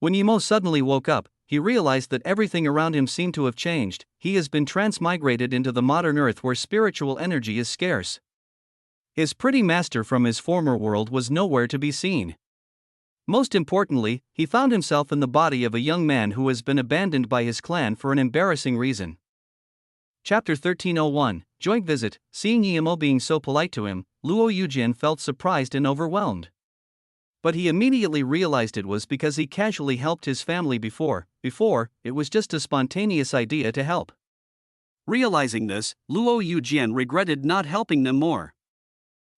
When Yimo suddenly woke up, he realized that everything around him seemed to have changed. He has been transmigrated into the modern earth where spiritual energy is scarce. His pretty master from his former world was nowhere to be seen. Most importantly, he found himself in the body of a young man who has been abandoned by his clan for an embarrassing reason. Chapter 1301, Joint Visit. Seeing Yimo being so polite to him, Luo Yujin felt surprised and overwhelmed. But he immediately realized it was because he casually helped his family before, it was just a spontaneous idea to help. Realizing this, Luo Yujin regretted not helping them more.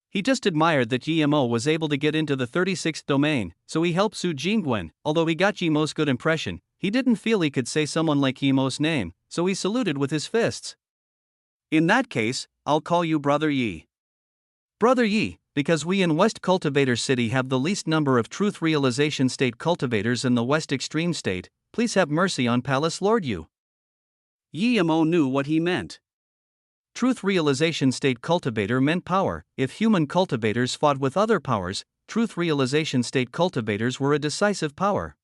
He just admired that Yimo was able to get into the 36th domain, so he helped Su Jingwen. Although he got Yimo's good impression, he didn't feel he could say someone like Yimo's name, so he saluted with his fists. In that case, I'll call you Brother Yi. Brother Yi, because we in West Cultivator City have the least number of Truth Realization State cultivators in the West Extreme State, please have mercy on Palace Lord Yu. Yimo knew what he meant. Truth Realization State cultivator meant power. If human cultivators fought with other powers, Truth Realization State cultivators were a decisive power.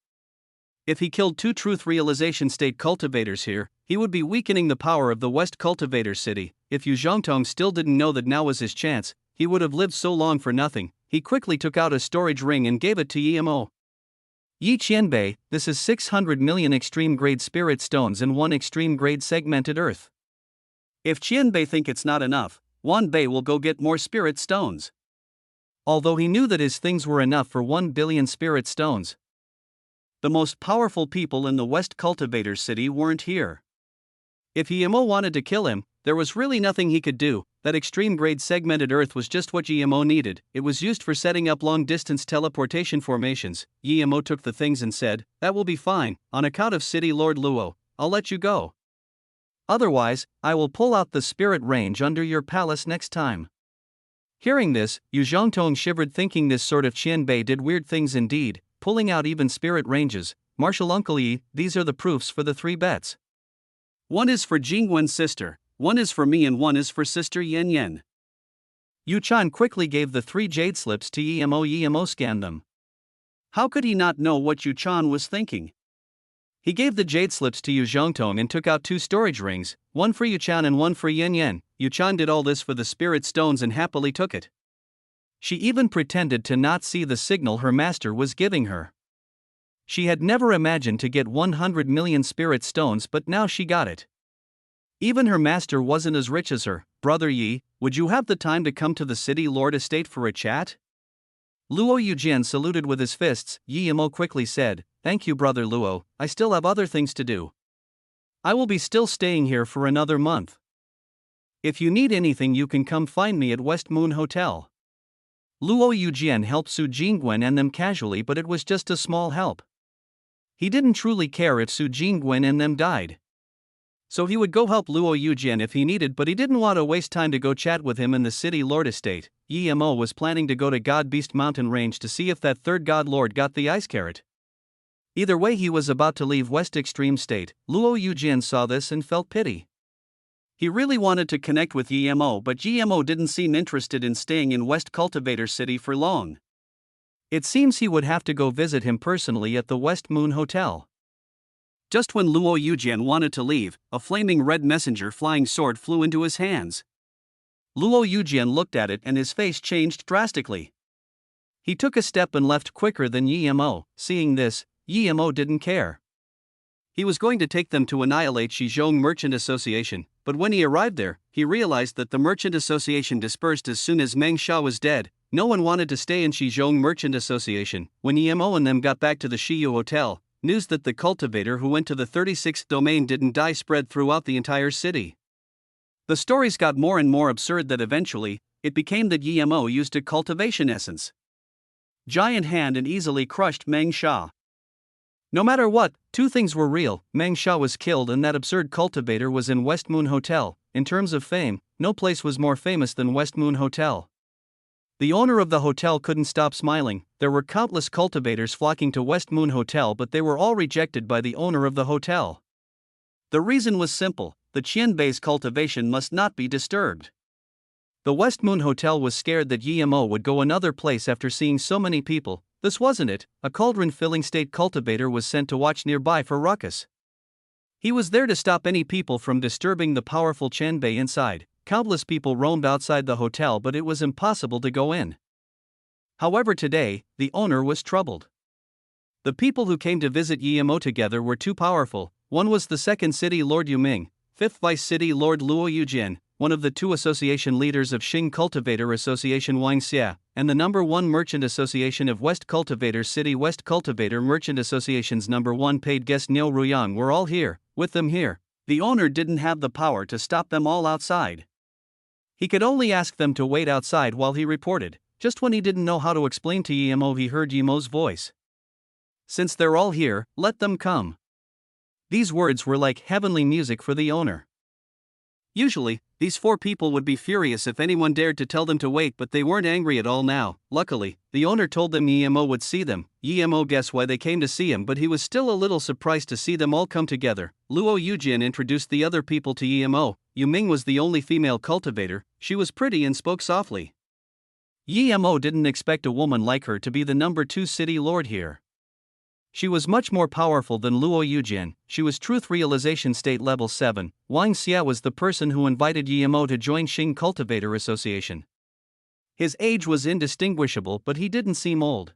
If he killed 2 Truth Realization State cultivators here, he would be weakening the power of the West Cultivator City. If Yu Zhongtong still didn't know that now was his chance, he would have lived so long for nothing. He quickly took out a storage ring and gave it to Yimo. Yi Qianbei, this is 600 million extreme grade spirit stones and 1 extreme grade segmented earth. If Qianbei think it's not enough, Wan Bei will go get more spirit stones. Although he knew that his things were enough for 1 billion spirit stones. The most powerful people in the West Cultivator City weren't here. If Yimo wanted to kill him, there was really nothing he could do. That extreme grade segmented earth was just what Yimo needed. It was used for setting up long distance teleportation formations. Yimo took the things and said, "That will be fine. On account of City Lord Luo, I'll let you go. Otherwise, I will pull out the spirit range under your palace next time." Hearing this, Yu Zhongtong shivered, thinking this sort of Qianbei did weird things indeed, pulling out even spirit ranges. Martial Uncle Yi, these are the proofs for the 3 bets. 1 is for Jingwen's sister, 1 is for me, and 1 is for Sister Yen Yen. Yu Chan quickly gave the 3 jade slips to Yimo. Yimo scanned them. How could he not know what Yu Chan was thinking? He gave the jade slips to Yu Zhongtong and took out 2 storage rings, 1 for Yu Chan and 1 for Yen Yen. Yu Chan did all this for the spirit stones and happily took it. She even pretended to not see the signal her master was giving her. She had never imagined to get 100 million spirit stones, but now she got it. Even her master wasn't as rich as her. Brother Yi, would you have the time to come to the City Lord Estate for a chat? Luo Yujin saluted with his fists. Yimo quickly said, "Thank you, Brother Luo, I still have other things to do. I will be still staying here for another month. If you need anything, you can come find me at West Moon Hotel." Luo Yujin helped Su Jingwen and them casually, but it was just a small help. He didn't truly care if Su Jingwen and them died. So he would go help Luo Yujin if he needed, but he didn't want to waste time to go chat with him in the City Lord Estate. Yimo was planning to go to God Beast Mountain Range to see if that 3rd God Lord got the ice carrot. Either way, he was about to leave West Extreme State. Luo Yujin saw this and felt pity. He really wanted to connect with Yimo, but Yimo didn't seem interested in staying in West Cultivator City for long. It seems he would have to go visit him personally at the West Moon Hotel. Just when Luo Yujin wanted to leave, a flaming red messenger flying sword flew into his hands. Luo Yujin looked at it and his face changed drastically. He took a step and left quicker than Yimo. Seeing this, Yimo didn't care. He was going to take them to annihilate Shizhong Merchant Association, but when he arrived there, he realized that the Merchant Association dispersed as soon as Meng Sha was dead. No one wanted to stay in Shizhong Merchant Association. When Yimo and them got back to the Shiyu Hotel, news that the cultivator who went to the 36th domain didn't die spread throughout the entire city. The stories got more and more absurd that eventually, it became that Yimo used a cultivation essence. Giant hand and easily crushed Meng Sha. No matter what, 2 things were real: Meng Sha was killed and that absurd cultivator was in West Moon Hotel. In terms of fame, no place was more famous than West Moon Hotel. The owner of the hotel couldn't stop smiling. There were countless cultivators flocking to West Moon Hotel, but they were all rejected by the owner of the hotel. The reason was simple: the Qianbei's cultivation must not be disturbed. The West Moon Hotel was scared that Yimo would go another place after seeing so many people. this wasn't it. A cauldron-filling state cultivator was sent to watch nearby for ruckus. He was there to stop any people from disturbing the powerful Chenbei inside. Countless people roamed outside the hotel, but it was impossible to go in. However, today, the owner was troubled. The people who came to visit Yimo together were too powerful. One was the second city lord Yuming, fifth vice city lord Luo Yujin, one of the two association leaders of Xing Cultivator Association Wang Xia, and the number 1 merchant association of West Cultivator City West Cultivator Merchant Association's number 1 paid guest Niu Ruyang were all here. With them here, the owner didn't have the power to stop them all outside. He could only ask them to wait outside while he reported. Just when he didn't know how to explain to Yimo, he heard Yimo's voice. Since they're all here, let them come. These words were like heavenly music for the owner. Usually, these 4 people would be furious if anyone dared to tell them to wait, but they weren't angry at all now. Luckily, the owner told them Yimo would see them. Yimo guessed why they came to see him, but he was still a little surprised to see them all come together. Luo Yujin introduced the other people to Yimo. Yuming was the only female cultivator. She was pretty and spoke softly. Yimo didn't expect a woman like her to be the number 2 city lord here. She was much more powerful than Luo Yujin. She was Truth Realization State Level 7. Wang Xia was the person who invited Yimo to join Xing Cultivator Association. His age was indistinguishable, but he didn't seem old.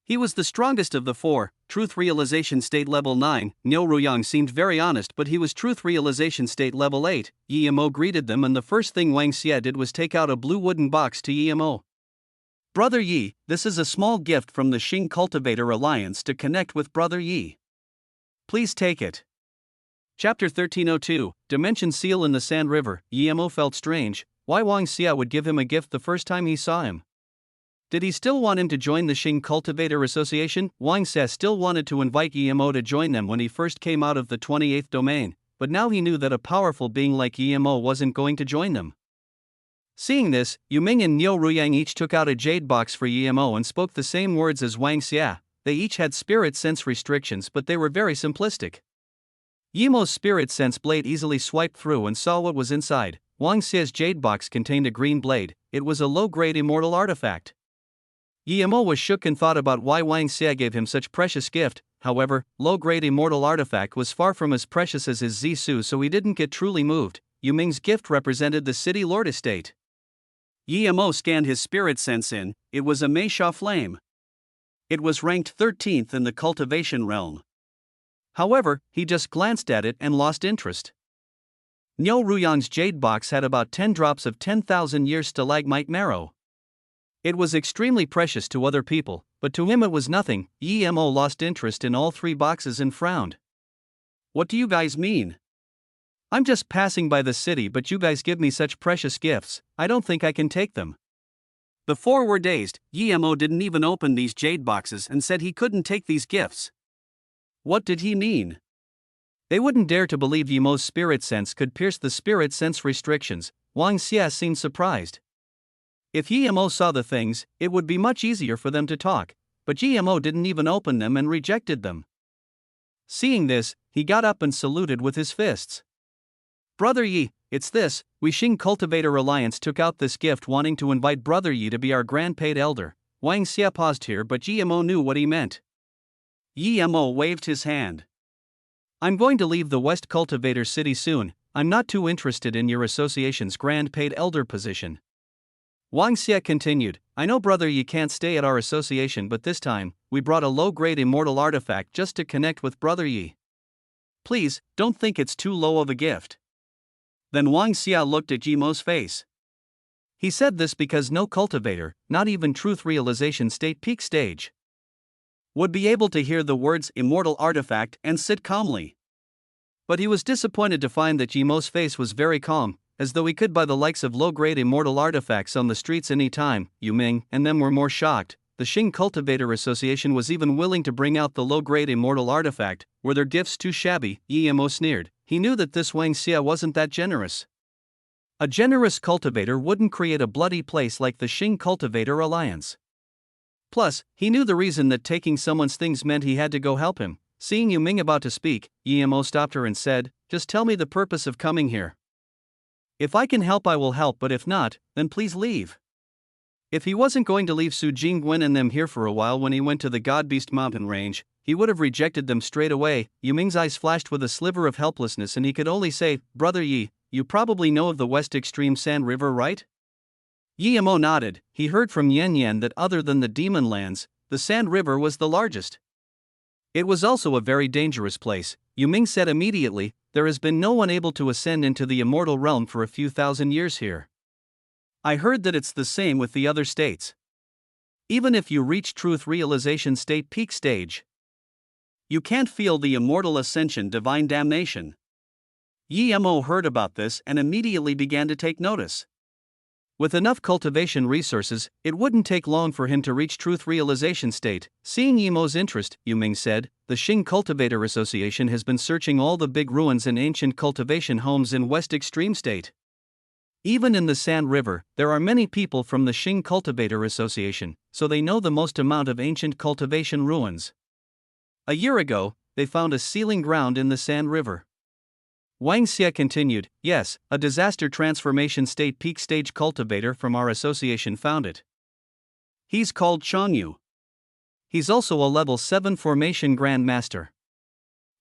He was the strongest of the 4, Truth Realization State Level 9. Niu Ruyang seemed very honest, but he was Truth Realization State Level 8. Yimo greeted them, and the first thing Wang Xia did was take out a blue wooden box to Yimo. Brother Yi, this is a small gift from the Xing Cultivator Alliance to connect with Brother Yi. Please take it. Chapter 1302, Dimension Seal in the Sand River. Yimo felt strange. Why Wang Xia would give him a gift the first time he saw him? Did he still want him to join the Xing Cultivator Association? Wang Xia still wanted to invite Yimo to join them when he first came out of the 28th domain, but now he knew that a powerful being like Yimo wasn't going to join them. Seeing this, Yuming and Niu Ruyang each took out a jade box for Yimo and spoke the same words as Wang Xia. They each had spirit sense restrictions, but they were very simplistic. Yimo's spirit sense blade easily swiped through and saw what was inside. Wang Xia's jade box contained a green blade. It was a low-grade immortal artifact. Yimo was shook and thought about why Wang Xia gave him such precious gift. However, low-grade immortal artifact was far from as precious as his Zisu, so he didn't get truly moved. Yuming's gift represented the city lord estate. Yimo scanned his spirit sense in. It was a Meisha flame. It was ranked 13th in the cultivation realm. However, he just glanced at it and lost interest. Niu Ruyang's jade box had about 10 drops of 10,000 years stalagmite marrow. It was extremely precious to other people, but to him it was nothing. Yimo lost interest in all 3 boxes and frowned. What do you guys mean? I'm just passing by the city, but you guys give me such precious gifts, I don't think I can take them. The 4 were dazed. Yimo didn't even open these jade boxes and said he couldn't take these gifts. What did he mean? They wouldn't dare to believe Yimo's spirit sense could pierce the spirit sense restrictions. Wang Xia seemed surprised. If Yimo saw the things, it would be much easier for them to talk, but Yimo didn't even open them and rejected them. Seeing this, he got up and saluted with his fists. Brother Yi, it's this. We Xing Cultivator Alliance took out this gift wanting to invite Brother Yi to be our grand paid elder. Wang Xia paused here, but Yimo knew what he meant. Yimo waved his hand. I'm going to leave the West Cultivator City soon. I'm not too interested in your association's grand paid elder position. Wang Xia continued, I know Brother Yi can't stay at our association, but this time, we brought a low-grade immortal artifact just to connect with Brother Yi. Please, don't think it's too low of a gift. Then Wang Xia looked at Yimo's face. He said this because no cultivator, not even Truth Realization State Peak Stage, would be able to hear the words immortal artifact and sit calmly. But he was disappointed to find that Yimo's face was very calm, as though he could buy the likes of low-grade immortal artifacts on the streets any time. Yuming and them were more shocked. The Xing Cultivator Association was even willing to bring out the low-grade immortal artifact. Were their gifts too shabby? Yimo sneered. He knew that this Wang Xia wasn't that generous. A generous cultivator wouldn't create a bloody place like the Xing Cultivator Alliance. Plus, he knew the reason that taking someone's things meant he had to go help him. Seeing Yuming about to speak, Yimo stopped her and said, just tell me the purpose of coming here. If I can help I will help, but if not, then please leave. If he wasn't going to leave Su Jingwen and them here for a while when he went to the God Beast mountain range, he would have rejected them straight away. Yu Ming's eyes flashed with a sliver of helplessness and he could only say, Brother Yi, you probably know of the West Extreme Sand River, right? Yi Mo nodded. He heard from Yan Yan that other than the Demon Lands, the Sand River was the largest. It was also a very dangerous place. Yu Ming said immediately, there has been no one able to ascend into the immortal realm for a few thousand years here. I heard that it's the same with the other states. Even if you reach truth realization state peak stage, you can't feel the immortal ascension divine damnation. Yi Mo heard about this and immediately began to take notice. With enough cultivation resources, it wouldn't take long for him to reach truth realization state. Seeing Yi Mo's interest, Yu Ming said, the Xing Cultivator Association has been searching all the big ruins and ancient cultivation homes in West Extreme State. Even in the Sand River, there are many people from the Xing Cultivator Association, so they know the most amount of ancient cultivation ruins. A year ago, they found a sealing ground in the Sand River. Wang Xie continued, yes, a disaster transformation state peak stage cultivator from our association found it. He's called Chongyu. He's also a level 7 formation Grand Master.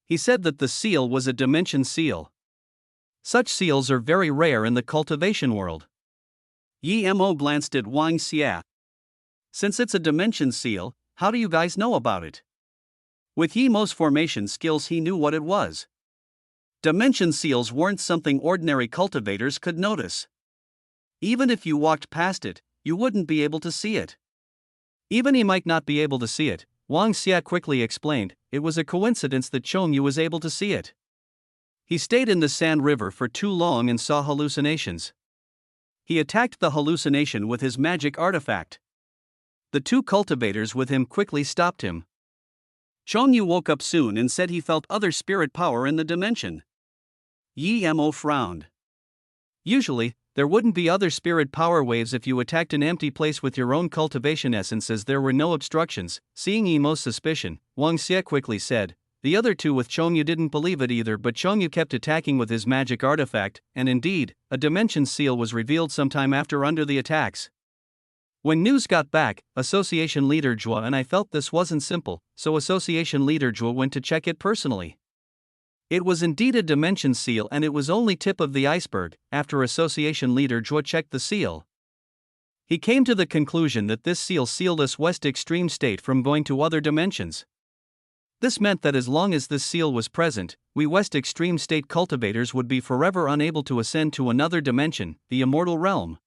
He said that the seal was a dimension seal. Such seals are very rare in the cultivation world. Yi Mo glanced at Wang Xie. Since it's a dimension seal, how do you guys know about it? With Yi Mo's formation skills he knew what it was. Dimension seals weren't something ordinary cultivators could notice. Even if you walked past it, you wouldn't be able to see it. Even he might not be able to see it, Wang Xie quickly explained, it was a coincidence that Chongyu was able to see it. He stayed in the Sand River for too long and saw hallucinations. He attacked the hallucination with his magic artifact. The two cultivators with him quickly stopped him. Chongyu woke up soon and said he felt other spirit power in the dimension. Yi Mo frowned. Usually, there wouldn't be other spirit power waves if you attacked an empty place with your own cultivation essences. There were no obstructions. Seeing Yi Mo's suspicion, Wang Xie quickly said, the other two with Chongyu didn't believe it either, but Chongyu kept attacking with his magic artifact, and indeed, a dimension seal was revealed sometime after under the attacks. When news got back, Association Leader Zhuo and I felt this wasn't simple, so Association Leader Zhuo went to check it personally. It was indeed a dimension seal and it was only tip of the iceberg. After Association Leader Zhuo checked the seal, he came to the conclusion that this seal sealed us West Extreme State from going to other dimensions. This meant that as long as this seal was present, we West Extreme State cultivators would be forever unable to ascend to another dimension, the immortal realm.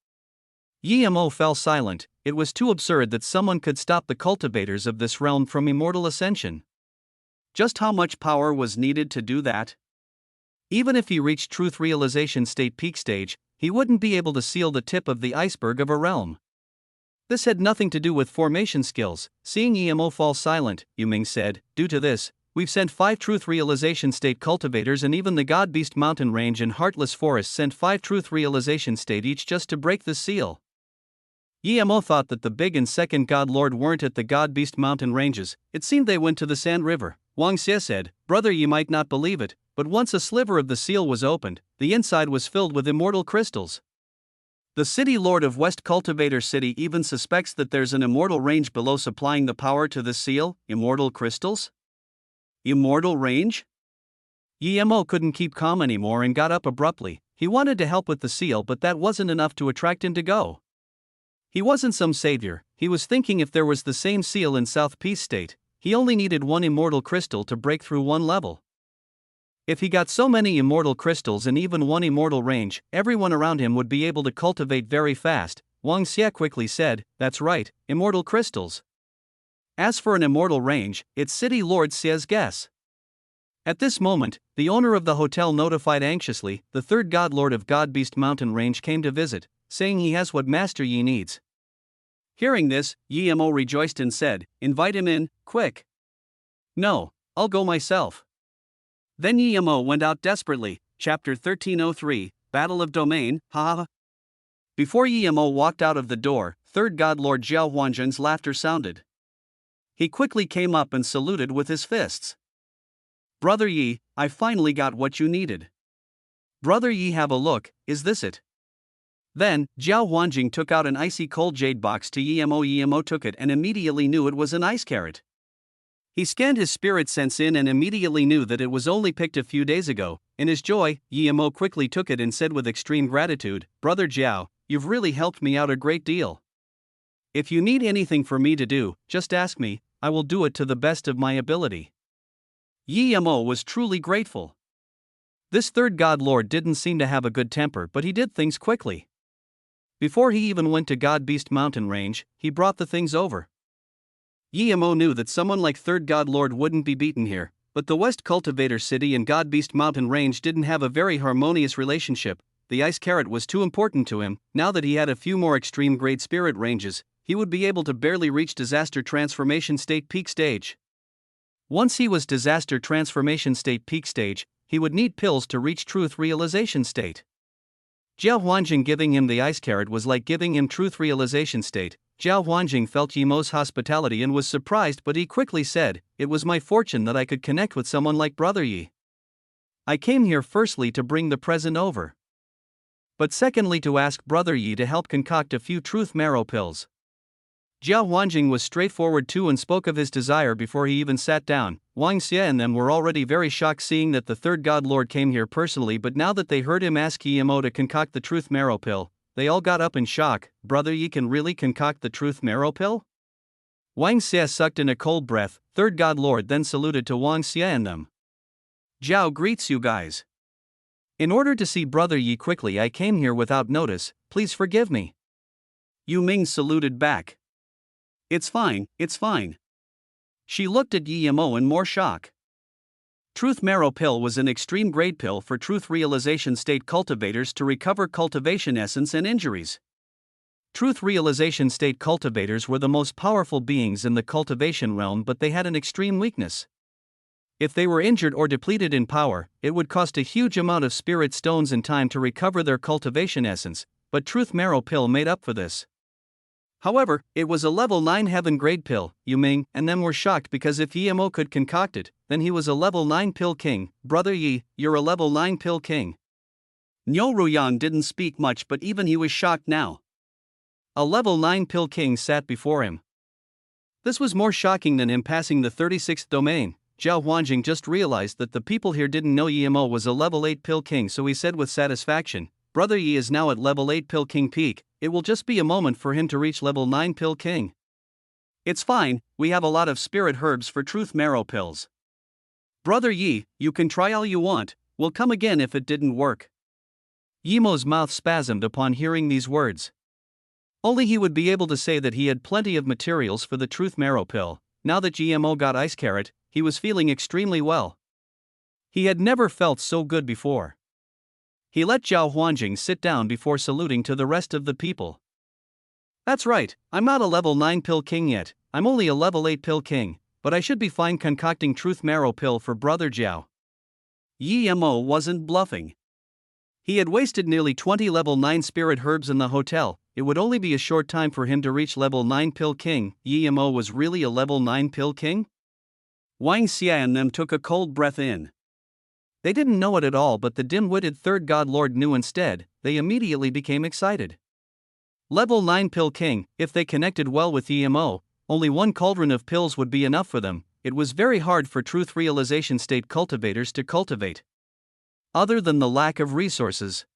Yi Mo fell silent. It was too absurd that someone could stop the cultivators of this realm from immortal ascension. Just how much power was needed to do that? Even if he reached truth realization state peak stage, he wouldn't be able to seal the tip of the iceberg of a realm. This had nothing to do with formation skills. Seeing Yi Mo fall silent, Yu Ming said, due to this, we've sent 5 truth realization state cultivators and even the God Beast mountain range and Heartless Forest sent 5 truth realization state each just to break the seal. Yi Mo thought that the big and second God Lord weren't at the God Beast mountain ranges. It seemed they went to the Sand River. Wang Xie said, brother, you might not believe it, but once a sliver of the seal was opened, the inside was filled with immortal crystals. The city lord of West Cultivator City even suspects that there's an immortal range below supplying the power to the seal. Immortal crystals? Immortal range? Yi Mo couldn't keep calm anymore and got up abruptly. He wanted to help with the seal, but that wasn't enough to attract him to go. He wasn't some savior. He was thinking if there was the same seal in South Peace State, he only needed 1 immortal crystal to break through 1 level. If he got so many immortal crystals and even 1 immortal range, everyone around him would be able to cultivate very fast. Wang Xie quickly said, that's right, immortal crystals. As for an immortal range, it's City Lord Xie's guess. At this moment, the owner of the hotel notified anxiously, the third God Lord of God Beast Mountain Range came to visit, saying he has what Master Yi needs. Hearing this, Yi Mo rejoiced and said, invite him in, quick. No, I'll go myself. Then Yi Mo went out desperately. Chapter 1303, Battle of Domain, haha. Before Yi Mo walked out of the door, third God Lord Zhao Huanzhen's laughter sounded. He quickly came up and saluted with his fists. Brother Yi, I finally got what you needed. Brother Yi, have a look, is this it? Then, Jiao Huanjing took out an icy cold jade box to Yemo. Yemo took it and immediately knew it was an ice carrot. He scanned his spirit sense in and immediately knew that it was only picked a few days ago. In his joy, Yemo quickly took it and said with extreme gratitude, "Brother Jiao, you've really helped me out a great deal. If you need anything for me to do, just ask me, I will do it to the best of my ability." Yemo was truly grateful. This third god lord didn't seem to have a good temper, but he did things quickly. Before he even went to God Beast Mountain Range, he brought the things over. Yemo knew that someone like Third God Lord wouldn't be beaten here, but the West Cultivator City and God Beast Mountain Range didn't have a very harmonious relationship. The ice carrot was too important to him. Now that he had a few more extreme grade spirit ranges, he would be able to barely reach Disaster Transformation State Peak Stage. Once he was Disaster Transformation State Peak Stage, he would need pills to reach Truth Realization State. Jiao Huanjing giving him the ice carrot was like giving him Truth Realization State. Jiao Huanjing felt Yemo's hospitality and was surprised, but he quickly said, "It was my fortune that I could connect with someone like Brother Yi. I came here firstly to bring the present over, but secondly to ask Brother Yi to help concoct a few truth marrow pills." Jiao Huanjing was straightforward too and spoke of his desire before he even sat down. Wang Xie and them were already very shocked seeing that the third god lord came here personally, but now that they heard him ask Yemo to concoct the truth marrow pill, they all got up in shock. "Brother Yi can really concoct the truth marrow pill?" Wang Xie sucked in a cold breath. Third god lord then saluted to Wang Xie and them. "Jiao greets you guys. In order to see Brother Yi quickly I came here without notice, please forgive me." Yu Ming saluted back. It's fine. She looked at Yemo in more shock. Truth Marrow Pill was an extreme grade pill for Truth Realization State cultivators to recover cultivation essence and injuries. Truth Realization State cultivators were the most powerful beings in the cultivation realm, but they had an extreme weakness. If they were injured or depleted in power, it would cost a huge amount of spirit stones and time to recover their cultivation essence, but Truth Marrow Pill made up for this. However, it was a level 9 heaven grade pill. Yu Ming and them were shocked because if Yemo could concoct it, then he was a level 9 pill king. "Brother Yi, you're a level 9 pill king." Niu Ruyan didn't speak much, but even he was shocked now. A level 9 pill king sat before him. This was more shocking than him passing the 36th domain. Jiao Huanjing just realized that the people here didn't know Yemo was a level 8 pill king, so he said with satisfaction, "Brother Yi is now at level 8 pill king peak. It will just be a moment for him to reach level 9 pill king. It's fine, we have a lot of spirit herbs for truth marrow pills. Brother Yi, you can try all you want, we'll come again if it didn't work." Yemo's mouth spasmed upon hearing these words. Only he would be able to say that he had plenty of materials for the truth marrow pill. Now that Yemo got ice carrot, he was feeling extremely well. He had never felt so good before. He let Jiao Huanjing sit down before saluting to the rest of the people. "That's right, I'm not a level 9 pill king yet, I'm only a level 8 pill king, but I should be fine concocting truth marrow pill for Brother Jiao." Yemo wasn't bluffing. He had wasted nearly 20 level 9 spirit herbs in the hotel. It would only be a short time for him to reach level 9 pill king. Yemo was really a level 9 pill king? Wang Xie and them took a cold breath in. They didn't know it at all, but the dim-witted third god lord knew instead. They immediately became excited. Level 9 pill king, if they connected well with Yemo, only one cauldron of pills would be enough for them. It was very hard for truth realization state cultivators to cultivate. Other than the lack of resources.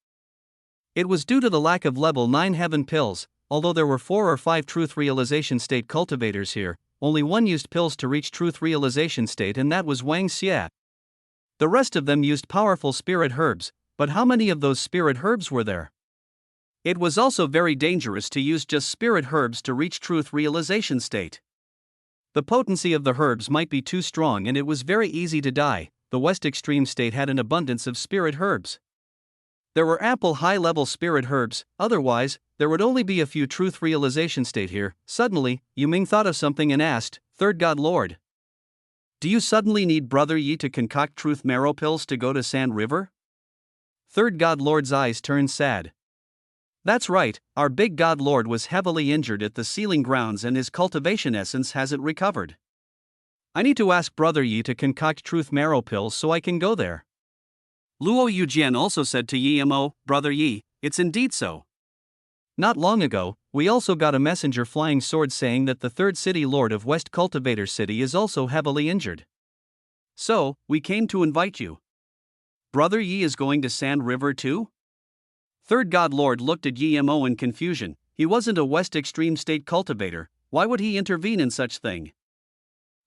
It was due to the lack of level 9 heaven pills. Although there were 4 or 5 truth realization state cultivators here, only one used pills to reach truth realization state, and that was Wang Xie. The rest of them used powerful spirit herbs, but how many of those spirit herbs were there? It was also very dangerous to use just spirit herbs to reach truth realization state. The potency of the herbs might be too strong and it was very easy to die. The West Extreme State had an abundance of spirit herbs. There were ample high-level spirit herbs, otherwise, there would only be a few truth realization state here. Suddenly, Yu Ming thought of something and asked, "Third God Lord, do you suddenly need Brother Yi to concoct truth marrow pills to go to Sand River?" Third God Lord's eyes turned sad. "That's right, our big God Lord was heavily injured at the sealing grounds and his cultivation essence hasn't recovered. I need to ask Brother Yi to concoct truth marrow pills so I can go there." Luo Yujian also said to Yemo, "Brother Yi, it's indeed so. Not long ago, we also got a messenger flying sword saying that the third city lord of West Cultivator City is also heavily injured. So, we came to invite you. Brother Yi is going to Sand River too? Third God Lord looked at Yemo in confusion. He wasn't a West Extreme State cultivator, why would he intervene in such thing?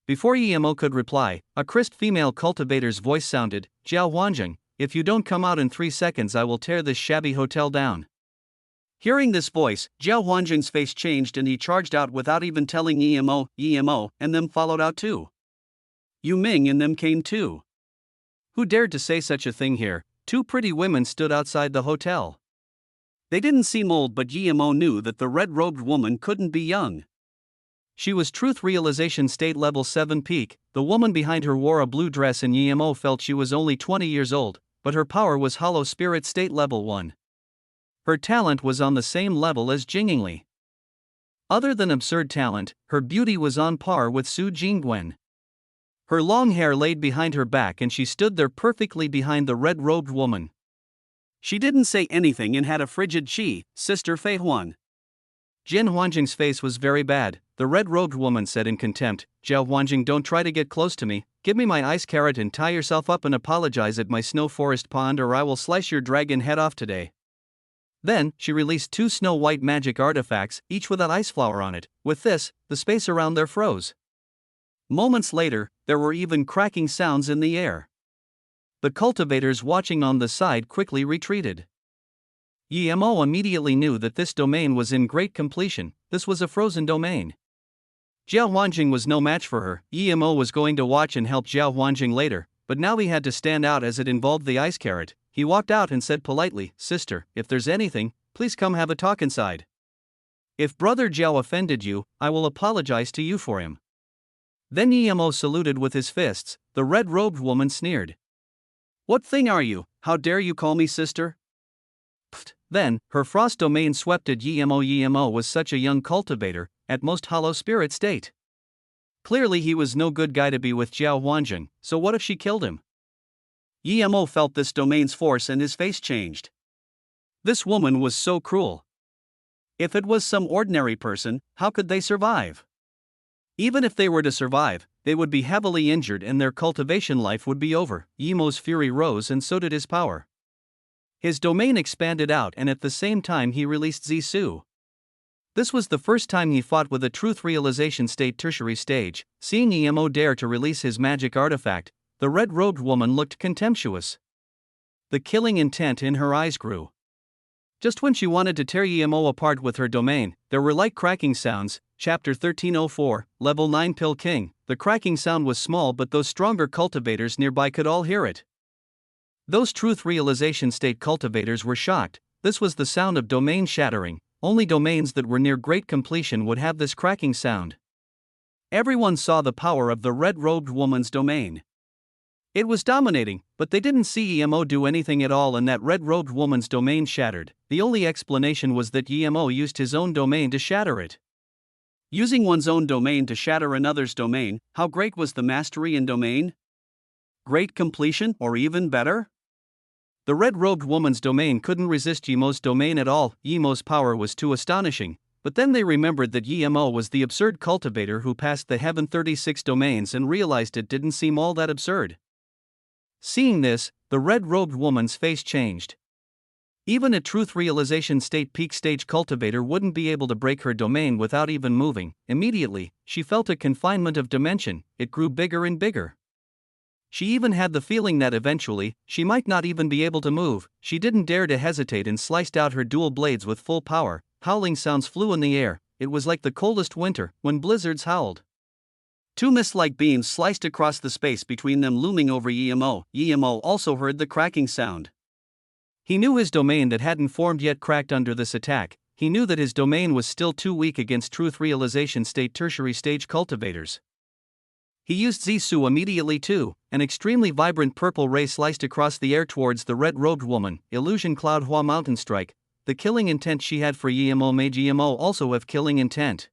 Before Yemo could reply, a crisp female cultivator's voice sounded, Jiao Huanjing, if you don't come out in 3 seconds I will tear this shabby hotel down. Hearing this voice, Jiao Huanjing's face changed and he charged out without even telling Yemo, and them followed out too. Yu Ming and them came too. Who dared to say such a thing here? 2 pretty women stood outside the hotel. They didn't seem old, but Yemo knew that the red-robed woman couldn't be young. She was Truth Realization State Level 7 peak. The woman behind her wore a blue dress and Yemo felt she was only 20 years old, but her power was Hollow Spirit State Level 1. Her talent was on the same level as Jingli. Other than absurd talent, her beauty was on par with Su Jingguan. Her long hair laid behind her back and she stood there perfectly behind the red-robed woman. She didn't say anything and had a frigid Sister Fei Huan. Jin Huanjing's face was very bad. The red-robed woman said in contempt, Jiao Huanjing, don't try to get close to me, give me my ice carrot and tie yourself up and apologize at my snow forest pond or I will slice your dragon head off today. Then, she released 2 snow-white magic artifacts, each with an ice flower on it. With this, the space around there froze. Moments later, there were even cracking sounds in the air. The cultivators watching on the side quickly retreated. Yemo immediately knew that this domain was in great completion. This was a frozen domain. Jiao Huanjing was no match for her. Yemo was going to watch and help Jiao Huanjing later, but now he had to stand out as it involved the ice carrot. He walked out and said politely, Sister, if there's anything, please come have a talk inside. If Brother Jiao offended you, I will apologize to you for him. Then Yemo saluted with his fists. The red-robed woman sneered. What thing are you? How dare you call me sister? Pfft. Then, her frost domain swept at Yemo. Yemo was such a young cultivator, at most hollow spirit state. Clearly he was no good guy to be with Jiao Huanjing, so what if she killed him? Yemo felt this domain's force and his face changed. This woman was so cruel. If it was some ordinary person, how could they survive? Even if they were to survive, they would be heavily injured and their cultivation life would be over. Yemo's fury rose and so did his power. His domain expanded out and at the same time he released Zisu. This was the first time he fought with a Truth Realization State tertiary stage. Seeing Yemo dare to release his magic artifact, the red-robed woman looked contemptuous. The killing intent in her eyes grew. Just when she wanted to tear Yemo apart with her domain, there were light cracking sounds. Chapter 1304, Level 9 Pill King. The cracking sound was small, but those stronger cultivators nearby could all hear it. Those Truth Realization State cultivators were shocked. This was the sound of domain shattering. Only domains that were near great completion would have this cracking sound. Everyone saw the power of the red-robed woman's domain. It was dominating, but they didn't see Yemo do anything at all and that red-robed woman's domain shattered. The only explanation was that Yemo used his own domain to shatter it. Using one's own domain to shatter another's domain, how great was the mastery in domain? Great completion, or even better? The red-robed woman's domain couldn't resist Yemo's domain at all. Yemo's power was too astonishing, but then they remembered that Yemo was the absurd cultivator who passed the Heaven 36 domains and realized it didn't seem all that absurd. Seeing this, the red-robed woman's face changed. Even a Truth Realization State peak stage cultivator wouldn't be able to break her domain without even moving. Immediately, she felt a confinement of dimension. It grew bigger and bigger. She even had the feeling that eventually, she might not even be able to move. She didn't dare to hesitate and sliced out her dual blades with full power. Howling sounds flew in the air. It was like the coldest winter, when blizzards howled. 2 mist-like beams sliced across the space between them, looming over Yemo. Yemo also heard the cracking sound. He knew his domain that hadn't formed yet cracked under this attack. He knew that his domain was still too weak against Truth Realization State tertiary stage cultivators. He used Zisu immediately too. An extremely vibrant purple ray sliced across the air towards the red-robed woman. Illusion Cloud Hua Mountain Strike. The killing intent she had for Yemo made Yemo also have killing intent.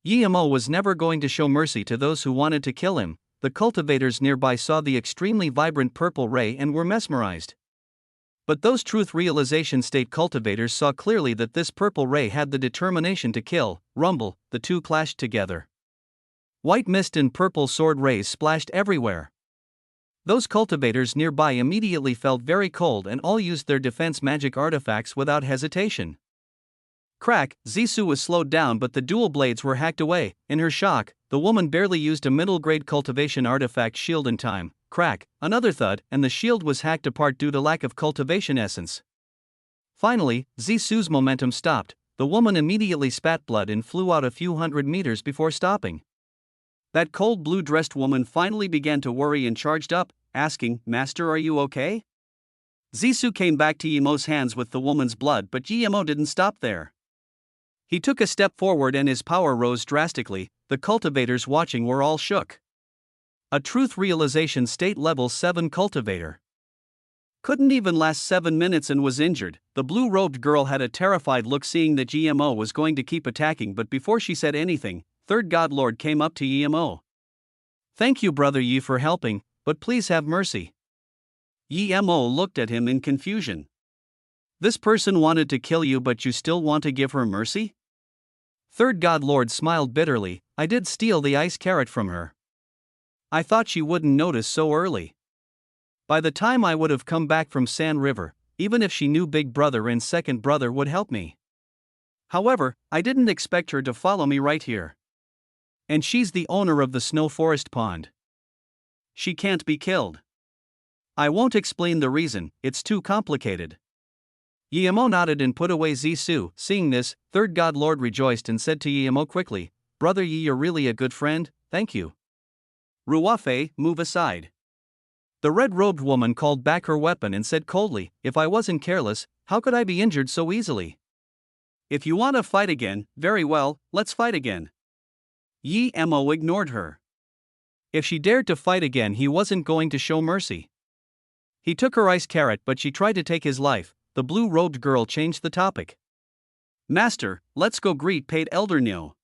Yemo was never going to show mercy to those who wanted to kill him. The cultivators nearby saw the extremely vibrant purple ray and were mesmerized. But those truth realization state cultivators saw clearly that this purple ray had the determination to kill. Rumble, the two clashed together. White mist and purple sword rays splashed everywhere. Those cultivators nearby immediately felt very cold and all used their defense magic artifacts without hesitation. Crack, Zissou was slowed down, but the dual blades were hacked away. In her shock, the woman barely used a middle-grade cultivation artifact shield in time. Crack, another thud, and the shield was hacked apart due to lack of cultivation essence. Finally, Zissou's momentum stopped. The woman immediately spat blood and flew out a few hundred meters before stopping. That cold blue-dressed woman finally began to worry and charged up, asking, "Master, are you okay?" Zissou came back to Yemo's hands with the woman's blood, but Yemo didn't stop there. He took a step forward and his power rose drastically. The cultivators watching were all shook. A truth realization state level 7 cultivator. Couldn't even last 7 minutes and was injured. The blue-robed girl had a terrified look seeing that Yemo was going to keep attacking, but before she said anything, Third God Lord came up to Yemo. "Thank you, Brother Yi, for helping, but please have mercy." Yemo looked at him in confusion. "This person wanted to kill you, but you still want to give her mercy?" Third God Lord smiled bitterly. "I did steal the ice carrot from her. I thought she wouldn't notice so early. By the time I would have come back from Sand River, even if she knew Big Brother and Second Brother would help me. However, I didn't expect her to follow me right here. And she's the owner of the Snow Forest Pond. She can't be killed. I won't explain the reason, it's too complicated." Yemo nodded and put away Zissou. Seeing this, Third God Lord rejoiced and said to Yemo quickly, "Brother Yi, you're really a good friend, thank you." "Ruafe, move aside." The red-robed woman called back her weapon and said coldly, "If I wasn't careless, how could I be injured so easily?" "If you want to fight again, very well, let's fight again." Yemo ignored her. If she dared to fight again, he wasn't going to show mercy. He took her ice carrot, but she tried to take his life. The blue-robed girl changed the topic. "Master, let's go greet Paid Elder Nyo."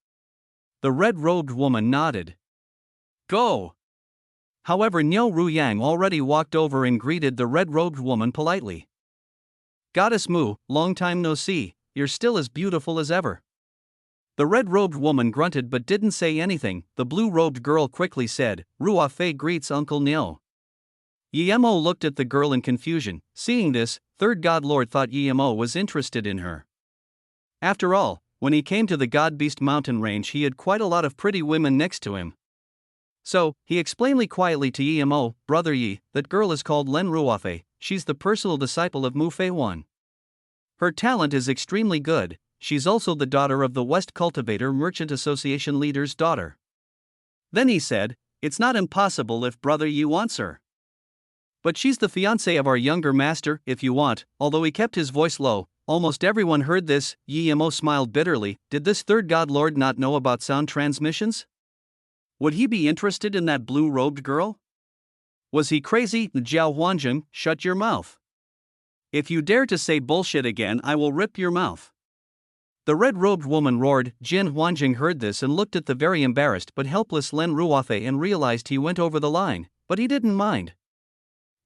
The red-robed woman nodded. "Go." However, Nyo Ruyang already walked over and greeted the red-robed woman politely. "Goddess Mu, long time no see, you're still as beautiful as ever." The red-robed woman grunted but didn't say anything. The blue-robed girl quickly said, "Ruafe greets Uncle Nyo." Yemo looked at the girl in confusion. Seeing this, Third God Lord thought Yemo was interested in her. After all, when he came to the God Beast mountain range, he had quite a lot of pretty women next to him. So, he explained quietly to Yemo, "Brother Yi, that girl is called Len Ruafe, she's the personal disciple of Mu Fei Wan. Her talent is extremely good, she's also the daughter of the West Cultivator Merchant Association leader's daughter." Then he said, "It's not impossible if Brother Yi wants her. But she's the fiancée of our younger master, if you want." Although he kept his voice low, almost everyone heard this. Yemo smiled bitterly. Did this Third God Lord not know about sound transmissions? Would he be interested in that blue-robed girl? Was he crazy? "Jiao Huanjing, shut your mouth. If you dare to say bullshit again, I will rip your mouth." The red-robed woman roared. Jin Huanjing heard this and looked at the very embarrassed but helpless Len Ruafe and realized he went over the line, but he didn't mind.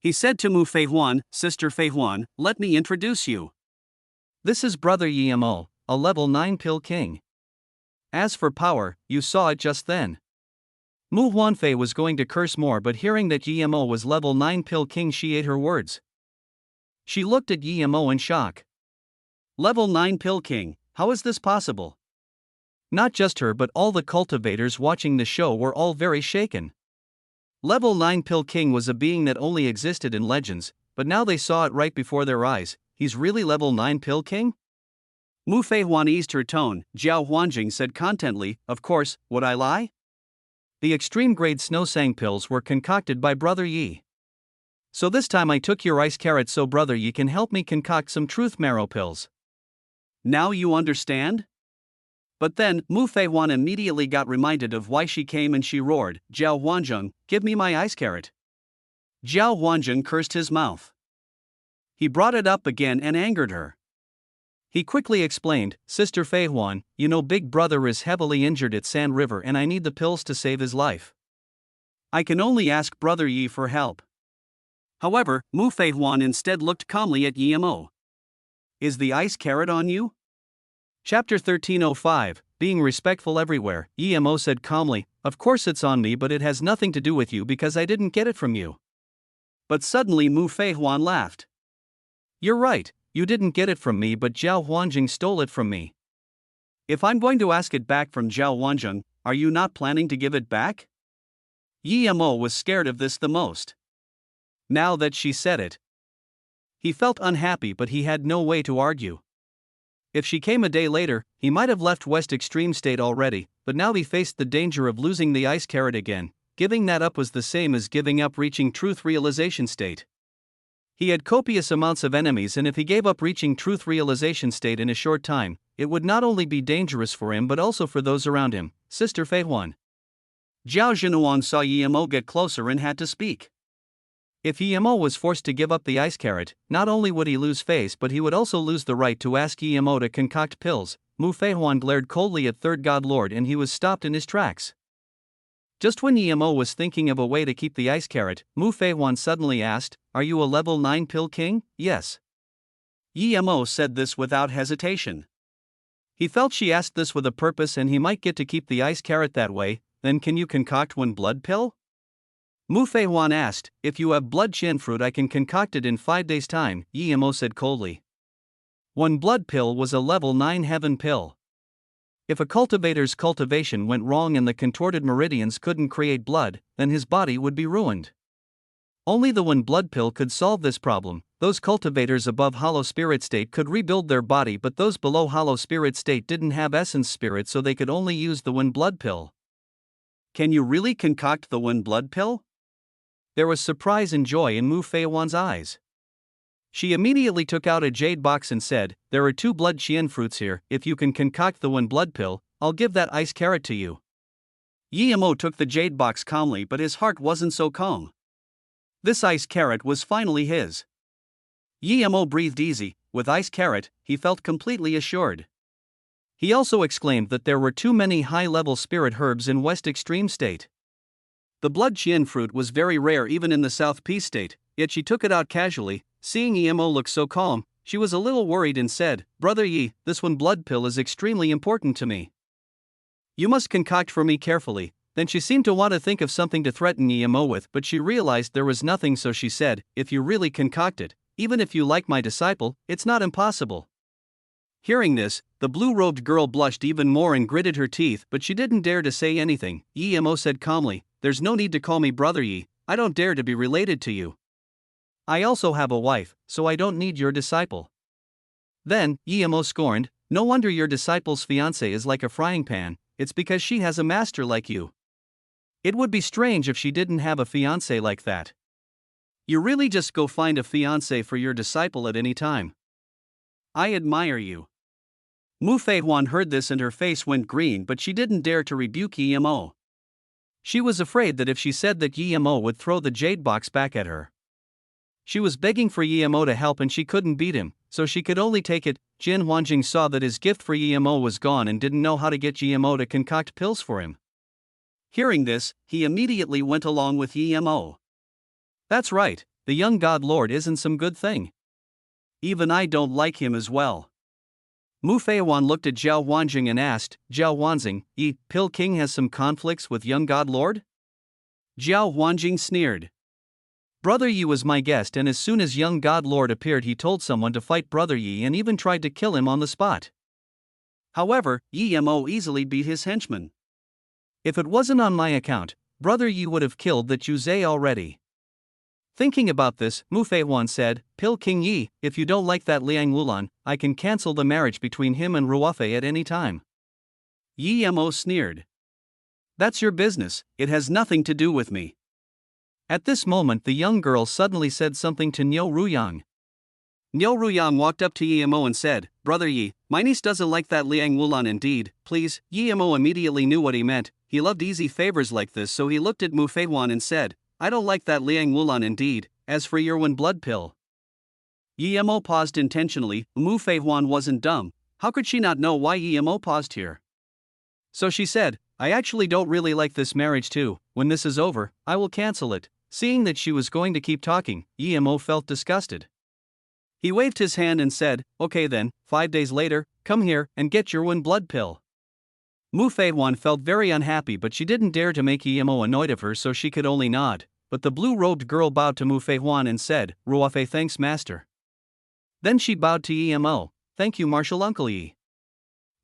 He said to Mu Fei Huan, "Sister Fei Huan, let me introduce you. This is Brother Yemo, a level 9 pill king." As for power, you saw it just then. Mu Huanfei was going to curse more, but hearing that Yemo was level 9 pill king, she ate her words. She looked at Yemo in shock. Level 9 pill king, how is this possible? Not just her, but all the cultivators watching the show were all very shaken. Level 9 Pill King was a being that only existed in legends, but now they saw it right before their eyes. He's really level 9 Pill King? Mu Fei Huan eased her tone. Jiao Huanjing said contently, "Of course, would I lie?" The extreme-grade Snow Sang pills were concocted by Brother Yi. So this time I took your ice carrot so Brother Yi can help me concoct some truth marrow pills. Now you understand? But then, Mu Fei Huan immediately got reminded of why she came and she roared, "Jiao Huanjing, give me my ice carrot." Jiao Huanjing cursed his mouth. He brought it up again and angered her. He quickly explained, "Sister Fei Huan, you know Big Brother is heavily injured at Sand River and I need the pills to save his life. I can only ask Brother Yi for help." However, Mu Feihuan instead looked calmly at Yemo. Is the ice carrot on you? Chapter 1305, Being Respectful Everywhere. Emo said calmly, Of course it's on me, but it has nothing to do with you because I didn't get it from you. But suddenly Mu Feihuan laughed. You're right, you didn't get it from me, but Zhao Huanjing stole it from me. If I'm going to ask it back from Zhao Huanjing, are you not planning to give it back? Emo was scared of this the most. Now that she said it, he felt unhappy, but he had no way to argue. If she came a day later, he might have left West Extreme State already, but now he faced the danger of losing the ice carrot again. Giving that up was the same as giving up reaching truth realization state. He had copious amounts of enemies, and if he gave up reaching truth realization state in a short time, it would not only be dangerous for him but also for those around him. Sister Feihuan. Zhao Zhinuan saw Emo get closer and had to speak. If Emo was forced to give up the ice carrot, not only would he lose face but he would also lose the right to ask Emo to concoct pills. Mu Feihuan glared coldly at Third God Lord and he was stopped in his tracks. Just when Emo was thinking of a way to keep the ice carrot, Mu Feihuan suddenly asked, Are you a level 9 pill king? Yes. Emo said this without hesitation. He felt she asked this with a purpose and he might get to keep the ice carrot that way. Then can you concoct one blood pill? Mu Feihuan asked, If you have blood qian fruit I can concoct it in 5 days' time, Emo said coldly. One blood pill was a level 9 heaven pill. If a cultivator's cultivation went wrong and the contorted meridians couldn't create blood, then his body would be ruined. Only the one blood pill could solve this problem. Those cultivators above hollow spirit state could rebuild their body, but those below hollow spirit state didn't have essence spirit, so they could only use the one blood pill. Can you really concoct the one blood pill? There was surprise and joy in Mu Feihuan's eyes. She immediately took out a jade box and said, There are 2 blood qian fruits here. If you can concoct the one blood pill, I'll give that ice carrot to you. Emo took the jade box calmly, but his heart wasn't so calm. This ice carrot was finally his. Emo breathed easy. With ice carrot, he felt completely assured. He also exclaimed that there were too many high-level spirit herbs in West Extreme State. The blood qian fruit was very rare even in the South Peace State, yet she took it out casually. Seeing Emo look so calm, she was a little worried and said, Brother Yi, this one blood pill is extremely important to me. You must concoct for me carefully. Then she seemed to want to think of something to threaten Emo with, but she realized there was nothing, so she said, If you really concoct it, even if you like my disciple, it's not impossible. Hearing this, the blue-robed girl blushed even more and gritted her teeth, but she didn't dare to say anything. Emo said calmly, There's no need to call me Brother Yi, I don't dare to be related to you. I also have a wife, so I don't need your disciple. Then, Emo scorned, No wonder your disciple's fiancé is like a frying pan, it's because she has a master like you. It would be strange if she didn't have a fiancé like that. You really just go find a fiancé for your disciple at any time. I admire you. Mu Feihuan heard this and her face went green, but she didn't dare to rebuke Emo. She was afraid that if she said that Emo would throw the jade box back at her. She was begging for Emo to help and she couldn't beat him, so she could only take it. Jin Huanjing saw that his gift for Emo was gone and didn't know how to get Emo to concoct pills for him. Hearing this, he immediately went along with Emo. That's right, the young god lord isn't some good thing. Even I don't like him as well. Mu Feihuan looked at Zhao Huanjing and asked, Zhao Huanjing, Pill King has some conflicts with young god lord? Zhao Huanjing sneered. Brother Yi was my guest, and as soon as young god lord appeared he told someone to fight Brother Yi and even tried to kill him on the spot. However, Emo easily beat his henchman. If it wasn't on my account, Brother Yi would have killed the Chuzhe already. Thinking about this, Mu Feihuan said, Pill King Yi, if you don't like that Liang Wulan, I can cancel the marriage between him and Ruofei at any time. Emo sneered. That's your business, it has nothing to do with me. At this moment the young girl suddenly said something to Niu Ruyang. Niu Ruyang walked up to Emo and said, Brother Yi, my niece doesn't like that Liang Wulan indeed, please. Emo immediately knew what he meant. He loved easy favors like this, so he looked at Mu Feihuan and said, I don't like that Liang Wulan indeed. As for your one blood pill. Emo paused intentionally. Mu Feihuan wasn't dumb. How could she not know why Emo paused here? So she said, I actually don't really like this marriage too. When this is over, I will cancel it. Seeing that she was going to keep talking, Emo felt disgusted. He waved his hand and said, "Okay then, 5 days later, come here and get your one blood pill." Mu Feihuan felt very unhappy, but she didn't dare to make Emo annoyed of her, so she could only nod. But the blue-robed girl bowed to Mu Feihuan and said, "Ruofei, thanks master." Then she bowed to Emo, "Thank you Martial Uncle Yi."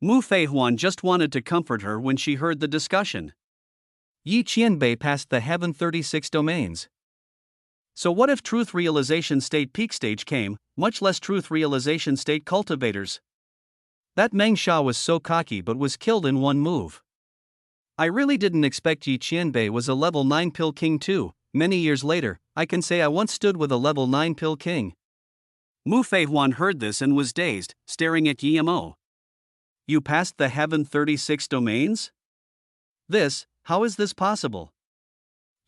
Mu Feihuan just wanted to comfort her when she heard the discussion. Yi Qianbei passed the Heaven 36 domains. So what if Truth Realization State peak stage came, much less Truth Realization State cultivators? That Meng Sha was so cocky but was killed in one move. I really didn't expect Yi Qianbei was a level 9 pill king too. Many years later, I can say I once stood with a level 9 pill king. Mu Feihuan heard this and was dazed, staring at Emo. You passed the Heaven 36 domains? How is this possible?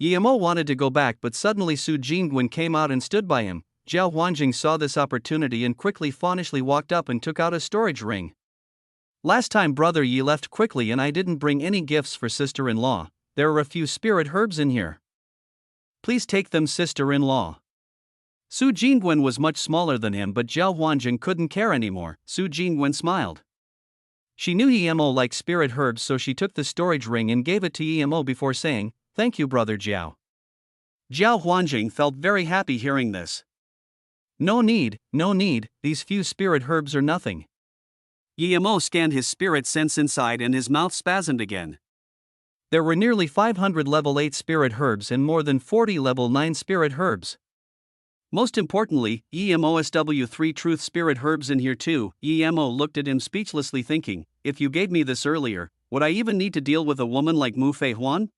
Emo wanted to go back, but suddenly Su Jingwen came out and stood by him. Zhao Huanjing saw this opportunity and quickly fawnishly walked up and took out a storage ring. Last time Brother Yi left quickly and I didn't bring any gifts for sister-in-law. There are a few spirit herbs in here. Please take them, sister-in-law. Su Jingwen was much smaller than him, but Zhao Huanjing couldn't care anymore. Su Jingwen smiled. She knew Emo liked spirit herbs, so she took the storage ring and gave it to Emo before saying, "Thank you, Brother Zhao." Zhao Huanjing felt very happy hearing this. No need, these few spirit herbs are nothing. Emo scanned his spirit sense inside and his mouth spasmed again. There were nearly 500 level 8 spirit herbs and more than 40 level 9 spirit herbs. Most importantly, EMOSW3 truth spirit herbs in here too. Emo looked at him speechlessly, thinking, if you gave me this earlier, would I even need to deal with a woman like Mu Feihuan?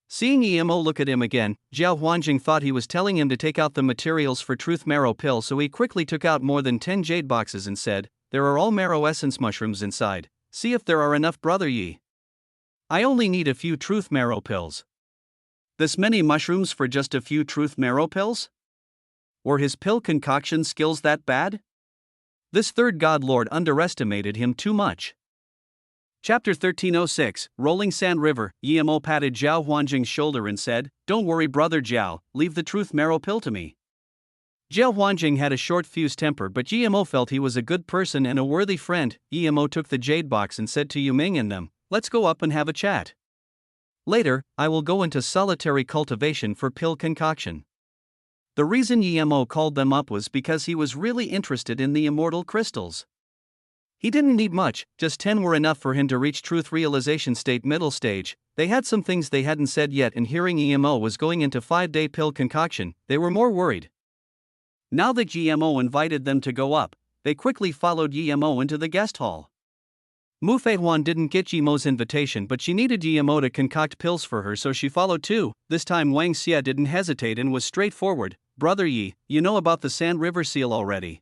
Seeing Emo look at him again, Zhao Huanjing thought he was telling him to take out the materials for truth marrow pill, so he quickly took out more than 10 jade boxes and said, "There are all marrow essence mushrooms inside. See if there are enough, Brother Yi. I only need a few truth marrow pills." This many mushrooms for just a few truth marrow pills? Were his pill concoction skills that bad? This third god lord underestimated him too much. Chapter 1306, Rolling Sand River. Emo patted Zhao Huanjing's shoulder and said, "Don't worry, Brother Zhao, leave the truth marrow pill to me." Zhao Huanjing had a short fuse temper, but Emo felt he was a good person and a worthy friend. Emo took the jade box and said to Yuming and them, "Let's go up and have a chat. Later, I will go into solitary cultivation for pill concoction." The reason Emo called them up was because he was really interested in the immortal crystals. He didn't need much, just 10 were enough for him to reach truth realization state middle stage. They had some things they hadn't said yet, and hearing Emo was going into 5-day pill concoction, they were more worried. Now that Emo invited them to go up, they quickly followed Emo into the guest hall. Mu Feihuan didn't get Emo's invitation, but she needed Emo to concoct pills for her, so she followed too. This time Wang Xie didn't hesitate and was straightforward. "Brother Yi, you know about the Sand River seal already.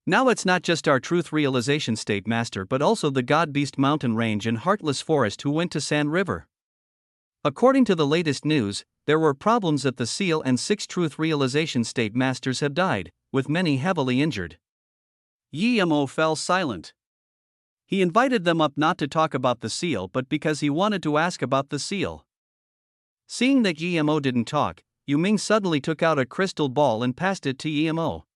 Now it's not just our truth realization state master, but also the God Beast Mountain Range and Heartless Forest who went to Sand River. According to the latest news, there were problems at the seal and 6 truth realization state masters have died, with many heavily injured." Emo fell silent. He invited them up not to talk about the seal but because he wanted to ask about the seal. Seeing that Emo didn't talk, Yuming suddenly took out a crystal ball and passed it to Emo.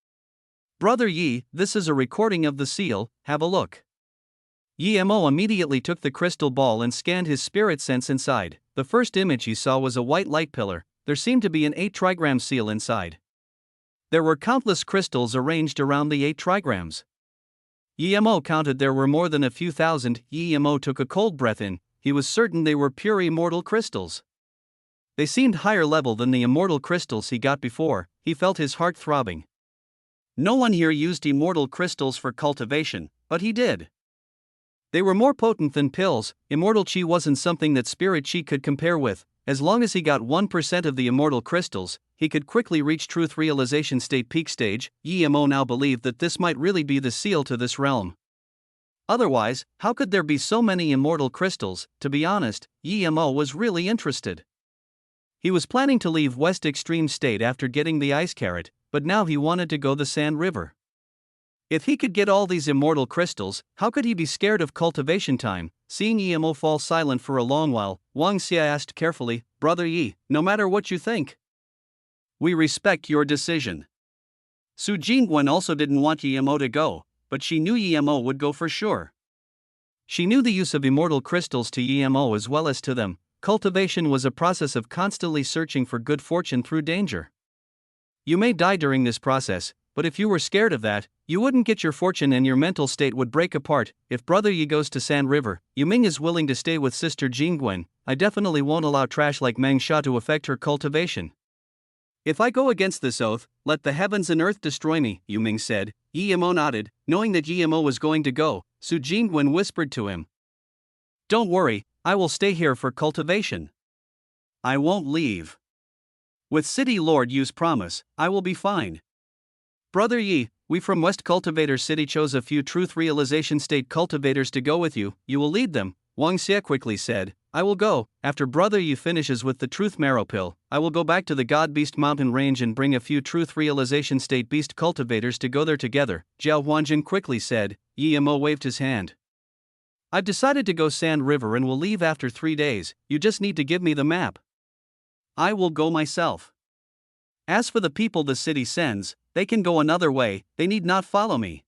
"Brother Yi, this is a recording of the seal, have a look." Emo immediately took the crystal ball and scanned his spirit sense inside. The first image he saw was a white light pillar. There seemed to be an 8 trigram seal inside. There were countless crystals arranged around the 8 trigrams. Emo counted there were more than a few thousand. Emo took a cold breath in. He was certain they were pure immortal crystals. They seemed higher level than the immortal crystals he got before. He felt his heart throbbing. No one here used immortal crystals for cultivation, but he did. They were more potent than pills. Immortal chi wasn't something that spirit chi could compare with. As long as he got 1% of the immortal crystals, he could quickly reach truth realization state peak stage. Emo now believed that this might really be the seal to this realm. Otherwise, how could there be so many immortal crystals? To be honest, Emo was really interested. He was planning to leave West Extreme State after getting the ice carrot, but now he wanted to go the Sand River. If he could get all these immortal crystals, how could he be scared of cultivation time? Seeing Emo fall silent for a long while, Wang Xia asked carefully, Brother Yi, no matter what you think, we respect your decision. Su Jingwen also didn't want Emo to go, but she knew Emo would go for sure. She knew the use of immortal crystals to Emo as well as to them. Cultivation was a process of constantly searching for good fortune through danger. You may die during this process, but if you were scared of that, you wouldn't get your fortune and your mental state would break apart. If Brother Yi goes to Sand River, Yuming is willing to stay with Sister Jingwen. I definitely won't allow trash like Meng Sha to affect her cultivation. If I go against this oath, let the heavens and earth destroy me, Yuming said. Emo nodded, knowing that Emo was going to go. Su Jingwen whispered to him, Don't worry, I will stay here for cultivation. I won't leave. With City Lord Yu's promise, I will be fine. Brother Yi, we from West Cultivator City chose a few Truth Realization State cultivators to go with you. You will lead them, Wang Xie quickly said. I will go. After Brother Yi finishes with the Truth Marrow Pill, I will go back to the God Beast Mountain Range and bring a few Truth Realization State Beast cultivators to go there together, Jiao Huanjin quickly said. Emo waved his hand. I've decided to go Sand River and will leave after 3 days. You just need to give me the map. I will go myself. As for the people the city sends, they can go another way, they need not follow me.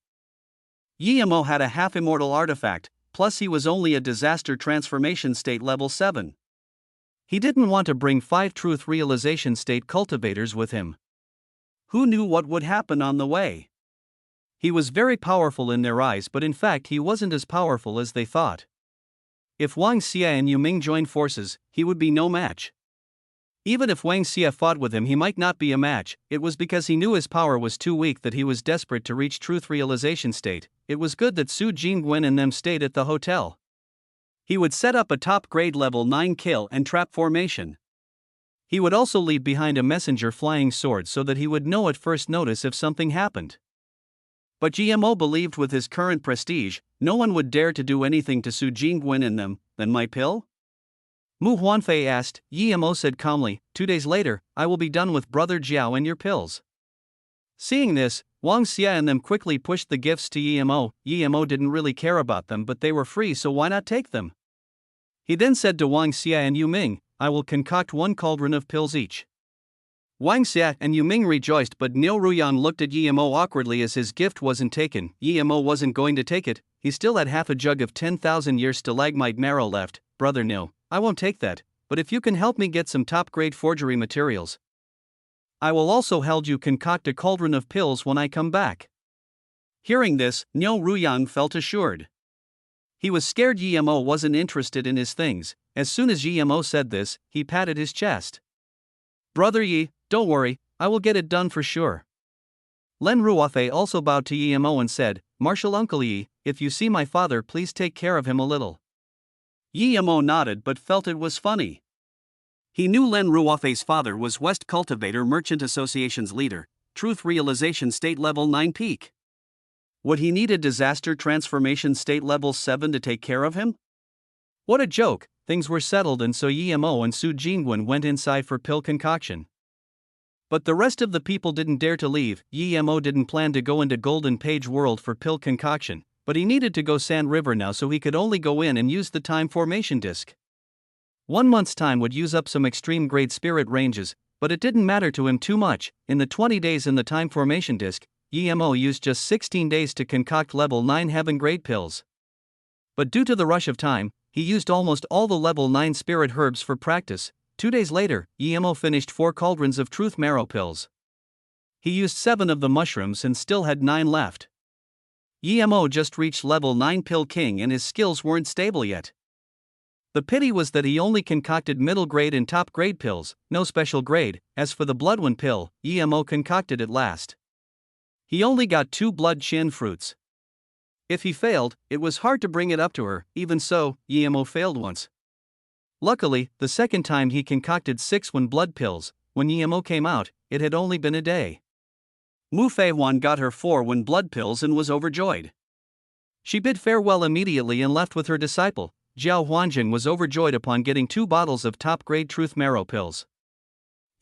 Emo had a half-immortal artifact, plus he was only a disaster transformation state level 7. He didn't want to bring 5 truth realization state cultivators with him. Who knew what would happen on the way? He was very powerful in their eyes, but in fact he wasn't as powerful as they thought. If Wang Xia and Yuming joined forces, he would be no match. Even if Wang Xia fought with him, he might not be a match. It was because he knew his power was too weak that he was desperate to reach truth realization state. It was good that Su Jingwen and them stayed at the hotel. He would set up a top-grade level 9 kill and trap formation. He would also leave behind a messenger flying sword so that he would know at first notice if something happened. But GMO believed with his current prestige, no one would dare to do anything to Su Jingwen and them. Then my pill? Mu Huanfei asked. Emo said calmly, 2 days later, I will be done with Brother Jiao and your pills. Seeing this, Wang Xia and them quickly pushed the gifts to Emo. Emo didn't really care about them, but they were free, so why not take them? He then said to Wang Xia and Yuming, I will concoct 1 cauldron of pills each. Wang Xia and Yuming rejoiced, but Niu Ruyan looked at Emo awkwardly as his gift wasn't taken. Emo wasn't going to take it, he still had half a jug of 10,000 year stalagmite marrow left. Brother Niu, I won't take that, but if you can help me get some top-grade forgery materials, I will also help you concoct a cauldron of pills when I come back. Hearing this, Niu Ruyan felt assured. He was scared Emo wasn't interested in his things. As soon as Emo said this, he patted his chest. Brother Yi, don't worry, I will get it done for sure. Len Ruofei also bowed to Emo and said, Marshal Uncle Yi, if you see my father, please take care of him a little. Emo nodded but felt it was funny. He knew Len Ruofei's father was West Cultivator Merchant Association's leader, Truth Realization State Level 9 peak. Would he need a Disaster Transformation State Level 7 to take care of him? What a joke. Things were settled and so Emo and Su Jingwen went inside for pill concoction. But the rest of the people didn't dare to leave. Emo didn't plan to go into Golden Page World for pill concoction, but he needed to go Sand River now, so he could only go in and use the time formation disc. 1 month's time would use up some extreme grade spirit ranges, but it didn't matter to him too much. In the 20 days in the time formation disc, Emo used just 16 days to concoct level 9 heaven grade pills. But due to the rush of time, he used almost all the level 9 spirit herbs for practice. 2 days later, Emo finished 4 cauldrons of truth marrow pills. He used 7 of the mushrooms and still had 9 left. Emo just reached level 9 pill king and his skills weren't stable yet. The pity was that he only concocted middle grade and top grade pills, no special grade. As for the blood one pill, Emo concocted at last. He only got 2 blood chin fruits. If he failed, it was hard to bring it up to her. Even so, Emo failed once. Luckily, the second time he concocted 6 one blood pills. When Emo came out, it had only been a day. Mu Feihuan got her 4 one blood pills and was overjoyed. She bid farewell immediately and left with her disciple. Jiao Huanjing was overjoyed upon getting 2 bottles of top-grade truth marrow pills.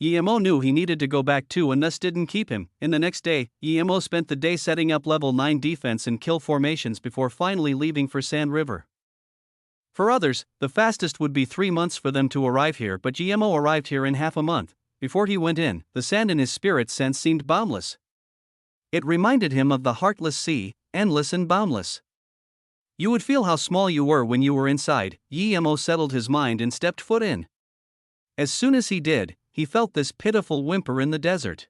Yemo knew he needed to go back too and thus didn't keep him. In the next day, Yemo spent the day setting up level 9 defense and kill formations before finally leaving for Sand River. For others, the fastest would be 3 months for them to arrive here, but Yemo arrived here in half a month. Before he went in, the sand in his spirit sense seemed boundless. It reminded him of the heartless sea, endless and boundless. You would feel how small you were when you were inside. Yemo settled his mind and stepped foot in. As soon as he did, he felt this pitiful whimper in the desert.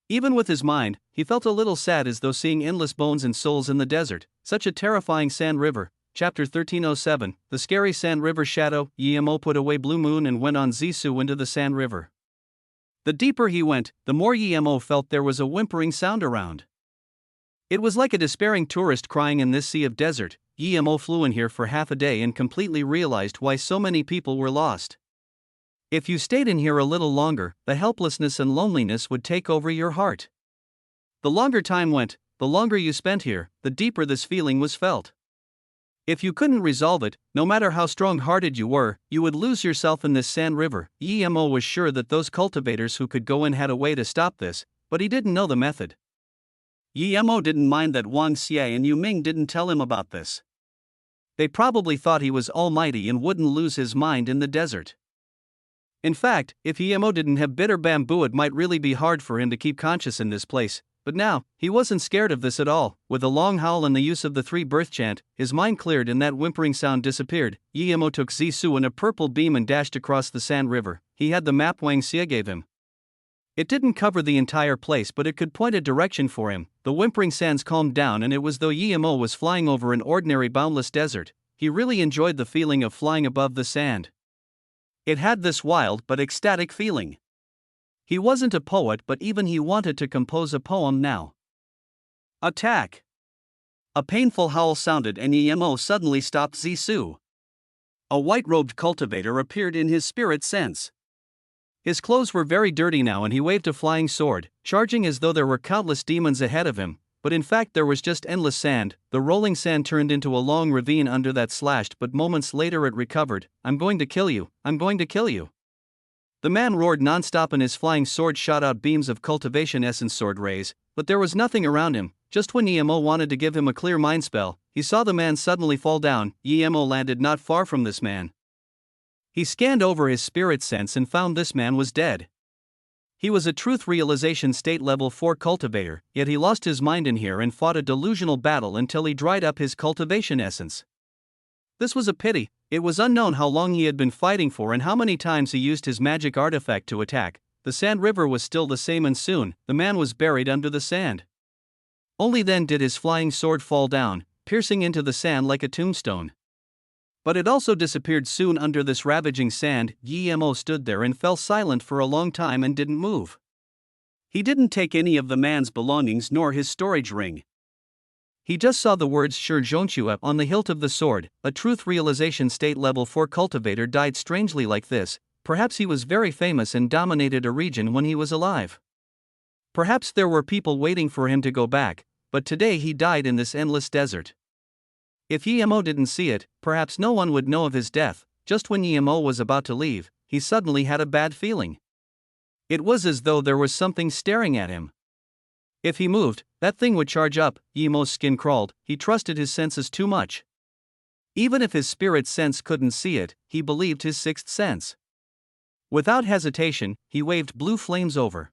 Even with his mind, he felt a little sad as though seeing endless bones and souls in the desert, such a terrifying sand river. Chapter 1307, The Scary Sand River Shadow. Yemo put away Blue Moon and went on Zisu into the Sand River. The deeper he went, the more Yemo felt there was a whimpering sound around. It was like a despairing tourist crying in this sea of desert. Yemo flew in here for half a day and completely realized why so many people were lost. If you stayed in here a little longer, the helplessness and loneliness would take over your heart. The longer time went, the longer you spent here, the deeper this feeling was felt. If you couldn't resolve it, no matter how strong-hearted you were, you would lose yourself in this sand river. Yemo was sure that those cultivators who could go in had a way to stop this, but he didn't know the method. Yemo didn't mind that Wang Xie and Yu Ming didn't tell him about this. They probably thought he was almighty and wouldn't lose his mind in the desert. In fact, if Yemo didn't have bitter bamboo, it might really be hard for him to keep conscious in this place. But now, he wasn't scared of this at all. With a long howl and the use of the 3 birth chant, his mind cleared and that whimpering sound disappeared. Yemo took Zisu in a purple beam and dashed across the sand river. He had the map Wang Xie gave him. It didn't cover the entire place, but it could point a direction for him. The whimpering sands calmed down, and it was though Yemo was flying over an ordinary boundless desert. He really enjoyed the feeling of flying above the sand. It had this wild but ecstatic feeling. He wasn't a poet, but even he wanted to compose a poem now. Attack! A painful howl sounded and Yemo suddenly stopped Zisu. A white-robed cultivator appeared in his spirit sense. His clothes were very dirty now and he waved a flying sword, charging as though there were countless demons ahead of him, but in fact there was just endless sand. The rolling sand turned into a long ravine under that slashed, but moments later it recovered. I'm going to kill you, I'm going to kill you. The man roared non-stop and his flying sword shot out beams of cultivation essence sword rays, but there was nothing around him. Just when Yemo wanted to give him a clear mind spell, he saw the man suddenly fall down. Yemo landed not far from this man. He scanned over his spirit sense and found this man was dead. He was a truth realization state level 4 cultivator, yet he lost his mind in here and fought a delusional battle until he dried up his cultivation essence. This was a pity. It was unknown how long he had been fighting for and how many times he used his magic artifact to attack. The sand river was still the same and soon, the man was buried under the sand. Only then did his flying sword fall down, piercing into the sand like a tombstone. But it also disappeared soon under this ravaging sand. Yemo stood there and fell silent for a long time and didn't move. He didn't take any of the man's belongings nor his storage ring. He just saw the words Shizhonchua on the hilt of the sword. A truth realization state level 4 cultivator died strangely like this. Perhaps he was very famous and dominated a region when he was alive. Perhaps there were people waiting for him to go back, but today he died in this endless desert. If Yemo didn't see it, perhaps no one would know of his death. Just when Yemo was about to leave, he suddenly had a bad feeling. It was as though there was something staring at him. If he moved, that thing would charge up. Yemo's skin crawled. He trusted his senses too much. Even if his spirit sense couldn't see it, he believed his sixth sense. Without hesitation, he waved blue flames over.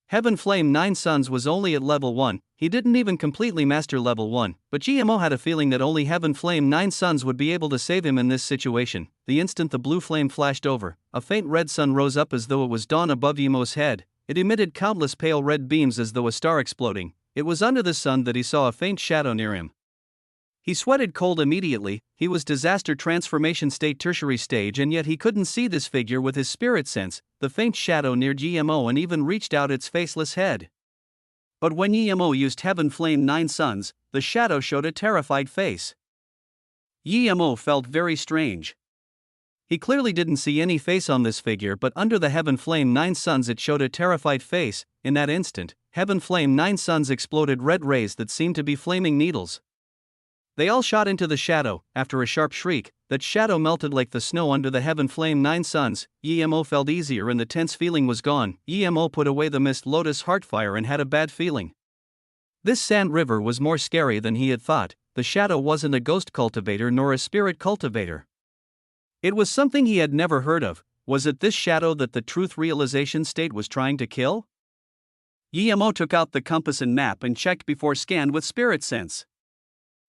Heaven Flame 9 Suns was only at level 1, he didn't even completely master level 1, but Yemo had a feeling that only Heaven Flame 9 Suns would be able to save him in this situation. The instant the blue flame flashed over, a faint red sun rose up as though it was dawn above Yemo's head. It emitted countless pale red beams as though a star exploding. It was under the sun that he saw a faint shadow near him. He sweated cold immediately. He was disaster transformation state tertiary stage, and yet he couldn't see this figure with his spirit sense. The faint shadow near Yemo and even reached out its faceless head. But when Yemo used Heaven Flame 9 Suns, the shadow showed a terrified face. Yemo felt very strange. He clearly didn't see any face on this figure, but under the Heaven Flame 9 Suns it showed a terrified face. In that instant, Heaven Flame 9 Suns exploded red rays that seemed to be flaming needles. They all shot into the shadow. After a sharp shriek, that shadow melted like the snow under the heaven flame 9 suns. Emo felt easier and the tense feeling was gone. Emo put away the mist lotus heartfire and had a bad feeling. This sand river was more scary than he had thought. The shadow wasn't a ghost cultivator nor a spirit cultivator. It was something he had never heard of. Was it this shadow that the truth realization state was trying to kill? Emo took out the compass and map and checked before scanned with spirit sense.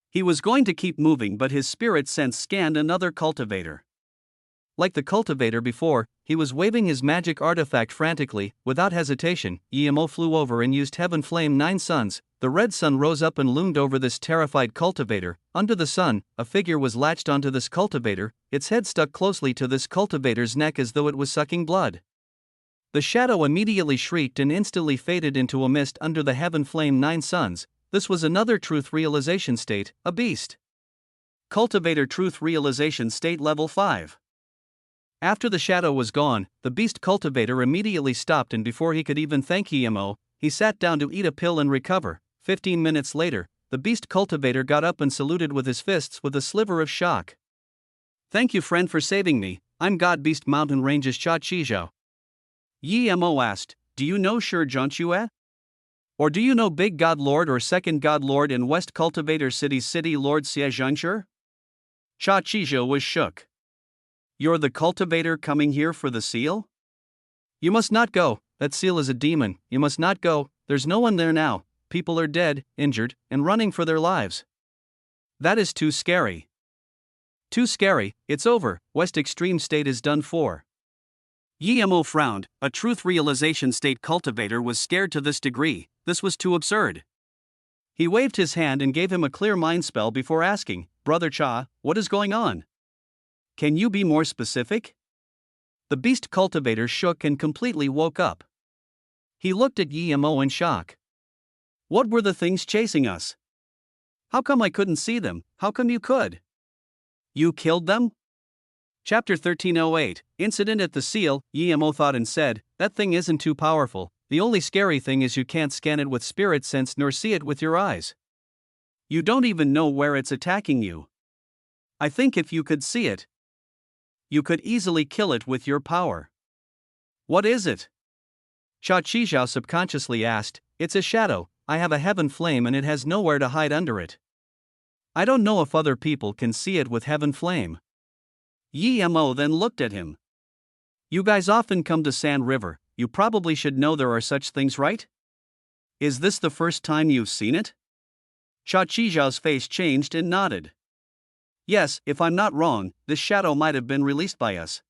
He was going to keep moving, but his spirit sense scanned another cultivator. Like the cultivator before, he was waving his magic artifact frantically. Without hesitation, Emo flew over and used Heaven Flame 9 suns. The red sun rose up and loomed over this terrified cultivator. Under the sun, a figure was latched onto this cultivator, its head stuck closely to this cultivator's neck as though it was sucking blood. The shadow immediately shrieked and instantly faded into a mist under the Heaven Flame 9 suns. This was another truth realization state, a beast. Cultivator truth realization state level 5. After the shadow was gone, the beast cultivator immediately stopped, and before he could even thank Emo, he sat down to eat a pill and recover. 15 minutes later, the beast cultivator got up and saluted with his fists with a sliver of shock. "Thank you, friend, for saving me. I'm God Beast Mountain Ranges Cha Chizhao." Emo asked, "Do you know Shi Zhonchue? Or do you know Big God Lord or Second God Lord in West Cultivator City Lord Xie Zhengshi?" Cha Chizhao was shook. "You're the cultivator coming here for the seal? You must not go, that seal is a demon, you must not go, there's no one there now, people are dead, injured, and running for their lives. That is too scary. Too scary, it's over, West Extreme State is done for." Emo frowned. A truth realization state cultivator was scared to this degree. This was too absurd. He waved his hand and gave him a clear mind spell before asking, "Brother Cha, what is going on? Can you be more specific?" The beast cultivator shook and completely woke up. He looked at Emo in shock. "What were the things chasing us? How come I couldn't see them? How come you could? You killed them?" Chapter 1308, Incident at the Seal. Emo thought and said, "That thing isn't too powerful. The only scary thing is you can't scan it with spirit sense nor see it with your eyes. You don't even know where it's attacking you. I think if you could see it, you could easily kill it with your power." "What is it?" Cha Chizhao subconsciously asked. "It's a shadow. I have a heaven flame and it has nowhere to hide under it. I don't know if other people can see it with heaven flame." Emo then looked at him. "You guys often come to Sand River, you probably should know there are such things, right? Is this the first time you've seen it?" Cha Chizhao's face changed and nodded. "Yes, if I'm not wrong, this shadow might have been released by us.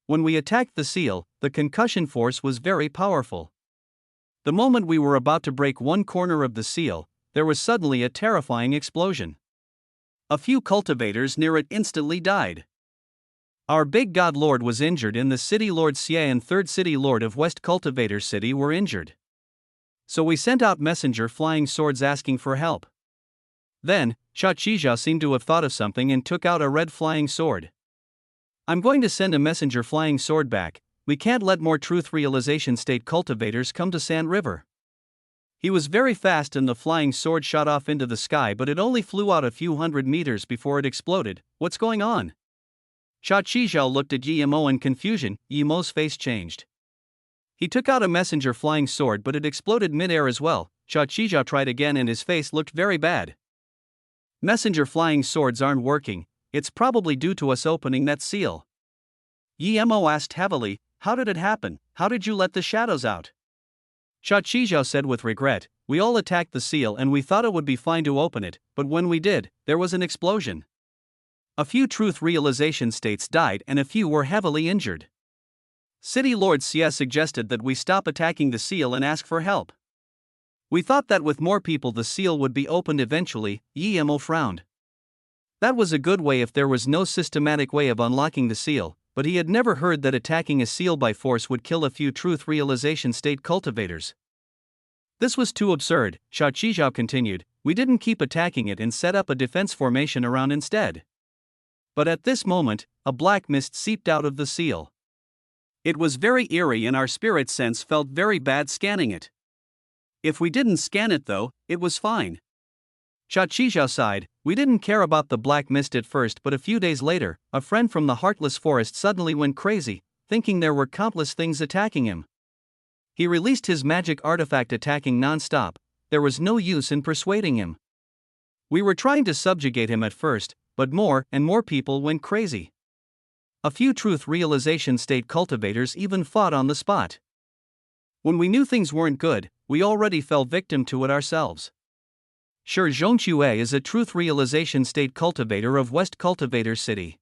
When we attacked the seal, the concussion force was very powerful. The moment we were about to break one corner of the seal, there was suddenly a terrifying explosion. A few cultivators near it instantly died. Our big God Lord was injured and the City Lord Xie and Third City Lord of West Cultivator City were injured. So we sent out messenger flying swords asking for help." Then, Cha Chizhao seemed to have thought of something and took out a red flying sword. "I'm going to send a messenger flying sword back. We can't let more truth realization state cultivators come to Sand River." He was very fast and the flying sword shot off into the sky, but it only flew out a few hundred meters before it exploded. "What's going on?" Cha Chizhao looked at Emo in confusion. Emo's face changed. He took out a messenger flying sword, but it exploded mid-air as well. Cha Chizhao tried again and his face looked very bad. "Messenger flying swords aren't working, it's probably due to us opening that seal." Emo asked heavily, "How did it happen? How did you let the shadows out?" Cha Chizhao said with regret, "We all attacked the seal and we thought it would be fine to open it, but when we did, there was an explosion. A few truth realization states died and a few were heavily injured. City Lord Xie suggested that we stop attacking the seal and ask for help. We thought that with more people the seal would be opened eventually." Emo frowned. That was a good way if there was no systematic way of unlocking the seal, but he had never heard that attacking a seal by force would kill a few truth realization state cultivators. This was too absurd. Cha Chizhao continued, "We didn't keep attacking it and set up a defense formation around instead." But at this moment, a black mist seeped out of the seal. It was very eerie and our spirit sense felt very bad scanning it. If we didn't scan it though, it was fine. Cha Chizhao sighed, We didn't care about the black mist at first, but a few days later, a friend from the Heartless Forest suddenly went crazy, thinking there were countless things attacking him. He released his magic artifact attacking non-stop. There was no use in persuading him. We were trying to subjugate him at first, but more and more people went crazy. A few truth realization state cultivators even fought on the spot. When we knew things weren't good, we already fell victim to it ourselves. Sure, Zhongque is a truth realization state cultivator of West Cultivator City.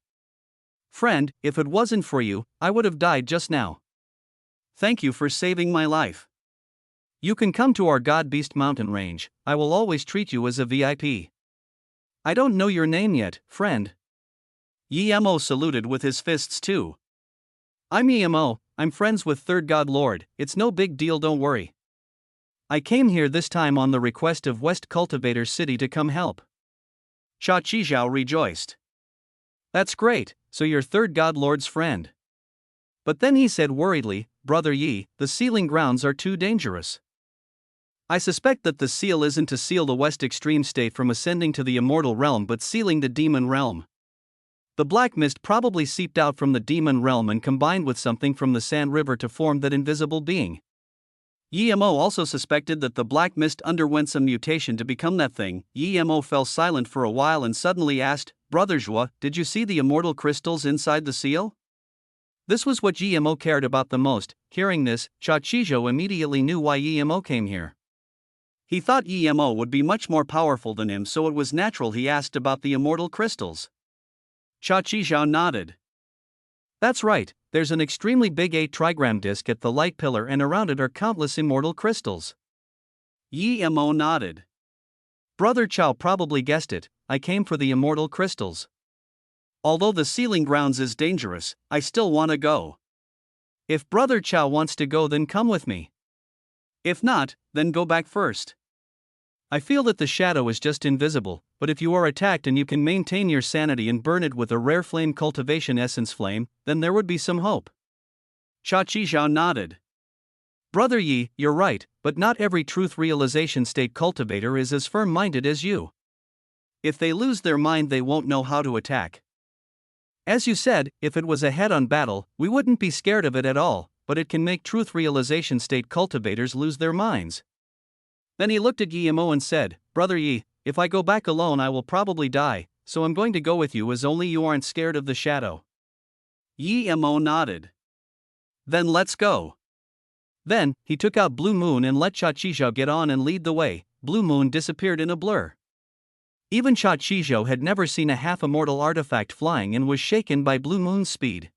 Friend, if it wasn't for you, I would have died just now. Thank you for saving my life. You can come to our God Beast mountain range. I will always treat you as a VIP. I don't know your name yet, friend. Yemo saluted with his fists too. I'm Yemo, I'm friends with Third God Lord, it's no big deal, don't worry. I came here this time on the request of West Cultivator City to come help. Cha Qizhao rejoiced. That's great, so you're Third God Lord's friend. But then he said worriedly, Brother Yi, the sealing grounds are too dangerous. I suspect that the seal isn't to seal the West Extreme State from ascending to the immortal realm but sealing the demon realm. The black mist probably seeped out from the demon realm and combined with something from the Sand River to form that invisible being. Yemo also suspected that the black mist underwent some mutation to become that thing. Yemo fell silent for a while and suddenly asked, Brother Zhua, did you see the immortal crystals inside the seal? This was what Yemo cared about the most. Hearing this, Cha Qizhou immediately knew why Yemo came here. He thought Yemo would be much more powerful than him, so it was natural he asked about the immortal crystals. Cha Qizhou nodded. That's right, there's an extremely big 8-trigram disc at the light pillar and around it are countless immortal crystals. Yemo nodded. Brother Chao probably guessed it, I came for the immortal crystals. Although the sealing grounds is dangerous, I still want to go. If Brother Chao wants to go, then come with me. If not, then go back first. I feel that the shadow is just invisible, but if you are attacked and you can maintain your sanity and burn it with a rare flame cultivation essence flame, then there would be some hope. Cha Qizhou nodded. Brother Yi, you're right, but not every truth realization state cultivator is as firm-minded as you. If they lose their mind, they won't know how to attack. As you said, if it was a head-on battle, we wouldn't be scared of it at all, but it can make truth realization state cultivators lose their minds. Then he looked at Yemo and said, Brother Yi, if I go back alone I will probably die, so I'm going to go with you as only you aren't scared of the shadow. Yemo nodded. Then let's go. Then, he took out Blue Moon and let Cha Qizhou get on and lead the way. Blue Moon disappeared in a blur. Even Cha Qizhou had never seen a half-immortal artifact flying and was shaken by Blue Moon's speed.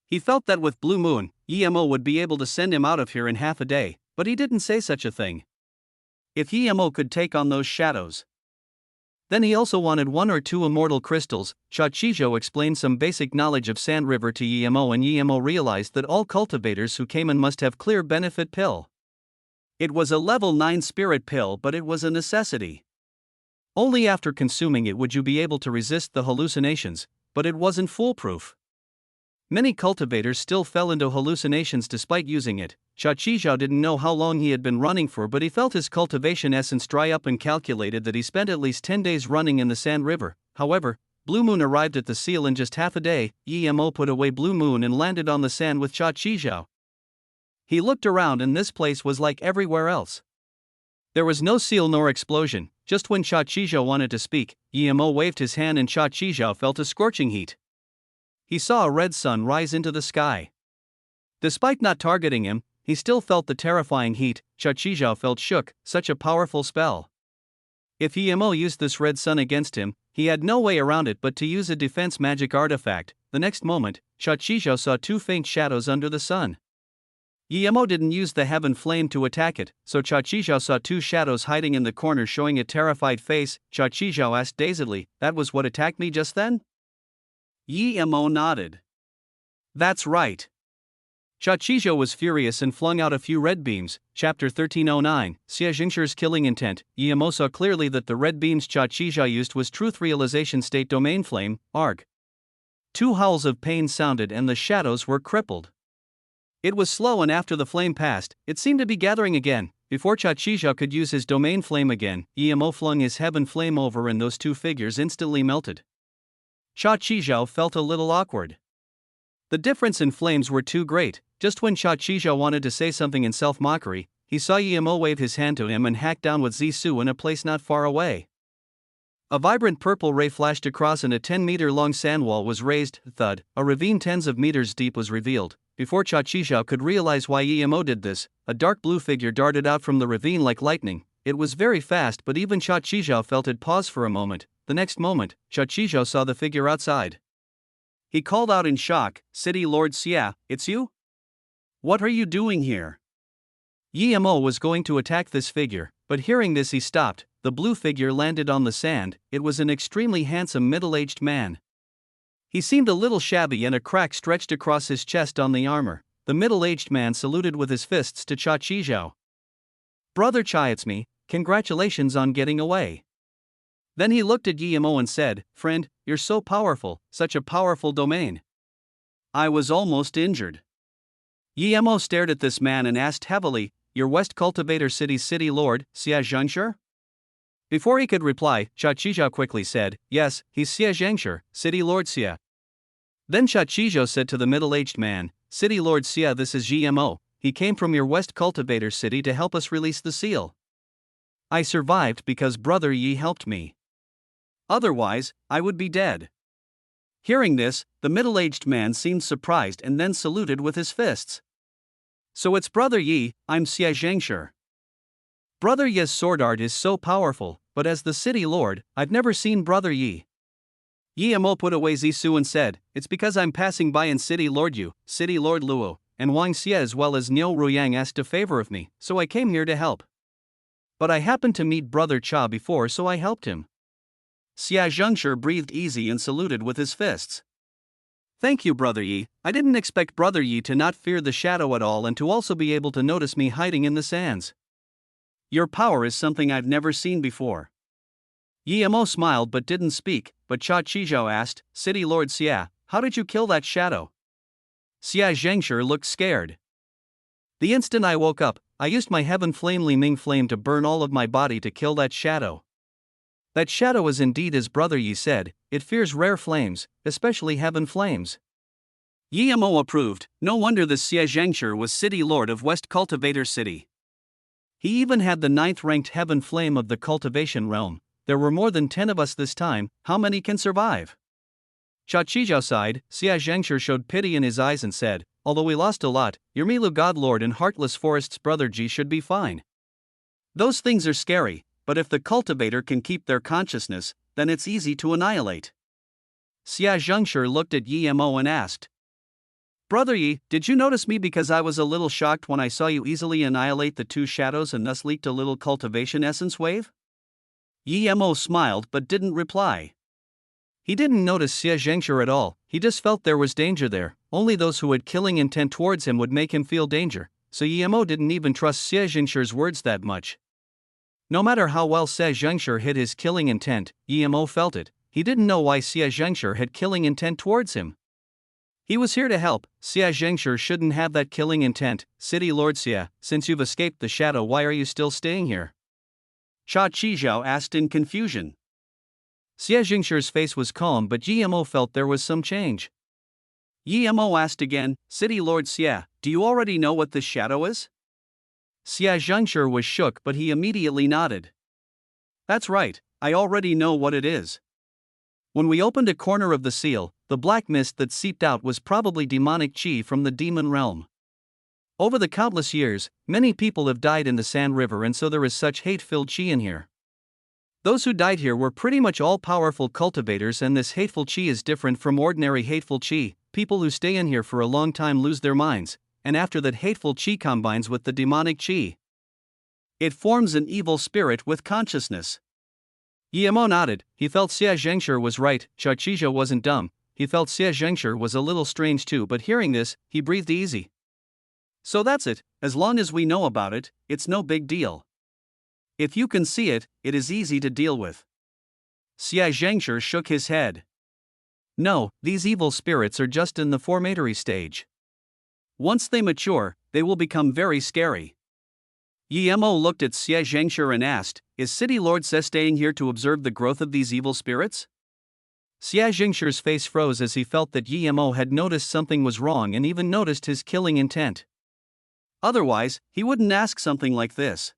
He felt that with Blue Moon, Yemo would be able to send him out of here in half a day, but he didn't say such a thing. If Yemo could take on those shadows. Then he also wanted 1 or 2 immortal crystals. Cha Qizhou explained some basic knowledge of Sand River to Yemo, and Yemo realized that all cultivators who came in must have clear benefit pill. It was a level 9 spirit pill, but it was a necessity. Only after consuming it would you be able to resist the hallucinations, but it wasn't foolproof. Many cultivators still fell into hallucinations despite using it. Cha Qizhou didn't know how long he had been running for, but he felt his cultivation essence dry up and calculated that he spent at least 10 days running in the Sand River. However, Blue Moon arrived at the seal in just half a day. Yemo put away Blue Moon and landed on the sand with Cha Qizhou. He looked around and this place was like everywhere else. There was no seal nor explosion. Just when Cha Qizhou wanted to speak, Yemo waved his hand and Cha Qizhou felt a scorching heat. He saw a red sun rise into the sky. Despite not targeting him, he still felt the terrifying heat. Cha Qizhou felt shook, such a powerful spell. If Yemo used this red sun against him, he had no way around it but to use a defense magic artifact. The next moment, Cha Qizhou saw 2 faint shadows under the sun. Yemo didn't use the heaven flame to attack it, so Cha Qizhou saw 2 shadows hiding in the corner showing a terrified face. Cha Qizhou asked dazedly, that was what attacked me just then? Yemo nodded. That's right. Cha Qizhou was furious and flung out a few red beams. Chapter 1309, Xie Jingshir's killing intent. Yemo saw clearly that the red beams Cha Qizhou used was truth realization state domain flame, ARG. 2 howls of pain sounded and the shadows were crippled. It was slow, and after the flame passed, it seemed to be gathering again. before Chachizhao could use his domain flame again, Emo flung his heaven flame over and those two figures instantly melted. Chachizhao felt a little awkward. The difference in flames were too great. Just when Chachizhao wanted to say something in self-mockery, he saw Emo wave his hand to him and hack down with Zisu in a place not far away. A vibrant purple ray flashed across and a 10-meter-long sand wall was raised. Thud, a ravine tens of meters deep was revealed. Before Chachizhao could realize why Emo did this, a dark blue figure darted out from the ravine like lightning. It was very fast, but even Chachizhao felt it pause for a moment. The next moment, Chachizhao saw the figure outside. He called out in shock, "City Lord Xia, it's you? What are you doing here?" Emo was going to attack this figure, but hearing this he stopped. The blue figure landed on the sand. It was an extremely handsome middle-aged man. He seemed a little shabby and a crack stretched across his chest on the armor. The middle-aged man saluted with his fists to Chachizhao. "Brother Chai, it's me, congratulations on getting away." Then he looked at Emo and said, "Friend, you're so powerful, such a powerful domain. I was almost injured." Emo stared at this man and asked heavily, "Your West Cultivator City's city lord, Xia Zhengshi?" Before he could reply, Chachizhao quickly said, "Yes, he's Xia Zhengshi, City Lord Xia." Then Chachizhao said to the middle-aged man, "City Lord Xia, this is Emo. He came from your West Cultivator City to help us release the seal. I survived because Brother Yi helped me. Otherwise, I would be dead." Hearing this, the middle-aged man seemed surprised and then saluted with his fists. "So it's Brother Yi, I'm Xia Zhengshi. Brother Yi's sword art is so powerful, but as the city lord, I've never seen Brother Yi." Emo put away Zisu and said, "It's because I'm passing by and City Lord Yu, City Lord Luo, and Wang Xie as well as Niu Ruyang asked a favor of me, so I came here to help. But I happened to meet Brother Cha before, so I helped him." Xia Zhengshi breathed easy and saluted with his fists. "Thank you, Brother Yi. I didn't expect Brother Yi to not fear the shadow at all and to also be able to notice me hiding in the sands. Your power is something I've never seen before." Emo smiled but didn't speak, but Chachizhao asked, "City Lord Xia, how did you kill that shadow?" Xia Zhengshi looked scared. "The instant I woke up, I used my heaven flame Li Ming flame to burn all of my body to kill that shadow. That shadow is indeed as Brother Yi said, it fears rare flames, especially heaven flames." Emo approved. No wonder the Xia Zhengshi was City Lord of West Cultivator City. He even had the 9th-ranked heaven flame of the cultivation realm. There were more than 10 of us this time, how many can survive? Chachizhao sighed. Xia Zhengshi showed pity in his eyes and said, "Although we lost a lot, your Milu Godlord and Heartless Forest's Brother Ji should be fine. Those things are scary, but if the cultivator can keep their consciousness, then it's easy to annihilate." Xia Zhengshi looked at Emo and asked, "Brother Yi, did you notice me because I was a little shocked when I saw you easily annihilate the two shadows and thus leaked a little cultivation essence wave?" Emo smiled but didn't reply. He didn't notice Xia Zhengshi at all, he just felt there was danger there. Only those who had killing intent towards him would make him feel danger, so Emo didn't even trust Xia Zhengshi's words that much. No matter how well Xia Zhengshi hid his killing intent, Emo felt it. He didn't know why Xia Zhengshi had killing intent towards him. He was here to help. Xia Zhengshi shouldn't have that killing intent. "City Lord Xia, since you've escaped the shadow, why are you still staying here?" Chachizhao asked in confusion. Xia Zhengshi's face was calm, but Emo felt there was some change. Emo asked again, "City Lord Xia, do you already know what this shadow is?" Xia Zhengshi was shook, but he immediately nodded. "That's right, I already know what it is. When we opened a corner of the seal, the black mist that seeped out was probably demonic chi from the demon realm. Over the countless years, many people have died in the Sand River, and so there is such hate-filled chi in here. Those who died here were pretty much all powerful cultivators, and this hateful chi is different from ordinary hateful chi. People who stay in here for a long time lose their minds, and after that hateful chi combines with the demonic chi. It forms an evil spirit with consciousness." Emo nodded. He felt Xia Zhengshi was right. Chachizhao wasn't dumb. He felt Xia Zhengshi was a little strange too, but hearing this, he breathed easy. "So that's it, as long as we know about it, it's no big deal. If you can see it, it is easy to deal with." Xia Zhengshi shook his head. "No, these evil spirits are just in the formatory stage. Once they mature, they will become very scary." Yemo looked at Xie Zhengshi and asked, "Is City Lord Se staying here to observe the growth of these evil spirits?" Xie Zhengshi's face froze as he felt that Yemo had noticed something was wrong and even noticed his killing intent. Otherwise, he wouldn't ask something like this.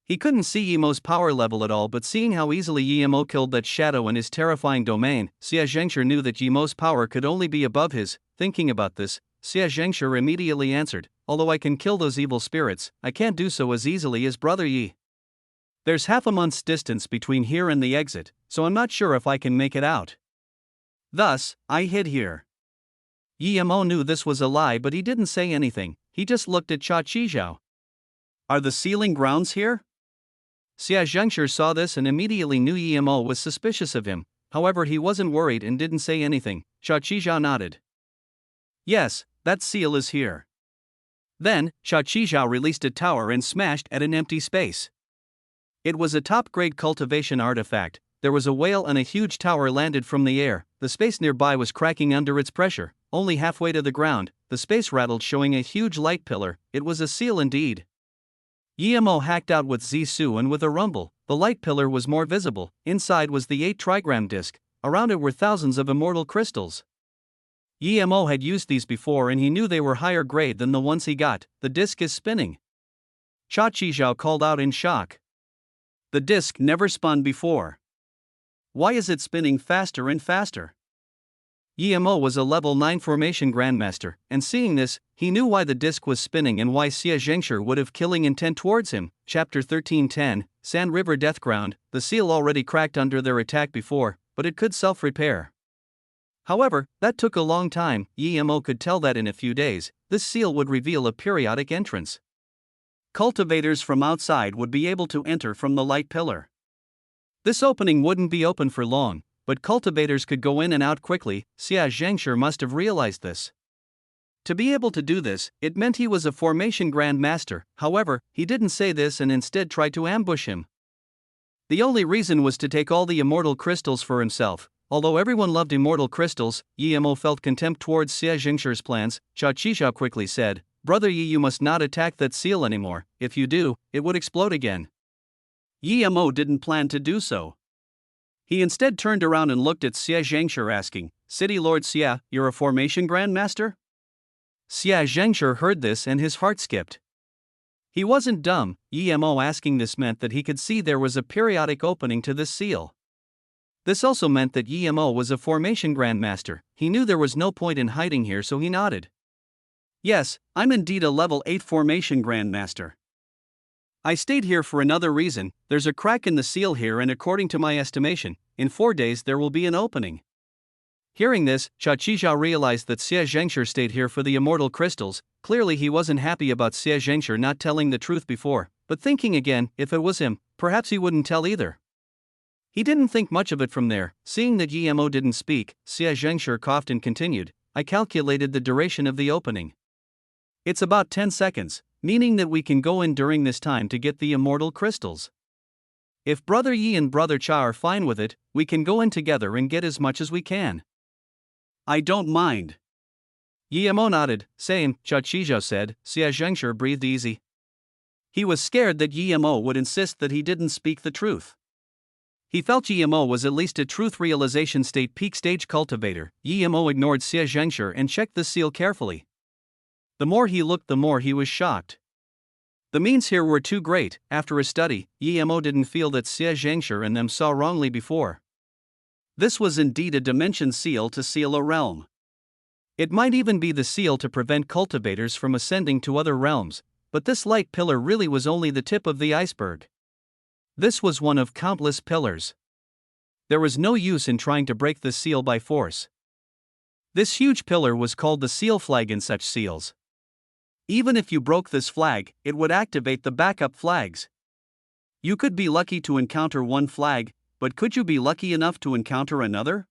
He couldn't see Yemo's power level at all, but seeing how easily Yemo killed that shadow in his terrifying domain, Xie Zhengshi knew that Yemo's power could only be above his. Thinking about this, Xie Zhengshi immediately answered, "Although I can kill those evil spirits, I can't do so as easily as Brother Yi. There's half a month's distance between here and the exit, so I'm not sure if I can make it out. Thus, I hid here." Yemo knew this was a lie, but he didn't say anything. He just looked at Cha Qizhao. "Are the sealing grounds here?" Xie Zhengshi saw this and immediately knew Yemo was suspicious of him. However, he wasn't worried and didn't say anything. Cha Qizhao nodded. "Yes, that seal is here." Then, Cha Qizhao released a tower and smashed at an empty space. It was a top-grade cultivation artifact. There was a whale and a huge tower landed from the air. The space nearby was cracking under its pressure. Only halfway to the ground, the space rattled, showing a huge light pillar. It was a seal indeed. Yemo hacked out with Zisu, and with a rumble, the light pillar was more visible. Inside was the 8 trigram disc. Around it were thousands of immortal crystals. Yemo had used these before and he knew they were higher grade than the ones he got. "The disc is spinning," Cha Qizhao called out in shock. "The disc never spun before. Why is it spinning faster and faster?" Yemo was a level 9 formation grandmaster, and seeing this, he knew why the disc was spinning and why Xie Zhengshi would have killing intent towards him. Chapter 13:10, Sand River Deathground. The seal already cracked under their attack before, but it could self-repair. However, that took a long time. Yemo could tell that in a few days, this seal would reveal a periodic entrance. Cultivators from outside would be able to enter from the light pillar. This opening wouldn't be open for long, but cultivators could go in and out quickly. Xie Zhengshi must have realized this. To be able to do this, it meant he was a formation grand master. However, he didn't say this and instead tried to ambush him. The only reason was to take all the immortal crystals for himself. Although everyone loved immortal crystals, Yemo felt contempt towards Xie Zhengshi's plans. Cha Qizhao quickly said, "Brother Yi, you must not attack that seal anymore. If you do, it would explode again." Yemo didn't plan to do so. He instead turned around and looked at Xie Zhengshi asking, "City Lord Xie, you're a formation grandmaster?" Xie Zhengshi heard this and his heart skipped. He wasn't dumb. Yemo asking this meant that he could see there was a periodic opening to this seal. This also meant that Yemo was a formation grandmaster. He knew there was no point in hiding here, so he nodded. "Yes, I'm indeed a level 8 formation grandmaster. I stayed here for another reason. There's a crack in the seal here, and according to my estimation, in 4 days there will be an opening." Hearing this, Cha Qizhao realized that Xie Zhengshi stayed here for the immortal crystals. Clearly he wasn't happy about Xie Zhengshi not telling the truth before, but thinking again, if it was him, perhaps he wouldn't tell either. He didn't think much of it from there. Seeing that Yemo didn't speak, Xie Zhengshi coughed and continued, "I calculated the duration of the opening. It's about 10 seconds, meaning that we can go in during this time to get the immortal crystals. If Brother Yi and Brother Cha are fine with it, we can go in together and get as much as we can." "I don't mind." Yemo nodded. "Same," Cha Qizhao said. Xie Zhengshi breathed easy. He was scared that Yemo would insist that he didn't speak the truth. He felt Yemo was at least a truth realization state peak stage cultivator. Yemo ignored Xie Zhengshi and checked the seal carefully. The more he looked, the more he was shocked. The means here were too great. After a study, Yemo didn't feel that Xie Zhengshi and them saw wrongly before. This was indeed a dimension seal to seal a realm. It might even be the seal to prevent cultivators from ascending to other realms, but this light pillar really was only the tip of the iceberg. This was one of countless pillars. There was no use in trying to break the seal by force. This huge pillar was called the seal flag in such seals. Even if you broke this flag, it would activate the backup flags. You could be lucky to encounter one flag, but could you be lucky enough to encounter another?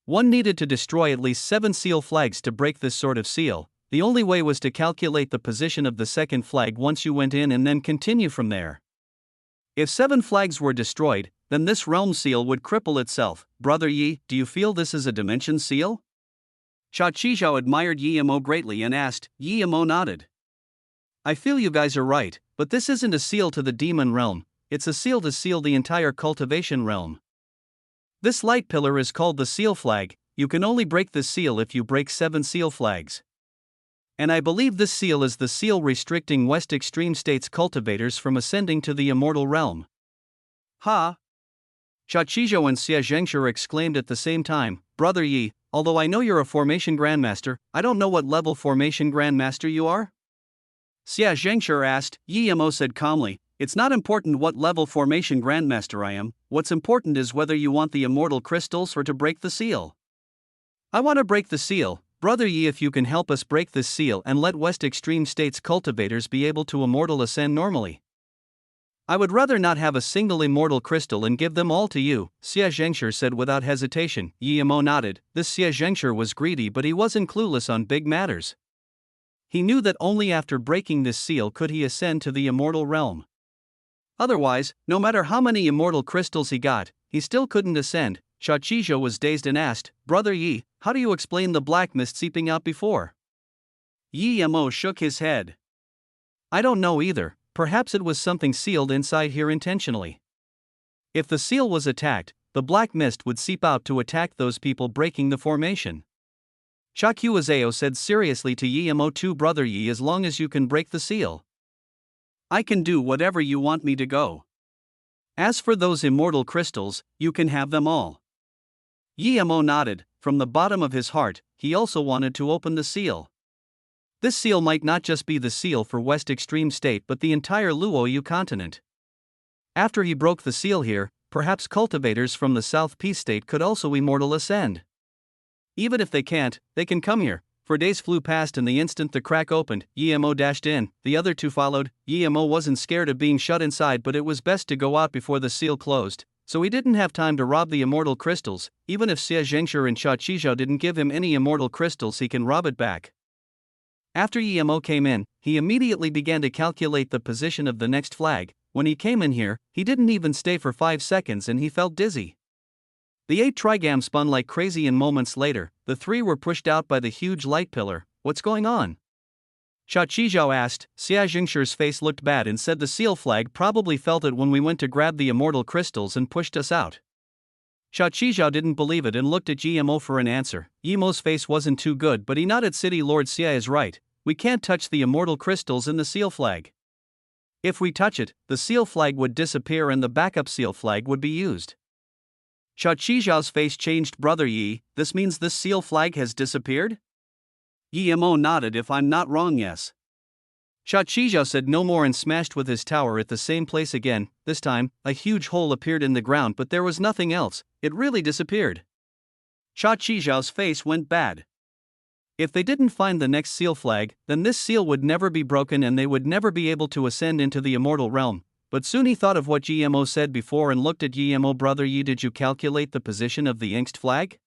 One needed to destroy at least 7 seal flags to break this sort of seal. The only way was to calculate the position of the second flag once you went in and then continue from there. If 7 flags were destroyed, then this realm seal would cripple itself. Brother Yi, do you feel this is a dimension seal? Cha Qizhao admired Yemo greatly and asked. Yemo nodded. I feel you guys are right, but this isn't a seal to the demon realm, it's a seal to seal the entire cultivation realm. This light pillar is called the seal flag. You can only break this seal if you break 7 seal flags. And I believe this seal is the seal restricting West Extreme States cultivators from ascending to the immortal realm. Ha! Chachijo and Xia Zhengshi exclaimed at the same time, Brother Yi, although I know you're a formation grandmaster, I don't know what level formation grandmaster you are? Xia Zhengshi asked. Yi Mo said calmly, it's not important what level formation grandmaster I am, what's important is whether you want the immortal crystals or to break the seal. I want to break the seal, Brother Yi, if you can help us break this seal and let West Extreme States cultivators be able to immortal ascend normally. I would rather not have a single immortal crystal and give them all to you, Xia Zhengshi said without hesitation. Yi Mo nodded. This Xia Zhengshi was greedy, but he wasn't clueless on big matters. He knew that only after breaking this seal could he ascend to the immortal realm. Otherwise, no matter how many immortal crystals he got, he still couldn't ascend. Chachijo was dazed and asked, Brother Yi, how do you explain the black mist seeping out before? Yi Mo shook his head. I don't know either, perhaps it was something sealed inside here intentionally. If the seal was attacked, the black mist would seep out to attack those people breaking the formation. Chakuazeo said seriously to Yi Mo too, Brother Yi, as long as you can break the seal. I can do whatever you want me to go. As for those immortal crystals, you can have them all. Yi Mo nodded. From the bottom of his heart, he also wanted to open the seal. This seal might not just be the seal for West Extreme State but the entire Luoyu continent. After he broke the seal here, perhaps cultivators from the South Peace State could also immortal ascend. Even if they can't, they can come here. For days flew past and the instant the crack opened, Yi Mo dashed in, the other two followed. Yi Mo wasn't scared of being shut inside, but it was best to go out before the seal closed, so he didn't have time to rob the immortal crystals. Even if Xia Zhengshi and Chachijo didn't give him any immortal crystals, he can rob it back. After Yi Mo came in, he immediately began to calculate the position of the next flag. When he came in here, he didn't even stay for 5 seconds and he felt dizzy. The 8 trigam spun like crazy and moments later, the 3 were pushed out by the huge light pillar. What's going on? Chachijo asked. Xia Zhengshi's face looked bad and said the seal flag probably felt it when we went to grab the immortal crystals and pushed us out. Chachijo didn't believe it and looked at Yi Mo for an answer. Yi Mo's face wasn't too good, but he nodded. City Lord Xia is right, we can't touch the immortal crystals in the seal flag. If we touch it, the seal flag would disappear and the backup seal flag would be used. Chachijo's face changed. Brother Yi, this means this seal flag has disappeared? Yi Mo nodded. If I'm not wrong, yes. Chachijo said no more and smashed with his tower at the same place again. This time, a huge hole appeared in the ground, but there was nothing else, it really disappeared. Chachijo's face went bad. If they didn't find the next seal flag, then this seal would never be broken and they would never be able to ascend into the immortal realm. But soon he thought of what Yi Mo said before and looked at Yi Mo. Brother Yi, did you calculate the position of the inked flag?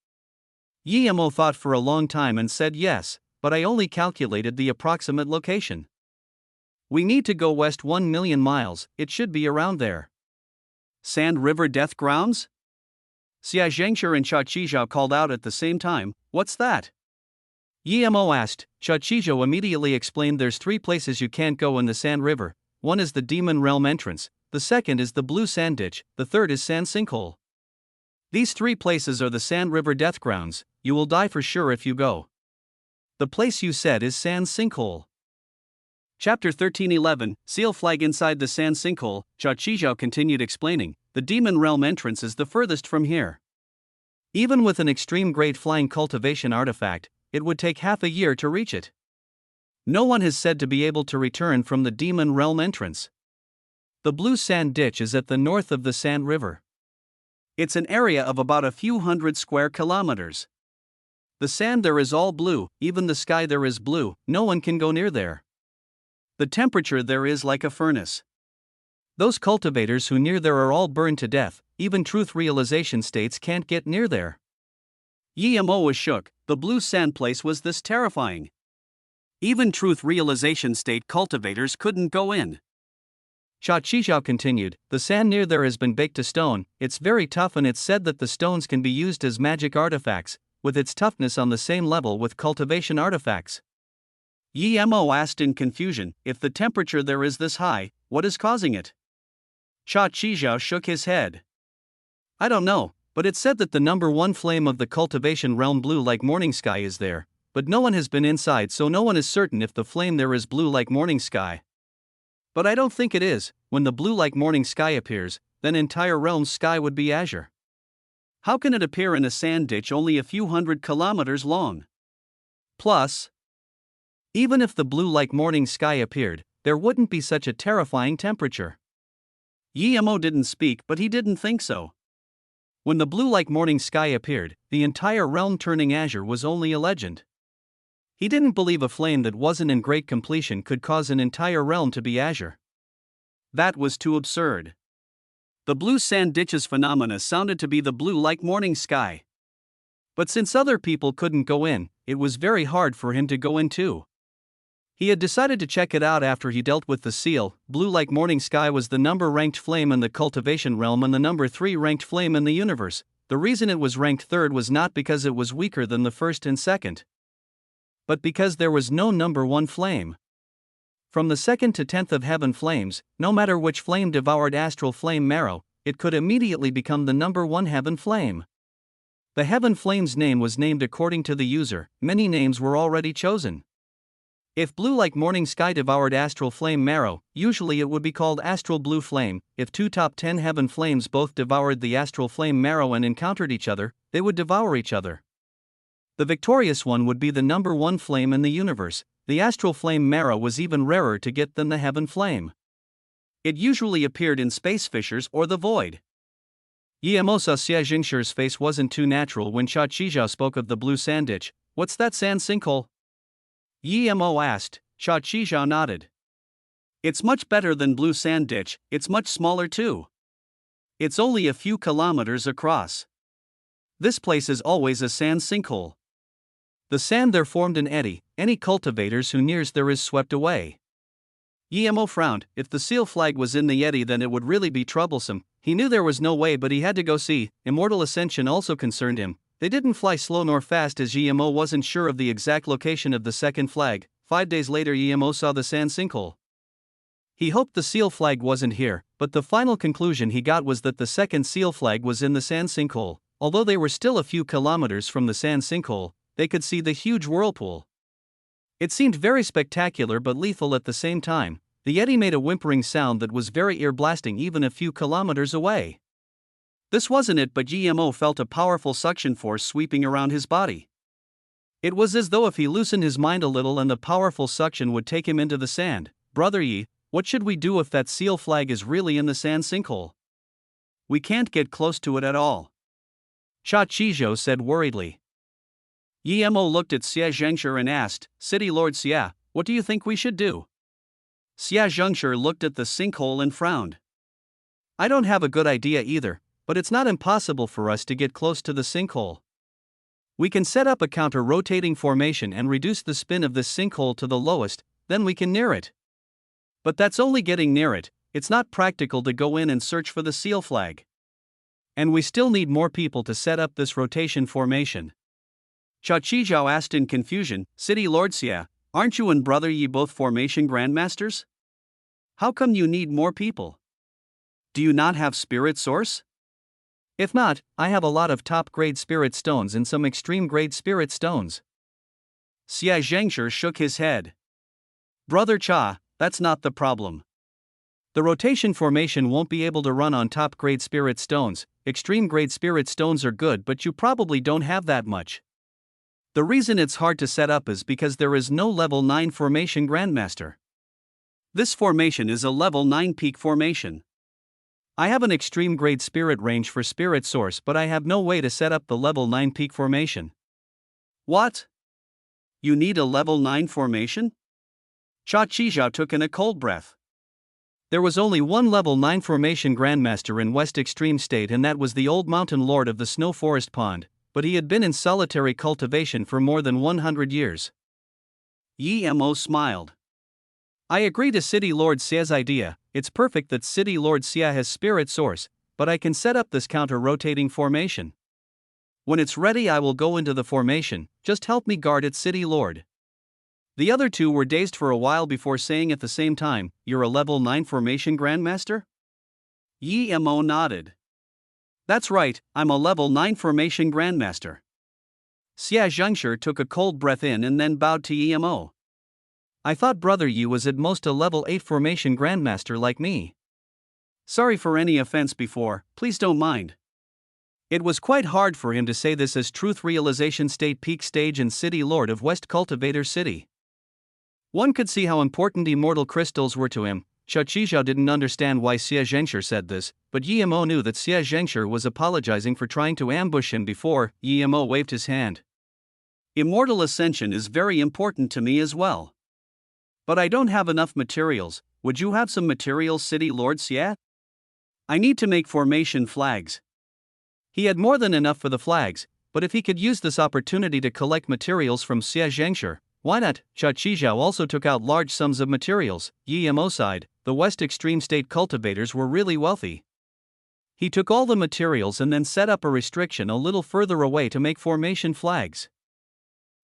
Yi Mo thought for a long time and said yes, but I only calculated the approximate location. We need to go west 1 million miles, it should be around there. Sand River Death Grounds? Xia Zhengshi and Chachijo called out at the same time, what's that? Yi Mo asked. Chachijo immediately explained there's 3 places you can't go in the Sand River. One is the Demon Realm entrance, the second is the Blue Sand Ditch, the third is Sand Sinkhole. These 3 places are the Sand River Death Grounds, you will die for sure if you go. The place you said is Sand Sinkhole. Chapter 13:11, Seal Flag inside the Sand Sinkhole. Chachijo continued explaining, the Demon Realm entrance is the furthest from here. Even with an extreme grade flying cultivation artifact, it would take half a year to reach it. No one has said to be able to return from the Demon Realm entrance. The Blue Sand Ditch is at the north of the Sand River. It's an area of about a few hundred square kilometers. The sand there is all blue, even the sky there is blue, no one can go near there. The temperature there is like a furnace. Those cultivators who near there are all burned to death, even truth realization states can't get near there. Yi Mo was shook, the blue sand place was this terrifying. Even truth realization state cultivators couldn't go in. Chachijo continued, the sand near there has been baked to stone, it's very tough and it's said that the stones can be used as magic artifacts, with its toughness on the same level with cultivation artifacts. Yemo asked in confusion, if the temperature there is this high, what is causing it? Cha Chizhao shook his head. I don't know, but it said that the number one flame of the cultivation realm blue like morning sky is there, but no one has been inside, so no one is certain if the flame there is blue like morning sky. But I don't think it is. When the blue like morning sky appears, then entire realm's sky would be azure. How can it appear in a sand ditch only a few hundred kilometers long? Plus, even if the blue like morning sky appeared, there wouldn't be such a terrifying temperature. Yemo didn't speak, but he didn't think so. When the blue like morning sky appeared, the entire realm turning azure was only a legend. He didn't believe a flame that wasn't in great completion could cause an entire realm to be azure. That was too absurd. The blue sand ditches phenomena sounded to be the blue like morning sky. But since other people couldn't go in, it was very hard for him to go in too. He had decided to check it out after he dealt with the seal. Blue like morning sky was the number ranked flame in the cultivation realm and the number 3 ranked flame in the universe. The reason it was ranked third was not because it was weaker than the first and second, but because there was no number 1 flame. From the 2nd to 10th of heaven flames, no matter which flame devoured astral flame marrow, it could immediately become the number 1 heaven flame. The heaven flame's name was named according to the user. Many names were already chosen. If blue like morning sky devoured astral flame marrow, usually it would be called astral blue flame. If 2 top 10 heaven flames both devoured the astral flame marrow and encountered each other, they would devour each other. The victorious one would be the number 1 flame in the universe. The astral flame marrow was even rarer to get than the heaven flame. It usually appeared in space fissures or the void. Yemo saw Xia Jingshi's face wasn't too natural when Cha Chizhao spoke of the blue sand ditch. What's that sand sinkhole? Yemo asked. Cha Chizhao nodded. It's much better than blue sand ditch, it's much smaller too. It's only a few kilometers across. This place is always a sand sinkhole. The sand there formed an eddy. Any cultivators who nears there is swept away. Yemo frowned. If the seal flag was in the eddy, then it would really be troublesome. He knew there was no way, but he had to go see. Immortal ascension also concerned him. They didn't fly slow nor fast, as Yemo wasn't sure of the exact location of the second flag. 5 days later, Yemo saw the sand sinkhole. He hoped the seal flag wasn't here, but the final conclusion he got was that the second seal flag was in the sand sinkhole. Although they were still a few kilometers from the sand sinkhole, they could see the huge whirlpool. It seemed very spectacular but lethal at the same time. The eddy made a whimpering sound that was very ear-blasting even a few kilometers away. This wasn't it, but Yemo felt a powerful suction force sweeping around his body. It was as though if he loosened his mind a little and the powerful suction would take him into the sand. Brother Yi, what should we do if that seal flag is really in the sand sinkhole? We can't get close to it at all. Cha Chizhao said worriedly. Yemo looked at Xia Zhengshi and asked, City Lord Xia, what do you think we should do? Xia Zhengshi looked at the sinkhole and frowned. I don't have a good idea either, but it's not impossible for us to get close to the sinkhole. We can set up a counter-rotating formation and reduce the spin of this sinkhole to the lowest, then we can near it. But that's only getting near it. It's not practical to go in and search for the seal flag. And we still need more people to set up this rotation formation. Cha Chizhao asked in confusion, City Lord Xia, aren't you and Brother Yi both formation grandmasters? How come you need more people? Do you not have spirit source? If not, I have a lot of top-grade spirit stones and some extreme-grade spirit stones. Xia Zhengshi shook his head. Brother Cha, that's not the problem. The rotation formation won't be able to run on top-grade spirit stones. Extreme-grade spirit stones are good, but you probably don't have that much. The reason it's hard to set up is because there is no level 9 formation grandmaster. This formation is a level 9 peak formation. I have an extreme grade spirit range for spirit source, but I have no way to set up the level 9 peak formation. What? You need a level 9 formation? Cha Chizhao took in a cold breath. There was only one level 9 formation grandmaster in West Extreme State, and that was the old mountain lord of the Snow Forest Pond, but he had been in solitary cultivation for more than 100 years. Yemo smiled. I agree to City Lord Xia's idea. It's perfect that City Lord Xia has spirit source, but I can set up this counter-rotating formation. When it's ready, I will go into the formation. Just help me guard it, City Lord. The other two were dazed for a while before saying at the same time, "You're a level 9 formation grandmaster?" Yi Mo nodded. "That's right, I'm a level 9 formation grandmaster." Xia Zhengshi took a cold breath in and then bowed to Yi Mo. "I thought Brother Yi was at most a level 8 formation grandmaster like me. Sorry for any offense before, please don't mind." It was quite hard for him to say this as Truth Realization State Peak Stage and City Lord of West Cultivator City. One could see how important immortal crystals were to him. Chaqizhao didn't understand why Xia Zhengshi said this, but Yi Mo knew that Xia Zhengshi was apologizing for trying to ambush him before. Yi Mo waved his hand. "Immortal ascension is very important to me as well. But I don't have enough materials. Would you have some materials, City Lord Xia? I need to make formation flags." He had more than enough for the flags, but if he could use this opportunity to collect materials from Xia Zhengshi, why not? Chaqizhao also took out large sums of materials. Yi Mo sighed, the West Extreme State cultivators were really wealthy. He took all the materials and then set up a restriction a little further away to make formation flags.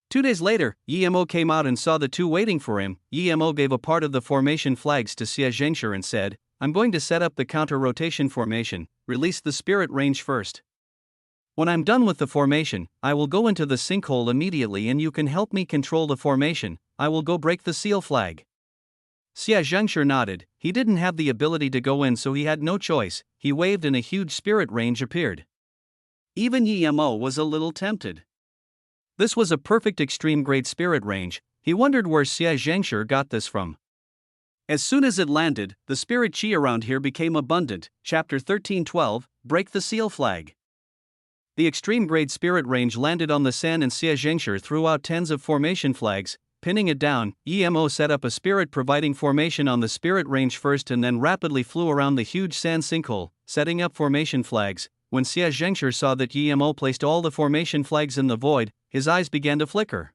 2 days later, Yi Mo came out and saw the two waiting for him. Yi Mo gave a part of the formation flags to Xia Zhengshi and said, "I'm going to set up the counter-rotation formation, release the spirit range first. When I'm done with the formation, I will go into the sinkhole immediately and you can help me control the formation. I will go break the seal flag." Xia Zhengshi nodded. He didn't have the ability to go in, so he had no choice. He waved and a huge spirit range appeared. Even Yi Mo was a little tempted. This was a perfect extreme grade spirit range. He wondered where Xia Zhengshi got this from. As soon as it landed, the spirit chi around here became abundant. Chapter 13:12, Break the Seal Flag. The extreme grade spirit range landed on the sand and Xia Zhengshi threw out tens of formation flags, pinning it down. Yi Mo set up a spirit providing formation on the spirit range first and then rapidly flew around the huge sand sinkhole, setting up formation flags. When Xia Zhengshi saw that Yi Mo placed all the formation flags in the void, his eyes began to flicker.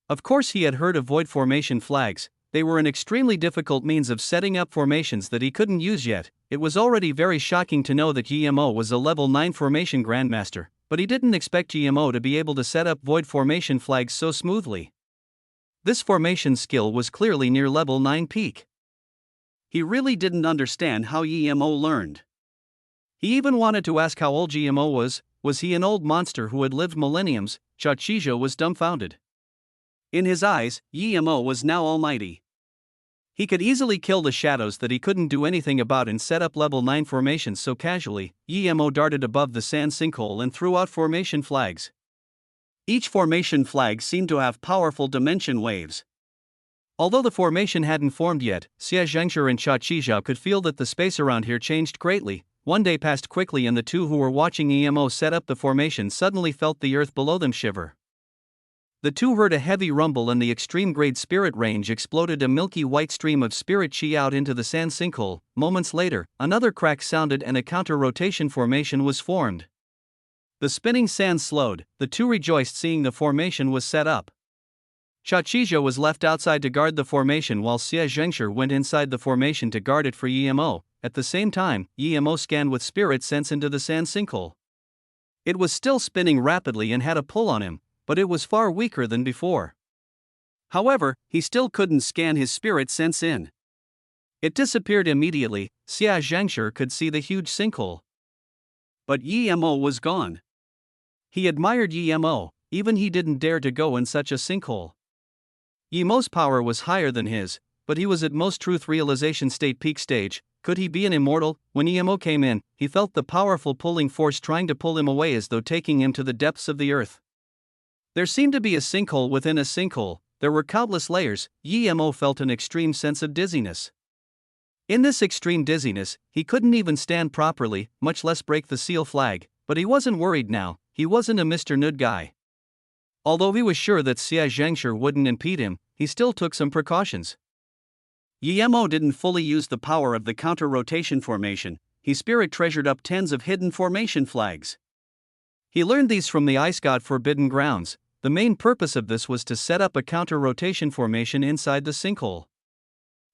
Of course he had heard of void formation flags. They were an extremely difficult means of setting up formations that he couldn't use yet. It was already very shocking to know that Yi Mo was a level 9 formation grandmaster, but he didn't expect Yi Mo to be able to set up void formation flags so smoothly. This formation skill was clearly near level 9 peak. He really didn't understand how Yi Mo learned. He even wanted to ask how old Yi Mo was. Was he an old monster who had lived millenniums? Chaqizhao was dumbfounded. In his eyes, Yi Mo was now almighty. He could easily kill the shadows that he couldn't do anything about and set up level 9 formations so casually. Yi Mo darted above the sand sinkhole and threw out formation flags. Each formation flag seemed to have powerful dimension waves. Although the formation hadn't formed yet, Xia Zhengshi and Chaqizhao could feel that the space around here changed greatly. One day passed quickly and the two who were watching Yi Mo set up the formation suddenly felt the earth below them shiver. The two heard a heavy rumble and the extreme grade spirit range exploded a milky white stream of spirit chi out into the sand sinkhole. Moments later, another crack sounded and a counter-rotation formation was formed. The spinning sand slowed. The two rejoiced seeing the formation was set up. Chaqizhao was left outside to guard the formation while Xia Zhengshi went inside the formation to guard it for Yi Mo. At the same time, Yi Mo scanned with spirit sense into the sand sinkhole. It was still spinning rapidly and had a pull on him, but it was far weaker than before. However, he still couldn't scan his spirit sense in. It disappeared immediately. Xia Zhengshi could see the huge sinkhole. But Yi Mo was gone. He admired Yi Mo, even he didn't dare to go in such a sinkhole. Yi Mo's power was higher than his, but he was at most truth realization state peak stage. Could he be an immortal? When Yi Mo came in, he felt the powerful pulling force trying to pull him away as though taking him to the depths of the earth. There seemed to be a sinkhole within a sinkhole. There were countless layers. Yi Mo felt an extreme sense of dizziness. In this extreme dizziness, he couldn't even stand properly, much less break the seal flag, but he wasn't worried now. He wasn't a Mr. Nud guy. Although he was sure that Xia Zhengshi wouldn't impede him, he still took some precautions. Yi Mo didn't fully use the power of the counter-rotation formation. He spirit treasured up tens of hidden formation flags. He learned these from the ice god Forbidden Grounds. The main purpose of this was to set up a counter-rotation formation inside the sinkhole.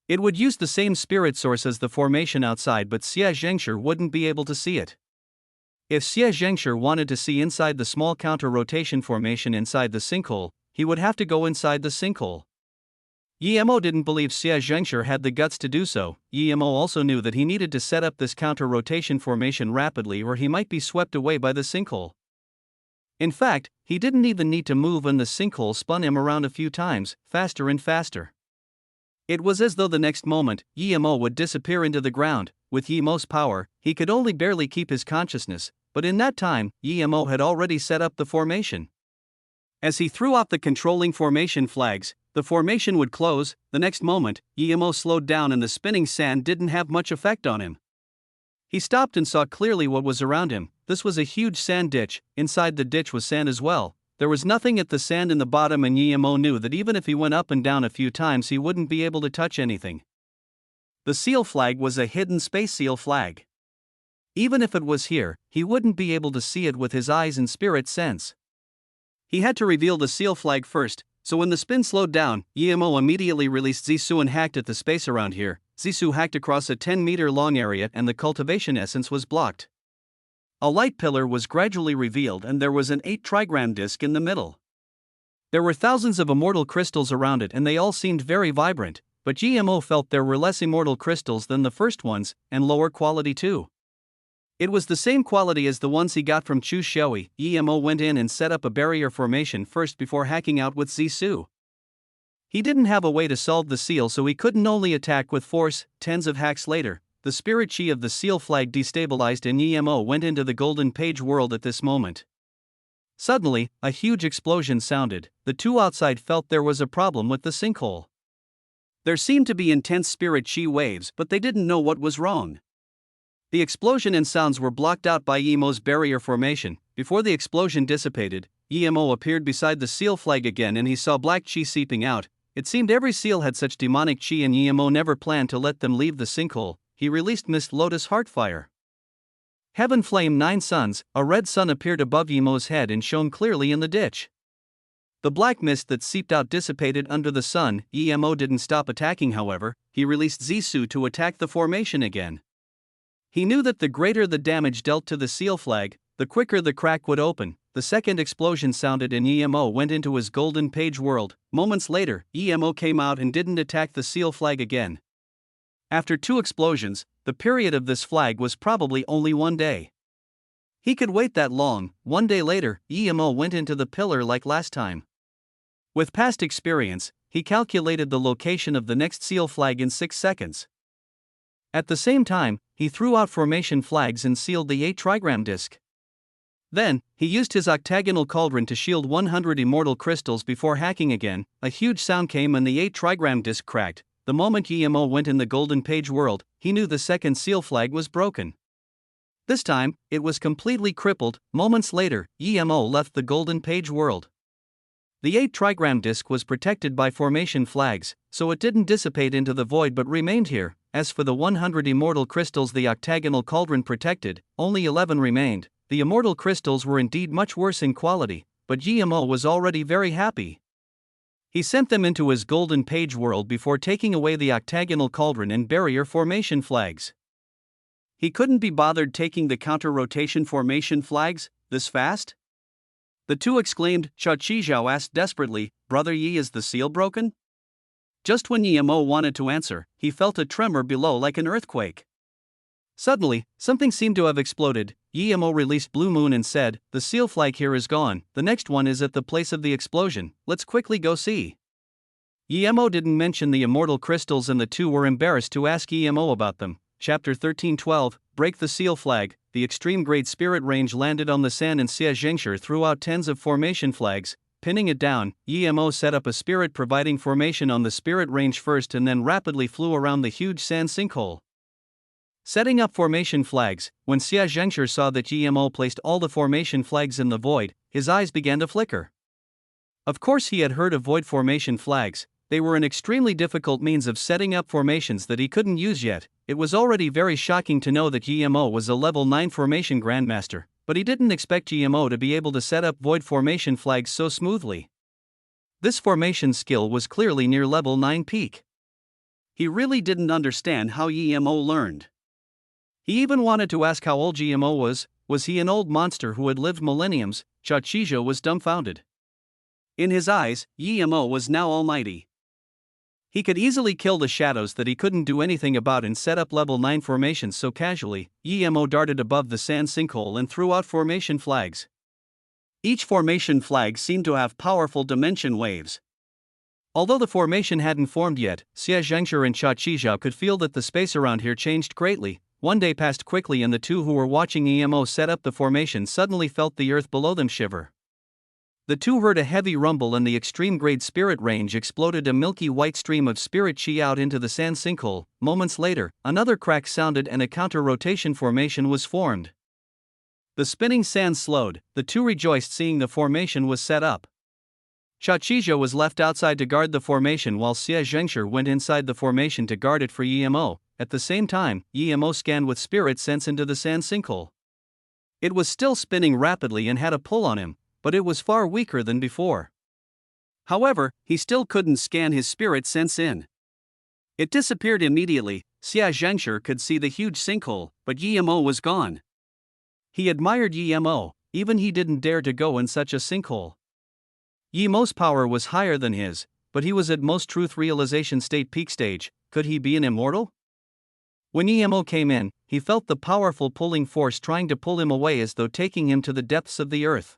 It would use the same spirit source as the formation outside, but Xia Zhengshi wouldn't be able to see it. If Xia Zhengshi wanted to see inside the small counter-rotation formation inside the sinkhole, he would have to go inside the sinkhole. Yemo didn't believe Xia Zhengshi had the guts to do so. Yemo also knew that he needed to set up this counter-rotation formation rapidly or he might be swept away by the sinkhole. In fact, he didn't even need to move and the sinkhole spun him around a few times, faster and faster. It was as though the next moment, Yemo would disappear into the ground. With Yemo's power, he could only barely keep his consciousness, but in that time, Yemo had already set up the formation. As he threw off the controlling formation flags, the formation would close. The next moment, Yemo slowed down and the spinning sand didn't have much effect on him. He stopped and saw clearly what was around him. This was a huge sand ditch. Inside the ditch was sand as well. There was nothing at the sand in the bottom and Yemo knew that even if he went up and down a few times he wouldn't be able to touch anything. The seal flag was a hidden space seal flag. Even if it was here, he wouldn't be able to see it with his eyes and spirit sense. He had to reveal the seal flag first, so when the spin slowed down, Yemo immediately released Zissou and hacked at the space around here. Zissou hacked across a 10-meter long area and the cultivation essence was blocked. A light pillar was gradually revealed and there was an 8-trigram disc in the middle. There were thousands of immortal crystals around it and they all seemed very vibrant, but Yemo felt there were less immortal crystals than the first ones, and lower quality too. It was the same quality as the ones he got from Chu Xiaoyi. Yemo went in and set up a barrier formation first before hacking out with Zissou. He didn't have a way to solve the seal so he couldn't only attack with force. Tens of hacks later, the spirit chi of the seal flag destabilized and Yemo went into the golden page world at this moment. Suddenly, a huge explosion sounded. The two outside felt there was a problem with the sinkhole. There seemed to be intense spirit chi waves but they didn't know what was wrong. The explosion and sounds were blocked out by Yemo's barrier formation. Before the explosion dissipated, Yemo appeared beside the seal flag again and he saw black chi seeping out. It seemed every seal had such demonic chi and Yemo never planned to let them leave the sinkhole. He released Mist Lotus Heartfire. Heaven Flame 9 Suns, a red sun appeared above Yemo's head and shone clearly in the ditch. The black mist that seeped out dissipated under the sun. Yemo didn't stop attacking however, he released Zissou to attack the formation again. He knew that the greater the damage dealt to the seal flag, the quicker the crack would open. The second explosion sounded and Yemo went into his golden page world. Moments later, Yemo came out and didn't attack the seal flag again. After 2 explosions, the period of this flag was probably only 1 day. He could wait that long. 1 day later, Yemo went into the pillar like last time. With past experience, he calculated the location of the next seal flag in 6 seconds. At the same time, he threw out formation flags and sealed the 8-trigram disc. Then, he used his octagonal cauldron to shield 100 immortal crystals before hacking again. A huge sound came and the 8-trigram disc cracked. The moment Yemo went in the golden page world, he knew the second seal flag was broken. This time, it was completely crippled. Moments later, Yemo left the golden page world. The 8-trigram disc was protected by formation flags, so it didn't dissipate into the void but remained here. As for the 100 immortal crystals the octagonal cauldron protected, only 11 remained. The immortal crystals were indeed much worse in quality, but Yemo was already very happy. He sent them into his golden page world before taking away the octagonal cauldron and barrier formation flags. He couldn't be bothered taking the counter-rotation formation flags this fast? The two exclaimed. Cha Chizhao asked desperately, "Brother Yi, is the seal broken?" Just when Yemo wanted to answer, he felt a tremor below like an earthquake. Suddenly, something seemed to have exploded. Yemo released Blue Moon and said, "The seal flag here is gone, the next one is at the place of the explosion, let's quickly go see." Yemo didn't mention the immortal crystals and the two were embarrassed to ask Yemo about them. Chapter 13:12, Break the Seal Flag. The extreme grade spirit range landed on the sand and Xia Zhengshi threw out tens of formation flags. Pinning it down, Yemo set up a spirit providing formation on the spirit range first and then rapidly flew around the huge sand sinkhole. Setting up formation flags, when Xia Zhengshi saw that Yemo placed all the formation flags in the void, his eyes began to flicker. Of course he had heard of void formation flags. They were an extremely difficult means of setting up formations that he couldn't use yet. It was already very shocking to know that Yemo was a level 9 formation grandmaster, but he didn't expect Yemo to be able to set up void formation flags so smoothly. This formation skill was clearly near level 9 peak. He really didn't understand how Yemo learned. He even wanted to ask how old Yemo was. Was he an old monster who had lived millenniums? Cha Chizhao was dumbfounded. In his eyes, Yemo was now almighty. He could easily kill the shadows that he couldn't do anything about and set up level 9 formations so casually. EMO darted above the sand sinkhole and threw out formation flags. Each formation flag seemed to have powerful dimension waves. Although the formation hadn't formed yet, Xie Zhengshi and Cha Qizhao could feel that the space around here changed greatly. One day passed quickly and the two who were watching EMO set up the formation suddenly felt the earth below them shiver. The two heard a heavy rumble and the extreme-grade spirit range exploded a milky white stream of spirit chi out into the sand sinkhole. Moments later, another crack sounded and a counter-rotation formation was formed. The spinning sand slowed, the two rejoiced seeing the formation was set up. Cha Qizhao was left outside to guard the formation while Xie Zhengshi went inside the formation to guard it for EMO. At the same time, EMO scanned with spirit sense into the sand sinkhole. It was still spinning rapidly and had a pull on him, but it was far weaker than before. However, he still couldn't scan his spirit sense in. It disappeared immediately. Xie Zhengshi could see the huge sinkhole, but EMO was gone. He admired EMO, even he didn't dare to go in such a sinkhole. EMO's power was higher than his, but he was at most truth realization state peak stage. Could he be an immortal? When EMO came in, he felt the powerful pulling force trying to pull him away as though taking him to the depths of the earth.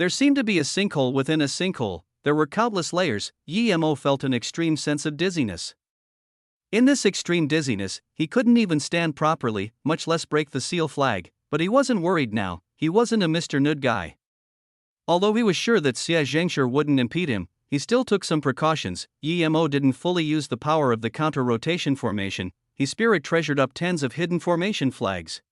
There seemed to be a sinkhole within a sinkhole. There were countless layers. EMO felt an extreme sense of dizziness. In this extreme dizziness, he couldn't even stand properly, much less break the seal flag, but he wasn't worried now. He wasn't a Mr. Nud guy. Although he was sure that Xie Zhengshi wouldn't impede him, he still took some precautions. EMO didn't fully use the power of the counter-rotation formation. His spirit treasured up tens of hidden formation flags.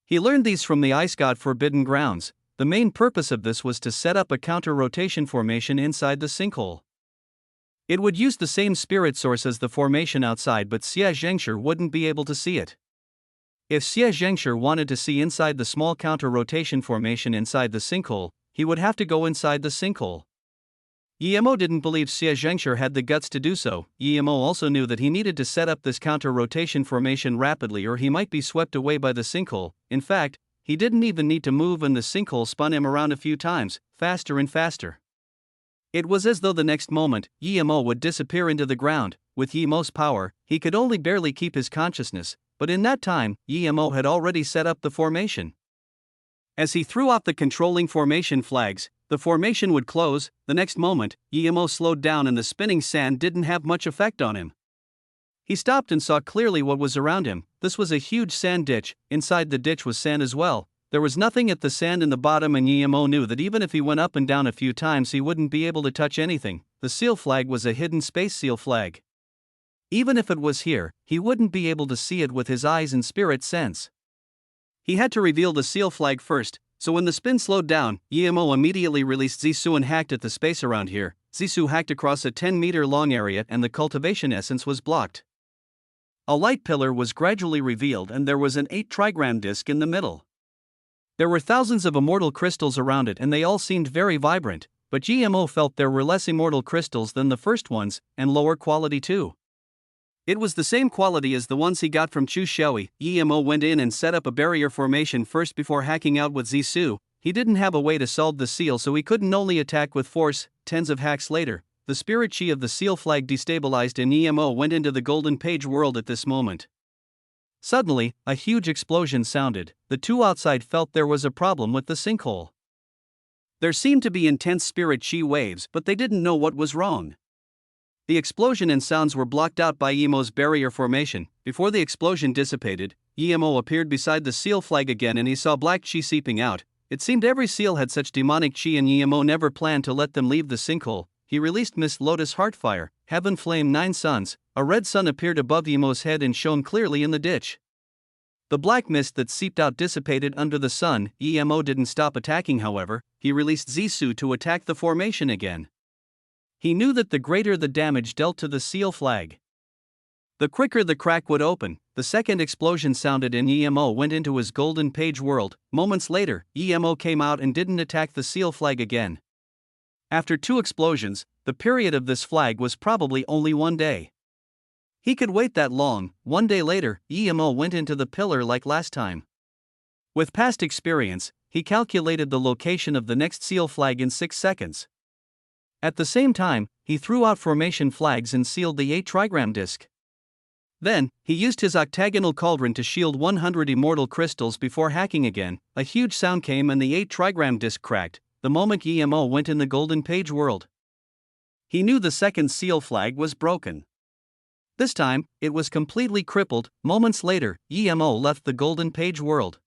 He learned these from the ice god Forbidden Grounds. The main purpose of this was to set up a counter-rotation formation inside the sinkhole. It would use the same spirit source as the formation outside, but Xie Zhengshi wouldn't be able to see it. If Xie Zhengshi wanted to see inside the small counter-rotation formation inside the sinkhole, he would have to go inside the sinkhole. EMO didn't believe Xie Zhengshi had the guts to do so. EMO also knew that he needed to set up this counter-rotation formation rapidly or he might be swept away by the sinkhole. In fact, he didn't even need to move and the sinkhole spun him around a few times, faster and faster. It was as though the next moment, EMO would disappear into the ground. With EMO's power, he could only barely keep his consciousness, but in that time, EMO had already set up the formation. As he threw out the controlling formation flags, the formation would close. The next moment, EMO slowed down and the spinning sand didn't have much effect on him. He stopped and saw clearly what was around him. This was a huge sand ditch. Inside the ditch was sand as well. There was nothing at the sand in the bottom and EMO knew that even if he went up and down a few times he wouldn't be able to touch anything. The seal flag was a hidden space seal flag. Even if it was here, he wouldn't be able to see it with his eyes and spirit sense. He had to reveal the seal flag first, so when the spin slowed down, EMO immediately released Zhisu and hacked at the space around here. Zhisu hacked across a 10-meter long area and the cultivation essence was blocked. A light pillar was gradually revealed and there was an 8-trigram disc in the middle. There were thousands of immortal crystals around it and they all seemed very vibrant, but GMO felt there were less immortal crystals than the first ones, and lower quality too. It was the same quality as the ones he got from Chu Xiaoyi. EMO went in and set up a barrier formation first before hacking out with Zhisu. He didn't have a way to solve the seal, so he couldn't only attack with force. Tens of hacks later, the spirit chi of the seal flag destabilized and EMO went into the golden page world at this moment. Suddenly, a huge explosion sounded. The two outside felt there was a problem with the sinkhole. There seemed to be intense spirit chi waves, but they didn't know what was wrong. The explosion and sounds were blocked out by EMO's barrier formation. Before the explosion dissipated, EMO appeared beside the seal flag again and he saw black chi seeping out. It seemed every seal had such demonic chi and EMO never planned to let them leave the sinkhole. He released Mist Lotus Heartfire, Heaven Flame 9 Suns. A red sun appeared above EMO's head and shone clearly in the ditch. The black mist that seeped out dissipated under the sun. EMO didn't stop attacking, however. He released Zhisu to attack the formation again. He knew that the greater the damage dealt to the seal flag, the quicker the crack would open. The second explosion sounded and EMO went into his golden page world. Moments later, EMO came out and didn't attack the seal flag again. After 2 explosions, the period of this flag was probably only 1 day. He could wait that long. 1 day later, EMO went into the pillar like last time. With past experience, he calculated the location of the next seal flag in 6 seconds. At the same time, he threw out formation flags and sealed the 8 trigram disc. Then, he used his octagonal cauldron to shield 100 immortal crystals before hacking again. A huge sound came and the 8 trigram disc cracked, the moment EMO went in the golden page world. He knew the second seal flag was broken. This time, it was completely crippled. Moments later, EMO left the golden page world.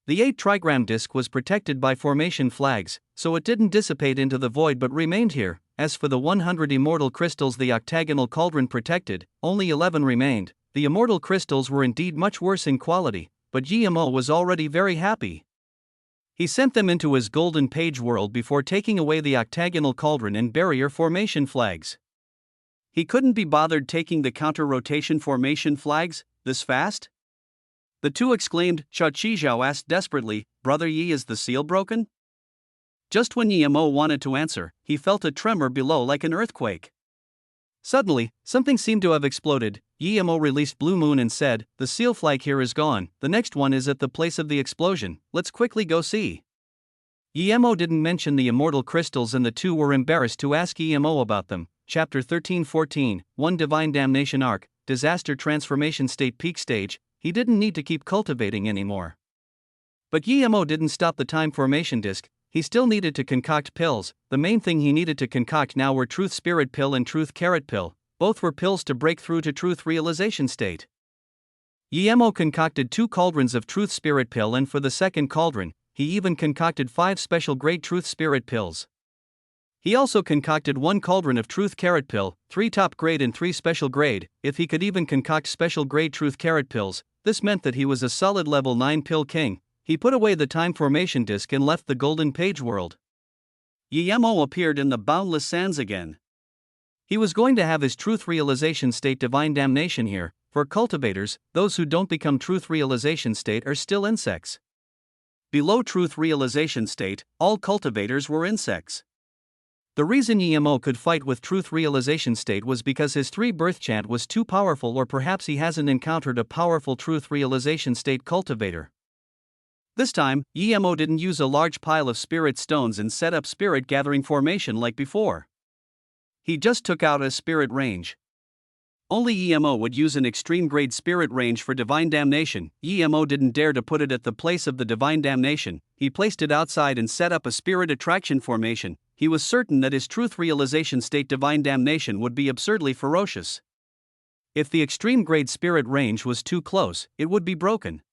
The 8 trigram disc was protected by formation flags, so it didn't dissipate into the void but remained here. As for the 100 immortal crystals the octagonal cauldron protected, only 11 remained. The immortal crystals were indeed much worse in quality, but GMO was already very happy. He sent them into his golden page world before taking away the octagonal cauldron and barrier formation flags. He couldn't be bothered taking the counter-rotation formation flags this fast? The two exclaimed. Cha Chizhao asked desperately, "Brother Yi, is the seal broken?" Just when Yemo wanted to answer, he felt a tremor below like an earthquake. Suddenly, something seemed to have exploded. Yemo released Blue Moon and said, "The seal flag here is gone, the next one is at the place of the explosion, let's quickly go see." Yemo didn't mention the immortal crystals and the two were embarrassed to ask Yemo about them. Chapter 13-14, 1 Divine Damnation Arc, Disaster Transformation State Peak Stage. He didn't need to keep cultivating anymore. But Yemo didn't stop the time formation disc. He still needed to concoct pills. The main thing he needed to concoct now were Truth Spirit Pill and Truth Carrot Pill. Both were pills to break through to Truth Realization State. Yemo concocted 2 cauldrons of Truth Spirit Pill, and for the second cauldron, he even concocted 5 special grade Truth Spirit Pills. He also concocted 1 cauldron of Truth Carrot Pill, 3 top grade and 3 special grade. If he could even concoct special grade Truth Carrot Pills, this meant that he was a solid level 9 pill king. He put away the time formation disc and left the golden page world. Yemo appeared in the boundless sands again. He was going to have his Truth Realization State Divine Damnation here. For cultivators, those who don't become Truth Realization State are still insects. Below Truth Realization State, all cultivators were insects. The reason Yemo could fight with Truth Realization State was because his 3 birth chant was too powerful, or perhaps he hasn't encountered a powerful Truth Realization State cultivator. This time, Yemo didn't use a large pile of spirit stones and set up spirit gathering formation like before. He just took out a spirit range. Only Yemo would use an extreme grade spirit range for divine damnation. Yemo didn't dare to put it at the place of the divine damnation. He placed it outside and set up a spirit attraction formation. He was certain that his Truth Realization State divine damnation would be absurdly ferocious. If the extreme grade spirit range was too close, it would be broken.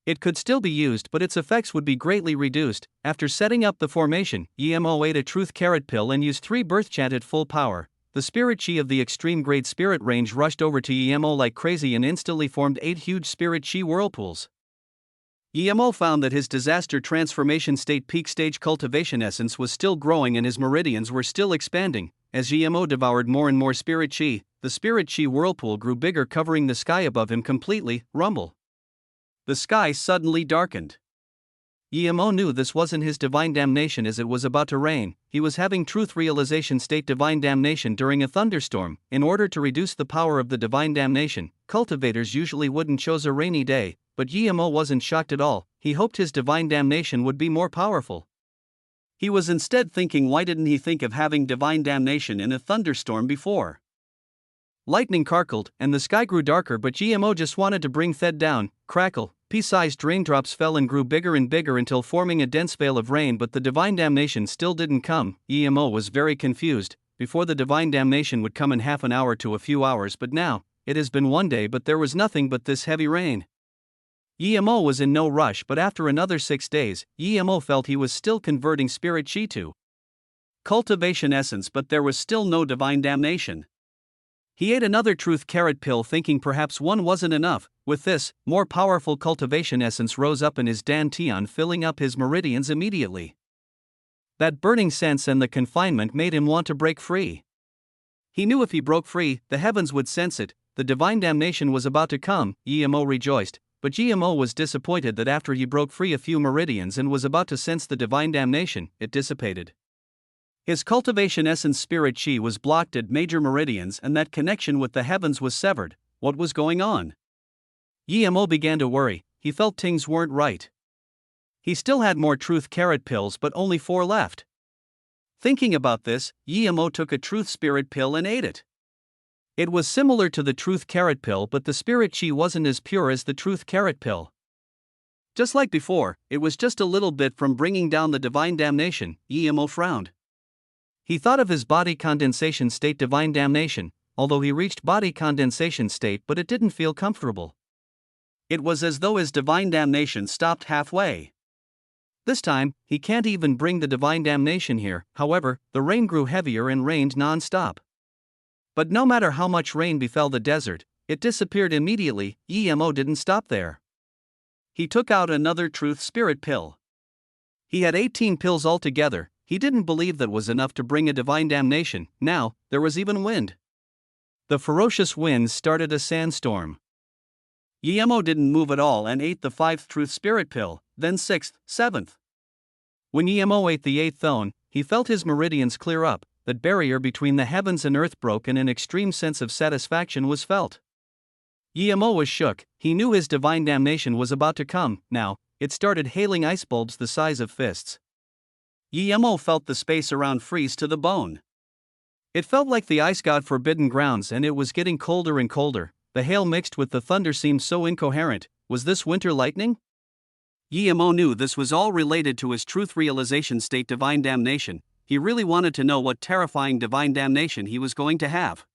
It could still be used, but its effects would be greatly reduced. After setting up the formation, Yemo ate a Truth Carrot Pill and used 3 birth chant at full power. The spirit chi of the extreme grade spirit range rushed over to Yemo like crazy and instantly formed 8 huge spirit chi whirlpools. Yemo found that his disaster transformation state peak stage cultivation essence was still growing and his meridians were still expanding. As Yemo devoured more and more spirit chi, the spirit chi whirlpool grew bigger, covering the sky above him completely. Rumble. The sky suddenly darkened. Yemo knew this wasn't his divine damnation as it was about to rain. He was having Truth Realization State divine damnation during a thunderstorm. In order to reduce the power of the divine damnation, cultivators usually wouldn't choose a rainy day, but Yemo wasn't shocked at all. He hoped his divine damnation would be more powerful. He was instead thinking, why didn't he think of having divine damnation in a thunderstorm before? Lightning crackled, and the sky grew darker, but Yemo just wanted to bring Thed down. Crackle. Pea-sized raindrops fell and grew bigger and bigger until forming a dense veil of rain, but the divine damnation still didn't come. Yemo was very confused. Before, the divine damnation would come in half an hour to a few hours, but now, it has been 1 day but there was nothing but this heavy rain. Yemo was in no rush, but after another 6 days, Yemo felt he was still converting spirit chi to cultivation essence, but there was still no divine damnation. He ate another Truth Carrot Pill, thinking perhaps one wasn't enough. With this, more powerful cultivation essence rose up in his dantian, filling up his meridians immediately. That burning sense and the confinement made him want to break free. He knew if he broke free, the heavens would sense it. The divine damnation was about to come. Yemo rejoiced, but Yemo was disappointed that after he broke free a few meridians and was about to sense the divine damnation, it dissipated. His cultivation essence spirit chi was blocked at major meridians and that connection with the heavens was severed. What was going on? Yemo began to worry. He felt things weren't right. He still had more Truth Carrot Pills, but only 4 left. Thinking about this, Yemo took a truth spirit pill and ate it. It was similar to the truth carrot pill, but the spirit chi wasn't as pure as the truth carrot pill. Just like before, it was just a little bit from bringing down the divine damnation. Yemo frowned. He thought of his body condensation state divine damnation, although he reached body condensation state, but it didn't feel comfortable. It was as though his divine damnation stopped halfway. This time, he can't even bring the divine damnation here. However, the rain grew heavier and rained non-stop. But no matter how much rain befell the desert, it disappeared immediately. Yemo didn't stop there. He took out another truth spirit pill. He had 18 pills altogether. He didn't believe that was enough to bring a divine damnation. Now, there was even wind. The ferocious winds started a sandstorm. Yemo didn't move at all and ate the 5th truth spirit pill, then 6th, 7th. When Yemo ate the 8th one, he felt his meridians clear up. That barrier between the heavens and earth broke and an extreme sense of satisfaction was felt. Yemo was shook. He knew his divine damnation was about to come. Now, it started hailing ice bulbs the size of fists. Yemo felt the space around freeze to the bone. It felt like the ice god forbidden grounds, and it was getting colder and colder. The hail mixed with the thunder seemed so incoherent. Was this winter lightning? Yemo knew this was all related to his truth realization state divine damnation. He really wanted to know what terrifying divine damnation he was going to have.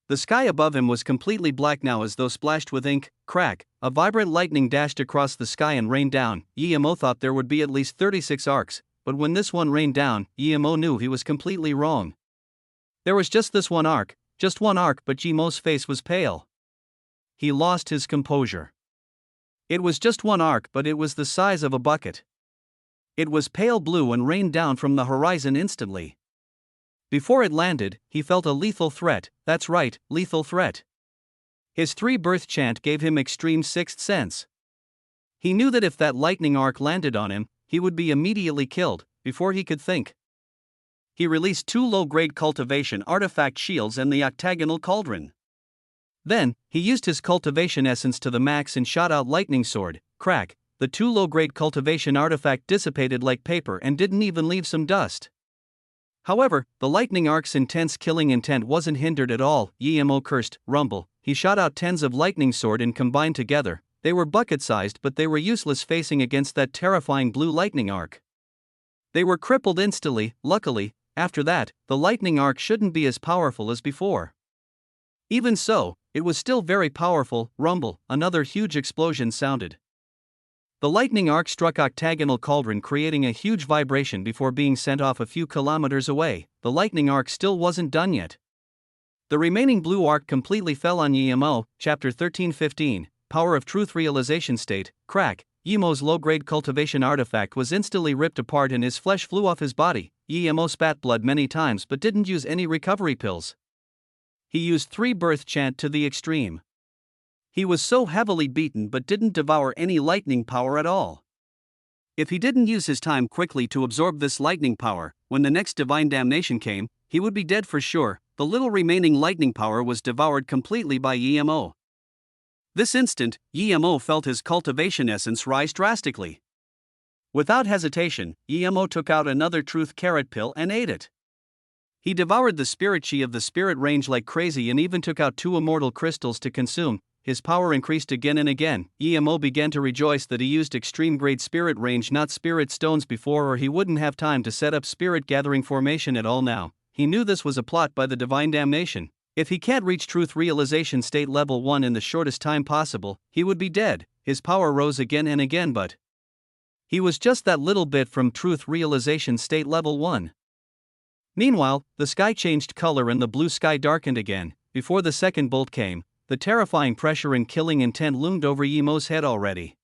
The sky above him was completely black now, as though splashed with ink. Crack, a vibrant lightning dashed across the sky and rained down. Yemo thought there would be at least 36 arcs, but when this one rained down, Yemo knew he was completely wrong. There was just this one arc, but Yemo's face was pale. He lost his composure. It was just one arc, but it was the size of a bucket. It was pale blue and rained down from the horizon instantly. Before it landed, he felt a lethal threat. That's right, lethal threat. His 3-birth chant gave him extreme sixth sense. He knew that if that lightning arc landed on him, he would be immediately killed, before he could think. He released 2 low-grade cultivation artifact shields and the octagonal cauldron. Then, he used his cultivation essence to the max and shot out lightning sword. Crack. The 2 low-grade cultivation artifact dissipated like paper and didn't even leave some dust. However, the lightning arc's intense killing intent wasn't hindered at all. Yemo cursed. Rumble. He shot out 10s of lightning sword and combined together. They were bucket-sized, but they were useless facing against that terrifying blue lightning arc. They were crippled instantly. Luckily, after that, the lightning arc shouldn't be as powerful as before. Even so, it was still very powerful. Rumble. Another huge explosion sounded. The lightning arc struck octagonal cauldron, creating a huge vibration before being sent off a few kilometers away. The lightning arc still wasn't done yet. The remaining blue arc completely fell on Yemo. Chapter 13:15, Power of Truth Realization State. Crack. Yemo's low-grade cultivation artifact was instantly ripped apart and his flesh flew off his body. Yemo spat blood many times but didn't use any recovery pills. He used 3-birth chant to the extreme. He was so heavily beaten but didn't devour any lightning power at all. If he didn't use his time quickly to absorb this lightning power, when the next divine damnation came, he would be dead for sure. The little remaining lightning power was devoured completely by Yemo. This instant, Yemo felt his cultivation essence rise drastically. Without hesitation, Yemo took out another truth carrot pill and ate it. He devoured the spirit chi of the spirit range like crazy and even took out 2 immortal crystals to consume. His power increased again and again. Yemo began to rejoice that he used extreme grade spirit range, not spirit stones before, or he wouldn't have time to set up spirit gathering formation at all now. He knew this was a plot by the divine damnation. If he can't reach truth realization state level 1 in the shortest time possible, he would be dead. His power rose again and again, but he was just that little bit from truth realization state level 1. Meanwhile, the sky changed color and the blue sky darkened again. Before the second bolt came, the terrifying pressure and killing intent loomed over Yemo's head already.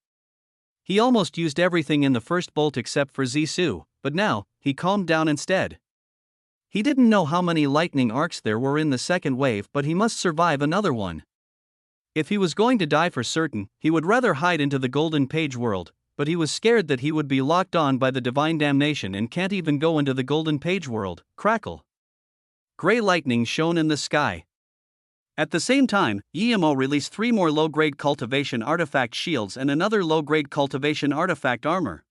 He almost used everything in the first bolt except for Zisu, but now, he calmed down instead. He didn't know how many lightning arcs there were in the second wave, but he must survive another one. If he was going to die for certain, he would rather hide into the golden page world, but he was scared that he would be locked on by the divine damnation and can't even go into the golden page world. Crackle. Gray lightning shone in the sky. At the same time, Yemo released 3 more low-grade cultivation artifact shields and another low-grade cultivation artifact armor.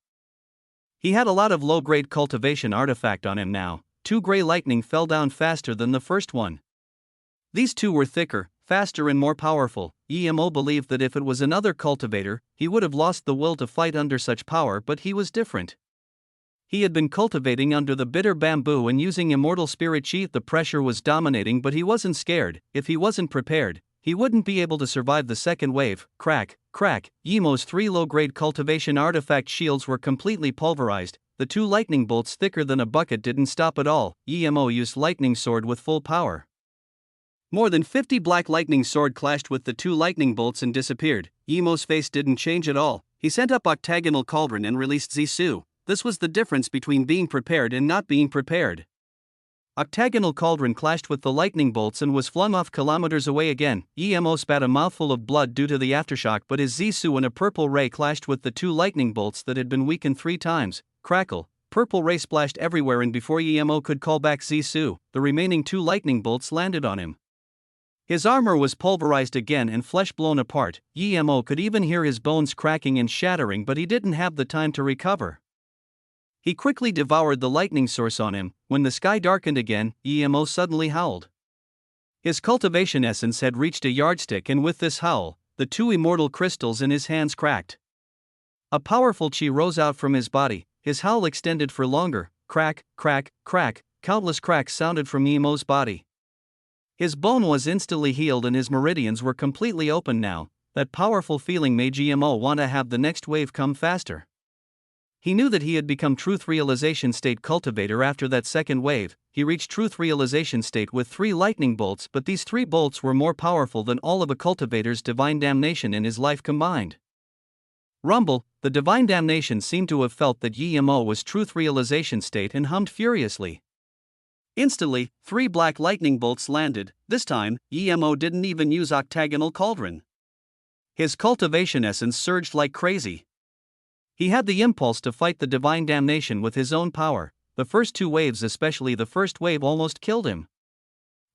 He had a lot of low-grade cultivation artifact on him now. 2 gray lightning fell down faster than the first one. These 2 were thicker, faster and more powerful. EMO believed that if it was another cultivator, he would have lost the will to fight under such power, but he was different. He had been cultivating under the bitter bamboo and using immortal spirit chi. The pressure was dominating, but he wasn't scared. If he wasn't prepared, he wouldn't be able to survive the second wave. Crack, crack. Yemo's 3 low-grade cultivation artifact shields were completely pulverized. The 2 lightning bolts thicker than a bucket didn't stop at all. EMO used lightning sword with full power. More than 50 black lightning sword clashed with the 2 lightning bolts and disappeared. Yemo's face didn't change at all. He sent up octagonal cauldron and released Zisu. This was the difference between being prepared and not being prepared. Octagonal cauldron clashed with the lightning bolts and was flung off kilometers away again. EMO spat a mouthful of blood due to the aftershock, but his Zisu and a purple ray clashed with the 2 lightning bolts that had been weakened 3 times. Crackle. Purple ray splashed everywhere, and before EMO could call back Zisu, the remaining 2 lightning bolts landed on him. His armor was pulverized again and flesh blown apart. EMO could even hear his bones cracking and shattering, but he didn't have the time to recover. He quickly devoured the lightning source on him. When the sky darkened again, EMO suddenly howled. His cultivation essence had reached a yardstick, and with this howl, the 2 immortal crystals in his hands cracked. A powerful chi rose out from his body. His howl extended for longer. Crack, crack, crack. Countless cracks sounded from EMO's body. His bone was instantly healed and his meridians were completely open now. That powerful feeling made EMO want to have the next wave come faster. He knew that he had become truth realization state cultivator after that second wave. He reached truth realization state with 3 lightning bolts, but these 3 bolts were more powerful than all of a cultivator's divine damnation in his life combined. Rumble, the divine damnation seemed to have felt that EMO was truth realization state and hummed furiously. Instantly, 3 black lightning bolts landed. This time, EMO didn't even use octagonal cauldron. His cultivation essence surged like crazy. He had the impulse to fight the divine damnation with his own power. The first 2 waves, especially the first wave, almost killed him.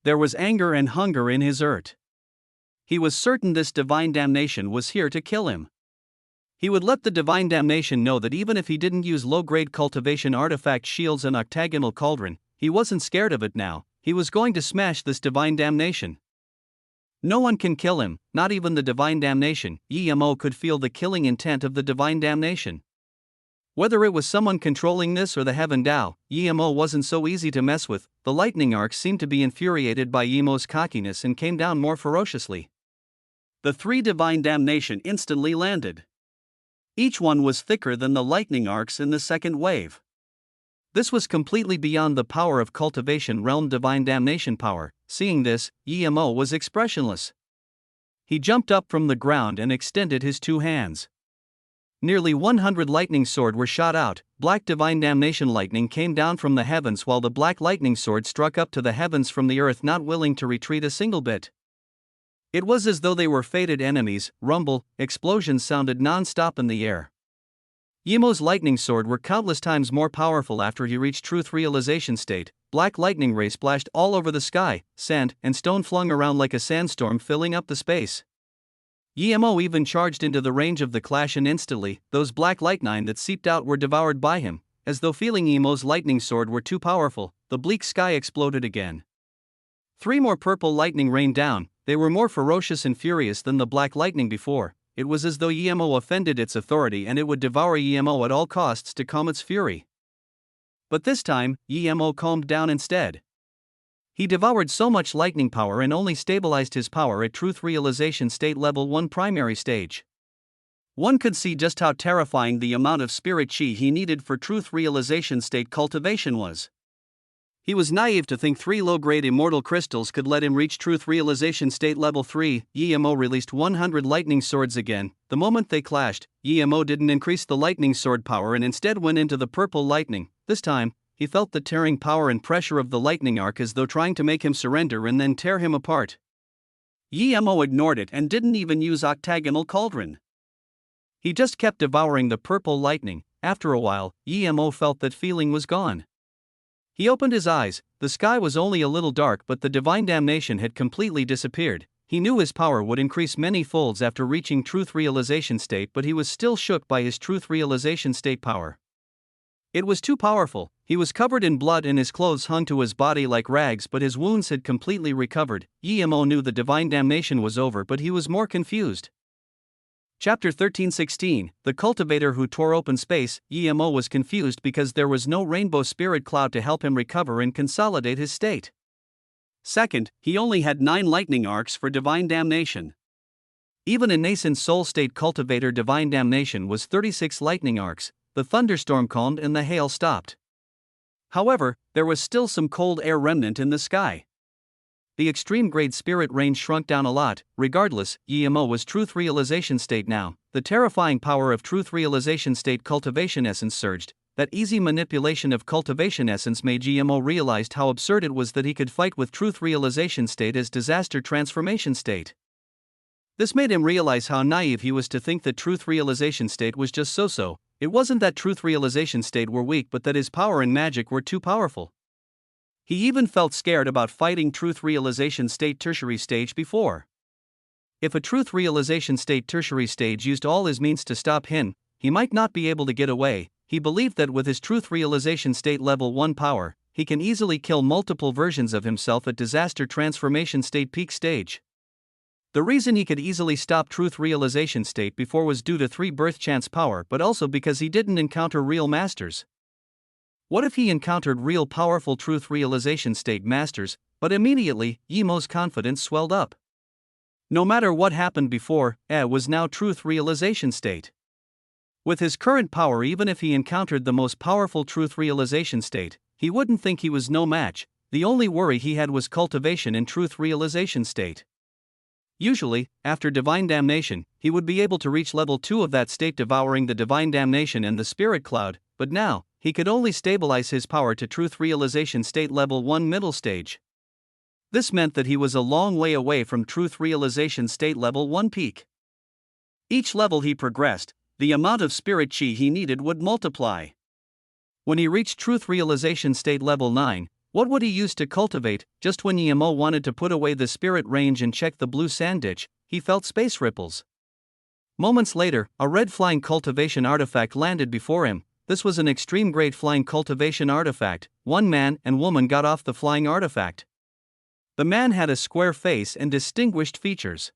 There was anger and hunger in his urt. He was certain this divine damnation was here to kill him. He would let the divine damnation know that even if he didn't use low-grade cultivation artifact shields and octagonal cauldron, he wasn't scared of it now. He was going to smash this divine damnation. No one can kill him, not even the divine damnation. EMO could feel the killing intent of the divine damnation. Whether it was someone controlling this or the Heaven Tao, EMO wasn't so easy to mess with. The lightning arcs seemed to be infuriated by EMO's cockiness and came down more ferociously. The 3 divine damnation instantly landed. Each one was thicker than the lightning arcs in the second wave. This was completely beyond the power of cultivation realm divine damnation power. Seeing this, EMO was expressionless. He jumped up from the ground and extended his 2 hands. Nearly 100 lightning sword were shot out. Black divine damnation lightning came down from the heavens while the black lightning sword struck up to the heavens from the earth, not willing to retreat a single bit. It was as though they were fated enemies. Rumble, explosions sounded non-stop in the air. EMO's lightning sword were countless times more powerful after he reached truth realization state. Black lightning rays splashed all over the sky, sand and stone flung around like a sandstorm filling up the space. EMO even charged into the range of the clash, and instantly, those black lightning that seeped out were devoured by him. As though feeling EMO's lightning sword were too powerful, the bleak sky exploded again. 3 more purple lightning rained down. They were more ferocious and furious than the black lightning before. It was as though EMO offended its authority and it would devour EMO at all costs to calm its fury. But this time, EMO calmed down instead. He devoured so much lightning power and only stabilized his power at truth realization state level 1 primary stage. One could see just how terrifying the amount of spirit chi he needed for truth realization state cultivation was. He was naive to think 3 low-grade immortal crystals could let him reach truth realization state level 3. EMO released 100 lightning swords again. The moment they clashed, EMO didn't increase the lightning sword power and instead went into the purple lightning. This time, he felt the tearing power and pressure of the lightning arc as though trying to make him surrender and then tear him apart. EMO ignored it and didn't even use octagonal cauldron. He just kept devouring the purple lightning. After a while, EMO felt that feeling was gone. He opened his eyes. The sky was only a little dark, but the divine damnation had completely disappeared. He knew his power would increase many folds after reaching truth realization state, but he was still shook by his truth realization state power. It was too powerful. He was covered in blood and his clothes hung to his body like rags, but his wounds had completely recovered. Emo knew the divine damnation was over, but he was more confused. Chapter 13:16, The Cultivator Who Tore Open Space. Emo was confused because there was no rainbow spirit cloud to help him recover and consolidate his state. Second, he only had 9 lightning arcs for divine damnation. Even in nascent soul state, Cultivator divine damnation was 36 lightning arcs. The thunderstorm calmed and the hail stopped. However, there was still some cold air remnant in the sky. The extreme grade spirit range shrunk down a lot. Regardless, Emo was truth realization state now. The terrifying power of truth realization state cultivation essence surged. That easy manipulation of cultivation essence made Emo realized how absurd it was that he could fight with truth realization state as disaster transformation state. This made him realize how naive he was to think that truth realization state was just so-so. It wasn't that truth realization state were weak, but that his power and magic were too powerful. He even felt scared about fighting truth realization state tertiary stage before. If a truth realization state tertiary stage used all his means to stop him, he might not be able to get away. He believed that with his truth realization state level 1 power, he can easily kill multiple versions of himself at disaster transformation state peak stage. The reason he could easily stop truth realization state before was due to 3 birth chance power, but also because he didn't encounter real masters. What if he encountered real powerful truth realization state masters? But immediately, Emo's confidence swelled up. No matter what happened before, was now truth realization state. With his current power, even if he encountered the most powerful truth realization state, he wouldn't think he was no match. The only worry he had was cultivation in truth realization state. Usually, after divine damnation, he would be able to reach level 2 of that state, devouring the divine damnation and the spirit cloud, but now, he could only stabilize his power to truth realization state level 1 middle stage. This meant that he was a long way away from truth realization state level 1 peak. Each level he progressed, the amount of spirit chi he needed would multiply. When he reached truth realization state level 9, what would he use to cultivate? Just when Emo wanted to put away the spirit range and check the blue sand ditch, he felt space ripples. Moments later, a red flying cultivation artifact landed before him. This was an extreme grade flying cultivation artifact. 1 man and woman got off the flying artifact. The man had a square face and distinguished features.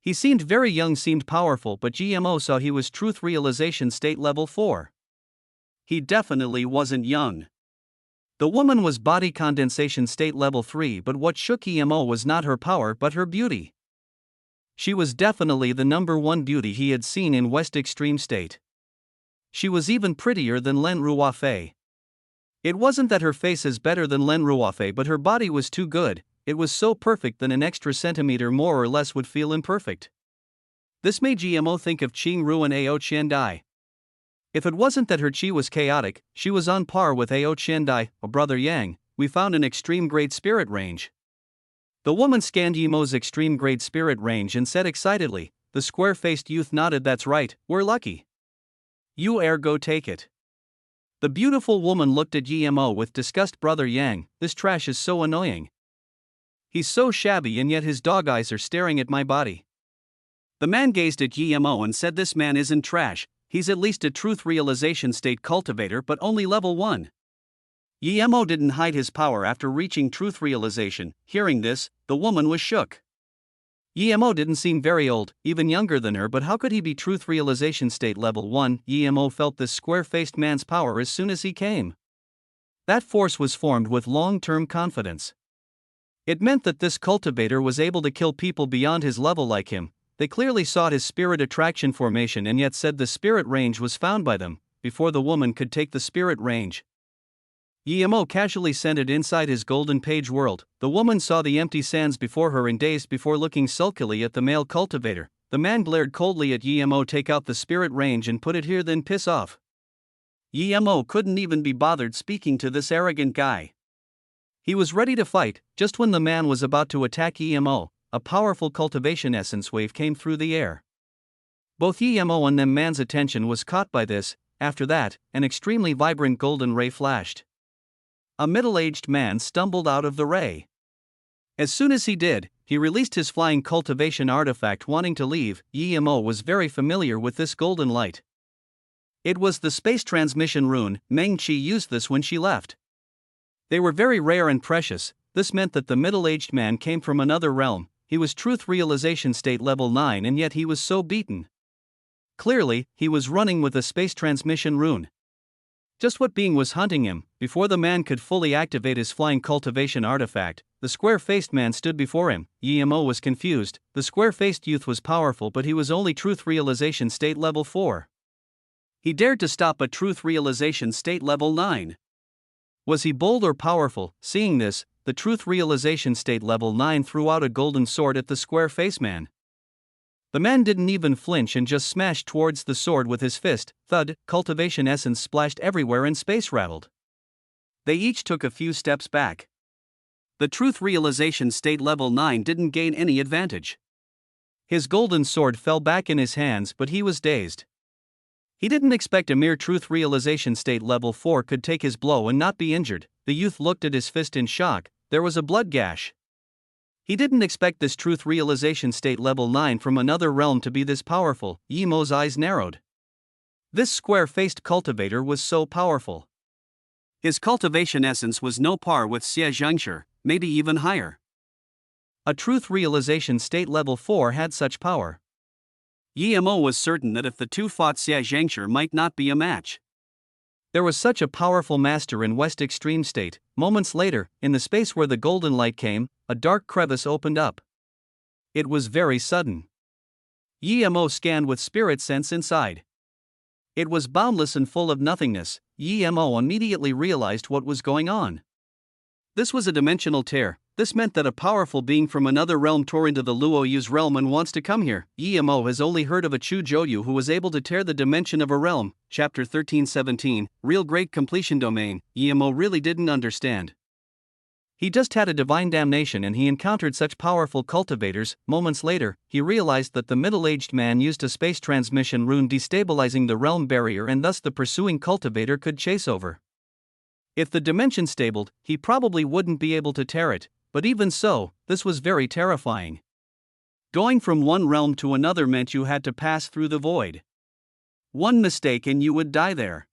He seemed very young, seemed powerful, but Emo saw he was truth realization state level 4. He definitely wasn't young. The woman was body condensation state level 3, but what shook Emo was not her power but her beauty. She was definitely the number 1 beauty he had seen in West Extreme State. She was even prettier than Len Ruafei. It wasn't that her face is better than Len Ruafei, but her body was too good. It was so perfect that an extra centimeter more or less would feel imperfect. This made Emo think of Qing Ru and Ao Qiandai. If it wasn't that her chi was chaotic, she was on par with Ao Qiandai, or Brother Yang. We found an extreme grade spirit range. The woman scanned Emo's extreme grade spirit range and said excitedly. The square-faced youth nodded. That's right, we're lucky. You go take it. The beautiful woman looked at Emo with disgust. Brother Yang, this trash is so annoying. He's so shabby and yet his dog eyes are staring at my body. The man gazed at Emo and said, this man isn't trash. He's at least a truth realization state cultivator, but only level 1. Emo didn't hide his power after reaching truth realization. Hearing this, the woman was shook. Emo didn't seem very old, even younger than her, but how could he be truth realization state level 1? Emo felt this square-faced man's power as soon as he came. That force was formed with long-term confidence. It meant that this cultivator was able to kill people beyond his level like him. They clearly sought his spirit attraction formation and yet said the spirit range was found by them, before the woman could take the spirit range. Emo casually sent it inside his golden page world. The woman saw the empty sands before her and dazed before looking sulkily at the male cultivator. The man glared coldly at Emo. Take out the spirit range and put it here, then piss off. Emo couldn't even be bothered speaking to this arrogant guy. He was ready to fight. Just when the man was about to attack Emo, a powerful cultivation essence wave came through the air. Both Emo and the man's attention was caught by this. After that, an extremely vibrant golden ray flashed. A middle-aged man stumbled out of the ray. As soon as he did, he released his flying cultivation artifact, wanting to leave. Emo was very familiar with this golden light. It was the space transmission rune. Meng Qi used this when she left. They were very rare and precious. This meant that the middle-aged man came from another realm. He was truth realization state level 9 and yet he was so beaten. Clearly, he was running with a space transmission rune. Just what being was hunting him? Before the man could fully activate his flying cultivation artifact, the square-faced man stood before him. Emo was confused. The square-faced youth was powerful, but he was only truth realization state level 4. He dared to stop at truth realization state level 9. Was he bold or powerful? Seeing this, the truth realization state level 9 threw out a golden sword at the square-faced man. The man didn't even flinch and just smashed towards the sword with his fist. Thud, cultivation essence splashed everywhere and space rattled. They each took a few steps back. The truth realization state level 9 didn't gain any advantage. His golden sword fell back in his hands, but he was dazed. He didn't expect a mere truth realization state level 4 could take his blow and not be injured. The youth looked at his fist in shock. There was a blood gash. He didn't expect this truth realization state level 9 from another realm to be this powerful. Emo's eyes narrowed. This square-faced cultivator was so powerful. His cultivation essence was no par with Xie Zhengshi, maybe even higher. A truth realization state level 4 had such power. Emo was certain that if the two fought, Xie Zhengshi might not be a match. There was such a powerful master in West Extreme State. Moments later, in the space where the golden light came, a dark crevice opened up. It was very sudden. Emo scanned with spirit sense inside. It was boundless and full of nothingness. Emo immediately realized what was going on. This was a dimensional tear. This meant that a powerful being from another realm tore into the Luoyu's realm and wants to come here. Emo has only heard of a Chu Joyu who was able to tear the dimension of a realm. Chapter 13:17, Real Great Completion Domain. Emo really didn't understand. He just had a divine damnation and he encountered such powerful cultivators. Moments later, he realized that the middle-aged man used a space transmission rune destabilizing the realm barrier and thus the pursuing cultivator could chase over. If the dimension stabled, he probably wouldn't be able to tear it. But even so, this was very terrifying. Going from one realm to another meant you had to pass through the void. One mistake and you would die there.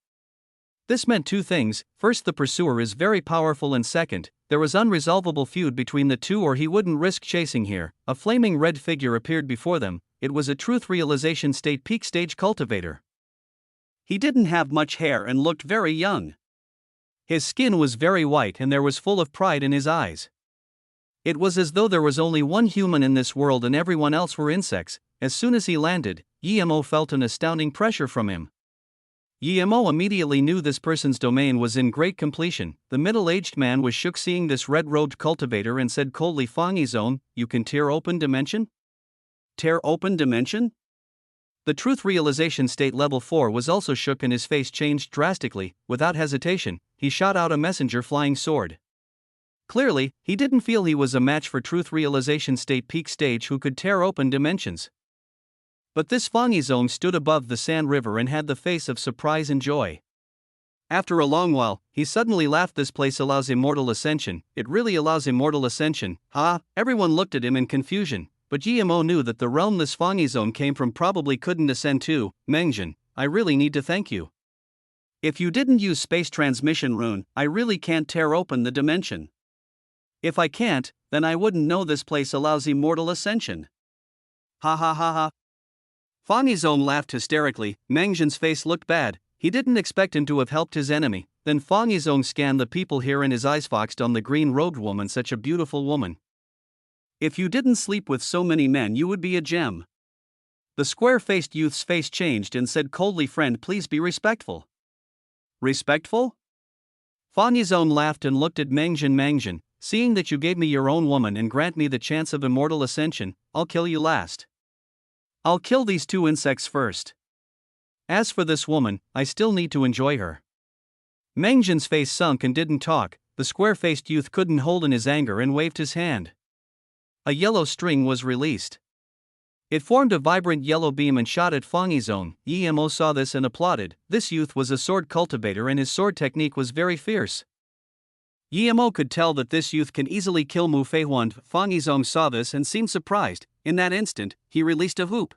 This meant two things: first, the pursuer is very powerful, and second, there was unresolvable feud between the two or he wouldn't risk chasing here. A flaming red figure appeared before them. It was a truth realization state peak stage cultivator. He didn't have much hair and looked very young. His skin was very white and there was full of pride in his eyes. It was as though there was only one human in this world and everyone else were insects. As soon as he landed, Emo felt an astounding pressure from him. Emo immediately knew this person's domain was in great completion. The middle-aged man was shook seeing this red-robed cultivator and said coldly, "Fangi Zone, you can tear open dimension?" Tear open dimension? The truth realization state level 4 was also shook and his face changed drastically. Without hesitation, he shot out a messenger flying sword. Clearly, he didn't feel he was a match for truth realization state peak stage who could tear open dimensions. But this Fangi Zone stood above the sand river and had the face of surprise and joy. After a long while, he suddenly laughed. "This place allows immortal ascension. It really allows immortal ascension." Everyone looked at him in confusion, but Emo knew that the realm this Fangi Zone came from probably couldn't ascend to. "Mengjin, I really need to thank you. If you didn't use space transmission rune, I really can't tear open the dimension. If I can't, then I wouldn't know this place allows immortal ascension." Ha ha ha ha. Fangi Zone laughed hysterically. Mengjin's face looked bad. He didn't expect him to have helped his enemy. Then Fangi Zone scanned the people here and his eyes foxed on the green-robed woman. "Such a beautiful woman. If you didn't sleep with so many men you would be a gem." The square-faced youth's face changed and said coldly, "Friend, please be respectful." "Respectful?" Fangi Zone laughed and looked at Mengjin. "Mengjin, seeing that you gave me your own woman and grant me the chance of immortal ascension, I'll kill you last. I'll kill these two insects first. As for this woman, I still need to enjoy her." Mengjin's face sunk and didn't talk. The square-faced youth couldn't hold in his anger and waved his hand. A yellow string was released. It formed a vibrant yellow beam and shot at Fangi Zone. Emo saw this and applauded. This youth was a sword cultivator and his sword technique was very fierce. Emo could tell that this youth can easily kill Mu Feihuan. Fangi Zone saw this and seemed surprised. In that instant, he released a hoop.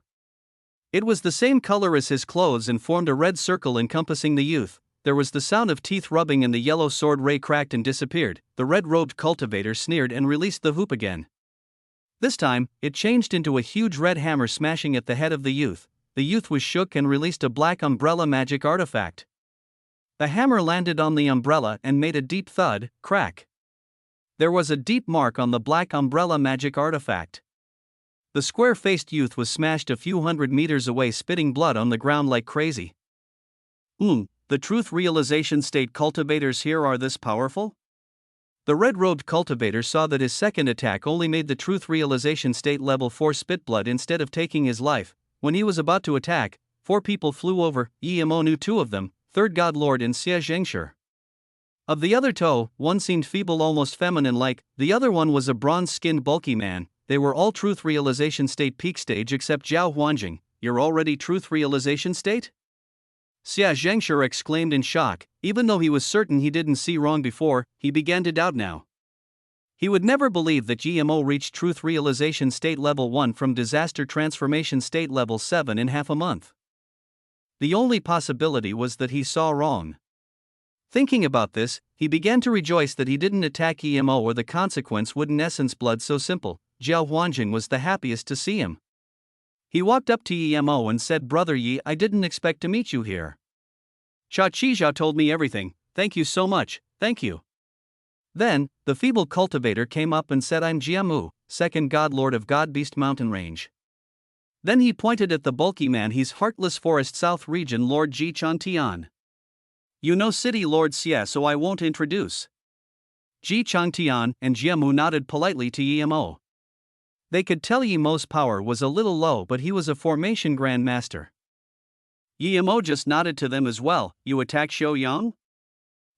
It was the same color as his clothes and formed a red circle encompassing the youth. There was the sound of teeth rubbing and the yellow sword ray cracked and disappeared. The red-robed cultivator sneered and released the hoop again. This time, it changed into a huge red hammer smashing at the head of the youth. The youth was shook and released a black umbrella magic artifact. The hammer landed on the umbrella and made a deep thud, crack. There was a deep mark on the black umbrella magic artifact. The square-faced youth was smashed a few hundred meters away, spitting blood on the ground like crazy. The truth realization state cultivators here are this powerful? The red-robed cultivator saw that his second attack only made the truth realization state level 4 spit blood instead of taking his life. When he was about to attack, 4 people flew over. Emo knew 2 of them, Third God Lord and Xie Zhengshi. Of the other two, one seemed feeble, almost feminine-like, the other one was a bronze-skinned bulky man. They were all truth realization state peak stage except Zhao Huanjing. You're already truth realization state? Xie Zhengshi exclaimed in shock. Even though he was certain he didn't see wrong before, he began to doubt now. He would never believe that GMO reached truth realization state level 1 from disaster transformation state level 7 in half a month. The only possibility was that he saw wrong. Thinking about this, he began to rejoice that he didn't attack EMO, or the consequence wouldn't essence blood so simple. Zhao Huanjing was the happiest to see him. He walked up to EMO and said, "Brother Yi, I didn't expect to meet you here. Sha Qizhao told me everything. Thank you so much, thank you." Then, the feeble cultivator came up and said, "I'm Jiamu, second god lord of God Beast Mountain Range." Then he pointed at the bulky man. "He's Heartless Forest South Region Lord Ji Changtian. You know City Lord Xie, so I won't introduce." Ji Changtian and Jiamu nodded politely to Emo. They could tell Yemo's power was a little low, but he was a formation grandmaster. Emo just nodded to them as well. "You attack Xiaoyang?"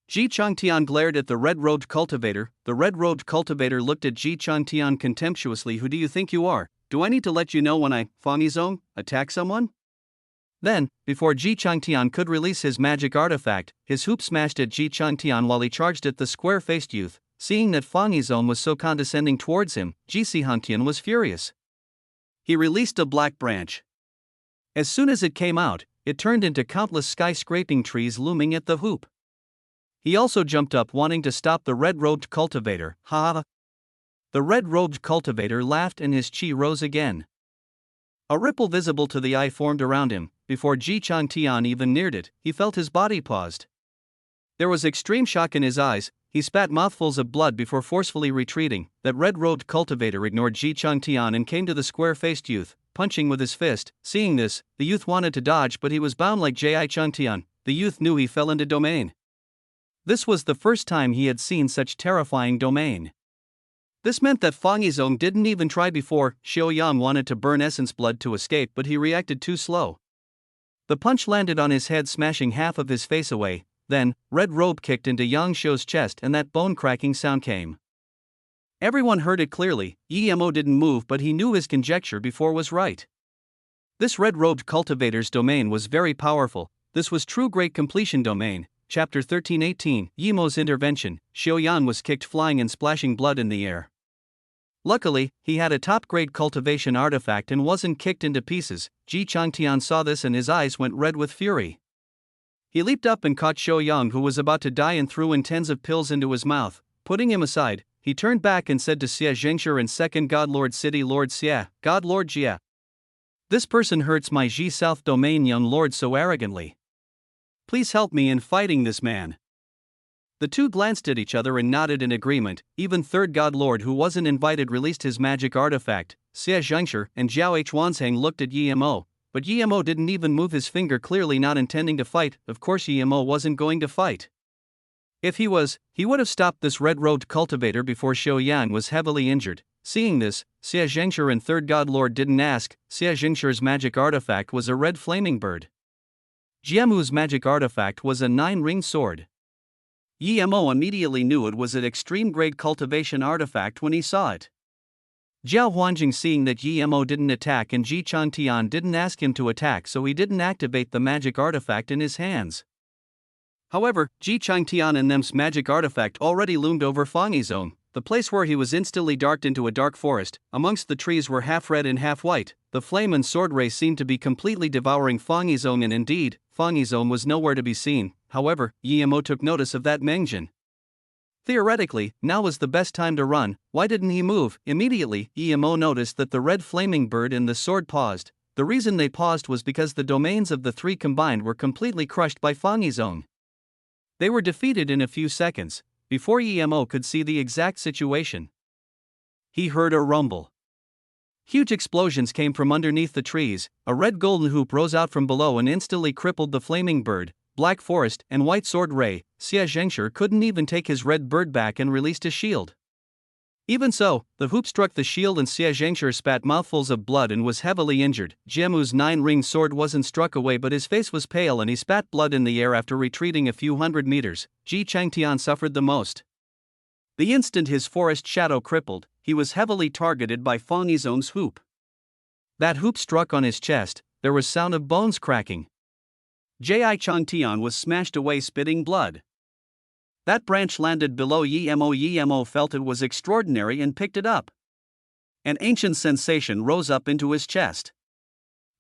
Ji Changtian glared at the red-robed cultivator. The red-robed cultivator looked at Ji Changtian contemptuously. "Who do you think you are? Do I need to let you know when I, Fangizong, attack someone?" Then, before Ji Changtian could release his magic artifact, his hoop smashed at Ji Changtian while he charged at the square-faced youth. Seeing that Fangizong was so condescending towards him, Ji Changtian was furious. He released a black branch. As soon as it came out, it turned into countless skyscraping trees looming at the hoop. He also jumped up, wanting to stop the red-robed cultivator. "Ha ha!" The red-robed cultivator laughed and his chi rose again. A ripple visible to the eye formed around him. Before Ji Changtian even neared it, he felt his body paused. There was extreme shock in his eyes. He spat mouthfuls of blood before forcefully retreating. That red-robed cultivator ignored Ji Changtian and came to the square-faced youth, punching with his fist. Seeing this, the youth wanted to dodge, but he was bound like Ji Changtian. The youth knew he fell into domain. This was the first time he had seen such terrifying domain. This meant that Fangizong didn't even try before. Xiaoyang wanted to burn essence blood to escape, but he reacted too slow. The punch landed on his head, smashing half of his face away. Then, red robe kicked into Yang Shou's chest and that bone-cracking sound came. Everyone heard it clearly. Emo didn't move, but he knew his conjecture before was right. This red-robed cultivator's domain was very powerful. This was true great completion domain. Chapter 13:18, Yemo's intervention. Xiaoyan was kicked flying and splashing blood in the air. Luckily, he had a top-grade cultivation artifact and wasn't kicked into pieces. Ji Changtian saw this and his eyes went red with fury. He leaped up and caught Xiaoyang, who was about to die, and threw in tens of pills into his mouth. Putting him aside, he turned back and said to Xie Zhengshi and second God Lord City Lord Xie, "God Lord Jie. This person hurts my Ji South domain young lord so arrogantly. Please help me in fighting this man." The two glanced at each other and nodded in agreement. Even third God Lord, who wasn't invited, released his magic artifact. Xie Zhengshi and Zhao Huanzhang looked at Emo, but Emo didn't even move his finger, clearly not intending to fight. Of course Emo wasn't going to fight. If he was, he would have stopped this red-robed cultivator before Xiaoyan was heavily injured. Seeing this, Xie Zhengshi and third God Lord didn't ask. Xie Zhengshi's magic artifact was a red flaming bird. Jiamu's magic artifact was a 9-ring sword. Emo immediately knew it was an extreme-grade cultivation artifact when he saw it. Zhao Huanjing, seeing that Emo didn't attack and Ji Changtian didn't ask him to attack, so he didn't activate the magic artifact in his hands. However, Ji Changtian and them's magic artifact already loomed over Fangizong. the place where he was instantly darted into a dark forest. Amongst the trees were half red and half white. The flame and sword ray seemed to be completely devouring Fang Yizong, and indeed, Fang Yizong was nowhere to be seen. However, Yemo took notice of that Mengjin. Theoretically, now was the best time to run. Why didn't he move? Immediately, Yemo noticed that the red flaming bird and the sword paused. The reason they paused was because the domains of the three combined were completely crushed by Fang Yizong. They were defeated in a few seconds. Before Yemo could see the exact situation, he heard a rumble. Huge explosions came from underneath the trees. A red golden hoop rose out from below and instantly crippled the flaming bird, black forest, and white sword ray. Xia Zhengshi couldn't even take his red bird back and released his shield. Even so, the hoop struck the shield and Xia Zhengshi spat mouthfuls of blood and was heavily injured. Jiemu's nine-ringed sword wasn't struck away, but his face was pale and he spat blood in the air after retreating a few hundred meters. Ji Changtian suffered the most. The instant his forest shadow crippled, he was heavily targeted by Fang Yizong's hoop. That hoop struck on his chest. There was sound of bones cracking. Ji Changtian was smashed away, spitting blood. That branch landed below Yemo. Yemo felt it was extraordinary and picked it up. An ancient sensation rose up into his chest.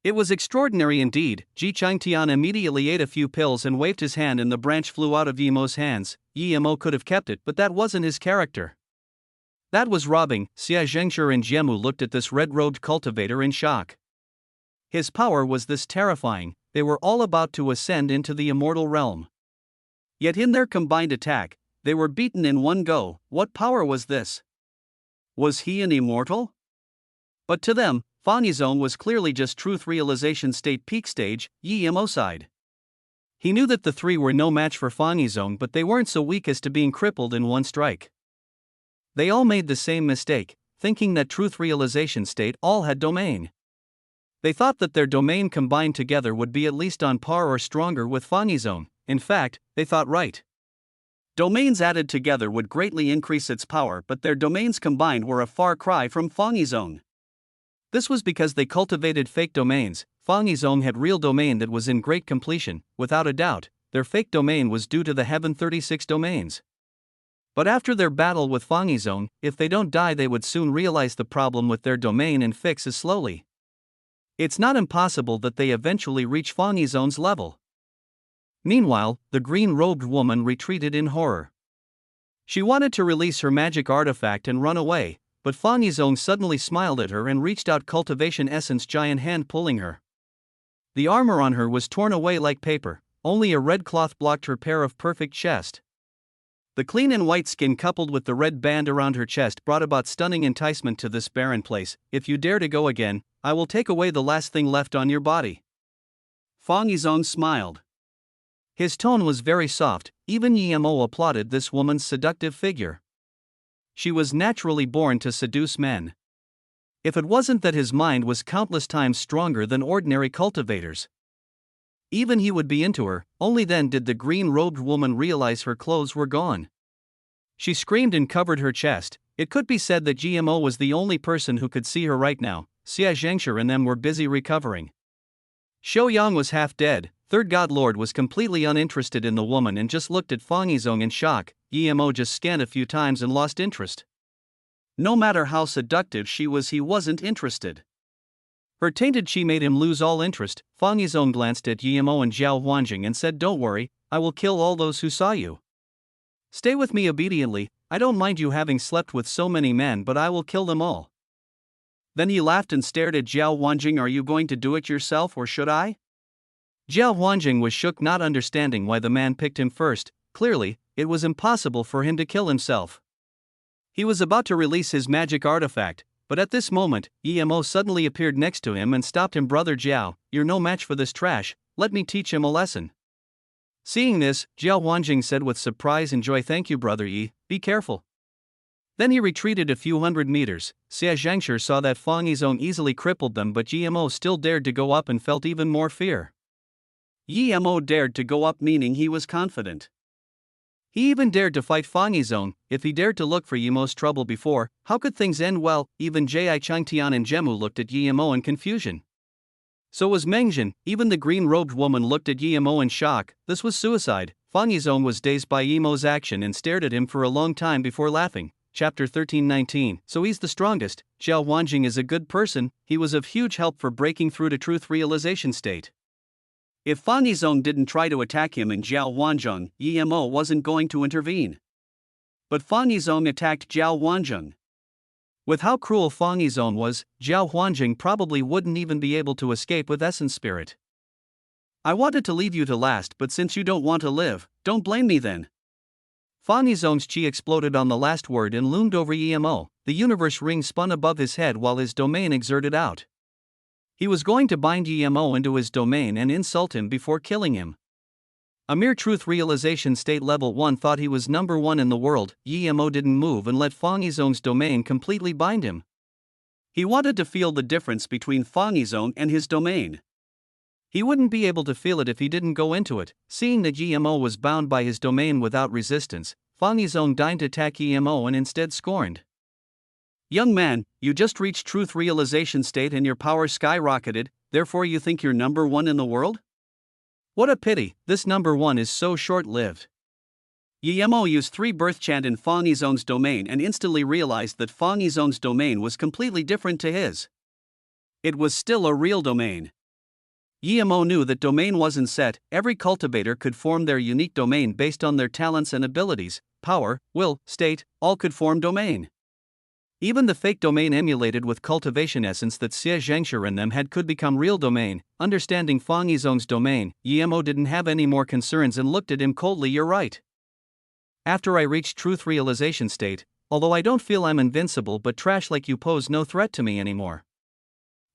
It was extraordinary indeed. Ji Changtian immediately ate a few pills and waved his hand, and the branch flew out of Yemo's hands. Yemo could have kept it, but that wasn't his character. That was robbing. Xia Zhengshi and Jiemu looked at this red-robed cultivator in shock. His power was this terrifying. They were all about to ascend into the immortal realm. Yet in their combined attack, they were beaten in one go. What power was this? Was he an immortal? But to them, Fang Yizong was clearly just truth realization state peak stage. Yemo sighed. He knew that the three were no match for Fang Yizong, but they weren't so weak as to being crippled in one strike. They all made the same mistake, thinking that truth realization state all had domain. They thought that their domain combined together would be at least on par or stronger with Fang Yizong. In fact, they thought right. Domains added together would greatly increase its power, but their domains combined were a far cry from Fang Yizong. This was because they cultivated fake domains. Fang Yizong had real domain that was in great completion. Without a doubt, their fake domain was due to the Heaven 36 domains. But after their battle with Fang Yizong, if they don't die, they would soon realize the problem with their domain and fix it slowly. It's not impossible that they eventually reach Fang Yizong's level. Meanwhile, the green-robed woman retreated in horror. She wanted to release her magic artifact and run away, but Fang Yizong suddenly smiled at her and reached out cultivation essence giant hand, pulling her. The armor on her was torn away like paper. Only a red cloth blocked her pair of perfect chest. The clean and white skin coupled with the red band around her chest brought about stunning enticement to this barren place. If you dare to go again, I will take away the last thing left on your body. Fang Yizong smiled. His tone was very soft. Even Yemo applauded this woman's seductive figure. She was naturally born to seduce men. If it wasn't that his mind was countless times stronger than ordinary cultivators, even he would be into her. Only then did the green-robed woman realize her clothes were gone. She screamed and covered her chest. It could be said that Gmo was the only person who could see her right now. Xia Zhengshi and them were busy recovering. Shou Yang was half dead. Third God Lord was completely uninterested in the woman and just looked at Fang Yizong in shock. Yemo just scanned a few times and lost interest. No matter how seductive she was, he wasn't interested. Her tainted chi made him lose all interest. Fang Yizong glanced at Yemo and Zhao Huanjing and said, "Don't worry, I will kill all those who saw you. Stay with me obediently. I don't mind you having slept with so many men, but I will kill them all." Then he laughed and stared at Zhao Huanjing. "Are you going to do it yourself, or should I?" Zhao Huanjing was shook, not understanding why the man picked him first. Clearly, it was impossible for him to kill himself. He was about to release his magic artifact, but at this moment, Yemo suddenly appeared next to him and stopped him. "Brother Zhao, you're no match for this trash, let me teach him a lesson." Seeing this, Zhao Huanjing said with surprise and joy, "Thank you, Brother Yi, be careful." Then he retreated a few hundred meters. Xia Zhengshi saw that Fang Yizong easily crippled them, but Yemo still dared to go up and felt even more fear. Yemo dared to go up, meaning he was confident. He even dared to fight Fang Yizong. If he dared to look for Yemo's trouble before, how could things end well? Even Ji Changtian and Jiemu looked at Yemo in confusion. So was Mengjin. Even the green-robed woman looked at Yemo in shock. This was suicide. Fang Yizong was dazed by Yemo's action and stared at him for a long time before laughing. chapter 13:19. So he's the strongest. Zhao Wanjing is a good person, he was of huge help for breaking through to truth realization state. If Fan Yizong didn't try to attack him and Zhao Wanjing, Yimo wasn't going to intervene. But Fan Yizong attacked Zhao Wanjing. With how cruel Fan Yizong was, Zhao Wanjing probably wouldn't even be able to escape with essence spirit. I wanted to leave you to last, but since you don't want to live, don't blame me then. Fan Yizong's chi exploded on the last word and loomed over Yimo. The universe ring spun above his head while his domain exerted out. He was going to bind Yimo into his domain and insult him before killing him. A mere truth realization state level 1 thought he was number 1 in the world. Yimo didn't move and let Fan Yizong's domain completely bind him. He wanted to feel the difference between Fan Yizong and his domain. He wouldn't be able to feel it if he didn't go into it. Seeing that Yimo was bound by his domain without resistance, Fan Yizong deigned to attack Yimo and instead scorned. Young man, you just reached truth realization state and your power skyrocketed, therefore you think you're number 1 in the world? What a pity, this number 1 is so short-lived. Yimo used 3 birth chant in Fan Yizong's domain and instantly realized that Fan Yizong's domain was completely different to his. It was still a real domain. Yimo knew that domain wasn't set, every cultivator could form their unique domain based on their talents and abilities, power, will, state, all could form domain. Even the fake domain emulated with cultivation essence that Xie Zhengshi and them had could become real domain. Understanding Fan Yizong's domain, Yimo didn't have any more concerns and looked at him coldly. You're right. After I reached truth realization state, although I don't feel I'm invincible, but trash like you pose no threat to me anymore.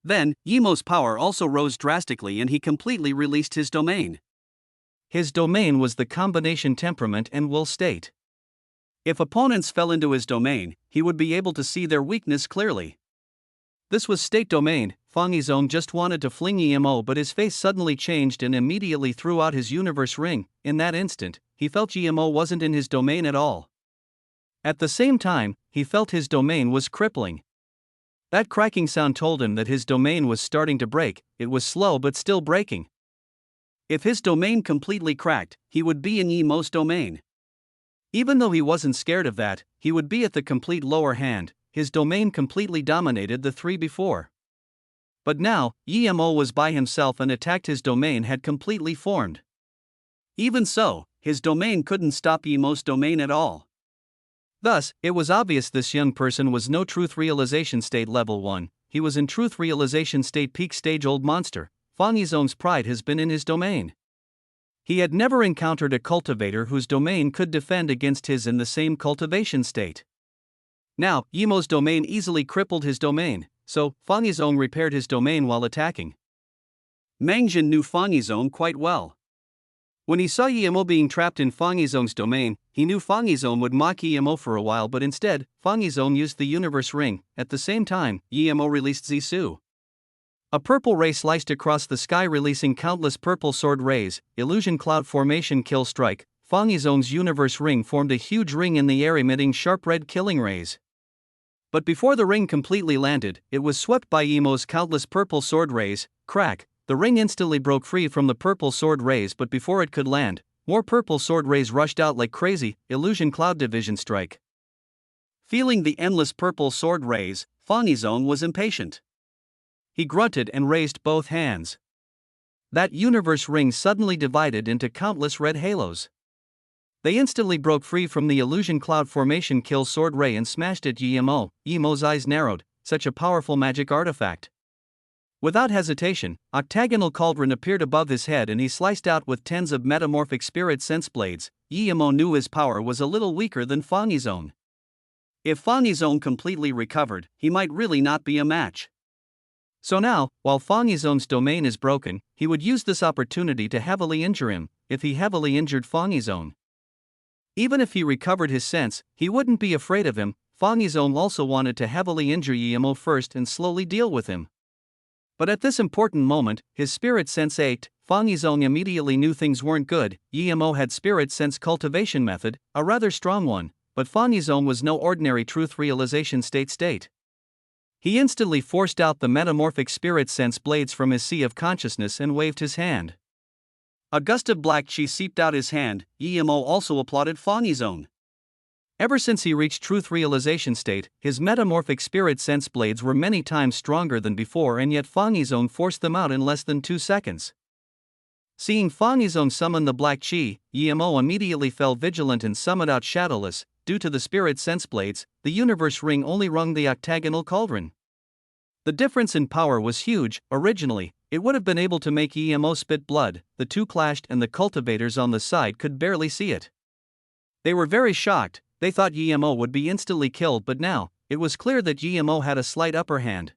Then, Yimo's power also rose drastically and he completely released his domain. His domain was the combination temperament and will state. If opponents fell into his domain, he would be able to see their weakness clearly. This was state domain. Fan Yizong just wanted to fling Yimo, but his face suddenly changed and immediately threw out his universe ring. In that instant, he felt Yimo wasn't in his domain at all. At the same time, he felt his domain was crippling. That cracking sound told him that his domain was starting to break. It was slow but still breaking. If his domain completely cracked, he would be in Yimo's domain. Even though he wasn't scared of that, he would be at the complete lower hand. His domain completely dominated the 3 before. But now, Yimo was by himself and attacked his domain had completely formed. Even so, his domain couldn't stop Yimo's domain at all. Thus, it was obvious this young person was no truth realization state level 1, he was in truth realization state peak stage old monster. Fan Yizong's pride has been in his domain. He had never encountered a cultivator whose domain could defend against his in the same cultivation state. Now, Yimo's domain easily crippled his domain, so Fan Yizong repaired his domain while attacking. Mangjin knew Fan Yizong quite well. When he saw Yimo being trapped in Fan Yizong's domain, he knew Fan Yizong would mock Yimo for a while, but instead, Fan Yizong used the universe ring. At the same time, Yimo released Zisu. A purple ray sliced across the sky, releasing countless purple sword rays. Illusion cloud formation kill strike. Fan Yizong's universe ring formed a huge ring in the air, emitting sharp red killing rays. But before the ring completely landed, it was swept by Yimo's countless purple sword rays. Crack! The ring instantly broke free from the purple sword rays, but before it could land, more purple sword rays rushed out like crazy. Illusion cloud division strike. Feeling the endless purple sword rays, Fan Yizong was impatient. He grunted and raised both hands. That universe ring suddenly divided into countless red halos. They instantly broke free from the illusion cloud formation kill sword ray and smashed at Yimo. Yimo's eyes narrowed. Such a powerful magic artifact. Without hesitation, octagonal cauldron appeared above his head and he sliced out with tens of metamorphic spirit sense blades. Yimo knew his power was a little weaker than Fan Yizong. If Fan Yizong completely recovered, he might really not be a match. So now, while Fan Yizong's domain is broken, he would use this opportunity to heavily injure him. If he heavily injured Fan Yizong, even if he recovered his sense, he wouldn't be afraid of him. Fan Yizong also wanted to heavily injure Yimo first and slowly deal with him. But at this important moment, his spirit sense ached. Fan Yizong immediately knew things weren't good. Yimo had spirit sense cultivation method, a rather strong one, but Fan Yizong was no ordinary truth realization state. He instantly forced out the metamorphic spirit sense blades from his sea of consciousness and waved his hand. A gust of black chi seeped out his hand. Yimo also applauded Fan Yizong. Ever since he reached truth realization state, his metamorphic spirit sense blades were many times stronger than before, and yet Fangizong forced them out in less than 2 seconds. Seeing Fangizong summon the black chi, Yemo immediately fell vigilant and summoned out Shadowless. Due to the spirit sense blades, the universe ring only rung the octagonal cauldron. The difference in power was huge. Originally, it would have been able to make Yemo spit blood. The two clashed and the cultivators on the side could barely see it. They were very shocked. They thought Yemo would be instantly killed, but now, it was clear that Yemo had a slight upper hand.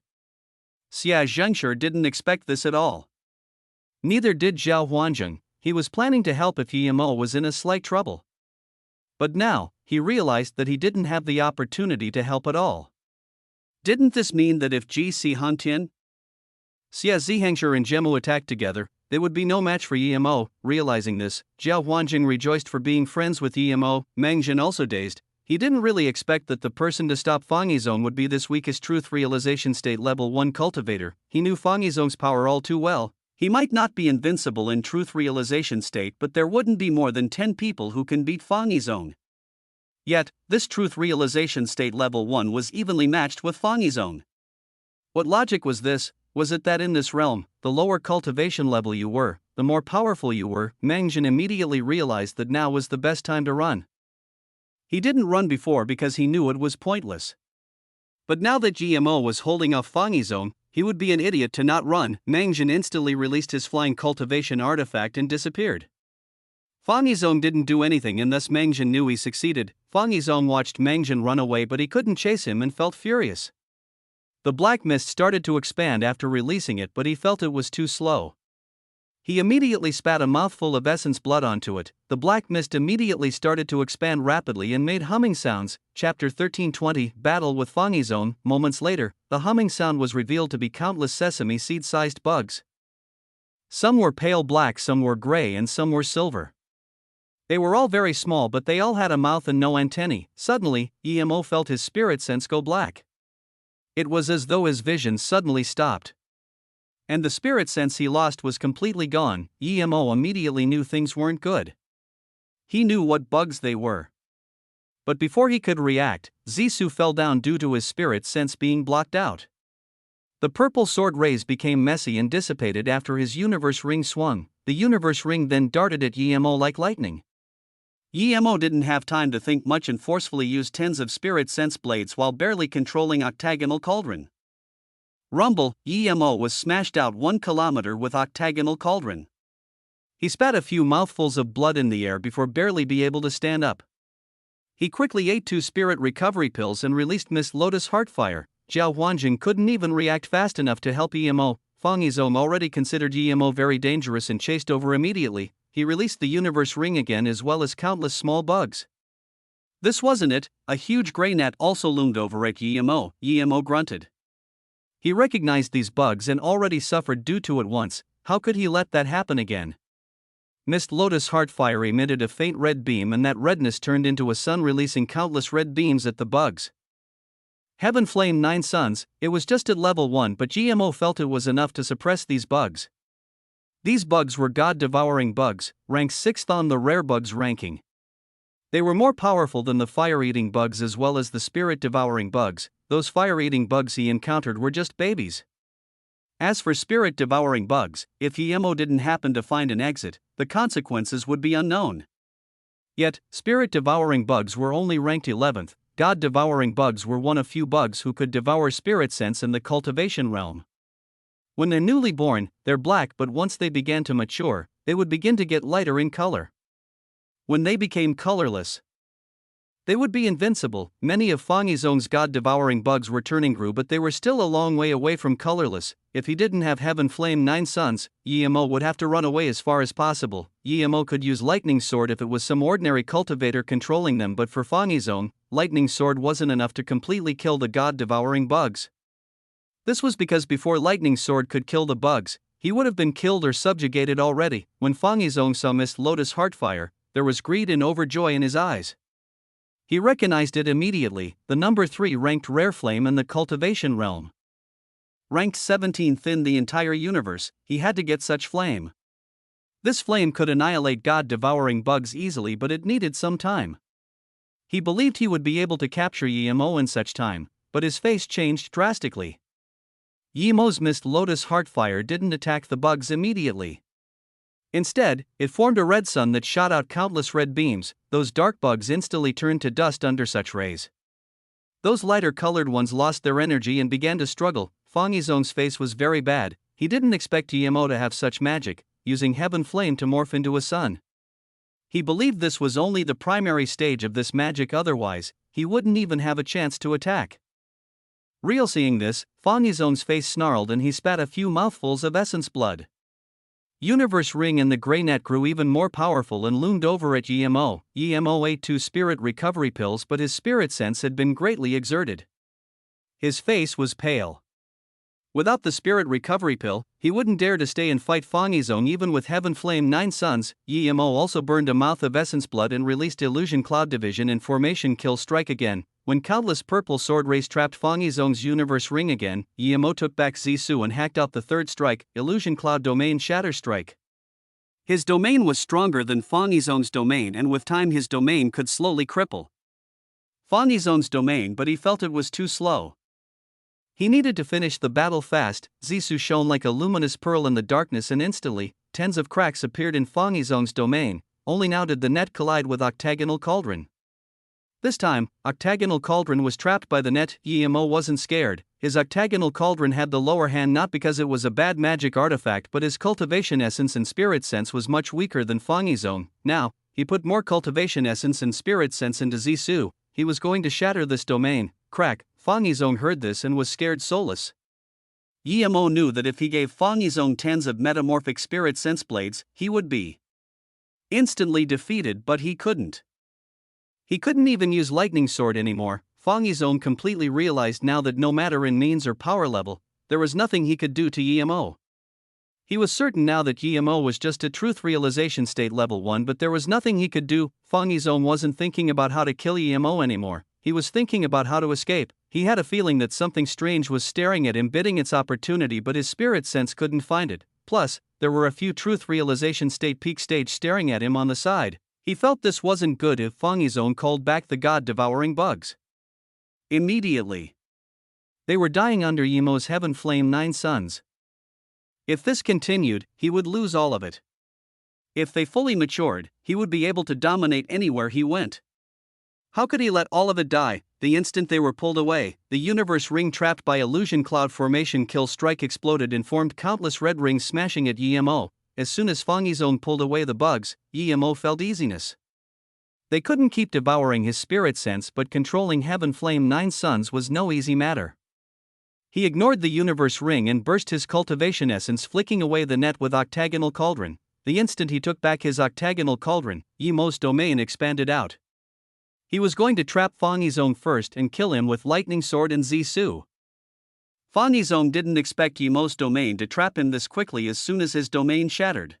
Xia Zhengshi didn't expect this at all. Neither did Zhao Huanzheng. He was planning to help if Yemo was in a slight trouble. But now, he realized that he didn't have the opportunity to help at all. Didn't this mean that if Ji Si Hantian, Xia Zihengshi and Zhemu attacked together, they would be no match for Yemo? Realizing this, Zhao Huanjing rejoiced for being friends with Yemo. Meng Jin also dazed. He didn't really expect that the person to stop Fangizong would be this weakest truth realization state level 1 cultivator. He knew Fangizong's power all too well. He might not be invincible in truth realization state, but there wouldn't be more than 10 people who can beat Fangizong. Yet, this truth realization state level 1 was evenly matched with Fangizong. What logic was this? Was it that in this realm, the lower cultivation level you were, the more powerful you were? Meng Jin immediately realized that now was the best time to run. He didn't run before because he knew it was pointless. But now that GMO was holding off Fangizong, he would be an idiot to not run. Meng Jin instantly released his flying cultivation artifact and disappeared. Fangizong didn't do anything, and thus Meng Jin knew he succeeded. Fangizong watched Meng Jin run away, but he couldn't chase him and felt furious. The black mist started to expand after releasing it, but he felt it was too slow. He immediately spat a mouthful of essence blood onto it. The black mist immediately started to expand rapidly and made humming sounds. Chapter 1320 Battle with Fangizong. Moments later, the humming sound was revealed to be countless sesame seed-sized bugs. Some were pale black, some were gray, and some were silver. They were all very small, but they all had a mouth and no antennae. Suddenly, Emo felt his spirit sense go black. It was as though his vision suddenly stopped. And the spirit sense he lost was completely gone. Emo immediately knew things weren't good. He knew what bugs they were. But before he could react, Zissou fell down due to his spirit sense being blocked out. The purple sword rays became messy and dissipated after his universe ring swung. The universe ring then darted at Emo like lightning. Emo didn't have time to think much and forcefully used tens of spirit sense blades while barely controlling octagonal cauldron. Rumble, Emo was smashed out 1 kilometer with octagonal cauldron. He spat a few mouthfuls of blood in the air before barely be able to stand up. He quickly ate 2 spirit recovery pills and released Miss Lotus Heartfire. Zhao Huanjing couldn't even react fast enough to help Emo. Fangizong already considered Emo very dangerous and chased over immediately. He released the universe ring again as well as countless small bugs. This wasn't it, a huge grey gnat also loomed over at Emo. Emo grunted. He recognized these bugs and already suffered due to it once. How could he let that happen again? Mist Lotus Heartfire emitted a faint red beam, and that redness turned into a sun, releasing countless red beams at the bugs. Heaven Flame 9 Suns. It was just at level 1, but GMO felt it was enough to suppress these bugs. These bugs were god-devouring bugs, ranked 6th on the rare bugs ranking. They were more powerful than the fire-eating bugs as well as the spirit-devouring bugs. Those fire-eating bugs he encountered were just babies. As for spirit-devouring bugs, if Emo didn't happen to find an exit, the consequences would be unknown. Yet, spirit-devouring bugs were only ranked 11th. God-devouring bugs were one of few bugs who could devour spirit sense in the cultivation realm. When they're newly born, they're black, but once they began to mature, they would begin to get lighter in color. When they became colorless, they would be invincible. Many of Fangizong's god-devouring bugs were turning green, but they were still a long way away from colorless. If he didn't have Heaven Flame 9 Suns, Emo would have to run away as far as possible. Emo could use Lightning Sword if it was some ordinary cultivator controlling them, but for Fangizong, Lightning Sword wasn't enough to completely kill the god-devouring bugs. This was because before Lightning Sword could kill the bugs, he would have been killed or subjugated already. When Fangizong saw Miss Lotus Heartfire, there was greed and overjoy in his eyes. He recognized it immediately, the number 3 ranked rare flame in the cultivation realm. Ranked 17th in the entire universe, he had to get such flame. This flame could annihilate god-devouring bugs easily, but it needed some time. He believed he would be able to capture Yimo in such time, but his face changed drastically. Yimo's mist lotus heartfire didn't attack the bugs immediately. Instead, it formed a red sun that shot out countless red beams. Those dark bugs instantly turned to dust under such rays. Those lighter-colored ones lost their energy and began to struggle. Fang Yizong's face was very bad. He didn't expect Yimo to have such magic, using heaven flame to morph into a sun. He believed this was only the primary stage of this magic, otherwise, he wouldn't even have a chance to attack. Real seeing this, Fang Yizong's face snarled and he spat a few mouthfuls of essence blood. Universe Ring and the Grey Net grew even more powerful and loomed over at Yimo. Yimo ate 2 spirit recovery pills, but his spirit sense had been greatly exerted. His face was pale. Without the spirit recovery pill, he wouldn't dare to stay and fight Fang Yizong even with Heaven Flame 9 Suns. Yimo also burned a mouth of essence blood and released Illusion Cloud Division in formation Kill Strike again. When countless purple sword rays trapped Fang Yizong's Universe Ring again, Yimo took back Zisu and hacked out the 3rd strike, Illusion Cloud Domain Shatter Strike. His domain was stronger than Fang Yizong's domain, and with time his domain could slowly cripple Fang Yizong's domain, but he felt it was too slow. He needed to finish the battle fast. Zisu shone like a luminous pearl in the darkness, and instantly, tens of cracks appeared in Fang Yizong's domain. Only now did the net collide with Octagonal Cauldron. This time, Octagonal Cauldron was trapped by the net. Yimo wasn't scared. His Octagonal Cauldron had the lower hand not because it was a bad magic artifact, but his cultivation essence and spirit sense was much weaker than Fang Yizong. Now, he put more cultivation essence and spirit sense into Zisu. He was going to shatter this domain. Crack! Fang Yizong heard this and was scared soulless. Yimo knew that if he gave Fang Yizong tens of metamorphic spirit sense blades, he would be instantly defeated, but he couldn't. He couldn't even use Lightning Sword anymore. Fang Yizong completely realized now that no matter in means or power level, there was nothing he could do to Yimo. He was certain now that Yimo was just a truth realization state level 1, but there was nothing he could do. Fang Yizong wasn't thinking about how to kill Yimo anymore. He was thinking about how to escape. He had a feeling that something strange was staring at him, bidding its opportunity, but his spirit sense couldn't find it. Plus, there were a few truth realization state peak stage staring at him on the side. He felt this wasn't good if Fang Yizong called back the god-devouring bugs. Immediately, they were dying under Yimo's Heaven Flame 9 Suns. If this continued, he would lose all of it. If they fully matured, he would be able to dominate anywhere he went. How could he let all of it die? The instant they were pulled away, the Universe Ring trapped by Illusion Cloud formation Kill Strike exploded and formed countless red rings smashing at Yimo. As soon as Fang Yizong pulled away the bugs, Yimo felt easiness. They couldn't keep devouring his spirit sense, but controlling Heaven Flame 9 Suns was no easy matter. He ignored the Universe Ring and burst his cultivation essence, flicking away the net with Octagonal Cauldron. The instant he took back his Octagonal Cauldron, Yimo's domain expanded out. He was going to trap Fang Yizong first and kill him with Lightning Sword and Zisu. Fang Yizong didn't expect Yimo's domain to trap him this quickly. As soon as his domain shattered,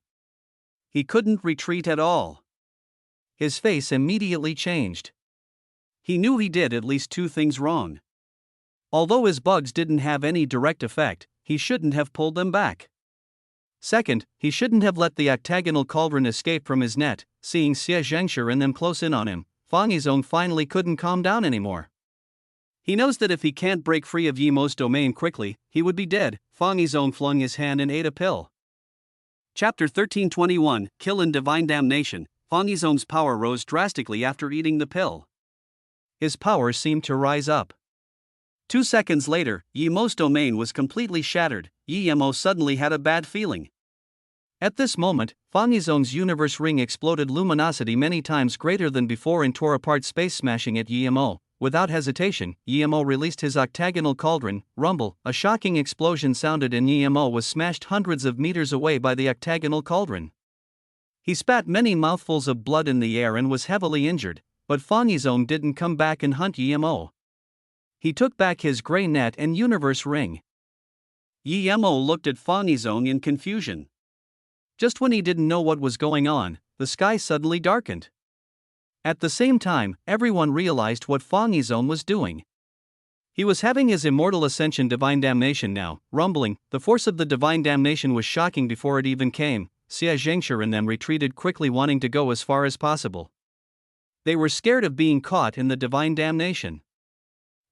he couldn't retreat at all. His face immediately changed. He knew he did at least 2 things wrong. Although his bugs didn't have any direct effect, he shouldn't have pulled them back. Second, he shouldn't have let the Octagonal Cauldron escape from his net. Seeing Xie Zhengshi and them close in on him, Fang Yizong finally couldn't calm down anymore. He knows that if he can't break free of Yimo's domain quickly, he would be dead. Fang Yizong flung his hand and ate a pill. Chapter 1321, Kill in Divine Damnation. Fang Yizong's power rose drastically after eating the pill. His power seemed to rise up. 2 seconds later, Yimo's domain was completely shattered. Yimo suddenly had a bad feeling. At this moment, Fang Yizong's Universe Ring exploded, luminosity many times greater than before, and tore apart space, smashing at Yimo. Without hesitation, Yimo released his Octagonal Cauldron. Rumble! A shocking explosion sounded and Yimo was smashed hundreds of meters away by the Octagonal Cauldron. He spat many mouthfuls of blood in the air and was heavily injured, but Fang Yizong didn't come back and hunt Yimo. He took back his Grey Net and Universe Ring. Yimo looked at Fang Yizong in confusion. Just when he didn't know what was going on, the sky suddenly darkened. At the same time, everyone realized what Fang Yizong was doing. He was having his Immortal Ascension Divine Damnation now, rumbling. The force of the Divine Damnation was shocking before it even came. Xie Zhengshi and them retreated quickly, wanting to go as far as possible. They were scared of being caught in the divine damnation.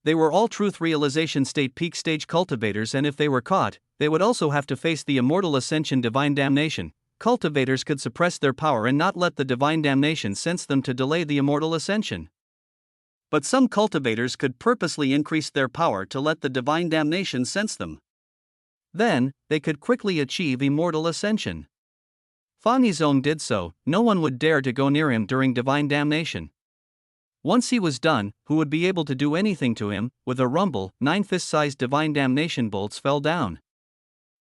They were all truth realization state peak stage cultivators, and if they were caught, they would also have to face the immortal ascension divine damnation. Cultivators could suppress their power and not let the divine damnation sense them to delay the immortal ascension. But some cultivators could purposely increase their power to let the divine damnation sense them. Then, they could quickly achieve immortal ascension. Fang Yizong did so. No one would dare to go near him during divine damnation. Once he was done, who would be able to do anything to him? With a rumble, 9 fist-sized divine damnation bolts fell down.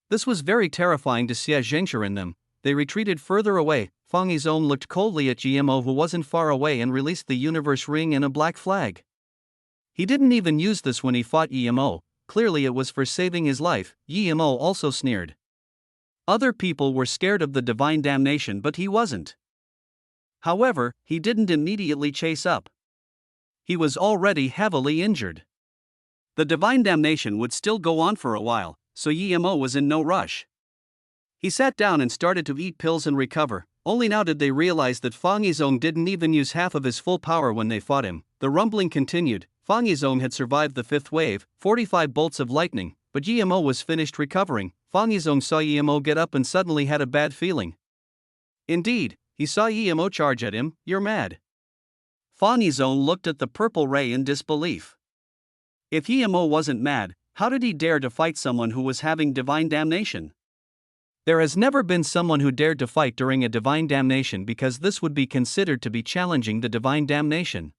This was very terrifying to Xia Zhengshi and them. They retreated further away. Fang Yizong looked coldly at GMO, who wasn't far away, and released the universe ring and a black flag. He didn't even use this when he fought Yimo. Clearly it was for saving his life. Yimo also sneered. Other people were scared of the divine damnation, but he wasn't. However, he didn't immediately chase up. He was already heavily injured. The divine damnation would still go on for a while, so Yimo was in no rush. He sat down and started to eat pills and recover. Only now did they realize that Fang Yizong didn't even use half of his full power when they fought him. The rumbling continued. Fang Yizong had survived the 5th wave, 45 bolts of lightning, but Yimo was finished recovering. Fang Yizong saw Yimo get up and suddenly had a bad feeling. Indeed, he saw Yimo charge at him. "You're mad." Fang Yizong looked at the purple ray in disbelief. If Yimo wasn't mad, how did he dare to fight someone who was having divine damnation? There has never been someone who dared to fight during a divine damnation, because this would be considered to be challenging the divine damnation.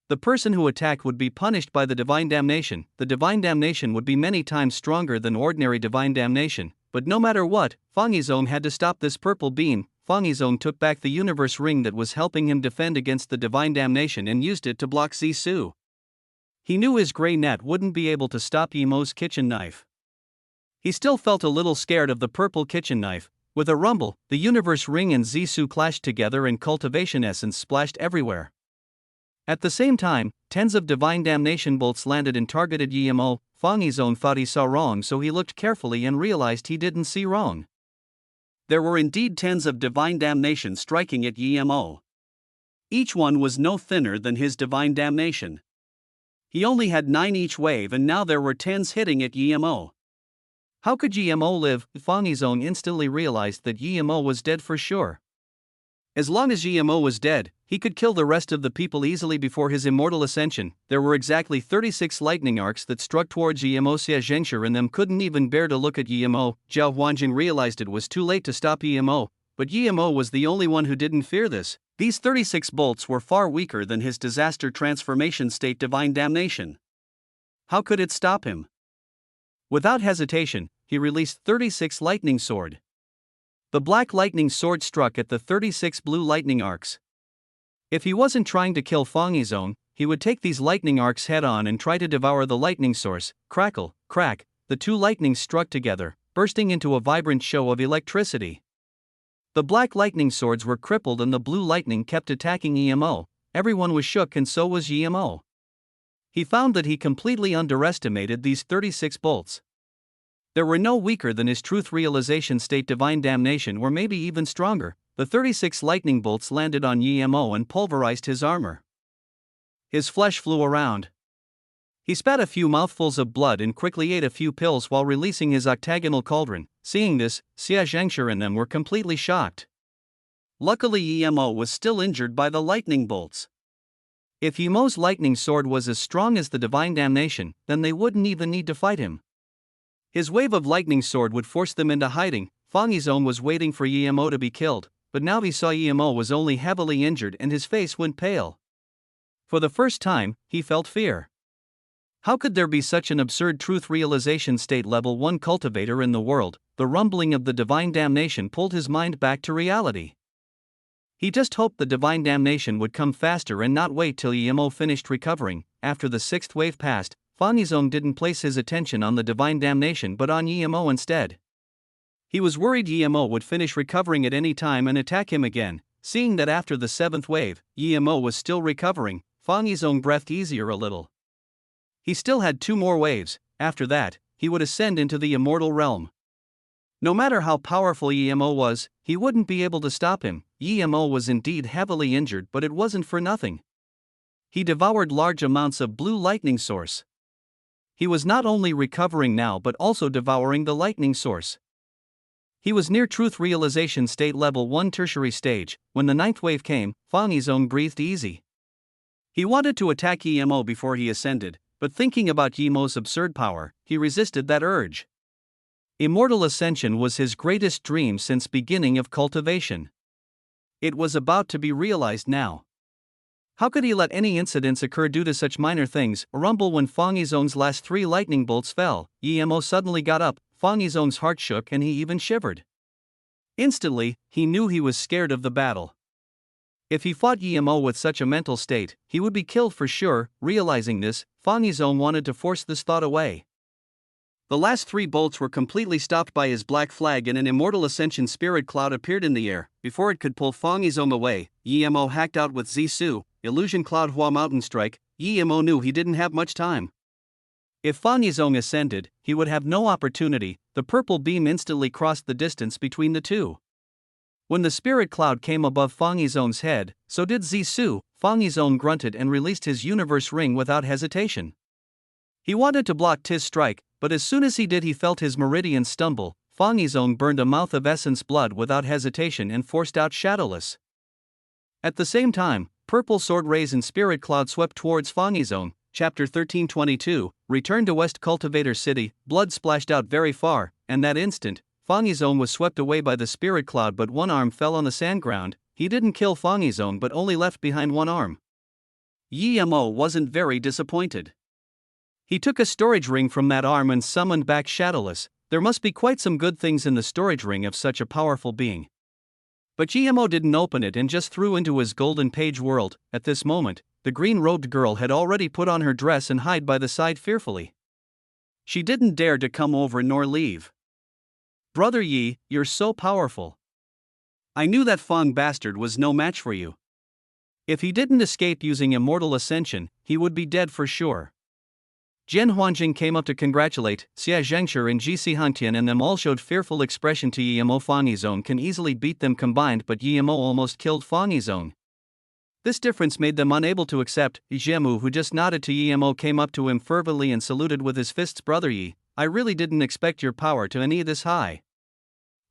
The person who attacked would be punished by the divine damnation. The divine damnation would be many times stronger than ordinary divine damnation, but no matter what, Fang Yizong had to stop this purple beam. Fang Yizong took back the universe ring that was helping him defend against the divine damnation and used it to block Zisu. He knew his gray net wouldn't be able to stop Yimo's kitchen knife. He still felt a little scared of the purple kitchen knife. With a rumble, the universe ring and Zisu clashed together and cultivation essence splashed everywhere. At the same time, tens of divine damnation bolts landed and targeted Yimo. Fang Yizong thought he saw wrong, so he looked carefully and realized he didn't see wrong. There were indeed tens of divine damnation striking at Yimo. Each one was no thinner than his divine damnation. He only had 9 each wave, and now there were tens hitting at Yimo. How could Yimo live? Fang Yizong instantly realized that Yimo was dead for sure. As long as Yimo was dead, he could kill the rest of the people easily before his immortal ascension. There were exactly 36 lightning arcs that struck towards Yimo. Xia Zhengshi and them couldn't even bear to look at Yimo. Zhao Huanjing realized it was too late to stop Yimo, but Yimo was the only one who didn't fear this. These 36 bolts were far weaker than his disaster transformation state divine damnation. How could it stop him? Without hesitation, he released 36 lightning sword. The black lightning sword struck at the 36 blue lightning arcs. If he wasn't trying to kill Fang Yizong, he would take these lightning arcs head-on and try to devour the lightning source. Crackle, crack, the two lightnings struck together, bursting into a vibrant show of electricity. The black lightning swords were crippled and the blue lightning kept attacking Yimo. Everyone was shook, and so was Yimo. He found that he completely underestimated these 36 bolts. There were no weaker than his truth realization state divine damnation, or maybe even stronger. The 36 lightning bolts landed on Yimo and pulverized his armor. His flesh flew around. He spat a few mouthfuls of blood and quickly ate a few pills while releasing his octagonal cauldron. Seeing this, Xia Zhengshi and them were completely shocked. Luckily Yimo was still injured by the lightning bolts. If Yimo's lightning sword was as strong as the divine damnation, then they wouldn't even need to fight him. His wave of lightning sword would force them into hiding. Fang Yizong was waiting for Yimo to be killed, but now he saw Yimo was only heavily injured and his face went pale. For the first time, he felt fear. How could there be such an absurd truth realization state level 1 cultivator in the world? The rumbling of the divine damnation pulled his mind back to reality. He just hoped the divine damnation would come faster and not wait till Yimo finished recovering. After the 6th wave passed, Fang Yizong didn't place his attention on the divine damnation but on Yimo instead. He was worried Yimo would finish recovering at any time and attack him again. Seeing that after the 7th wave, Yimo was still recovering, Fang Yizong breathed easier a little. He still had 2 more waves. After that, he would ascend into the immortal realm. No matter how powerful Yemo was, he wouldn't be able to stop him. Yemo was indeed heavily injured, but it wasn't for nothing. He devoured large amounts of blue lightning source. He was not only recovering now but also devouring the lightning source. He was near truth realization state level 1 tertiary stage. When the ninth wave came, Fangizong breathed easy. He wanted to attack Yemo before he ascended, but thinking about Yemo's absurd power, he resisted that urge. Immortal ascension was his greatest dream since beginning of cultivation. It was about to be realized now. How could he let any incidents occur due to such minor things? A rumble when Fangizong's last 3 lightning bolts fell. Yemo suddenly got up, Fangizong's heart shook and he even shivered. Instantly, he knew he was scared of the battle. If he fought Yemo with such a mental state, he would be killed for sure. Realizing this, Fangizong wanted to force this thought away. The last 3 bolts were completely stopped by his black flag and an immortal ascension spirit cloud appeared in the air. Before it could pull Fangizong away, Yemo hacked out with Zisu, illusion cloud Hua mountain strike. Yemo knew he didn't have much time. If Fangizong ascended, he would have no opportunity. The purple beam instantly crossed the distance between the two. When the spirit cloud came above Fangizong's head, so did Zisu. Fangizong grunted and released his universe ring without hesitation. He wanted to block Ti's strike, but as soon as he did he felt his meridian stumble. Fangizong burned a mouth of essence blood without hesitation and forced out Shadowless. At the same time, purple sword rays and spirit cloud swept towards Fangizong. Chapter 1322, Return to West Cultivator City. Blood splashed out very far, and that instant, Fangizong was swept away by the spirit cloud but one arm fell on the sand ground. He didn't kill Fangizong but only left behind one arm. Yemo wasn't very disappointed. He took a storage ring from that arm and summoned back Shadowless. There must be quite some good things in the storage ring of such a powerful being. But Yemo didn't open it and just threw into his golden page world. At this moment, the green-robed girl had already put on her dress and hid by the side fearfully. She didn't dare to come over nor leave. Brother Yi, you're so powerful. I knew that Fang bastard was no match for you. If he didn't escape using immortal ascension, he would be dead for sure. Jian Huanjing came up to congratulate. Xia Zhengshi and Ji Hangtian and them all showed fearful expression to Yemo. Fangizong can easily beat them combined, but Yemo almost killed Fangizong. This difference made them unable to accept. Jiemu, who just nodded to Yemo, came up to him fervently and saluted with his fists. Brother Yi, I really didn't expect your power to any this high.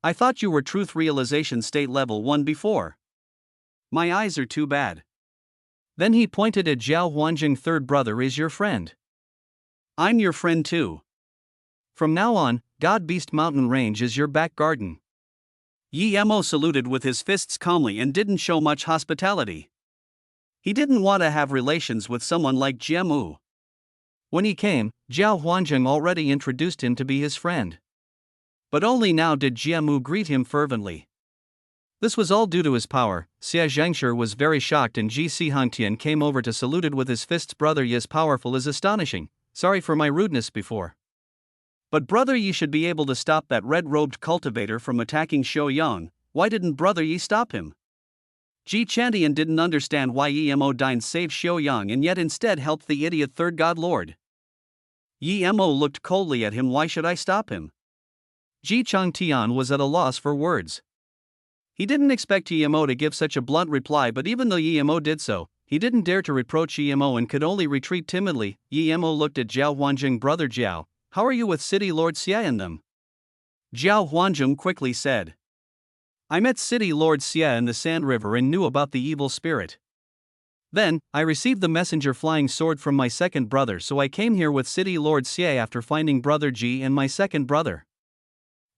I thought you were truth realization state level 1 before. My eyes are too bad. Then he pointed at Zhao Huanjing. Third brother is your friend. I'm your friend too. From now on, God Beast Mountain Range is your back garden. Yemo saluted with his fists calmly and didn't show much hospitality. He didn't want to have relations with someone like Jiemu. When he came, Zhao Huanjing already introduced him to be his friend. But only now did Jiemu greet him fervently. This was all due to his power. Xia Zhengshi was very shocked and Ji Hangtian came over to saluted with his fists. Brother Yi is powerful is astonishing. Sorry for my rudeness before. But Brother Yi should be able to stop that red-robed cultivator from attacking Xiao Yang. Why didn't Brother Yi stop him? Ji Chantian didn't understand why Yemo didn't save Xiao Yang and yet instead helped the idiot third god lord. Yemo looked coldly at him. Why should I stop him? Ji Changtian was at a loss for words. He didn't expect Yemo to give such a blunt reply, but even though Yemo did so, he didn't dare to reproach Yemo and could only retreat timidly. Yemo looked at Zhao Huanjing. Brother Zhao, how are you with City Lord Xia and them? Zhao Huanjing quickly said. I met City Lord Xia in the Sand River and knew about the evil spirit. Then, I received the messenger flying sword from my second brother, so I came here with City Lord Xia after finding Brother Ji and my second brother.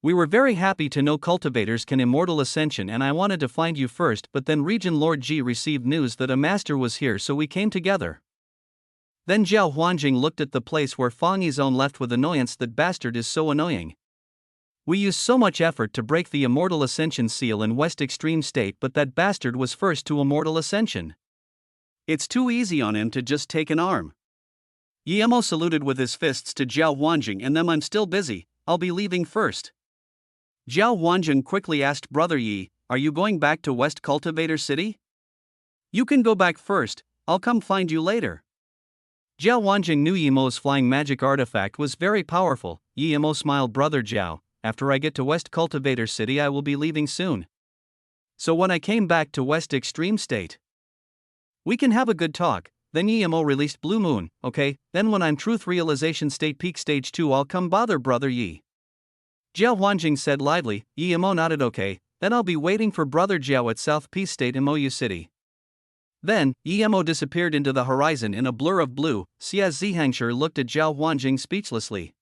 We were very happy to know cultivators can immortal ascension and I wanted to find you first, but then Region Lord Ji received news that a master was here, so we came together. Then Zhao Huanjing looked at the place where Fangizong left with annoyance. That bastard is so annoying. We used so much effort to break the immortal ascension seal in West Extreme State, but that bastard was first to immortal ascension. It's too easy on him to just take an arm. Yemo saluted with his fists to Zhao Huanjing and them. I'm still busy, I'll be leaving first. Zhao Huanjing quickly asked Brother Yi, are you going back to West Cultivator City? You can go back first, I'll come find you later. Zhao Huanjing knew Yemo's flying magic artifact was very powerful. Yemo smiled. Brother Zhao, after I get to West Cultivator City I will be leaving soon. So when I came back to West Extreme State, we can have a good talk. Then EMO released Blue Moon, okay? Then when I'm Truth Realization State Peak Stage 2 I'll come bother Brother Yi. Jiao Huanjing said lively. EMO nodded okay, then I'll be waiting for Brother Jiao at South Peace State MOU City. Then, EMO disappeared into the horizon in a blur of blue. Xia Zihangshir looked at Jiao Huanjing speechlessly.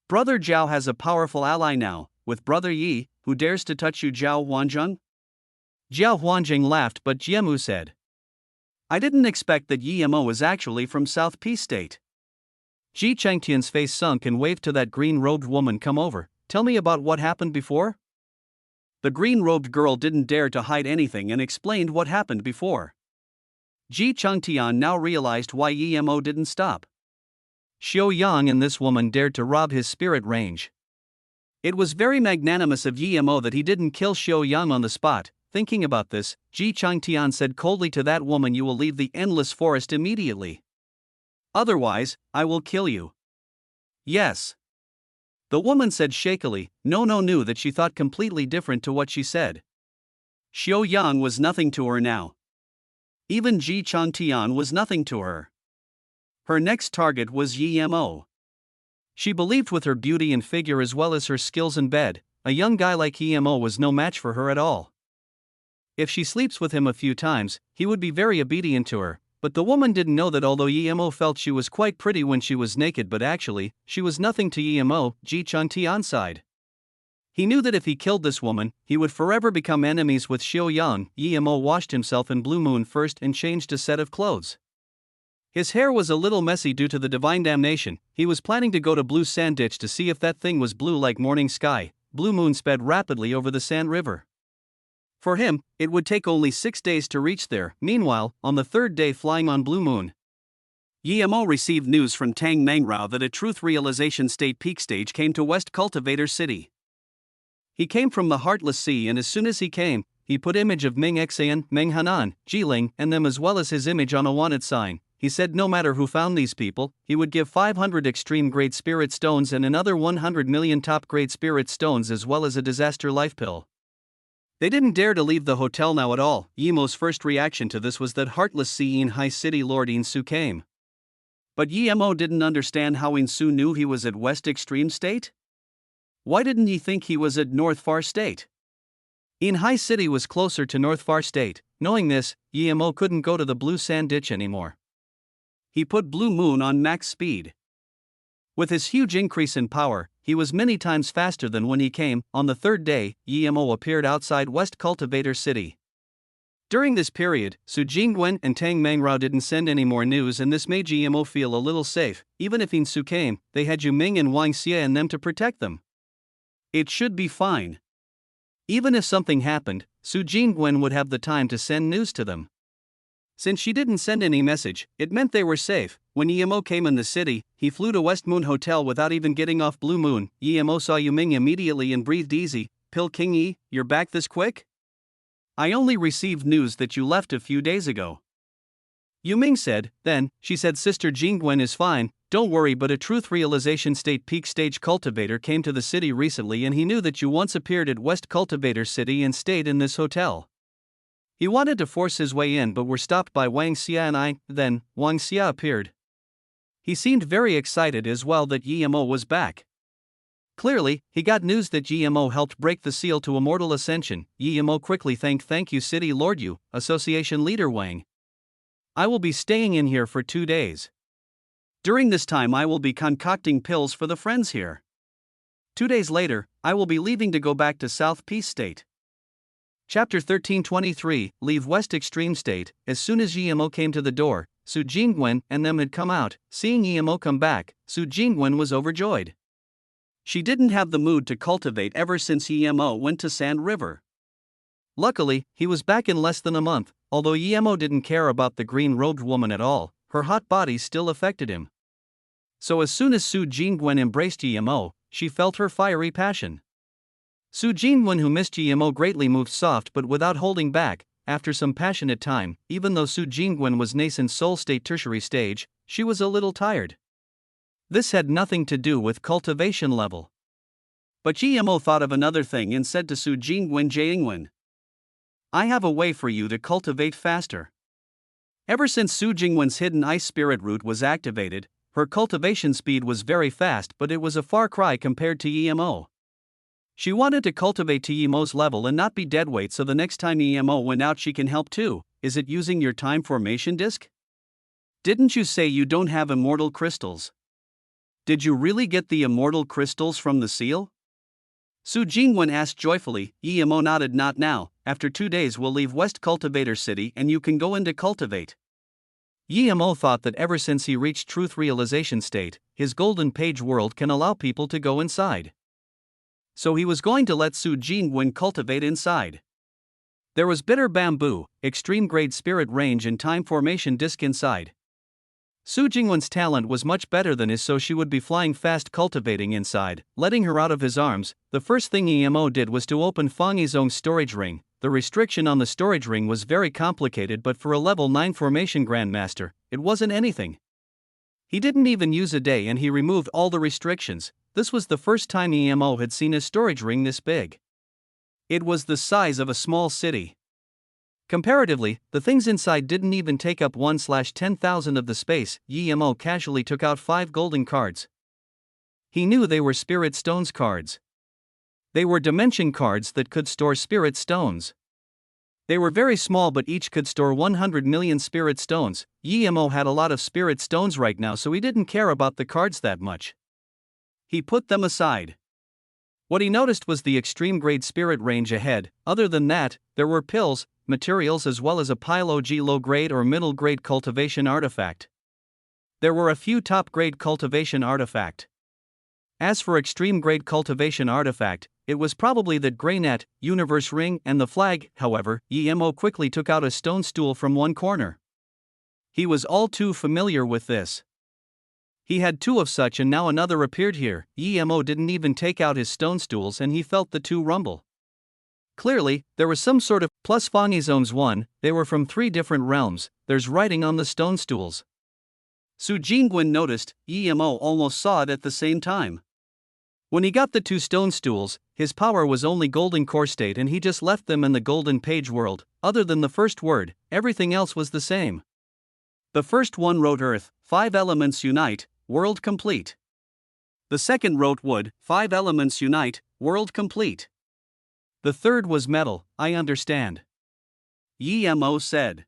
Brother Jiao has a powerful ally now, with Brother Yi, who dares to touch you Jiao Huanjing? Jiao Huanjing laughed but Jiemu said, I didn't expect that EMO was actually from South Peace State. Ji Chengtian's face sunk and waved to that green-robed woman. Come over, tell me about what happened before? The green-robed girl didn't dare to hide anything and explained what happened before. Ji Chengtian now realized why EMO didn't stop. Xiao Yang and this woman dared to rob his spirit range. It was very magnanimous of EMO that he didn't kill Xiao Yang on the spot. Thinking about this, Ji Chengtian said coldly to that woman, you will leave the endless forest immediately. Otherwise, I will kill you. Yes. The woman said shakily. No knew that she thought completely different to what she said. Xiao Yang was nothing to her now. Even Ji Chengtian was nothing to her. Her next target was EMO. She believed with her beauty and figure as well as her skills in bed, a young guy like EMO was no match for her at all. If she sleeps with him a few times, he would be very obedient to her, but the woman didn't know that although EMO felt she was quite pretty when she was naked, but actually, she was nothing to EMO. Ji Chengtian sighed. He knew that if he killed this woman, he would forever become enemies with Xiao Yang. EMO washed himself in Blue Moon first and changed a set of clothes. His hair was a little messy due to the divine damnation. He was planning to go to Blue Sand Ditch to see if that thing was blue like morning sky. Blue Moon sped rapidly over the Sand River. For him, it would take only 6 days to reach there. Meanwhile, on the third day flying on Blue Moon, EMO received news from Tang Mangrao that a Truth Realization State Peak Stage came to West Cultivator City. He came from the Heartless Sea, and as soon as he came, he put image of Ming Xian, Meng Hanan, Jiling, and them as well as his image on a wanted sign. He said no matter who found these people, he would give 500 extreme grade spirit stones and another 100 million top grade spirit stones as well as a disaster life pill. They didn't dare to leave the hotel now at all. Yemo's first reaction to this was that Heartless Sea in High City Lord Insu came. But Yemo didn't understand how Insu knew he was at West Extreme State? Why didn't he think he was at North Far State? In High City was closer to North Far State. Knowing this, Yemo couldn't go to the Blue Sand Ditch anymore. He put Blue Moon on max speed. With his huge increase in power, he was many times faster than when he came. On the third day, Yemo appeared outside West Cultivator City. During this period, Su Jingwen and Tang Mangrao didn't send any more news, and this made Yemo feel a little safe. Even if Insu came, they had Yu Ming and Wang Xie and them to protect them. It should be fine. Even if something happened, Su Jingwen would have the time to send news to them. Since she didn't send any message, it meant they were safe. When Yemo came in the city, he flew to West Moon Hotel without even getting off Blue Moon. Yemo saw Yu Ming immediately and breathed easy. Pill King Yi, you're back this quick? I only received news that you left a few days ago. Yu Ming said. Then, she said Sister Jingwen is fine, don't worry, but a Truth Realization State Peak Stage cultivator came to the city recently and he knew that you once appeared at West Cultivator City and stayed in this hotel. He wanted to force his way in but were stopped by Wang Xia and I. Then, Wang Xia appeared. He seemed very excited as well that Yemo was back. Clearly, he got news that Yemo helped break the seal to immortal ascension. Yemo quickly thank you City Lord Yu, Association Leader Wang. I will be staying in here for 2 days. During this time I will be concocting pills for the friends here. 2 days later, I will be leaving to go back to South Peace State. Chapter 1323, Leave West Extreme State. As soon as Yemo came to the door, Su Jingwen and them had come out. Seeing Yemo come back, Su Jingwen was overjoyed. She didn't have the mood to cultivate ever since Yemo went to Sand River. Luckily, he was back in less than a month. Although Yemo didn't care about the green-robed woman at all, her hot body still affected him. So as soon as Su Jingwen embraced Yemo, she felt her fiery passion. Su Jingwen, who missed Yemo greatly, moved soft but without holding back. After some passionate time, even though Su Jingwen was nascent soul state tertiary stage, she was a little tired. This had nothing to do with cultivation level. But Guillermo thought of another thing and said to Su Jingwen, I have a way for you to cultivate faster. Ever since Su Jingwen's hidden ice spirit root was activated, her cultivation speed was very fast, but it was a far cry compared to Guillermo. She wanted to cultivate to Guillermo's level and not be deadweight, so the next time Guillermo went out she can help too. Is it using your time formation disc? Didn't you say you don't have immortal crystals? Did you really get the immortal crystals from the seal? Su Jingwen asked joyfully. Guillermo nodded. Not now, after 2 days we'll leave West Cultivator City and you can go in to cultivate. Guillermo thought that ever since he reached truth realization state, his golden page world can allow people to go inside. So he was going to let Su Jingwen cultivate inside. There was bitter bamboo, extreme grade spirit range and time formation disc inside. Su Jingwen's talent was much better than his, so she would be flying fast cultivating inside, letting her out of his arms. The first thing EMO did was to open Fang Yizong's storage ring. The restriction on the storage ring was very complicated, but for a level 9 formation grandmaster, it wasn't anything. He didn't even use a day and he removed all the restrictions. This was the first time EMO had seen a storage ring this big. It was the size of a small city. Comparatively, the things inside didn't even take up 1/10,000 of the space. EMO casually took out 5 golden cards. He knew they were Spirit Stones cards. They were dimension cards that could store Spirit Stones. They were very small, but each could store 100 million Spirit Stones. EMO had a lot of Spirit Stones right now, so he didn't care about the cards that much. He put them aside. What he noticed was the extreme grade spirit range ahead. Other than that, there were pills, materials, as well as a pile OG low grade or middle grade cultivation artifact. There were a few top grade cultivation artifact. As for extreme grade cultivation artifact, it was probably the Greynet, Universe Ring, and the flag. However, EMO quickly took out a stone stool from one corner. He was all too familiar with this. He had 2 of such and now another appeared here. EMO didn't even take out his stone stools and he felt the 2 rumble. Clearly, there was some sort of plus Fang Yizong's 1, they were from 3 different realms. There's writing on the stone stools. Su Jingwen noticed. EMO almost saw it at the same time. When he got the 2 stone stools, his power was only golden core state and he just left them in the golden page world. Other than the first word, everything else was the same. The first one wrote Earth, 5 elements unite, world complete. The second wrote Wood, 5 elements unite, world complete. The third was Metal, I understand. EMO said.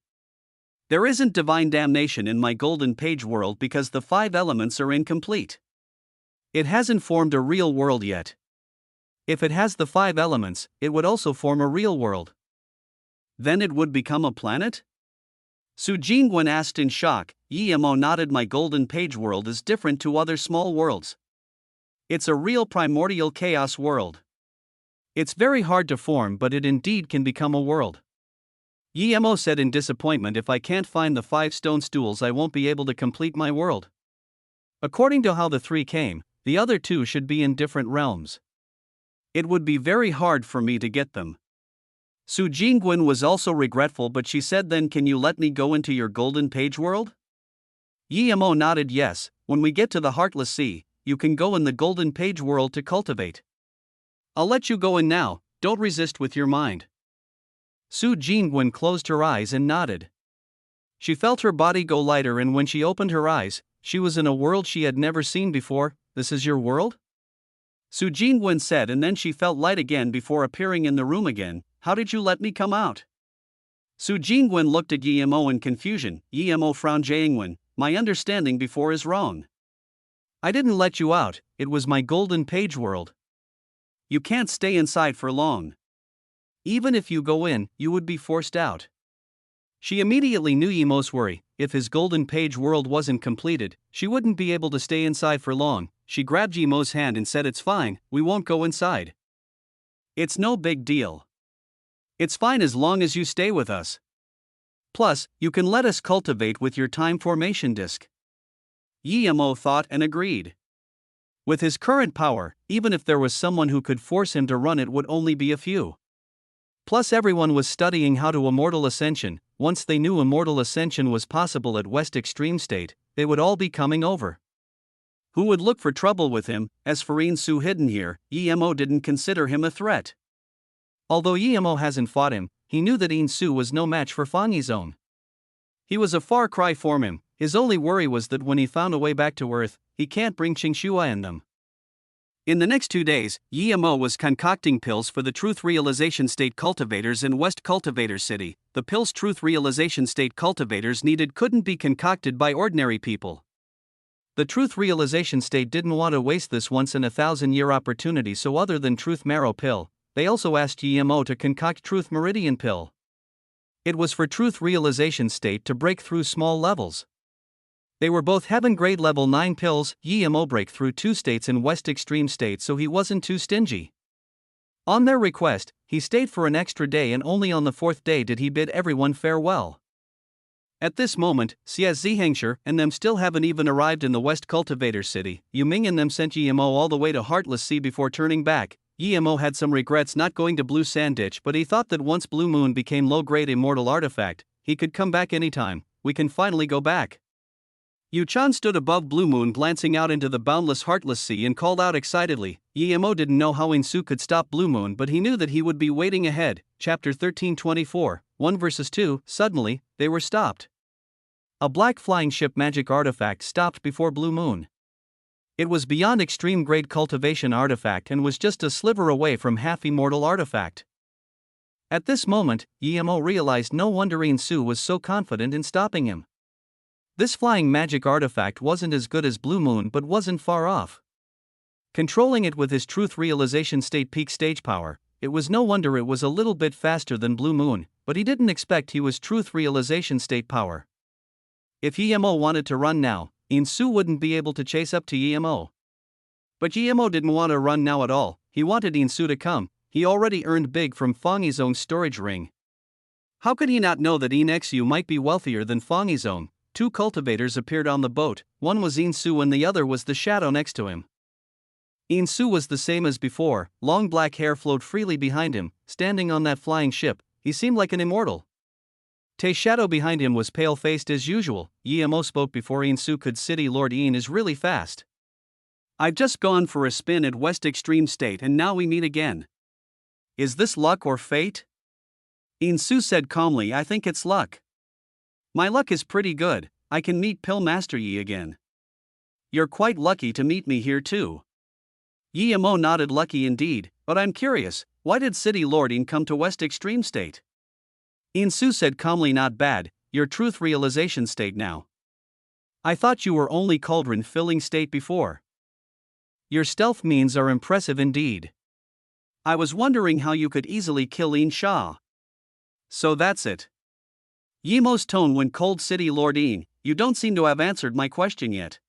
There isn't divine damnation in my golden page world because the 5 elements are incomplete. It hasn't formed a real world yet. If it has the 5 elements, it would also form a real world. Then it would become a planet? Su Jingwen asked in shock. EMO nodded. My golden page world is different to other small worlds. It's a real primordial chaos world. It's very hard to form, but it indeed can become a world. EMO said in disappointment. If I can't find the 5 stone stools, I won't be able to complete my world. According to how the 3 came, the other 2 should be in different realms. It would be very hard for me to get them. Su Jingwen was also regretful, but she said, then can you let me go into your golden page world? EMO nodded yes. When we get to the Heartless Sea, you can go in the golden page world to cultivate. I'll let you go in now, don't resist with your mind. Su Jingwen closed her eyes and nodded. She felt her body go lighter, and when she opened her eyes, she was in a world she had never seen before. This is your world? Su Jingwen said, and then she felt light again before appearing in the room again. How did you let me come out? Su Jingwen looked at EMO in confusion. EMO frowned. Jingwen, my understanding before is wrong. I didn't let you out, it was my golden page world. You can't stay inside for long. Even if you go in, you would be forced out. She immediately knew EMO's worry. If his golden page world wasn't completed, she wouldn't be able to stay inside for long. She grabbed EMO's hand and said, it's fine, we won't go inside. It's no big deal. It's fine as long as you stay with us. Plus, you can let us cultivate with your time formation disc. EMO thought and agreed. With his current power, even if there was someone who could force him to run, it would only be a few. Plus, everyone was studying how to Immortal Ascension. Once they knew Immortal Ascension was possible at West Extreme State, they would all be coming over. Who would look for trouble with him? As for Insu hidden here, Emo didn't consider him a threat. Although Emo hasn't fought him, he knew that Insu was no match for Fangizone. He was a far cry from him. His only worry was that when he found a way back to Earth, he can't bring Qingxua in them. In the next 2 days, Emo was concocting pills for the Truth Realization State cultivators in West Cultivator City. The pills Truth Realization State cultivators needed couldn't be concocted by ordinary people. The Truth Realization State didn't want to waste this once-in-a-thousand-year opportunity, so other than Truth Marrow Pill, they also asked Emo to concoct Truth Meridian Pill. It was for Truth Realization State to break through small levels. They were both Heaven Grade Level 9 pills. Emo break through 2 states in West Extreme State, so he wasn't too stingy. On their request, he stayed for an extra day, and only on the 4th day did he bid everyone farewell. At this moment, Xie Zihengshi and them still haven't even arrived in the West Cultivator City. Yuming and them sent Emo all the way to Heartless Sea before turning back. Emo had some regrets not going to Blue Sand Ditch, but he thought that once Blue Moon became low-grade immortal artifact, he could come back anytime. We can finally go back. Yu-chan stood above Blue Moon glancing out into the boundless Heartless Sea and called out excitedly. Emo didn't know how Insu could stop Blue Moon, but he knew that he would be waiting ahead. Chapter 13:24, 1 vs 2. Suddenly, they were stopped. A black flying ship magic artifact stopped before Blue Moon. It was beyond extreme grade cultivation artifact and was just a sliver away from half immortal artifact. At this moment, Emo realized no wonder Insu was so confident in stopping him. This flying magic artifact wasn't as good as Blue Moon but wasn't far off. Controlling it with his Truth Realization State peak stage power, it was no wonder it was a little bit faster than Blue Moon, but he didn't expect he was Truth Realization State power. If Emo wanted to run now, Insu wouldn't be able to chase up to Emo. But Emo didn't want to run now at all. He wanted Insu to come. He already earned big from Fangizone's storage ring. How could he not know that Inxu might be wealthier than Fangizone? 2 cultivators appeared on the boat. One was Insu and the other was the shadow next to him. Insu was the same as before. Long black hair flowed freely behind him. Standing on that flying ship, he seemed like an immortal. Tay's shadow behind him was pale-faced as usual. Emo spoke before Insu could. City Lord Ian is really fast. I've just gone for a spin at West Extreme State and now we meet again. Is this luck or fate? Insu said calmly, I think it's luck. My luck is pretty good. I can meet Pill Master Yi again. You're quite lucky to meet me here too. Emo nodded. Lucky indeed, but I'm curious, why did City Lord Ian come to West Extreme State? Insu said calmly, not bad, your Truth Realization State now. I thought you were only Cauldron Filling State before. Your stealth means are impressive indeed. I was wondering how you could easily kill In Sha. So that's it. Yemo's tone went cold. City Lord Ian, you don't seem to have answered my question yet.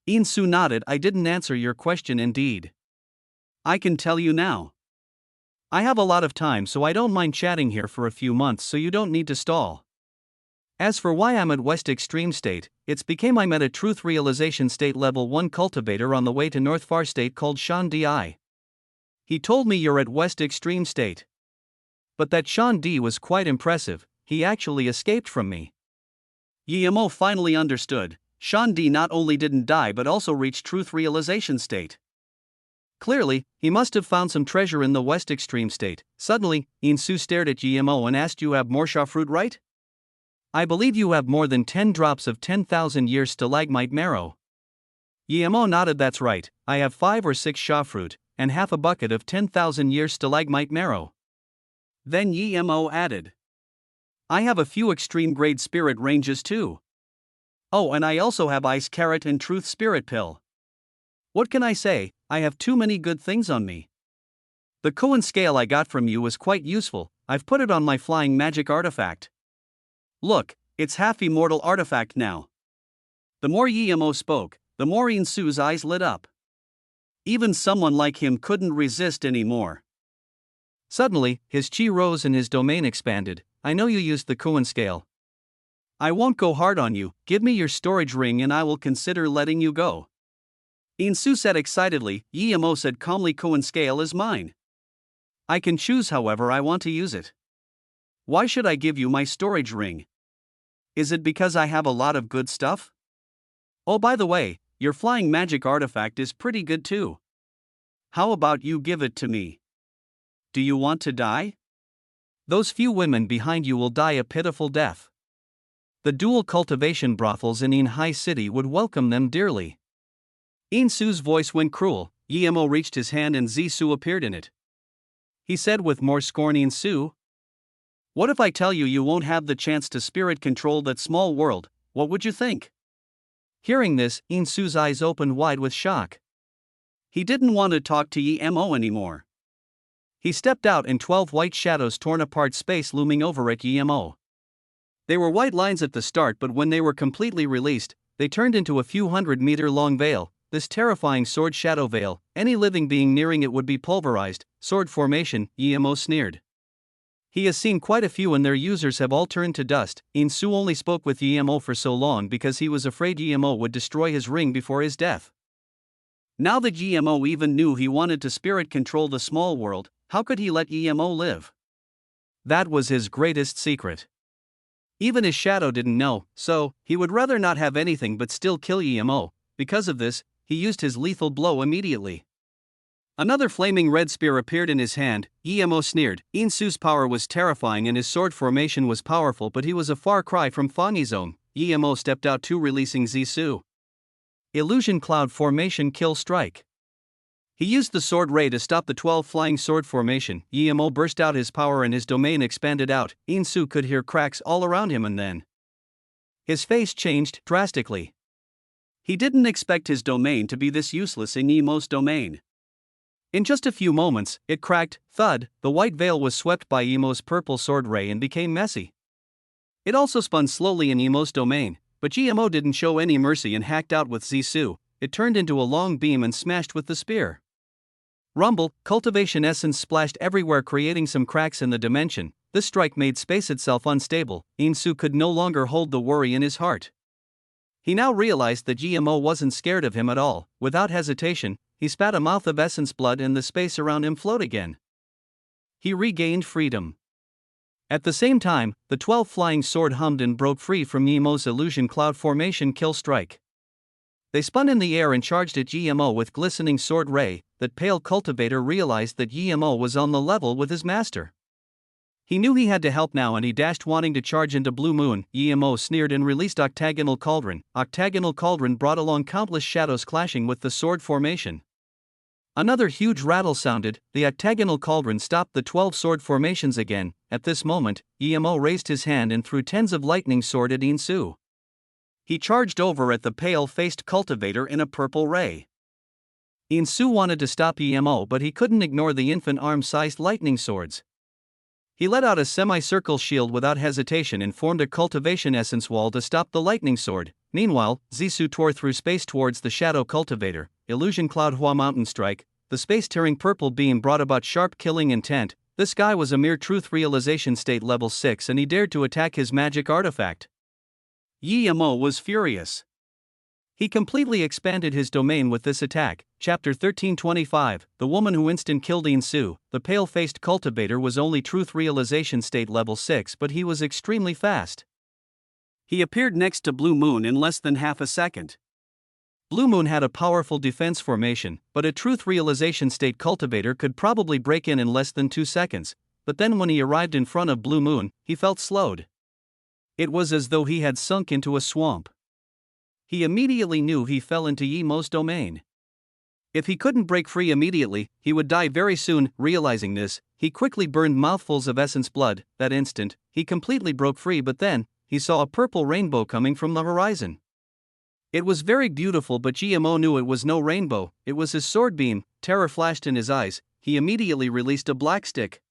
Insu nodded. I didn't answer your question indeed. I can tell you now. I have a lot of time, so I don't mind chatting here for a few months, so you don't need to stall. As for why I'm at West Extreme State, it's because I'm at a Truth Realization State Level 1 cultivator on the way to North Far State called Shan Di. He told me you're at West Extreme State. But that Shan Di was quite impressive. He actually escaped from me. Emo finally understood. Shan Di not only didn't die but also reached Truth Realization State. Clearly, he must have found some treasure in the West Extreme State. Suddenly, Insu stared at Emo and asked, you have more Sha fruit, right? I believe you have more than 10 drops of 10,000 years stalagmite marrow. Emo nodded. That's right, I have 5 or 6 Sha fruit, and half a bucket of 10,000 years stalagmite marrow. Then Emo added, I have a few extreme grade spirit ranges too. Oh, and I also have ice carrot and truth spirit pill. What can I say, I have too many good things on me. The Cohen scale I got from you was quite useful. I've put it on my flying magic artifact. Look, it's half immortal artifact now. The more Emo spoke, the more Insu's eyes lit up. Even someone like him couldn't resist anymore. Suddenly, his chi rose and his domain expanded. I know you used the Cohen scale. I won't go hard on you. Give me your storage ring and I will consider letting you go. Insu said excitedly. Emo said calmly, Cohen scale is mine. I can choose however I want to use it. Why should I give you my storage ring? Is it because I have a lot of good stuff? Oh, by the way, your flying magic artifact is pretty good too. How about you give it to me? Do you want to die? Those few women behind you will die a pitiful death. The dual cultivation brothels in In High City would welcome them dearly. In Su's voice went cruel. Yemo reached his hand and Zisu appeared in it. He said with more scorn, In Su, what if I tell you you won't have the chance to spirit control that small world, what would you think? Hearing this, In Su's eyes opened wide with shock. He didn't want to talk to Yemo anymore. He stepped out and 12 white shadows torn apart space looming over at Yemo. They were white lines at the start, but when they were completely released, they turned into a few 100-meter-long veil. This terrifying sword shadow veil, any living being nearing it would be pulverized. Sword formation, Yemo sneered. He has seen quite a few and their users have all turned to dust. In Su only spoke with Yemo for so long because he was afraid Yemo would destroy his ring before his death. Now that Yemo even knew he wanted to spirit control the small world, how could he let Yemo live? That was his greatest secret. Even his shadow didn't know, so he would rather not have anything but still kill Yemo. Because of this, he used his lethal blow immediately. Another flaming red spear appeared in his hand. Yemo sneered. In Su's power was terrifying and his sword formation was powerful, but he was a far cry from Fangi's own. Yemo stepped out too, releasing Zisu. Illusion cloud formation, kill strike. He used the sword ray to stop the 12 flying sword formation. Yemo burst out his power and his domain expanded out. In Su could hear cracks all around him and then his face changed drastically. He didn't expect his domain to be this useless in Yemo's domain. In just a few moments, it cracked. Thud, the white veil was swept by Yemo's purple sword ray and became messy. It also spun slowly in Yemo's domain, but Yemo didn't show any mercy and hacked out with Zisu. It turned into a long beam and smashed with the spear. Rumble, cultivation essence splashed everywhere, creating some cracks in the dimension. This strike made space itself unstable. In Su could no longer hold the worry in his heart. He now realized that Yemo wasn't scared of him at all. Without hesitation, he spat a mouth of essence blood and the space around him flowed again. He regained freedom. At the same time, the 12 flying sword hummed and broke free from Yemo's illusion cloud formation, kill strike. They spun in the air and charged at Yemo with glistening sword ray. That pale cultivator realized that Yemo was on the level with his master. He knew he had to help now and he dashed, wanting to charge into Blue Moon. Yemo sneered and released Octagonal Cauldron. Octagonal Cauldron brought along countless shadows clashing with the sword formation. Another huge rattle sounded. The Octagonal Cauldron stopped the 12 sword formations again. At this moment, Yemo raised his hand and threw tens of lightning sword at In Su. He charged over at the pale-faced cultivator in a purple ray. In Su wanted to stop Yemo, but he couldn't ignore the infant arm-sized lightning swords. He let out a semicircle shield without hesitation and formed a cultivation essence wall to stop the lightning sword. Meanwhile, Zisu tore through space towards the shadow cultivator. Illusion Cloud Hua Mountain Strike. The space-tearing purple beam brought about sharp killing intent. This guy was a mere truth realization state level 6 and he dared to attack his magic artifact. Yemo was furious. He completely expanded his domain with this attack. Chapter 1325, The Woman Who Instant Killed In Su. The pale-faced cultivator was only truth realization state level 6, but he was extremely fast. He appeared next to Blue Moon in less than half a second. Blue Moon had a powerful defense formation, but a truth realization state cultivator could probably break in less than 2 seconds, but then when he arrived in front of Blue Moon, he felt slowed. It was as though he had sunk into a swamp. He immediately knew he fell into Yemo's domain. If he couldn't break free immediately, he would die very soon. Realizing this, he quickly burned mouthfuls of essence blood. That instant, he completely broke free, but then, he saw a purple rainbow coming from the horizon. It was very beautiful, but Yemo knew it was no rainbow, it was his sword beam. Terror flashed in his eyes. He immediately released a black stick.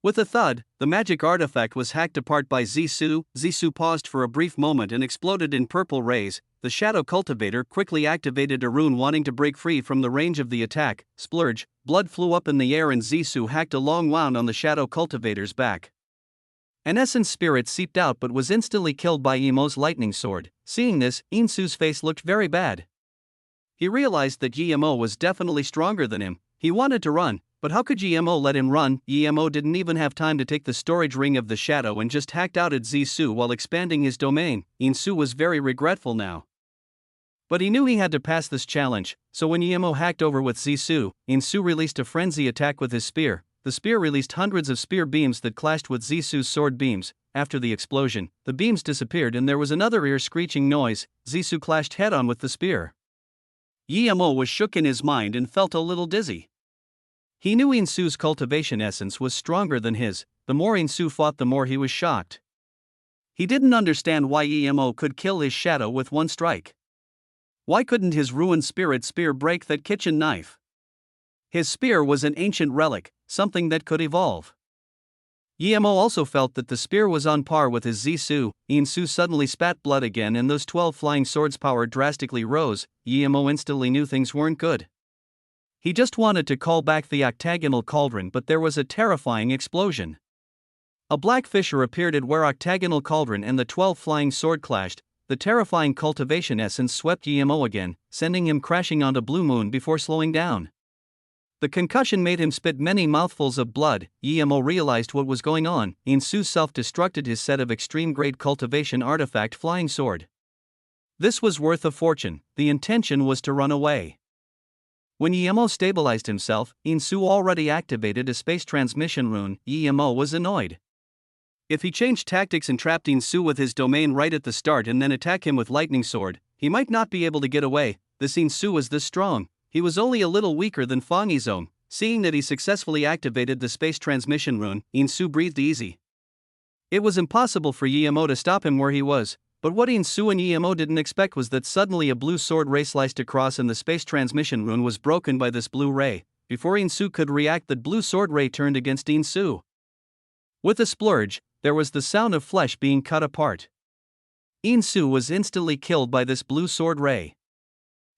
With a thud, the magic artifact was hacked apart by Zisu. Zisu paused for a brief moment and exploded in purple rays. The shadow cultivator quickly activated a rune, wanting to break free from the range of the attack. Splurge, blood flew up in the air and Zisu hacked a long wound on the shadow cultivator's back. An essence spirit seeped out but was instantly killed by Yemo's lightning sword. Seeing this, In Su's face looked very bad. He realized that Yemo was definitely stronger than him. He wanted to run, but how could Yemo let him run? Yemo didn't even have time to take the storage ring of the shadow and just hacked out at Zisu while expanding his domain. In Su was very regretful now. But he knew he had to pass this challenge, so when Yemo hacked over with Zissou, Insu released a frenzy attack with his spear. The spear released hundreds of spear beams that clashed with Zissou's sword beams. After the explosion, the beams disappeared and there was another ear-screeching noise. Zissou clashed head-on with the spear. Yemo was shook in his mind and felt a little dizzy. He knew Insu's cultivation essence was stronger than his. The more Insu fought, the more he was shocked. He didn't understand why Yemo could kill his shadow with one strike. Why couldn't his ruined spirit spear break that kitchen knife? His spear was an ancient relic, something that could evolve. Yemo also felt that the spear was on par with his Zissou. Insu suddenly spat blood again and those 12 flying swords' power drastically rose. Yemo instantly knew things weren't good. He just wanted to call back the octagonal cauldron, but there was a terrifying explosion. A black fissure appeared at where octagonal cauldron and the 12 flying sword clashed. The terrifying cultivation essence swept Yemo again, sending him crashing onto Blue Moon before slowing down. The concussion made him spit many mouthfuls of blood. Yemo realized what was going on. Insu self-destructed his set of extreme-grade cultivation artifact flying sword. This was worth a fortune. The intention was to run away. When Yemo stabilized himself, Insu already activated a space transmission rune. Yemo was annoyed. If he changed tactics and trapped Insu with his domain right at the start and then attack him with lightning sword, he might not be able to get away. This Insu was this strong. He was only a little weaker than Fangizong. Seeing that he successfully activated the space transmission rune, Insu breathed easy. It was impossible for Yemo to stop him where he was, but what Insu and Yemo didn't expect was that suddenly a blue sword ray sliced across and the space transmission rune was broken by this blue ray. Before Insu could react, that blue sword ray turned against Insu. With a splurge, there was the sound of flesh being cut apart. Insu was instantly killed by this blue sword ray.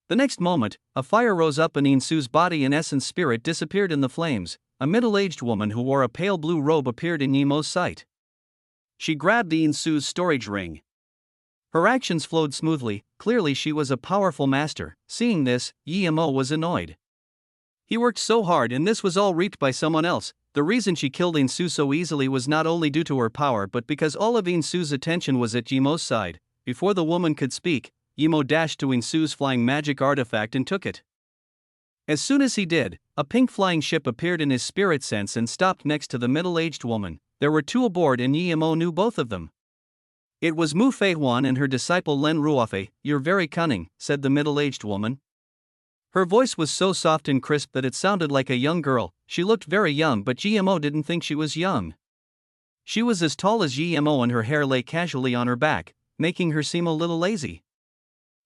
The next moment, a fire rose up and Insu's body and essence spirit disappeared in the flames. A middle-aged woman who wore a pale blue robe appeared in Yemo's sight. She grabbed Insu's storage ring. Her actions flowed smoothly. Clearly she was a powerful master. Seeing this, Yemo was annoyed. He worked so hard and this was all reaped by someone else. The reason she killed Insu so easily was not only due to her power but because all of Insu's attention was at Yemo's side. Before the woman could speak, Yemo dashed to Insu's flying magic artifact and took it. As soon as he did, a pink flying ship appeared in his spirit sense and stopped next to the middle-aged woman. There were two aboard and Yemo knew both of them. It was Mu Feihuan and her disciple Len Ruofei. "You're very cunning," said the middle-aged woman. Her voice was so soft and crisp that it sounded like a young girl. She looked very young, but Yemo didn't think she was young. She was as tall as Yemo and her hair lay casually on her back, making her seem a little lazy.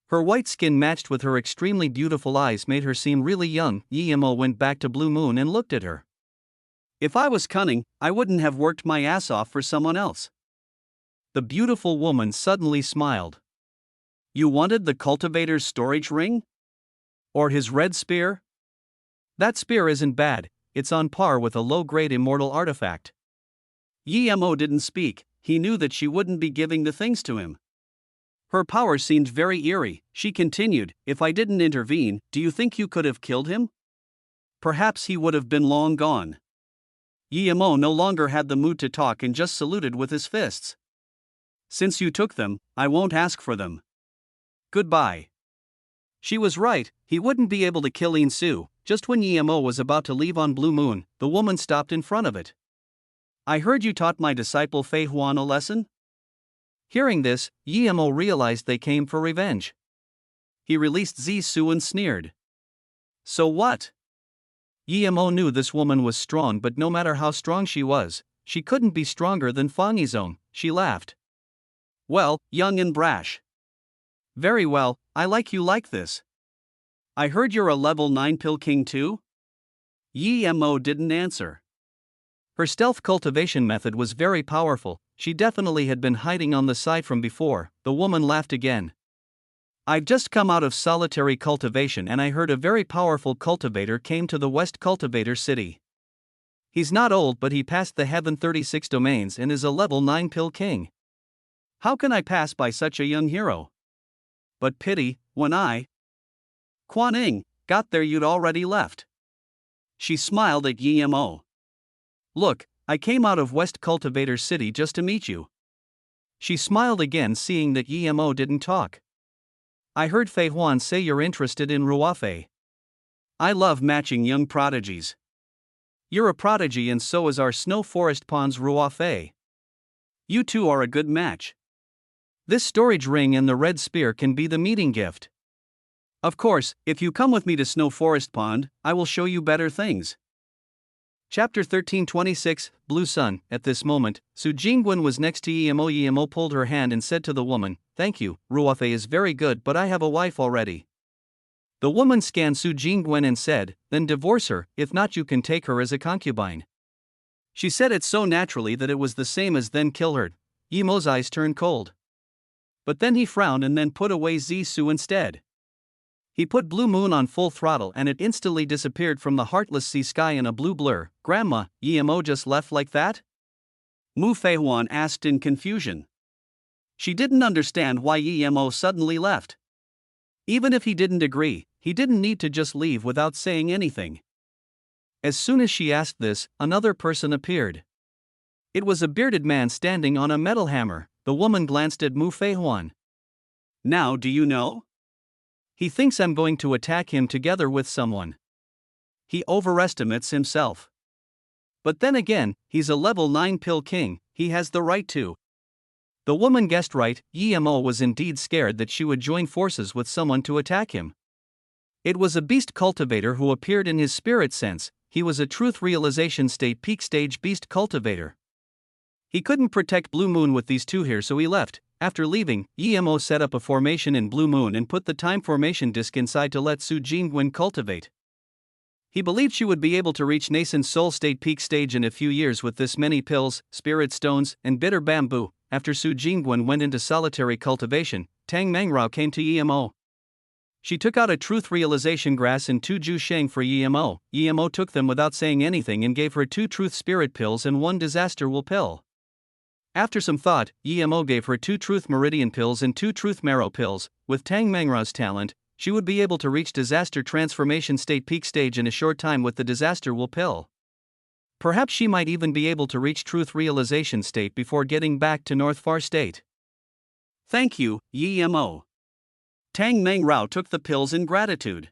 Her white skin matched with her extremely beautiful eyes made her seem really young. Yemo went back to Blue Moon and looked at her. "If I was cunning, I wouldn't have worked my ass off for someone else." The beautiful woman suddenly smiled. "You wanted the cultivator's storage ring? Or his red spear? That spear isn't bad, it's on par with a low-grade immortal artifact." Yemo didn't speak. He knew that she wouldn't be giving the things to him. Her power seemed very eerie. She continued, "If I didn't intervene, do you think you could have killed him? Perhaps he would have been long gone." Yemo no longer had the mood to talk and just saluted with his fists. "Since you took them, I won't ask for them. Goodbye." She was right, he wouldn't be able to kill Insu. Just when Yemo was about to leave on Blue Moon, the woman stopped in front of it. "I heard you taught my disciple Feihuan a lesson?" Hearing this, Yemo realized they came for revenge. He released Zissou and sneered. "So what?" Yemo knew this woman was strong, but no matter how strong she was, she couldn't be stronger than Fangizong. She laughed. "Well, young and brash. Very well, I like you like this. I heard you're a level 9 pill king too?" Yemo didn't answer. Her stealth cultivation method was very powerful. She definitely had been hiding on the side from before. The woman laughed again. "I've just come out of solitary cultivation and I heard a very powerful cultivator came to the West Cultivator City. He's not old, but he passed the Heaven 36 domains and is a level 9 pill king. How can I pass by such a young hero? But pity, when I, Quan Ing, got there you'd already left." She smiled at Yemo. "Look, I came out of West Cultivator City just to meet you." She smiled again, seeing that Yemo didn't talk. I heard Fei Huan say you're interested in Ruofei. I love matching young prodigies. You're a prodigy and so is our Snow Forest Pond's Ruofei. You two are a good match. This storage ring and the red spear can be the meeting gift. Of course, if you come with me to Snow Forest Pond, I will show you better things. Chapter 1326, Blue Sun. At this moment, Su Jingwen was next to Emo. Emo pulled her hand and said to the woman, "Thank you, Ruofei is very good, but I have a wife already." The woman scanned Su Jingwen and said, "Then divorce her, if not you can take her as a concubine." She said it so naturally that it was the same as then kill her. Emo's eyes turned cold. But then he frowned and then put away Zisu instead. He put Blue Moon on full throttle and it instantly disappeared from the heartless sea sky in a blue blur. "Grandma, Emo just left like that?" Mu Feihuan asked in confusion. She didn't understand why Emo suddenly left. Even if he didn't agree, he didn't need to just leave without saying anything. As soon as she asked this, another person appeared. It was a bearded man standing on a metal hammer. The woman glanced at Mu Feihuan. "Now do you know? He thinks I'm going to attack him together with someone. He overestimates himself. But then again, he's a level 9 pill king, he has the right to." The woman guessed right. Emo was indeed scared that she would join forces with someone to attack him. It was a beast cultivator who appeared in his spirit sense. He was a truth realization state peak stage beast cultivator. He couldn't protect Blue Moon with these two here, so he left. After leaving, Emo set up a formation in Blue Moon and put the time formation disc inside to let Su Jingwen cultivate. He believed she would be able to reach nascent soul state peak stage in a few years with this many pills, spirit stones, and bitter bamboo. After Su Jingwen went into solitary cultivation, Tang Mangrao came to Emo. She took out a truth realization grass and 2 Ju Sheng for Emo. Emo took them without saying anything and gave her 2 truth spirit pills and 1 disaster will pill. After some thought, Emo gave her 2 truth meridian pills and 2 truth marrow pills. With Tang Mangrao's talent, she would be able to reach disaster transformation state peak stage in a short time with the disaster will pill. Perhaps she might even be able to reach truth realization state before getting back to North Far State. "Thank you, Emo." Tang Mangrao took the pills in gratitude.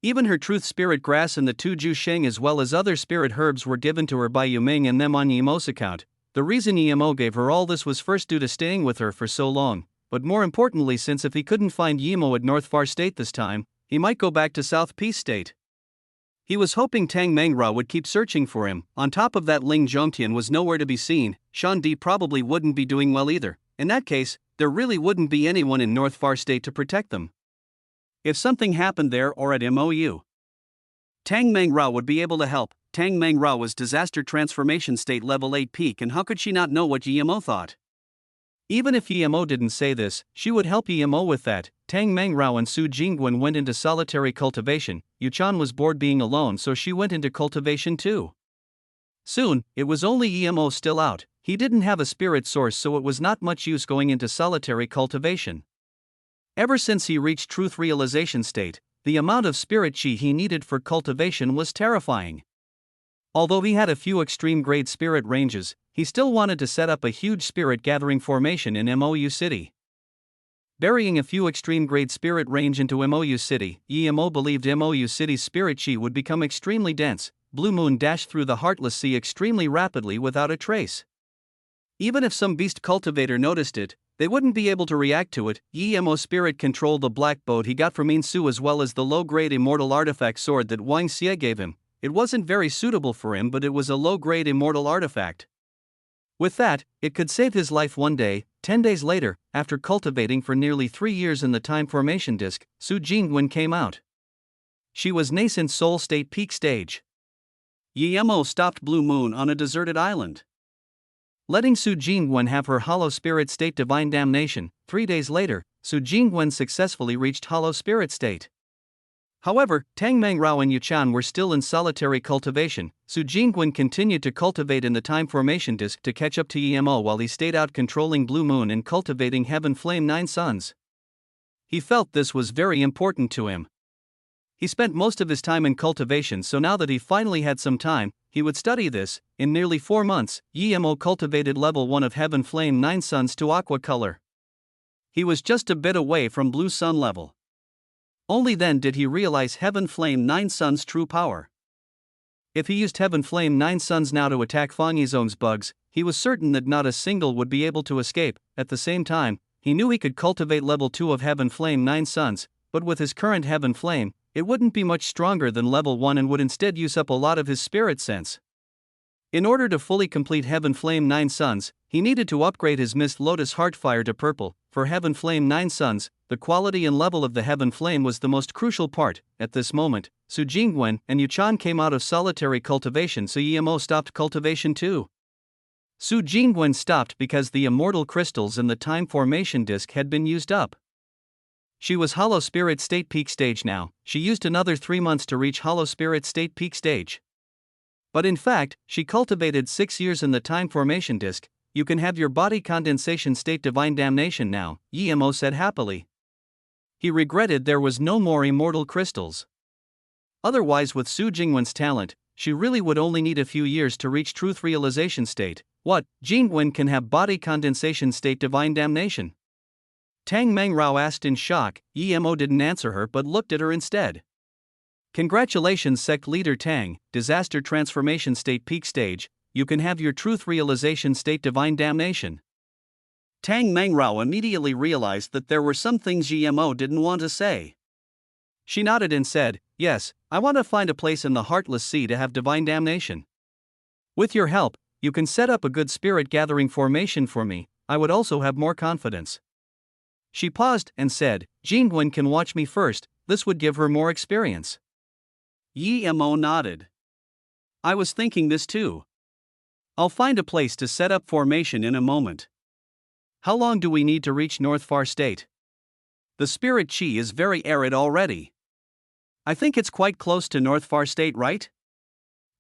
Even her truth spirit grass and the 2 Ju Sheng as well as other spirit herbs were given to her by Yuming and them on Emo's account. The reason Emo gave her all this was first due to staying with her for so long, but more importantly since if he couldn't find Emo at North Far State this time, he might go back to South Peace State. He was hoping Tang Mangrao would keep searching for him. On top of that, Ling Zhongtian was nowhere to be seen. Shan Di probably wouldn't be doing well either. In that case, there really wouldn't be anyone in North Far State to protect them. If something happened there or at MOU, Tang Mangrao would be able to help. Tang Mangrao was disaster transformation state level 8 peak, and how could she not know what Emo thought? Even if Emo didn't say this, she would help Emo with that. Tang Mangrao and Su Jingwen went into solitary cultivation. Yuchan was bored being alone, so she went into cultivation too. Soon, it was only Emo still out. He didn't have a spirit source, so it was not much use going into solitary cultivation. Ever since he reached truth realization state, the amount of spirit chi he needed for cultivation was terrifying. Although he had a few extreme grade spirit ranges, he still wanted to set up a huge spirit gathering formation in MOU City. Burying a few extreme grade spirit range into MOU City, Emo believed MOU City's spirit chi would become extremely dense. Blue Moon dashed through the Heartless Sea extremely rapidly without a trace. Even if some beast cultivator noticed it, they wouldn't be able to react to it. Emo spirit controlled the black boat he got from Insu as well as the low-grade immortal artifact sword that Wang Xie gave him. It wasn't very suitable for him, but it was a low-grade immortal artifact. With that, it could save his life one day. 10 days later, after cultivating for nearly 3 years in the time formation disk, Su Jingwen came out. She was nascent soul state peak stage. Emo stopped Blue Moon on a deserted island, letting Su Jingwen have her hollow spirit state divine damnation. 3 days later, Su Jingwen successfully reached hollow spirit state. However, Tang Mangrao and Yuchan were still in solitary cultivation. Su Jingwen continued to cultivate in the time formation disk to catch up to Emo while he stayed out controlling Blue Moon and cultivating Heaven Flame 9 Suns. He felt this was very important to him. He spent most of his time in cultivation, so now that he finally had some time, he would study this. In nearly 4 months, Emo cultivated level 1 of Heaven Flame 9 Suns to aqua color. He was just a bit away from blue sun level. Only then did he realize Heaven Flame 9 Sun's true power. If he used Heaven Flame 9 Suns now to attack Fangizong's bugs, he was certain that not a single would be able to escape. At the same time, he knew he could cultivate level 2 of Heaven Flame 9 Suns, but with his current Heaven Flame, it wouldn't be much stronger than level 1 and would instead use up a lot of his spirit sense. In order to fully complete Heaven Flame 9 Suns, he needed to upgrade his Mist Lotus Heartfire to purple. For Heaven Flame 9 Suns, the quality and level of the Heaven Flame was the most crucial part. At this moment, Su Jingwen and Yuchan came out of solitary cultivation, so Yemo stopped cultivation too. Su Jingwen stopped because the immortal crystals in the time formation disc had been used up. She was Hollow Spirit State Peak Stage now. She used another 3 months to reach Hollow Spirit State Peak Stage. But in fact, she cultivated 6 years in the time formation disc. You can have your body condensation state divine damnation now, Yemo said happily. He regretted there was no more immortal crystals. Otherwise, with Su Jingwen's talent, she really would only need a few years to reach truth realization state. What, Jingwen can have body condensation state divine damnation? Tang Mengrao asked in shock. Yemo didn't answer her but looked at her instead. Congratulations sect leader Tang, disaster transformation state peak stage, you can have your truth realization state divine damnation. Tang Mengrao immediately realized that there were some things Yemo didn't want to say. She nodded and said, yes, I want to find a place in the Heartless Sea to have divine damnation. With your help, you can set up a good spirit gathering formation for me. I would also have more confidence. She paused and said, Jingwen can watch me first, this would give her more experience. Yemo nodded. I was thinking this too. I'll find a place to set up formation in a moment. How long do we need to reach North Far State? The spirit chi is very arid already. I think it's quite close to North Far State, right?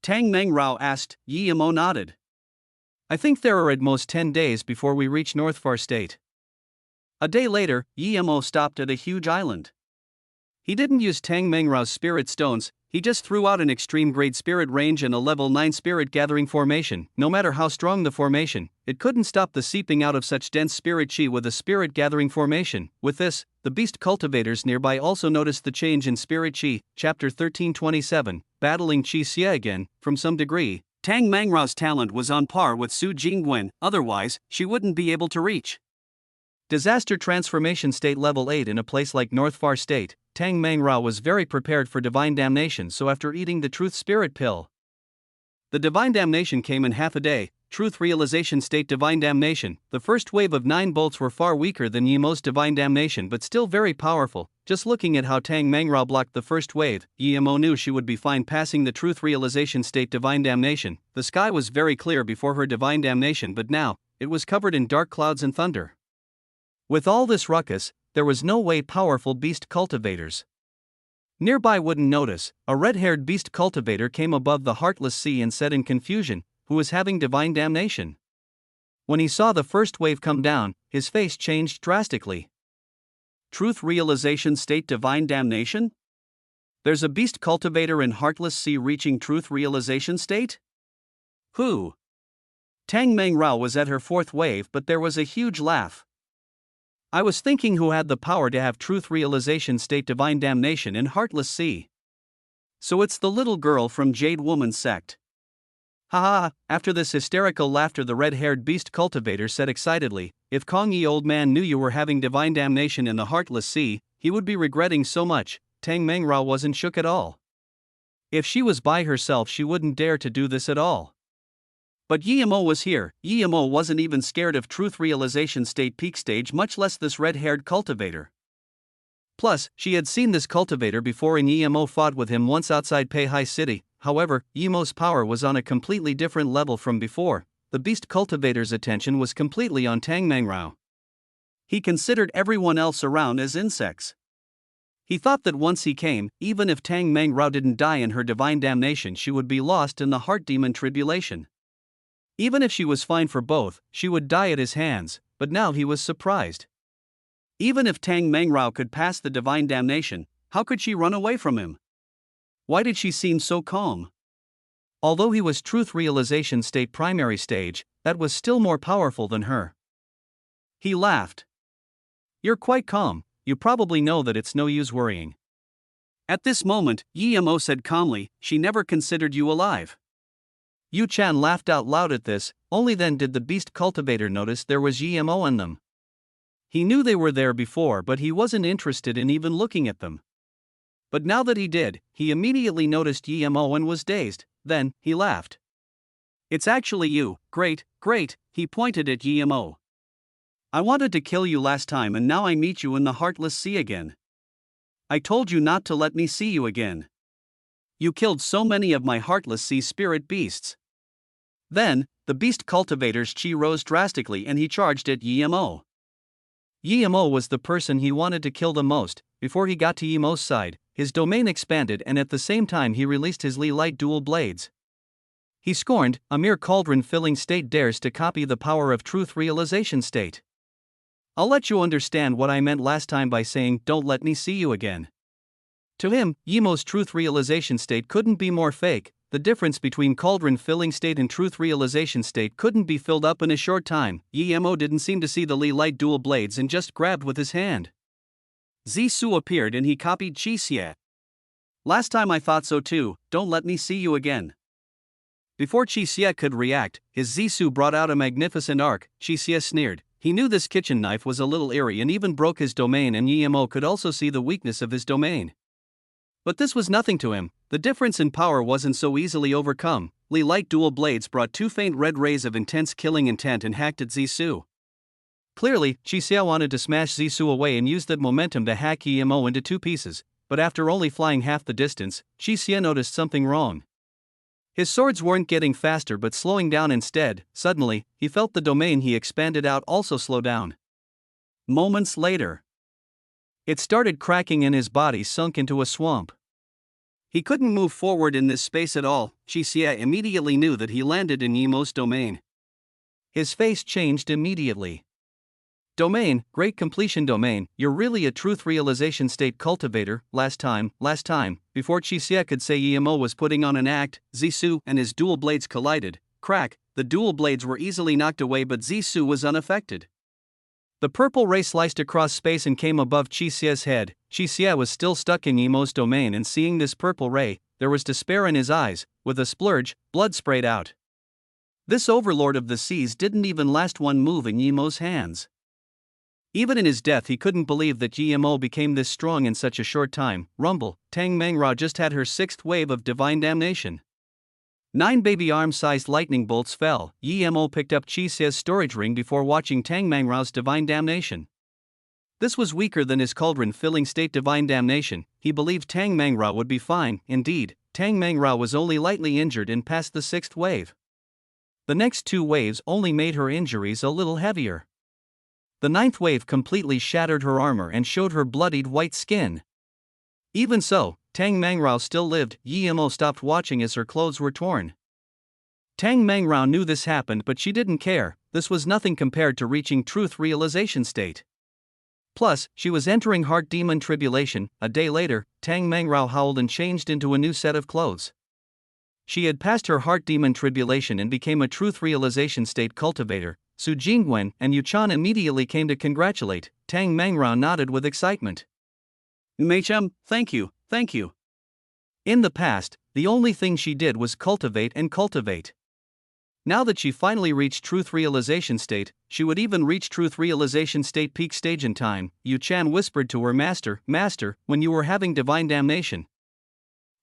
Tang Mengrao asked. Yemo nodded. I think there are at most 10 days before we reach North Far State. A day later, Yemo stopped at a huge island. He didn't use Tang Mengrao's spirit stones, he just threw out an extreme grade spirit range and a level 9 spirit gathering formation. No matter how strong the formation, it couldn't stop the seeping out of such dense spirit chi with a spirit gathering formation. With this, the beast cultivators nearby also noticed the change in spirit chi. Chapter 1327, Battling Chi Xie again. From some degree, Tang Mengrao's talent was on par with Su Jingwen, otherwise, she wouldn't be able to reach Disaster Transformation State Level 8 in a place like North Far State. Tang Mengrao was very prepared for divine damnation, so after eating the Truth Spirit pill, the divine damnation came in half a day. Truth Realization State Divine Damnation. The first wave of 9 bolts were far weaker than Yemo's divine damnation but still very powerful. Just looking at how Tang Mengrao blocked the first wave, Yemo knew she would be fine passing the Truth Realization State Divine Damnation. The sky was very clear before her divine damnation, but now, it was covered in dark clouds and thunder. With all this ruckus, there was no way powerful beast cultivators nearby wouldn't notice. A red-haired beast cultivator came above the Heartless Sea and said in confusion, who was having divine damnation. When he saw the first wave come down, his face changed drastically. Truth Realization State Divine Damnation? There's a beast cultivator in Heartless Sea reaching Truth Realization State? Who? Tang Mengrao was at her 4th wave, but there was a huge laugh. I was thinking who had the power to have Truth Realization State Divine Damnation in Heartless Sea. So it's the little girl from Jade Woman's sect. Haha, after this hysterical laughter the red-haired beast cultivator said excitedly, if Kong Yi old man knew you were having divine damnation in the Heartless Sea, he would be regretting so much. Tang Mengrao wasn't shook at all. If she was by herself she wouldn't dare to do this at all. But Yemo was here. Yemo wasn't even scared of Truth Realization State Peak Stage, much less this red-haired cultivator. Plus, she had seen this cultivator before and Yemo fought with him once outside Peihai City. However, Yemo's power was on a completely different level from before. The beast cultivator's attention was completely on Tang Mengrao. He considered everyone else around as insects. He thought that once he came, even if Tang Mengrao didn't die in her divine damnation she would be lost in the heart demon tribulation. Even if she was fine for both, she would die at his hands, but now he was surprised. Even if Tang Mengrao could pass the divine damnation, how could she run away from him? Why did she seem so calm? Although he was Truth Realization State Primary Stage, that was still more powerful than her. He laughed. You're quite calm, you probably know that it's no use worrying. At this moment, Yi-mo said calmly, she never considered you alive. Yu Chan laughed out loud at this, only then did the beast cultivator notice there was Yi-mo in them. He knew they were there before, but he wasn't interested in even looking at them. But now that he did, he immediately noticed Yi-mo and was dazed. Then, he laughed. It's actually you, great, he pointed at Yi-mo. I wanted to kill you last time and now I meet you in the Heartless Sea again. I told you not to let me see you again. You killed so many of my Heartless Sea spirit beasts. Then, the beast cultivator's chi rose drastically and he charged at Yi-mo. Yi-mo was the person he wanted to kill the most. Before he got to Yi-mo's side, his domain expanded and at the same time he released his Li Light dual blades. He scorned, a mere cauldron-filling state dares to copy the power of truth realization state. I'll let you understand what I meant last time by saying, don't let me see you again. To him, Yi-mo's truth realization state couldn't be more fake. The difference between cauldron-filling state and truth realization state couldn't be filled up in a short time. Yi-mo didn't seem to see the Li Light dual blades and just grabbed with his hand. Zisu appeared and he copied Qi Xie. Last time I thought so too, don't let me see you again. Before Qi Xie could react, his Zisu brought out a magnificent arc. Qi Xie sneered. He knew this kitchen knife was a little eerie and even broke his domain, and Yi-mo could also see the weakness of his domain. But this was nothing to him. The difference in power wasn't so easily overcome. Li Light dual blades brought two faint red rays of intense killing intent and hacked at Zisu. Clearly, Qi Xie wanted to smash Zisu away and use that momentum to hack Yi-mo into two pieces, but after only flying half the distance, Qi Xie noticed something wrong. His swords weren't getting faster but slowing down instead. Suddenly, he felt the domain he expanded out also slow down. Moments later, it started cracking and his body sunk into a swamp. He couldn't move forward in this space at all. Qi Xie immediately knew that he landed in Yi-mo's domain. His face changed immediately. Domain, great completion domain, you're really a truth realization state cultivator. Last time, before Qi Xie could say Yi-mo was putting on an act, Zisu and his dual blades collided. Crack, the dual blades were easily knocked away but Zisu was unaffected. The purple ray sliced across space and came above Qi Xie's head. Qi Xie was still stuck in Yi-mo's domain and seeing this purple ray, there was despair in his eyes. With a splurge, blood sprayed out. This overlord of the seas didn't even last one move in Yi-mo's hands. Even in his death he couldn't believe that Yi-mo became this strong in such a short time. Rumble, Tang Mangrao just had her sixth wave of divine damnation. 9 baby arm-sized lightning bolts fell. Yi-mo picked up Qi Xie's storage ring before watching Tang Mangrao's divine damnation. This was weaker than his cauldron-filling state divine damnation. He believed Tang Mangrao would be fine. Indeed, Tang Mangrao was only lightly injured and passed the sixth wave. The next two waves only made her injuries a little heavier. The ninth wave completely shattered her armor and showed her bloodied white skin. Even so, Tang Mangrao still lived. Yi-mo stopped watching as her clothes were torn. Tang Mangrao knew this happened but she didn't care. This was nothing compared to reaching truth realization state. Plus, she was entering heart demon tribulation. A day later, Tang Mangrao howled and changed into a new set of clothes. She had passed her heart demon tribulation and became a truth realization state cultivator. Su Jingwen and Yu Chan immediately came to congratulate. Tang Mangrao nodded with excitement. Meichum, thank you. In the past, the only thing she did was cultivate and cultivate. Now that she finally reached truth realization state, she would even reach truth realization state peak stage in time. Yu Chan whispered to her master, when you were having divine damnation,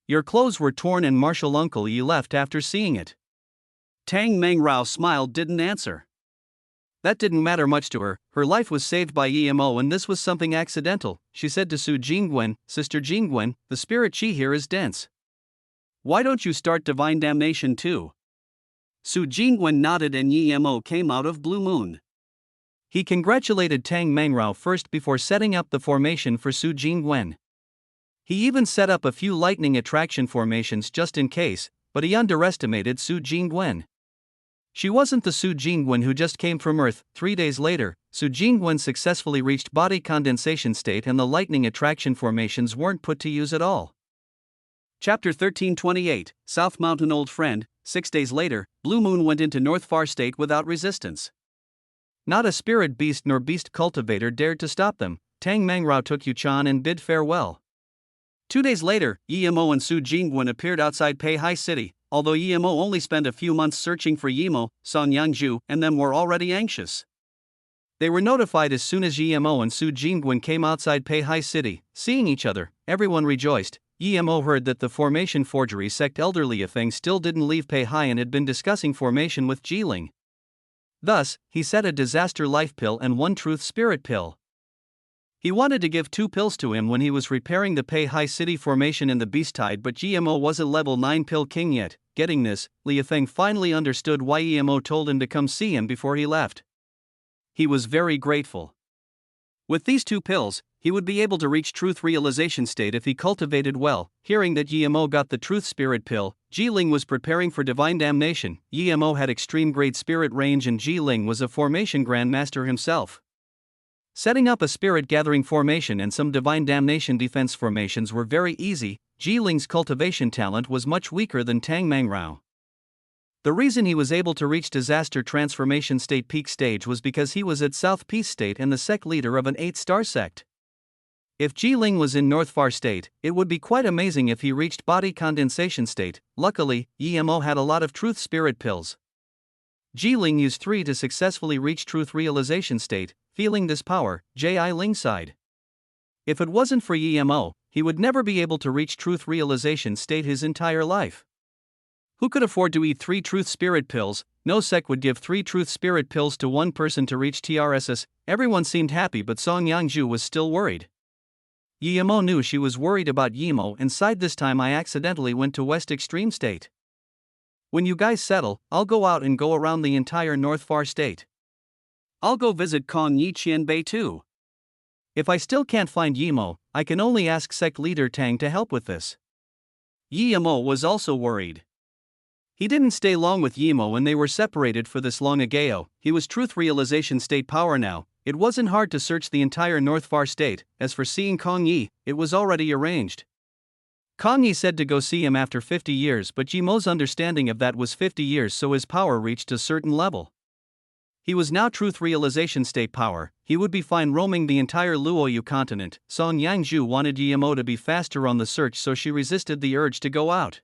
your clothes were torn and martial uncle Yi left after seeing it. Tang Mangrao smiled, didn't answer. That didn't matter much to her. Her life was saved by Yi-mo and this was something accidental. She said to Su Jingwen, Sister Jingwen, the spirit chi here is dense. Why don't you start divine damnation too? Su Jingwen nodded and Yi-mo came out of Blue Moon. He congratulated Tang Mangrao first before setting up the formation for Su Jingwen. He even set up a few lightning attraction formations just in case, but he underestimated Su Jingwen. She wasn't the Su Jingwen who just came from Earth. 3 days later, Su Jingwen successfully reached body condensation state and the lightning attraction formations weren't put to use at all. Chapter 1328, South Mountain Old Friend. 6 days later, Blue Moon went into North Far State without resistance. Not a spirit beast nor beast cultivator dared to stop them. Tang Mangrao took Yuchan and bid farewell. 2 days later, Yimo and Su Jingwen appeared outside Peihai City. Although Yimo only spent a few months searching for Yimo, Song Yangju and them were already anxious. They were notified as soon as Yimo and Su Jingwen came outside Peihai City. Seeing each other, everyone rejoiced. Yimo heard that the formation forgery sect elder Liafeng still didn't leave Peihai and had been discussing formation with Jiling. Thus, he set a disaster life pill and one truth spirit pill. He wanted to give 2 pills to him when he was repairing the Peihai City formation in the Beast Tide, but GMO was a level 9 pill king yet. Getting this, Liafeng finally understood why EMO told him to come see him before he left. He was very grateful. With these 2 pills, he would be able to reach truth realization state if he cultivated well. Hearing that Yimo got the truth spirit pill, Jiling was preparing for divine damnation. Yimo had extreme great spirit range and Jiling was a formation grandmaster himself. Setting up a spirit gathering formation and some divine damnation defense formations were very easy. Jiling's cultivation talent was much weaker than Tang Mangrao. The reason he was able to reach disaster transformation state peak stage was because he was at South Peace state and the sect leader of an 8-star sect. If Jiling was in North Far state, it would be quite amazing if he reached body condensation state. Luckily, Yimo had a lot of truth spirit pills. Jiling used 3 to successfully reach truth realization state. Feeling this power, Ji Ling sighed. If it wasn't for Yimo, he would never be able to reach truth realization state his entire life. Who could afford to eat 3 truth spirit pills? No sect would give 3 truth spirit pills to one person to reach TRSS. Everyone seemed happy, but Song Yangju was still worried. Yimo knew she was worried about Yimo and sighed. This time I accidentally went to West Extreme State. When you guys settle, I'll go out and go around the entire North Far State. I'll go visit Kong Yi Qian Bei too. If I still can't find Yimo, I can only ask sect leader Tang to help with this. Yimo was also worried. He didn't stay long with Yimo and they were separated for this long ago. He was truth realization state power now. It wasn't hard to search the entire North Far state. As for seeing Kong Yi, it was already arranged. Kong Yi said to go see him after 50 years, but Yimo's understanding of that was 50 years, so his power reached a certain level. He was now truth realization state power. He would be fine roaming the entire Luoyu continent. Song Yangju wanted Yimo to be faster on the search, so she resisted the urge to go out.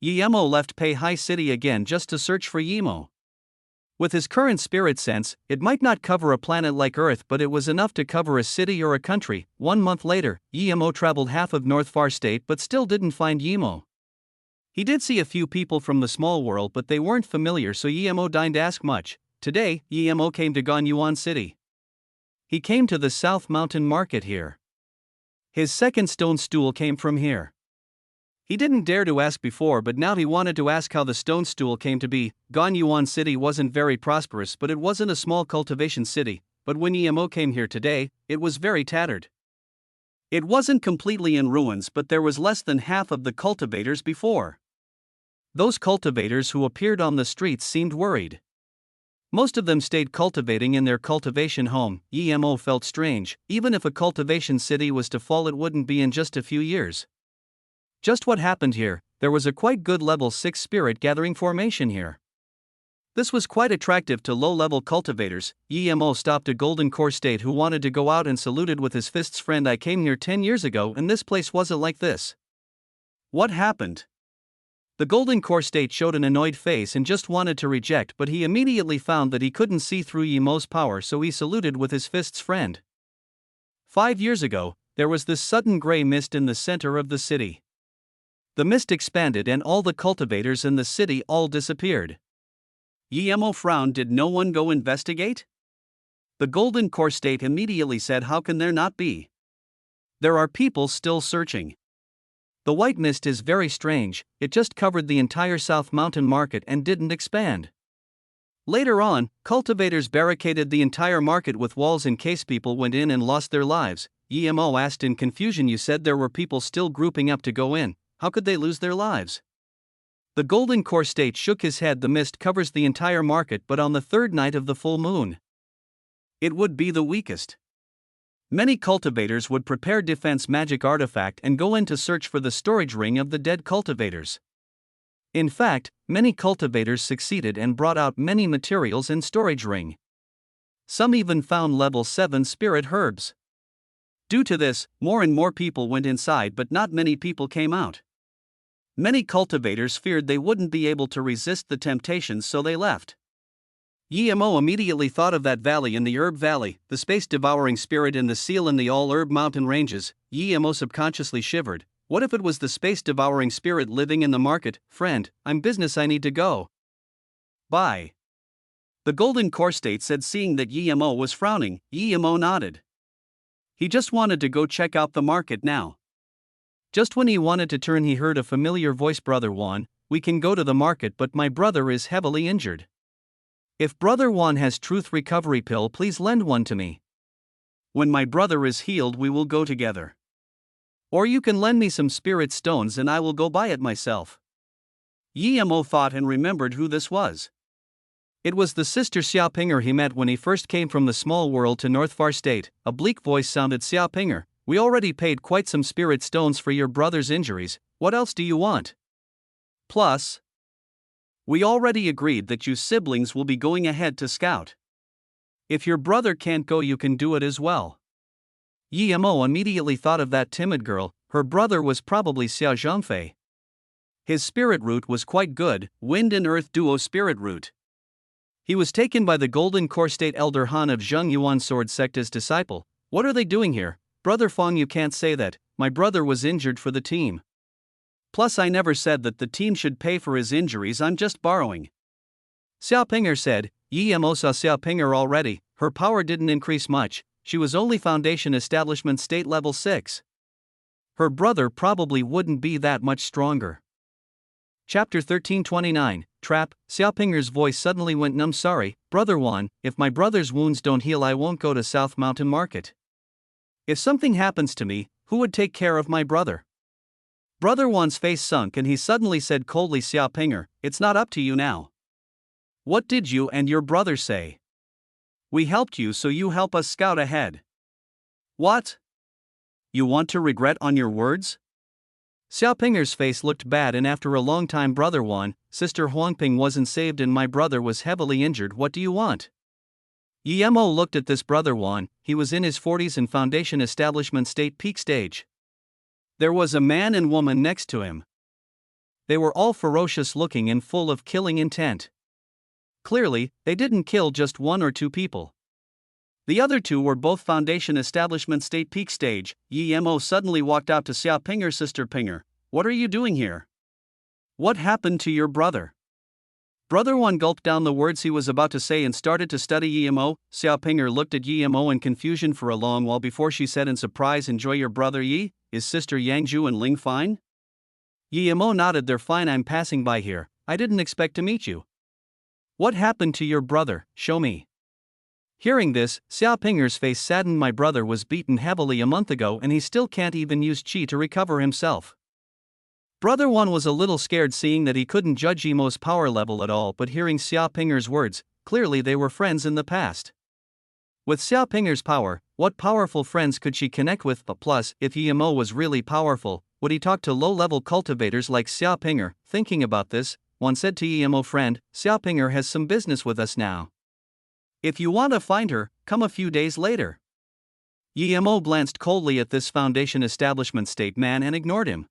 Yimo left Peihai City again just to search for Yimo. With his current spirit sense, it might not cover a planet like Earth, but it was enough to cover a city or a country. 1 month later, Yimo traveled half of North Far State but still didn't find Yimo. He did see a few people from the small world, but they weren't familiar, so Yimo didn't ask much. Today, Yimo came to Ganyuan City. He came to the South Mountain Market here. His second stone stool came from here. He didn't dare to ask before, but now he wanted to ask how the stone stool came to be. Ganyuan City wasn't very prosperous, but it wasn't a small cultivation city. But when Yimo came here today, it was very tattered. It wasn't completely in ruins, but there was less than half of the cultivators before. Those cultivators who appeared on the streets seemed worried. Most of them stayed cultivating in their cultivation home. Yimo felt strange. Even if a cultivation city was to fall, it wouldn't be in just a few years. Just what happened here, there was a quite good level 6 spirit gathering formation here. This was quite attractive to low-level cultivators. Yimo stopped a Golden Core State who wanted to go out and saluted with his fists. Friend, I came here 10 years ago and this place wasn't like this. What happened? The Golden Core State showed an annoyed face and just wanted to reject, but he immediately found that he couldn't see through Yimo's power, so he saluted with his fists. Friend. 5 years ago, there was this sudden gray mist in the center of the city. The mist expanded and all the cultivators in the city all disappeared. Yimo frowned. Did no one go investigate? The Golden Core State immediately said, how can there not be? There are people still searching. The white mist is very strange, it just covered the entire South Mountain Market and didn't expand. Later on, cultivators barricaded the entire market with walls in case people went in and lost their lives. Yimo asked in confusion, you said there were people still grouping up to go in, how could they lose their lives? The Golden Core State shook his head. The mist covers the entire market, but on the 3rd night of the full moon, it would be the weakest. Many cultivators would prepare defense magic artifact and go in to search for the storage ring of the dead cultivators. In fact, many cultivators succeeded and brought out many materials in storage ring. Some even found level 7 spirit herbs. Due to this, more and more people went inside, but not many people came out. Many cultivators feared they wouldn't be able to resist the temptations, so they left. Yemo immediately thought of that valley in the Herb Valley, the space-devouring spirit in the seal in the all-herb mountain ranges. Yemo subconsciously shivered. What if it was the space-devouring spirit living in the market? Friend, I'm business, I need to go. Bye. The Golden Core State said, seeing that Yemo was frowning. Yemo nodded. He just wanted to go check out the market now. Just when he wanted to turn, he heard a familiar voice. Brother Juan, we can go to the market, but my brother is heavily injured. If Brother Juan has truth recovery pill, please lend one to me. When my brother is healed, we will go together. Or you can lend me some spirit stones and I will go buy it myself. Yemo thought and remembered who this was. It was the sister Xiaopinger he met when he first came from the small world to North Far State. A bleak voice sounded. Xiaopinger, we already paid quite some spirit stones for your brother's injuries, what else do you want? Plus, we already agreed that you siblings will be going ahead to scout. If your brother can't go, you can do it as well. Yemo immediately thought of that timid girl. Her brother was probably Xiao Zhangfei. His spirit root was quite good, wind and earth duo spirit root. He was taken by the Golden Core State Elder Han of Zheng Yuan Sword Sect as disciple. What are they doing here? Brother Fong, you can't say that. My brother was injured for the team. Plus, I never said that the team should pay for his injuries, I'm just borrowing. Xiaopinger said. Yemo saw Xiaopinger already. Her power didn't increase much, she was only Foundation Establishment State level 6. Her brother probably wouldn't be that much stronger. Chapter 1329, Trap. Xiaopinger's voice suddenly went numb. Sorry, Brother Juan, if my brother's wounds don't heal, I won't go to South Mountain Market. If something happens to me, who would take care of my brother? Brother Juan's face sunk and he suddenly said coldly, Xiaopinger, it's not up to you now. What did you and your brother say? We helped you, so you help us scout ahead. What? You want to regret on your words? Xiaopinger's face looked bad, and after a long time, Brother Juan, Sister Huangping wasn't saved and my brother was heavily injured. What do you want? Yemo looked at this Brother Juan. He was in his 40s and Foundation Establishment State peak stage. There was a man and woman next to him. They were all ferocious looking and full of killing intent. Clearly, they didn't kill just 1 or 2 people. The other 2 were both Foundation Establishment State peak stage. Yemo suddenly walked out to Xiaopinger. Sister Pinger, what are you doing here? What happened to your brother? Brother Juan gulped down the words he was about to say and started to study Yemo. Xiaopinger looked at Yemo in confusion for a long while before she said in surprise, enjoy your brother Yi? Is Sister Yangju and Ling fine? Yemo nodded. They're fine, I'm passing by here, I didn't expect to meet you. What happened to your brother? Show me. Hearing this, Xiaopinger's face saddened. My brother was beaten heavily a month ago and he still can't even use qi to recover himself. Brother Juan was a little scared seeing that he couldn't judge Yemo's power level at all, but hearing Xiaopinger's words, clearly they were friends in the past. With Xiaopinger's power, what powerful friends could she connect with? But plus, if Yemo was really powerful, would he talk to low-level cultivators like Xiaopinger? Thinking about this, Juan said to Yemo, friend, Xiaopinger has some business with us now. If you want to find her, come a few days later. Yemo glanced coldly at this Foundation Establishment State man and ignored him.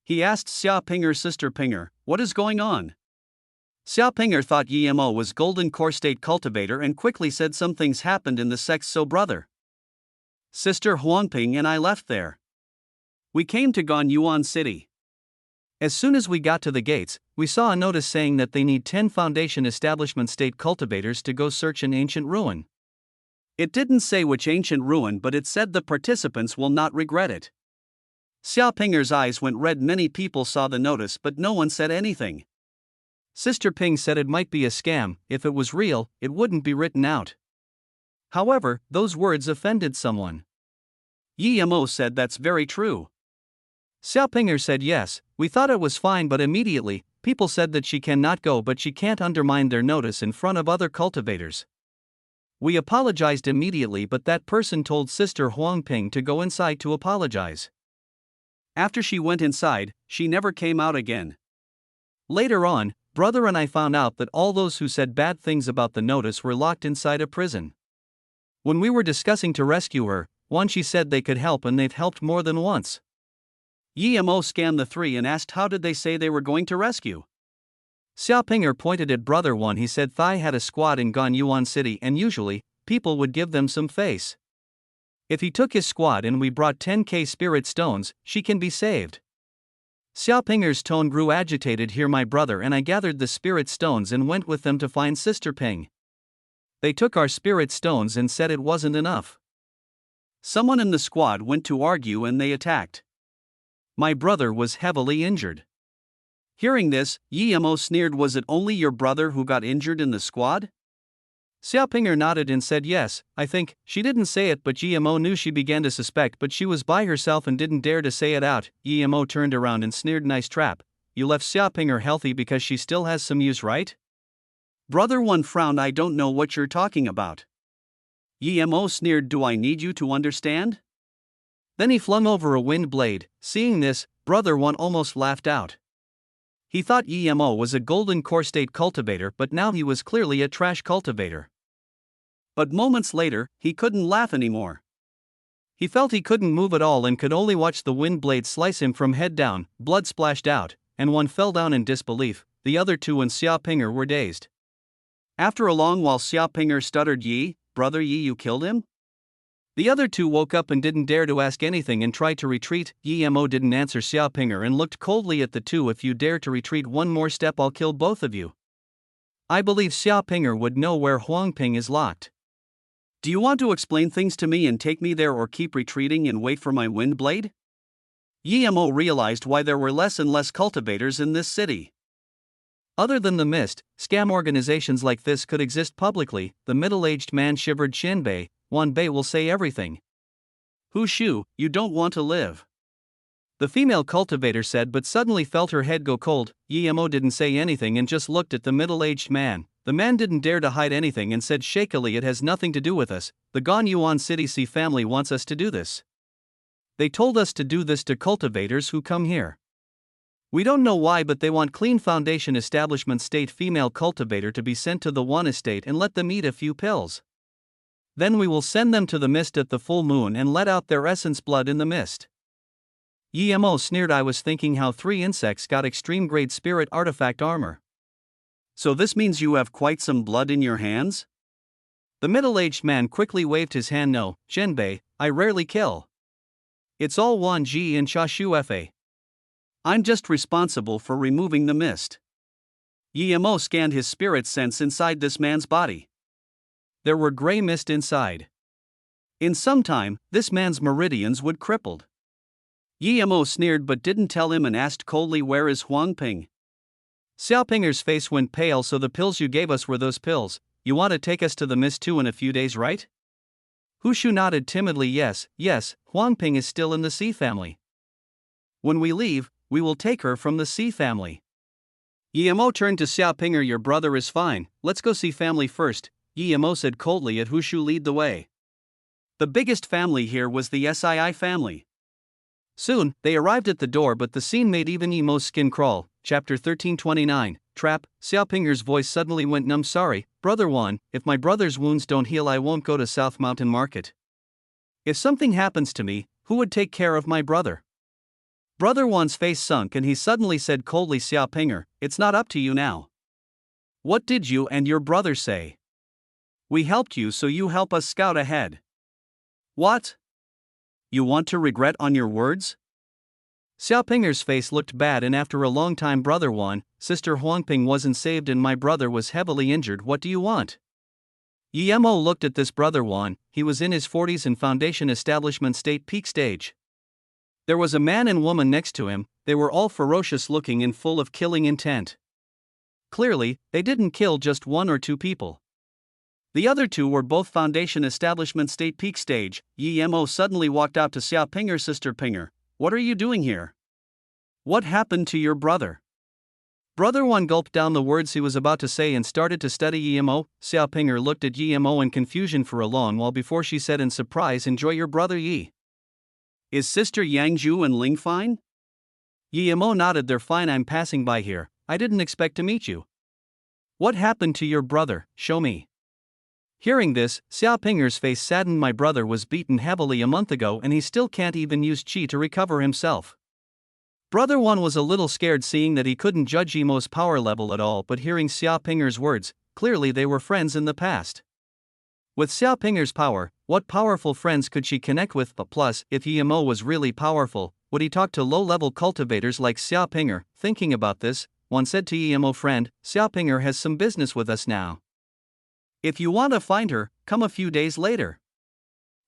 He asked Xiaopinger, Sister Pinger, what is going on? Xiaopinger thought Yemo was Golden Core State cultivator and quickly said some things happened in the sects, so brother. Sister Huangping and I left there. We came to Gonyuan City. As soon as we got to the gates, we saw a notice saying that they need 10 Foundation Establishment State cultivators to go search an ancient ruin. It didn't say which ancient ruin, but it said the participants will not regret it. Xiaopinger's eyes went red. Many people saw the notice, but no one said anything. Sister Ping said it might be a scam. If it was real, it wouldn't be written out. However, those words offended someone. Yemo said that's very true. Xiaopinger said yes, we thought it was fine, but immediately, people said that she cannot go, but she can't undermine their notice in front of other cultivators. We apologized immediately, but that person told Sister Huangping to go inside to apologize. After she went inside, she never came out again. Later on, Brother and I found out that all those who said bad things about the notice were locked inside a prison. When we were discussing to rescue her, she said they could help and they've helped more than once. Yemo scanned the three and asked how did they say they were going to rescue. Xiaopinger pointed at Brother One. He said Thai had a squad in Ganyuan City and usually, people would give them some face. If he took his squad and we brought 10k spirit stones, she can be saved. Xiaopinger's tone grew agitated. Here my brother and I gathered the spirit stones and went with them to find Sister Ping. They took our spirit stones and said it wasn't enough. Someone in the squad went to argue and they attacked. My brother was heavily injured. Hearing this, Yemo sneered. Was it only your brother who got injured in the squad? Xiaopinger nodded and said yes, I think. She didn't say it but Yemo knew. She began to suspect but she was by herself and didn't dare to say it out. Yemo turned around and sneered. Nice trap. You left Xiaopinger healthy because she still has some use, right? Brother One frowned. I don't know what you're talking about. Yemo sneered. Do I need you to understand? Then he flung over a wind blade. Seeing this, Brother One almost laughed out. He thought Yemo was a golden core state cultivator but now he was clearly a trash cultivator. But moments later, he couldn't laugh anymore. He felt he couldn't move at all and could only watch the wind blade slice him from head down. Blood splashed out, and one fell down in disbelief. The other two and Xiaopinger were dazed. After a long while Xiaopinger stuttered, Brother Yi, you killed him? The other two woke up and didn't dare to ask anything and tried to retreat. Yemo didn't answer Xiaopinger and looked coldly at the two. If you dare to retreat one more step I'll kill both of you. I believe Xiaopinger would know where Huangping is locked. Do you want to explain things to me and take me there or keep retreating and wait for my wind blade? Yemo realized why there were less and less cultivators in this city. Other than the mist, scam organizations like this could exist publicly. The middle-aged man shivered. Shinbei, Wanbei will say everything. Hu Shu, you don't want to live. The female cultivator said but suddenly felt her head go cold. Yemo didn't say anything and just looked at the middle-aged man. The man didn't dare to hide anything and said shakily, it has nothing to do with us. The Ganyuan City C family wants us to do this. They told us to do this to cultivators who come here. We don't know why but they want Clean Foundation Establishment State female cultivator to be sent to the one estate and let them eat a few pills. Then we will send them to the mist at the full moon and let out their essence blood in the mist. Yemo sneered. I was thinking how 3 insects got extreme grade spirit artifact armor. So this means you have quite some blood in your hands? The middle-aged man quickly waved his hand. No, Zhenbei, I rarely kill. It's all Wan Ji and Chashu Fa. I'm just responsible for removing the mist. Yemo scanned his spirit sense inside this man's body. There were gray mist inside. In some time, this man's meridians would crippled. Yemo sneered but didn't tell him and asked coldly, where is Huangping? Xiaopinger's face went pale. So the pills you gave us were those pills. You want to take us to the mist too in a few days, right? Hu Shu nodded timidly. Yes, Huangping is still in the C family. When we leave, we will take her from the C family. Yemo turned to Xiaopinger. Your brother is fine, let's go see family first. Yemo said coldly. At Hu Shu lead the way. The biggest family here was the Sii family. Soon, they arrived at the door but the scene made even Yemo's skin crawl. Chapter 1329, Trap. Xiaopinger's voice suddenly went numb. Sorry, Brother Wan, if my brother's wounds don't heal I won't go to South Mountain Market. If something happens to me, who would take care of my brother? Brother Wan's face sunk and he suddenly said coldly, Xiaopinger, it's not up to you now. What did you and your brother say? We helped you so you help us scout ahead. What? You want to regret on your words? Xiaopinger's face looked bad and after a long time, Brother Wan, Sister Huangping wasn't saved and my brother was heavily injured. What do you want? Yemo looked at this Brother Wan. He was in his 40s and Foundation Establishment State peak stage. There was a man and woman next to him. They were all ferocious looking and full of killing intent. Clearly, they didn't kill just 1 or 2 people. The other 2 were both Foundation Establishment State peak stage. Yemo suddenly walked out to Xiaopinger. Sister Pinger, what are you doing here? What happened to your brother? Brother Wan gulped down the words he was about to say and started to study Yemo. Xiaopinger looked at Yemo in confusion for a long while before she said in surprise, enjoy your brother Yi. Is Sister Yangju and Ling fine? Yemo nodded. They're fine. I'm passing by here. I didn't expect to meet you. What happened to your brother? Show me. Hearing this, Xiaopinger's face saddened. My brother was beaten heavily a month ago and he still can't even use qi to recover himself. Brother Wan was a little scared seeing that he couldn't judge Emo's power level at all, but hearing Xiaopinger's words, clearly they were friends in the past. With Xiaopinger's power, what powerful friends could she connect with? But plus, if Emo was really powerful, would he talk to low-level cultivators like Xiaopinger? Thinking about this, one said to Emo, friend, Xiaopinger has some business with us now. If you want to find her, come a few days later.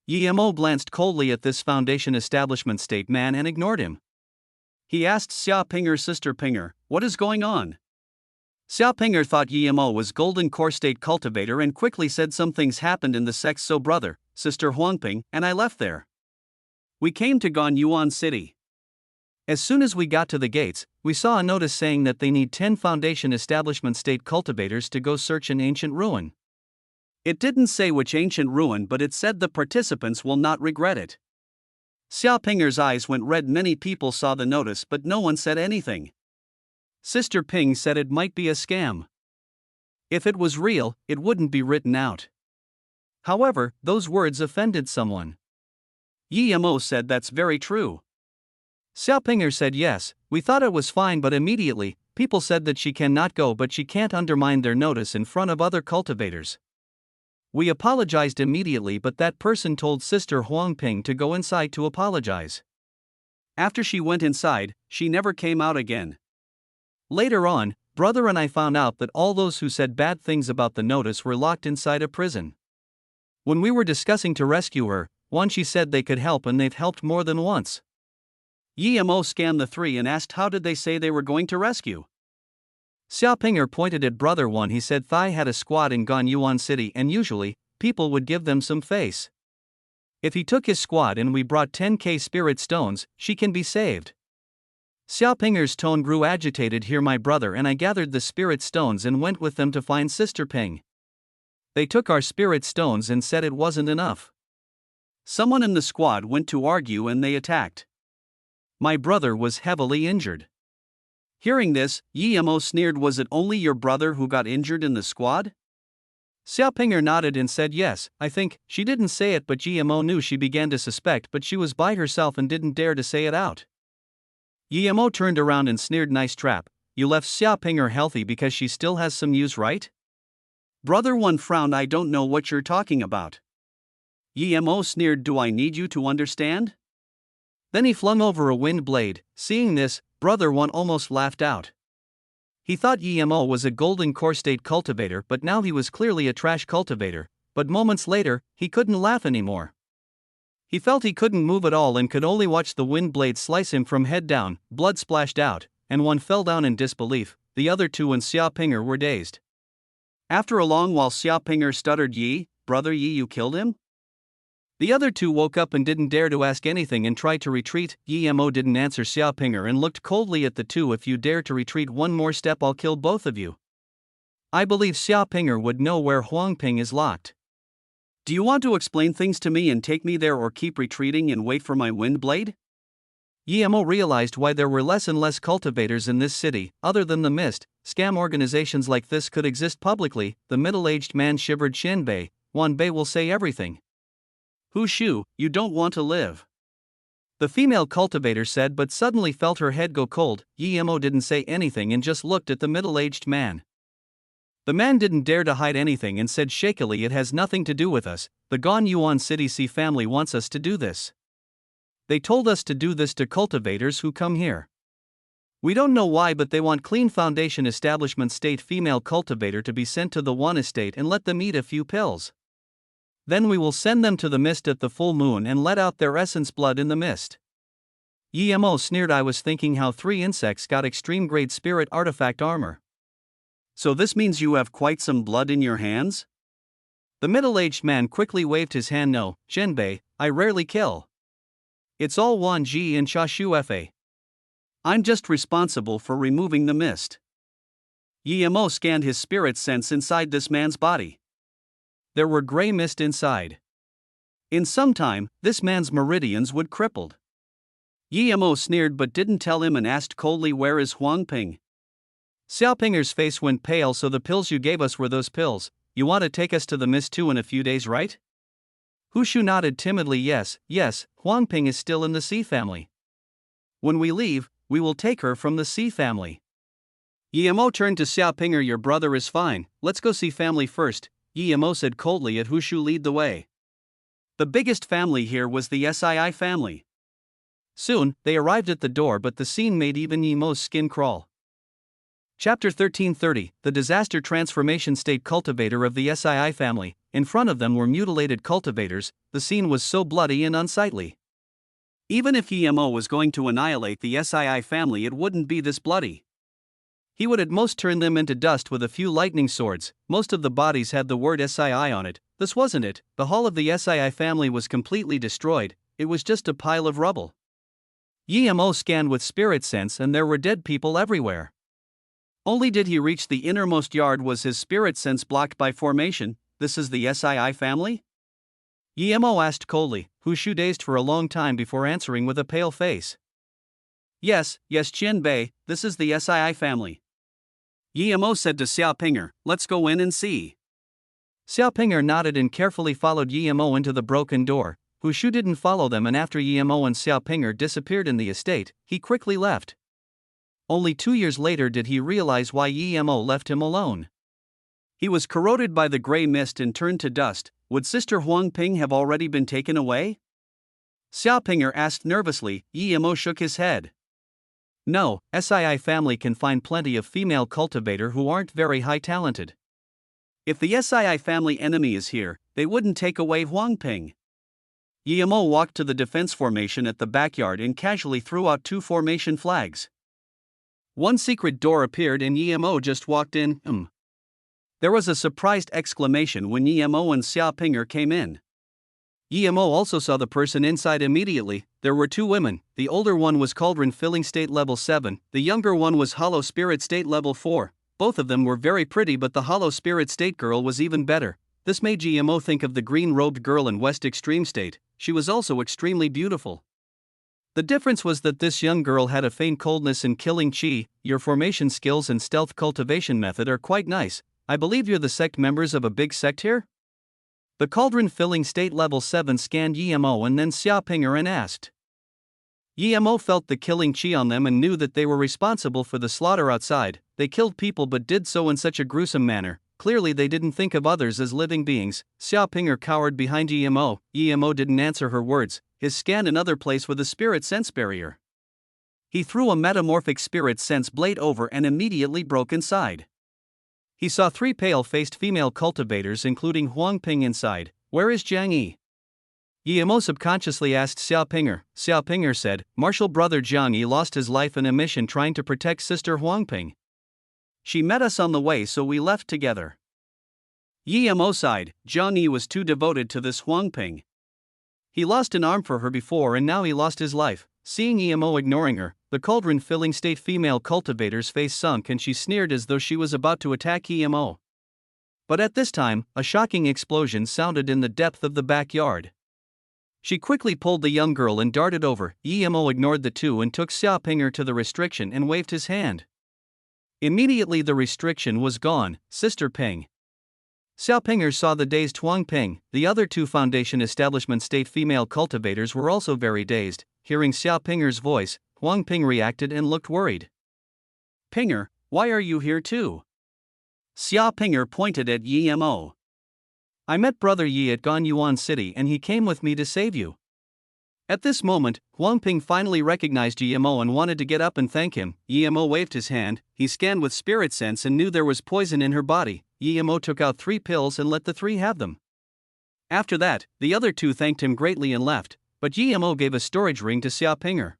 Emo glanced coldly at this Foundation establishment state man and ignored him. He asked Xiaopinger's sister Pinger, what is going on? Xiaopinger thought Emo was Golden Core State cultivator and quickly said some things happened in the sects, so brother, sister Huangping, and I left there. We came to Gonyuan City. As soon as we got to the gates, we saw a notice saying that they need 10 Foundation establishment state cultivators to go search an ancient ruin. It didn't say which ancient ruin, but it said the participants will not regret it. Xiaopinger's eyes went red. Many people saw the notice, but no one said anything. Sister Ping said it might be a scam. If it was real, it wouldn't be written out. However, those words offended someone. Emo said that's very true. Xiaopinger said yes, we thought it was fine, but immediately, people said that she cannot go, but she can't undermine their notice in front of other cultivators. We apologized immediately, but that person told Sister Huangping to go inside to apologize. After she went inside, she never came out again. Later on, brother and I found out that all those who said bad things about the notice were locked inside a prison. When we were discussing to rescue her, she said they could help, and they've helped more than once. Emo scanned the three and asked how did they say they were going to rescue. Xiaopinger pointed at brother Wan. He said Thai had a squad in Gonyuan City and usually, people would give them some face. If he took his squad and we brought 10k spirit stones, she can be saved. Xiaopinger's tone grew agitated. Here my brother and I gathered the spirit stones and went with them to find Sister Ping. They took our spirit stones and said it wasn't enough. Someone in the squad went to argue and they attacked. My brother was heavily injured. Hearing this, Emo sneered, was it only your brother who got injured in the squad? Xiaopinger nodded and said yes, I think. She didn't say it, but Emo knew. She began to suspect, but she was by herself and didn't dare to say it out. Emo turned around and sneered, nice trap, you left Xiaopinger healthy because she still has some use, right? Brother One frowned, I don't know what you're talking about. Emo sneered, do I need you to understand? Then he flung over a wind blade. Seeing this, brother One almost laughed out. He thought Emo was a Golden Core State cultivator, but now he was clearly a trash cultivator, but moments later, he couldn't laugh anymore. He felt he couldn't move at all and could only watch the wind blade slice him from head down. Blood splashed out, and one fell down in disbelief. The other two and Xiaopinger were dazed. After a long while, Xiaopinger stuttered, brother you killed him? The other two woke up and didn't dare to ask anything and tried to retreat. Emo didn't answer Xiaopinger and looked coldly at the two. If you dare to retreat one more step, I'll kill both of you. I believe Xiaopinger would know where Huangping is locked. Do you want to explain things to me and take me there, or keep retreating and wait for my wind blade? Emo realized why there were less and less cultivators in this city. Other than the mist, scam organizations like this could exist publicly. The middle-aged man shivered. Shinbei, Wanbei will say everything. Hu Shu, you don't want to live. The female cultivator said, but suddenly felt her head go cold. Emo didn't say anything and just looked at the middle-aged man. The man didn't dare to hide anything and said shakily, it has nothing to do with us. The Gonyuan City C family wants us to do this. They told us to do this to cultivators who come here. We don't know why, but they want clean Foundation establishment state female cultivator to be sent to the one estate and let them eat a few pills. Then we will send them to the mist at the full moon and let out their essence blood in the mist. Emo sneered, I was thinking how 3 insects got extreme grade spirit artifact armor. So this means you have quite some blood in your hands? The middle-aged man quickly waved his hand. No, Zhenbei, I rarely kill. It's all Wan Ji and Chashu Fa. I'm just responsible for removing the mist. Emo scanned his spirit sense inside this man's body. There were gray mist inside. In some time, this man's meridians would crippled. Emo sneered but didn't tell him and asked coldly, where is Huangping? Xiaopinger's face went pale. So the pills you gave us were those pills? you want to take us to the mist too in a few days, right? Hushu nodded timidly. Yes, Huangping is still in the Sea family. When we leave, we will take her from the Sea family. Yemo turned to Xiaopinger. Your brother is fine, let's go see family first, Yemo said coldly. At Hushu lead the way. The biggest family here was the Sii family. Soon, they arrived at the door, but the scene made even Yemo's skin crawl. Chapter 1330, The Disaster Transformation State Cultivator of the Sii family. In front of them were mutilated cultivators. The scene was so bloody and unsightly. Even if Yemo was going to annihilate the Sii family, it wouldn't be this bloody. He would at most turn them into dust with a few lightning swords. Most of the bodies had the word Sii on it. This wasn't it. The hall of the Sii family was completely destroyed. It was just a pile of rubble. Yemo scanned with spirit sense, and there were dead people everywhere. Only did he reach the innermost yard was his spirit sense blocked by formation. This is the Sii family? Yemo asked coldly, Hushu dazed for a long time before answering with a pale face. Yes, Qian Bei, this is the Sii family. Yemo said to Xiaopinger, let's go in and see. Xiaopinger nodded and carefully followed Yemo into the broken door. Hushu didn't follow them, and after Yemo and Xiaopinger disappeared in the estate, he quickly left. Only 2 years later did he realize why Yemo left him alone. He was corroded by the gray mist and turned to dust. Would Sister Huangping have already been taken away? Xiaopinger asked nervously. Yemo shook his head. No, Sii family can find plenty of female cultivator who aren't very high talented. If the Sii family enemy is here, they wouldn't take away Huangping. Yemo walked to the defense formation at the backyard and casually threw out 2 formation flags. One secret door appeared and Yemo just walked in. There was a surprised exclamation when Yemo and Xiaopinger came in. Yemo also saw the person inside immediately. There were 2 women. The older one was Cauldron Filling State Level 7, the younger one was Hollow Spirit State Level 4. Both of them were very pretty, but the Hollow Spirit State girl was even better. This made Yemo think of the green-robed girl in West Extreme State. She was also extremely beautiful. The difference was that this young girl had a faint coldness in killing chi. Your formation skills and stealth cultivation method are quite nice. I believe you're the sect members of a big sect here? The Cauldron Filling State Level 7 scanned Yemo and then Xiaopinger and asked. Yemo felt the killing chi on them and knew that they were responsible for the slaughter outside. They killed people but did so in such a gruesome manner. Clearly they didn't think of others as living beings. Xiaopinger cowered behind Yemo. Yemo didn't answer her words. His scan another place with a spirit sense barrier. He threw a metamorphic spirit sense blade over and immediately broke inside. He saw 3 pale-faced female cultivators including Huangping inside. Where is Jiang Yi? Yemo subconsciously asked Xiaopinger. Xiaopinger said, Martial brother Jiang Yi lost his life in a mission trying to protect Sister Huangping. She met us on the way, so we left together. Yemo sighed. Jiang Yi was too devoted to this Huangping. He lost an arm for her before and now he lost his life. Seeing Yemo ignoring her, the Cauldron Filling State female cultivator's face sunk and she sneered as though she was about to attack Yemo. But at this time, a shocking explosion sounded in the depth of the backyard. She quickly pulled the young girl and darted over. Yemo ignored the 2 and took Xiaopinger to the restriction and waved his hand. Immediately the restriction was gone. Sister Ping. Xiaopinger saw the dazed Huangping. The other 2 Foundation Establishment State female cultivators were also very dazed. Hearing Xiaopinger's voice, Huangping reacted and looked worried. Pinger, why are you here too? Xiaopinger pointed at Yemo. I met Brother Yi at Ganyuan City and he came with me to save you. At this moment, Huangping finally recognized Yemo and wanted to get up and thank him. Yemo waved his hand. He scanned with spirit sense and knew there was poison in her body. Yemo took out 3 pills and let the 3 have them. After that, the other 2 thanked him greatly and left, but Yemo gave a storage ring to Xiaopinger.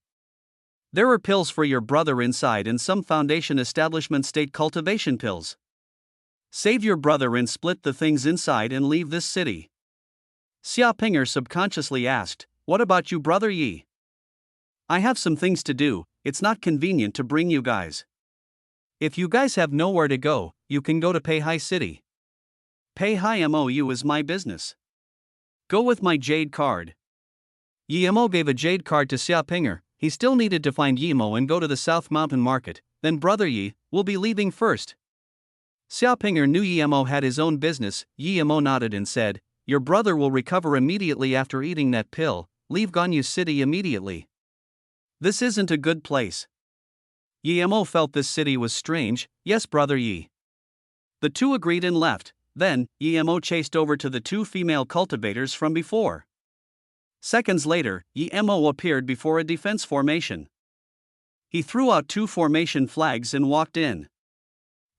There are pills for your brother inside and some Foundation Establishment State cultivation pills. Save your brother and split the things inside and leave this city. Xiaopinger subconsciously asked, What about you, Brother Yi? I have some things to do, it's not convenient to bring you guys. If you guys have nowhere to go, you can go to Peihai City. Peihai MOU is my business. Go with my jade card. Yemo gave a jade card to Xiaopinger. He still needed to find Yemo and go to the South Mountain Market. Then Brother Yi, will be leaving first. Xiaopinger knew Yemo had his own business. Yemo nodded and said, "Your brother will recover immediately after eating that pill. Leave Ganyu City immediately. This isn't a good place." Yemo felt this city was strange. "Yes, brother Yi." The two agreed and left. Then, Yemo chased over to the two female cultivators from before. Seconds later, Yemo appeared before a defense formation. He threw out two formation flags and walked in.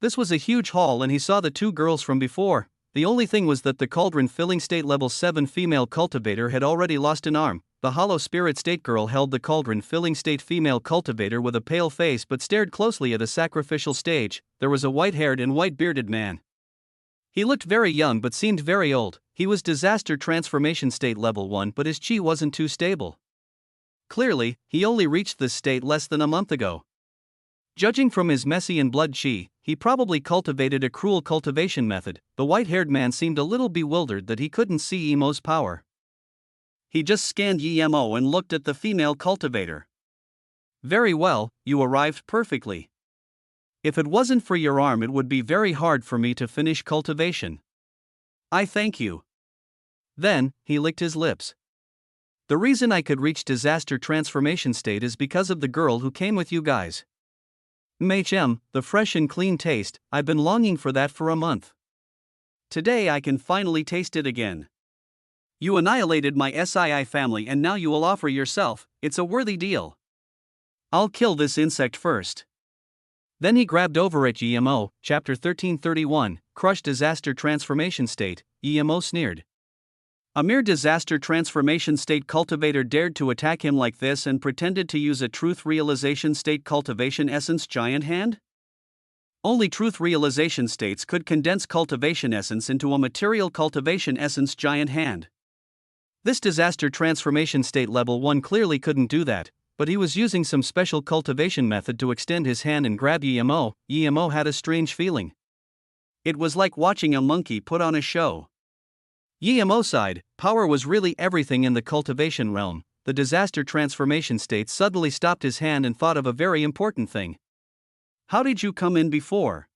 This was a huge hall and he saw the two girls from before. The only thing was that the cauldron filling state level 7 female cultivator had already lost an arm. The hollow spirit state girl held the cauldron filling state female cultivator with a pale face but stared closely at a sacrificial stage. There was a white-haired and white-bearded man. He looked very young but seemed very old. He was disaster transformation state level 1 but his chi wasn't too stable. Clearly, he only reached this state less than a month ago. Judging from his messy and blood chi, he probably cultivated a cruel cultivation method. The white-haired man seemed a little bewildered that he couldn't see Yemo's power. He just scanned Yemo and looked at the female cultivator. "Very well, you arrived perfectly. If it wasn't for your arm, it would be very hard for me to finish cultivation. I thank you." Then, he licked his lips. "The reason I could reach disaster transformation state is because of the girl who came with you guys. The fresh and clean taste, I've been longing for that for a month. Today I can finally taste it again. You annihilated my SII family and now you will offer yourself. It's a worthy deal. I'll kill this insect first." Then he grabbed over at Yemo. Chapter 1331, Crush Disaster Transformation State. Yemo sneered. A mere disaster transformation state cultivator dared to attack him like this and pretended to use a truth realization state cultivation essence giant hand? Only truth realization states could condense cultivation essence into a material cultivation essence giant hand. This disaster transformation state level 1 clearly couldn't do that, but he was using some special cultivation method to extend his hand and grab Yemo. Yemo had a strange feeling. It was like watching a monkey put on a show. Yemo sighed. Power was really everything in the cultivation realm. The disaster transformation state suddenly stopped his hand and thought of a very important thing. "How did you come in before?"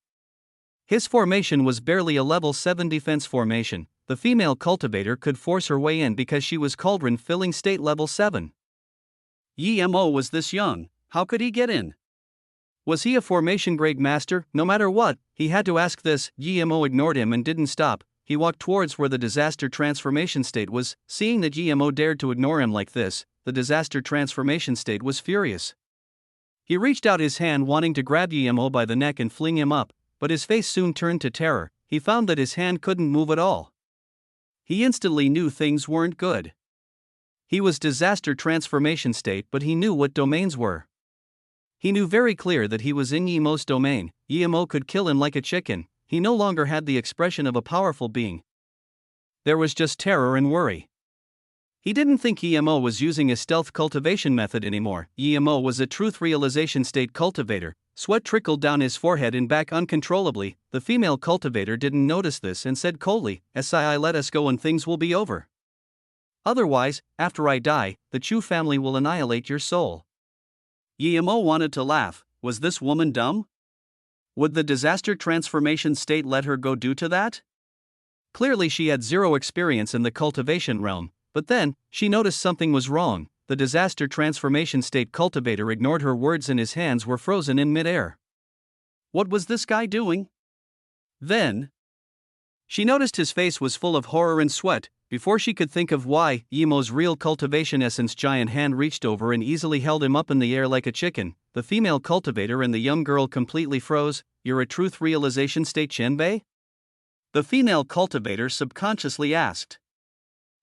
His formation was barely a level 7 defense formation. The female cultivator could force her way in because she was cauldron filling state level 7. Yemo was this young, how could he get in? Was he a formation grade master? No matter what, he had to ask this. Yemo ignored him and didn't stop. He walked towards where the disaster transformation state was. Seeing that Yemo dared to ignore him like this, the disaster transformation state was furious. He reached out his hand wanting to grab Yemo by the neck and fling him up, but his face soon turned to terror. He found that his hand couldn't move at all. He instantly knew things weren't good. He was disaster transformation state, but he knew what domains were. He knew very clear that he was in Yemo's domain. Yemo could kill him like a chicken. He no longer had the expression of a powerful being. There was just terror and worry. He didn't think Yemo was using a stealth cultivation method anymore. Yemo was a truth realization state cultivator. Sweat trickled down his forehead and back uncontrollably. The female cultivator didn't notice this and said coldly, "Si, let us go and things will be over. Otherwise, after I die, the Chu family will annihilate your soul." Yemo wanted to laugh. Was this woman dumb? Would the disaster transformation state let her go due to that? Clearly she had zero experience in the cultivation realm, but then, she noticed something was wrong. The disaster transformation state cultivator ignored her words and his hands were frozen in midair. What was this guy doing? Then, she noticed his face was full of horror and sweat. Before she could think of why, Yemo's real cultivation essence giant hand reached over and easily held him up in the air like a chicken. The female cultivator and the young girl completely froze. "You're a truth realization state Shenbei?" The female cultivator subconsciously asked.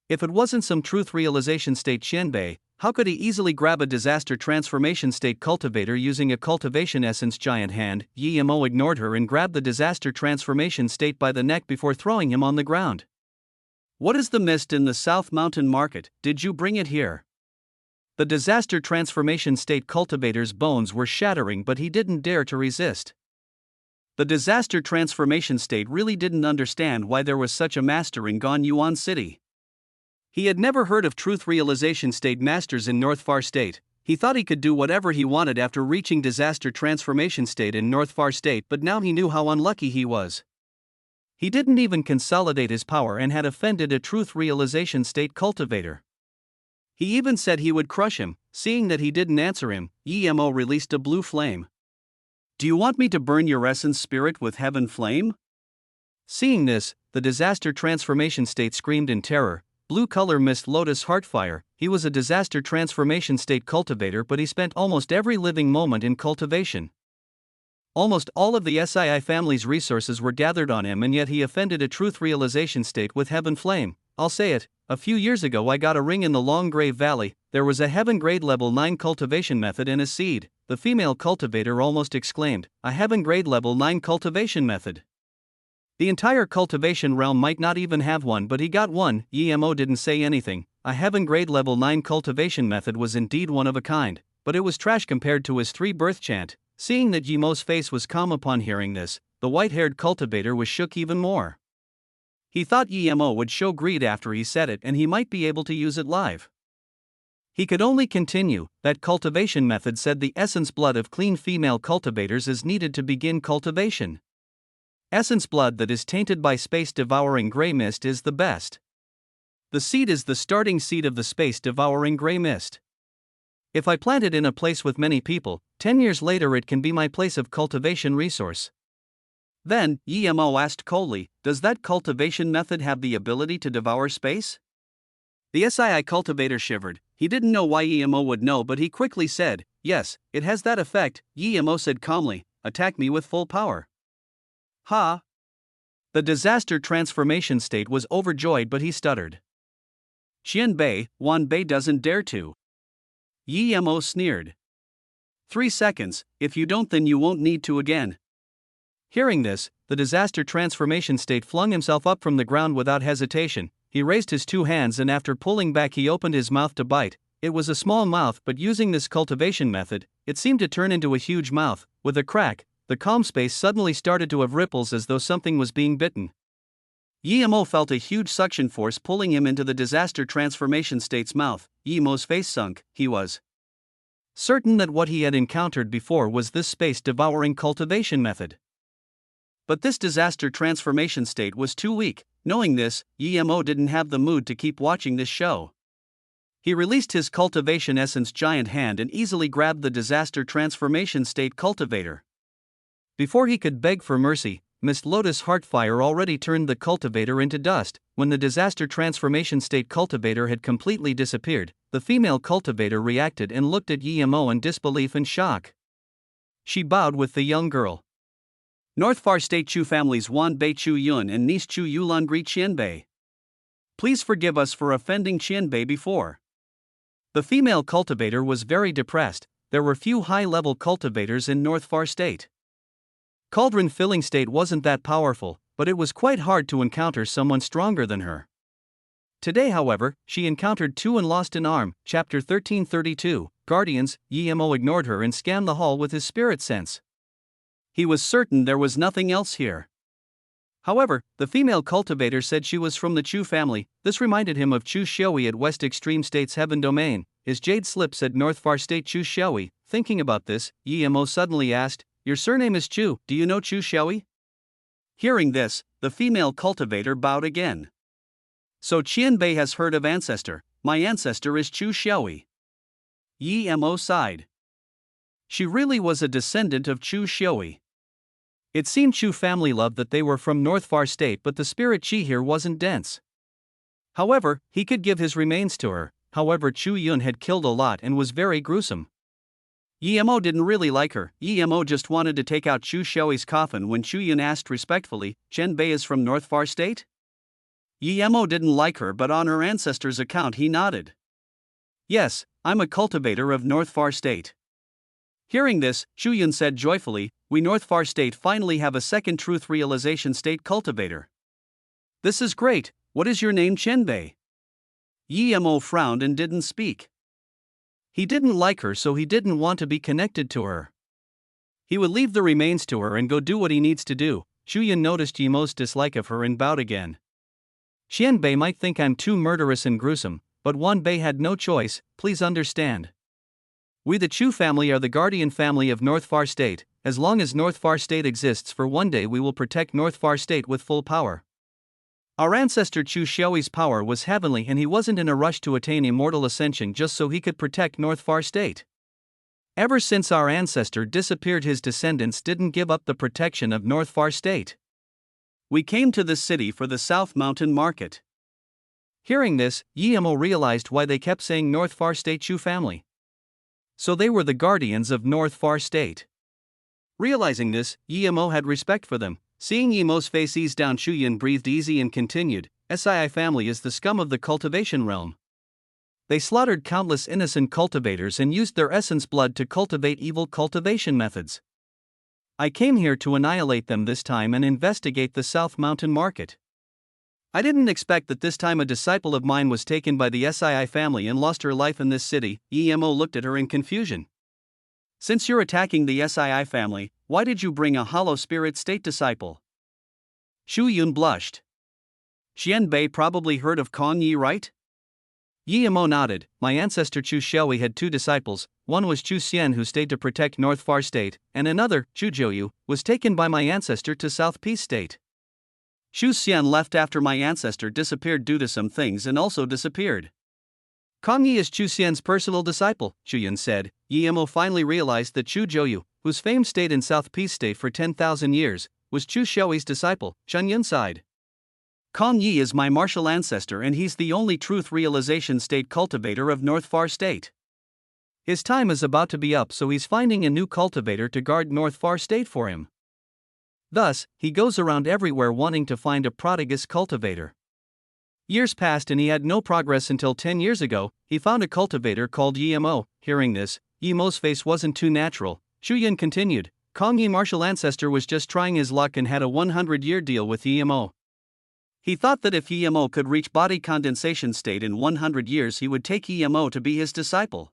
If it wasn't some truth realization state Shenbei, how could he easily grab a disaster transformation state cultivator using a cultivation essence giant hand? Yemo ignored her and grabbed the disaster transformation state by the neck before throwing him on the ground. "What is the mist in the South Mountain Market? Did you bring it here?" The disaster transformation state cultivator's bones were shattering, but he didn't dare to resist. The disaster transformation state really didn't understand why there was such a master in Ganyuan City. He had never heard of truth realization state masters in North Far State. He thought he could do whatever he wanted after reaching disaster transformation state in North Far State, but now he knew how unlucky he was. He didn't even consolidate his power and had offended a truth realization state cultivator. He even said he would crush him. Seeing that he didn't answer him, EMO released a blue flame. Do you want me to burn your essence spirit with heaven flame? Seeing this, the disaster transformation state screamed in terror. Blue color missed Lotus Heartfire. He was a disaster transformation state cultivator, but he spent almost every living moment in cultivation. Almost all of the SII family's resources were gathered on him, and yet he offended a truth realization state with heaven flame. I'll say it, a few years ago I got a ring in the Long Grave Valley. There was a heaven grade level 9 cultivation method and a seed. The female cultivator almost exclaimed, a heaven grade level 9 cultivation method. The entire cultivation realm might not even have one, but he got one. EMO didn't say anything. A heaven grade level 9 cultivation method was indeed one of a kind, but it was trash compared to his 3 birth chant. Seeing that Yemo's face was calm upon hearing this, the white-haired cultivator was shook even more. He thought EMO would show greed after he said it and he might be able to use it live. He could only continue. That cultivation method said the essence blood of clean female cultivators is needed to begin cultivation. Essence blood that is tainted by space-devouring gray mist is the best. The seed is the starting seed of the space-devouring gray mist. If I plant it in a place with many people, 10 years later it can be my place of cultivation resource. Then, EMO asked coldly, does that cultivation method have the ability to devour space? The SII cultivator shivered. He didn't know why EMO would know, but he quickly said, yes, it has that effect. EMO said calmly, attack me with full power. Ha! The disaster transformation state was overjoyed, but he stuttered. Qian Bei, Wan Bei doesn't dare to. EMO sneered. 3 seconds, if you don't then you won't need to again. Hearing this, the disaster transformation state flung himself up from the ground without hesitation. He raised his 2 hands and after pulling back he opened his mouth to bite. It was a small mouth, but using this cultivation method, it seemed to turn into a huge mouth. With a crack, the calm space suddenly started to have ripples as though something was being bitten. EMO felt a huge suction force pulling him into the disaster transformation state's mouth. EMO's face sunk. He was certain that what he had encountered before was this space-devouring cultivation method. But this disaster transformation state was too weak. Knowing this, EMO didn't have the mood to keep watching this show. He released his cultivation essence giant hand and easily grabbed the disaster transformation state cultivator. Before he could beg for mercy, Miss Lotus Heartfire already turned the cultivator into dust. When the disaster transformation state cultivator had completely disappeared, the female cultivator reacted and looked at EMO in disbelief and shock. She bowed with the young girl. North Far State Chu families Wan Bei Chu Yun and niece Chu Yulan greet Qian Bei. Please forgive us for offending Qian Bei before. The female cultivator was very depressed. There were few high-level cultivators in North Far State. Cauldron Filling State wasn't that powerful, but it was quite hard to encounter someone stronger than her. Today, however, she encountered 2 and lost an arm. Chapter 1332, Guardians. EMO ignored her and scanned the hall with his spirit sense. He was certain there was nothing else here. However, the female cultivator said she was from the Chu family. This reminded him of Chu Xiaoyi at West Extreme State's Heaven Domain. His jade slip said North Far State Chu Xiaoyi. Thinking about this, EMO suddenly asked, your surname is Chu, do you know Chu Xiaoyi? Hearing this, the female cultivator bowed again. So Qian Bei has heard of ancestor. My ancestor is Chu Xiaoyi. EMO sighed. She really was a descendant of Chu Xiaoyi. It seemed Chu family loved that they were from North Far State, but the spirit Qi here wasn't dense. However, he could give his remains to her. However, Chu Yun had killed a lot and was very gruesome. EMO didn't really like her. EMO just wanted to take out Chu Xiaoyi's coffin when Chu Yun asked respectfully, Qian Bei is from North Far State? EMO didn't like her, but on her ancestor's account he nodded. Yes, I'm a cultivator of North Far State. Hearing this, Chu Yun said joyfully, we North Far State finally have a second truth realization state cultivator. This is great. What is your name, Qian Bei? EMO frowned and didn't speak. He didn't like her, so he didn't want to be connected to her. He would leave the remains to her and go do what he needs to do. Chu Yun noticed EMO's dislike of her and bowed again. Qian Bei might think I'm too murderous and gruesome, but Wan Bei had no choice, please understand. We the Chu family are the guardian family of North Far State. As long as North Far State exists for one day we will protect North Far State with full power. Our ancestor Chu Xiaoyi's power was heavenly and he wasn't in a rush to attain immortal ascension just so he could protect North Far State. Ever since our ancestor disappeared his descendants didn't give up the protection of North Far State. We came to this city for the South Mountain Market. Hearing this, Yemo realized why they kept saying North Far State Chu family. So they were the guardians of North Far State. Realizing this, Yemo had respect for them. Seeing Yemo's face ease down, Shuyan breathed easy and continued, "Sii family is the scum of the cultivation realm. They slaughtered countless innocent cultivators and used their essence blood to cultivate evil cultivation methods. I came here to annihilate them this time and investigate the South Mountain Market. I didn't expect that this time a disciple of mine was taken by the Sii family and lost her life in this city." Yemo looked at her in confusion. "Since you're attacking the Sii family, why did you bring a hollow spirit state disciple?" Shu Yun blushed. "Xian Bei probably heard of Kong Yi, right?" Yemo nodded. "My ancestor Chu Xiaoyi had two disciples, one was Chu Xian who stayed to protect North Far State, and another, Chu Jiuyu, was taken by my ancestor to South Peace State. Chu Xian left after my ancestor disappeared due to some things and also disappeared." "Kong Yi is Chu Xian's personal disciple," Shuyan said. Yemo finally realized that Chu Jiuyu, whose fame stayed in South Peace State for 10,000 years, was Chu Xiaoyi's disciple. Chen Yun sighed. "Kong Yi is my martial ancestor and he's the only truth realization state cultivator of North Far State. His time is about to be up, so he's finding a new cultivator to guard North Far State for him. Thus, he goes around everywhere wanting to find a prodigious cultivator. Years passed and he had no progress until 10 years ago, he found a cultivator called Yemo." Hearing this, Yemo's face wasn't too natural. Shuyan continued, "Kong Yi martial ancestor was just trying his luck and had a 100-year deal with Yemo. He thought that if Yemo could reach body condensation state in 100 years he would take Yemo to be his disciple.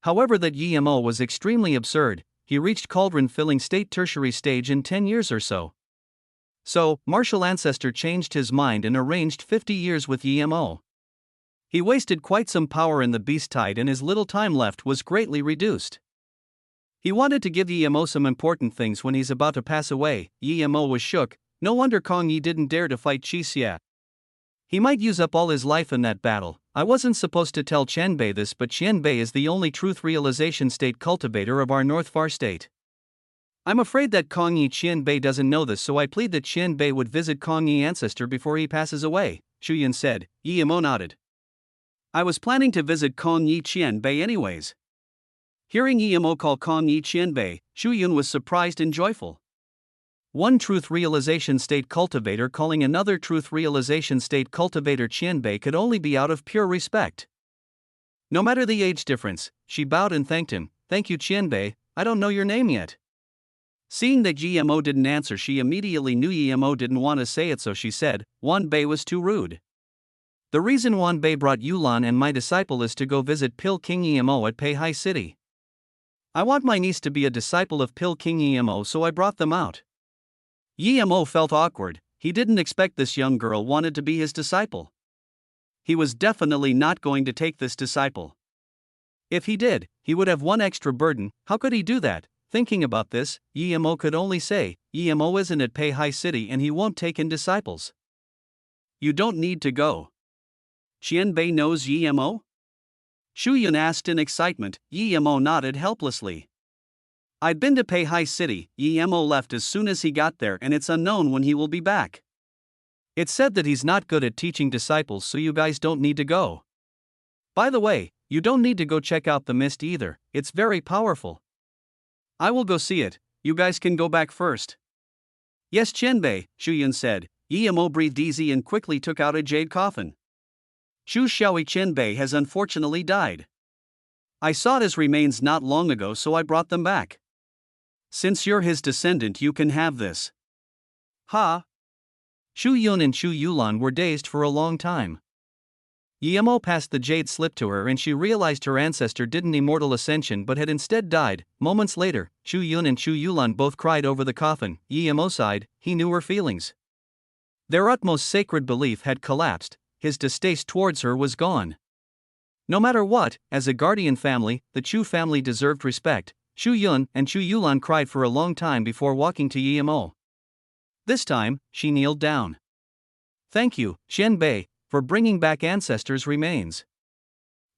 However, that Yemo was extremely absurd. He reached cauldron-filling state tertiary stage in 10 years or so. So, martial ancestor changed his mind and arranged 50 years with Yemo. He wasted quite some power in the beast tide and his little time left was greatly reduced. He wanted to give Yemo some important things when he's about to pass away." Yemo was shook. No wonder Kong Yi didn't dare to fight Chi Xia. He might use up all his life in that battle. I wasn't supposed to tell Qian Bei this, but Qian Bei is the only truth realization state cultivator of our North Far State. I'm afraid that Kong Yi Qian Bei doesn't know this, so I plead that Qian Bei would visit Kong Yi ancestor before he passes away," Shuyan said. Yemo nodded. "I was planning to visit Kong Yi Qian Bei anyways." Hearing Yemo call Kong Yi Qian Bei, Shuyan was surprised and joyful. One truth realization state cultivator calling another truth realization state cultivator Qian Bei could only be out of pure respect. No matter the age difference, she bowed and thanked him. "Thank you Qian Bei, I don't know your name yet." Seeing that Yemo didn't answer, she immediately knew Yemo didn't want to say it, so she said, "Wan Bei was too rude. The reason Wan Bei brought Yulan and my disciple is to go visit Pil King Yemo at Peihai City. I want my niece to be a disciple of Pil King Yemo, so I brought them out." Yemo felt awkward. He didn't expect this young girl wanted to be his disciple. He was definitely not going to take this disciple. If he did, he would have one extra burden. How could he do that? Thinking about this, Yemo could only say, Yemo isn't at Peihai City and he won't take in disciples. "You don't need to go. Qian Bei knows Yemo?" Shuyan asked in excitement. Yemo nodded helplessly. "I'd been to Peihai City, Yemo left as soon as he got there and it's unknown when he will be back. It's said that he's not good at teaching disciples, so you guys don't need to go. By the way, you don't need to go check out the mist either, it's very powerful." "I will go see it, you guys can go back first." "Yes Qian Bei," Shuyan said. Yemo breathed easy and quickly took out a jade coffin. "Chu Xiaoyi Qian Bei has unfortunately died. I saw his remains not long ago, so I brought them back. Since you're his descendant you can have this." "Ha!" Shu Yun and Chu Yulan were dazed for a long time. Yemo passed the jade slip to her and she realized her ancestor didn't immortal ascension but had instead died. Moments later, Chu Yun and Chu Yulan both cried over the coffin. Yemo sighed, he knew her feelings. Their utmost sacred belief had collapsed, his distaste towards her was gone. No matter what, as a guardian family, the Chu family deserved respect. Shu Yun and Chu Yulan cried for a long time before walking to Yimo. This time, she kneeled down. Thank you, Xian Bei, for bringing back ancestors' remains.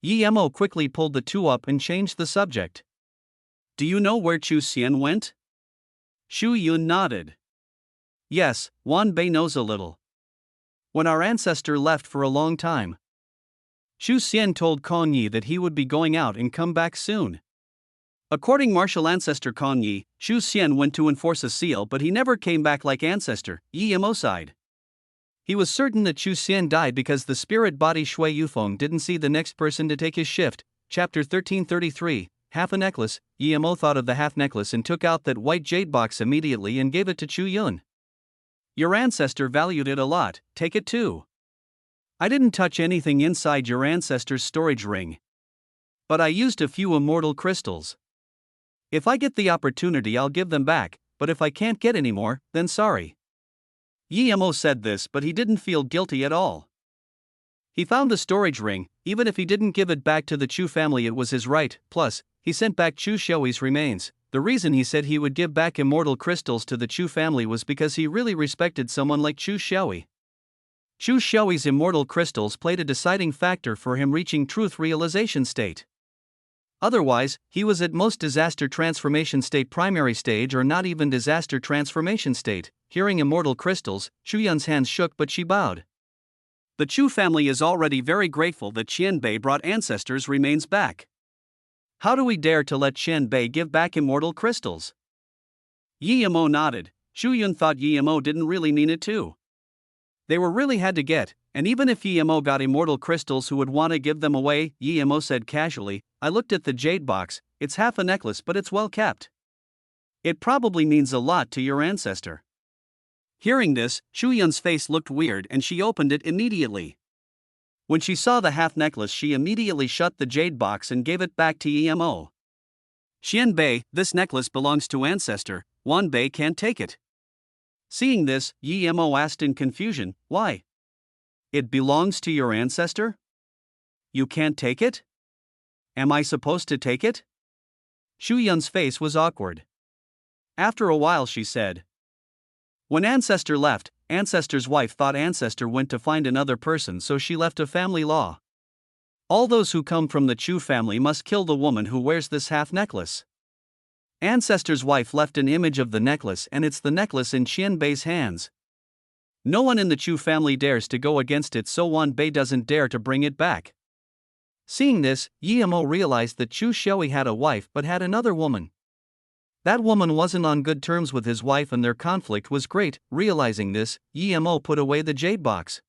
Yimo quickly pulled the two up and changed the subject. Do you know where Chu Xian went? Shu Yun nodded. Yes, Wan Bei knows a little. When our ancestor left for a long time, Shu Xian told Kong Yi that he would be going out and come back soon. According martial ancestor Kong Yi, Shu Xian went to enforce a seal, but he never came back like ancestor Yimo sighed. He was certain that Chu Xian died because the spirit body Shui Yufeng didn't see the next person to take his shift. Chapter 1333, Half a Necklace. Yimo thought of the half necklace and took out that white jade box immediately and gave it to Chu Yun. Your ancestor valued it a lot, take it too. I didn't touch anything inside your ancestor's storage ring. But I used a few immortal crystals. If I get the opportunity, I'll give them back, but if I can't get any more, then sorry. Yimo said this, but he didn't feel guilty at all. He found the storage ring. Even if he didn't give it back to the Chu family, it was his right. Plus, he sent back Chu Xiaoi's remains. The reason he said he would give back immortal crystals to the Chu family was because he really respected someone like Chu Xiaoi. Chu Xiaoi's immortal crystals played a deciding factor for him reaching truth realization state. Otherwise, he was at most disaster transformation state primary stage or not even disaster transformation state. Hearing immortal crystals, Shu Yun's hands shook but she bowed. The Chu family is already very grateful that Qian Bei brought ancestors' remains back. How do we dare to let Qian Bei give back immortal crystals? Yimo nodded. Shu Yun thought Yimo didn't really mean it too. They were really had to get, and even if Yimo got immortal crystals, who would want to give them away? Yimo said casually. I looked at the jade box. It's half a necklace, but it's well kept. It probably means a lot to your ancestor. Hearing this, Shu Yun's face looked weird and she opened it immediately. When she saw the half necklace, she immediately shut the jade box and gave it back to Yimo. Xian Bei, this necklace belongs to ancestor, Wan Bei can't take it. Seeing this, Yimo asked in confusion, why? It belongs to your ancestor? You can't take it? Am I supposed to take it? Shu Yun's face was awkward. After a while she said, when ancestor left, ancestor's wife thought ancestor went to find another person, so she left a family law. All those who come from the Chu family must kill the woman who wears this half necklace. Ancestor's wife left an image of the necklace, and it's the necklace in Qian Bei's hands. No one in the Chu family dares to go against it, so Wan Bei doesn't dare to bring it back. Seeing this, Yimo realized that Chu Xiaoi had a wife but had another woman. That woman wasn't on good terms with his wife and their conflict was great. Realizing this, Yimo put away the jade box.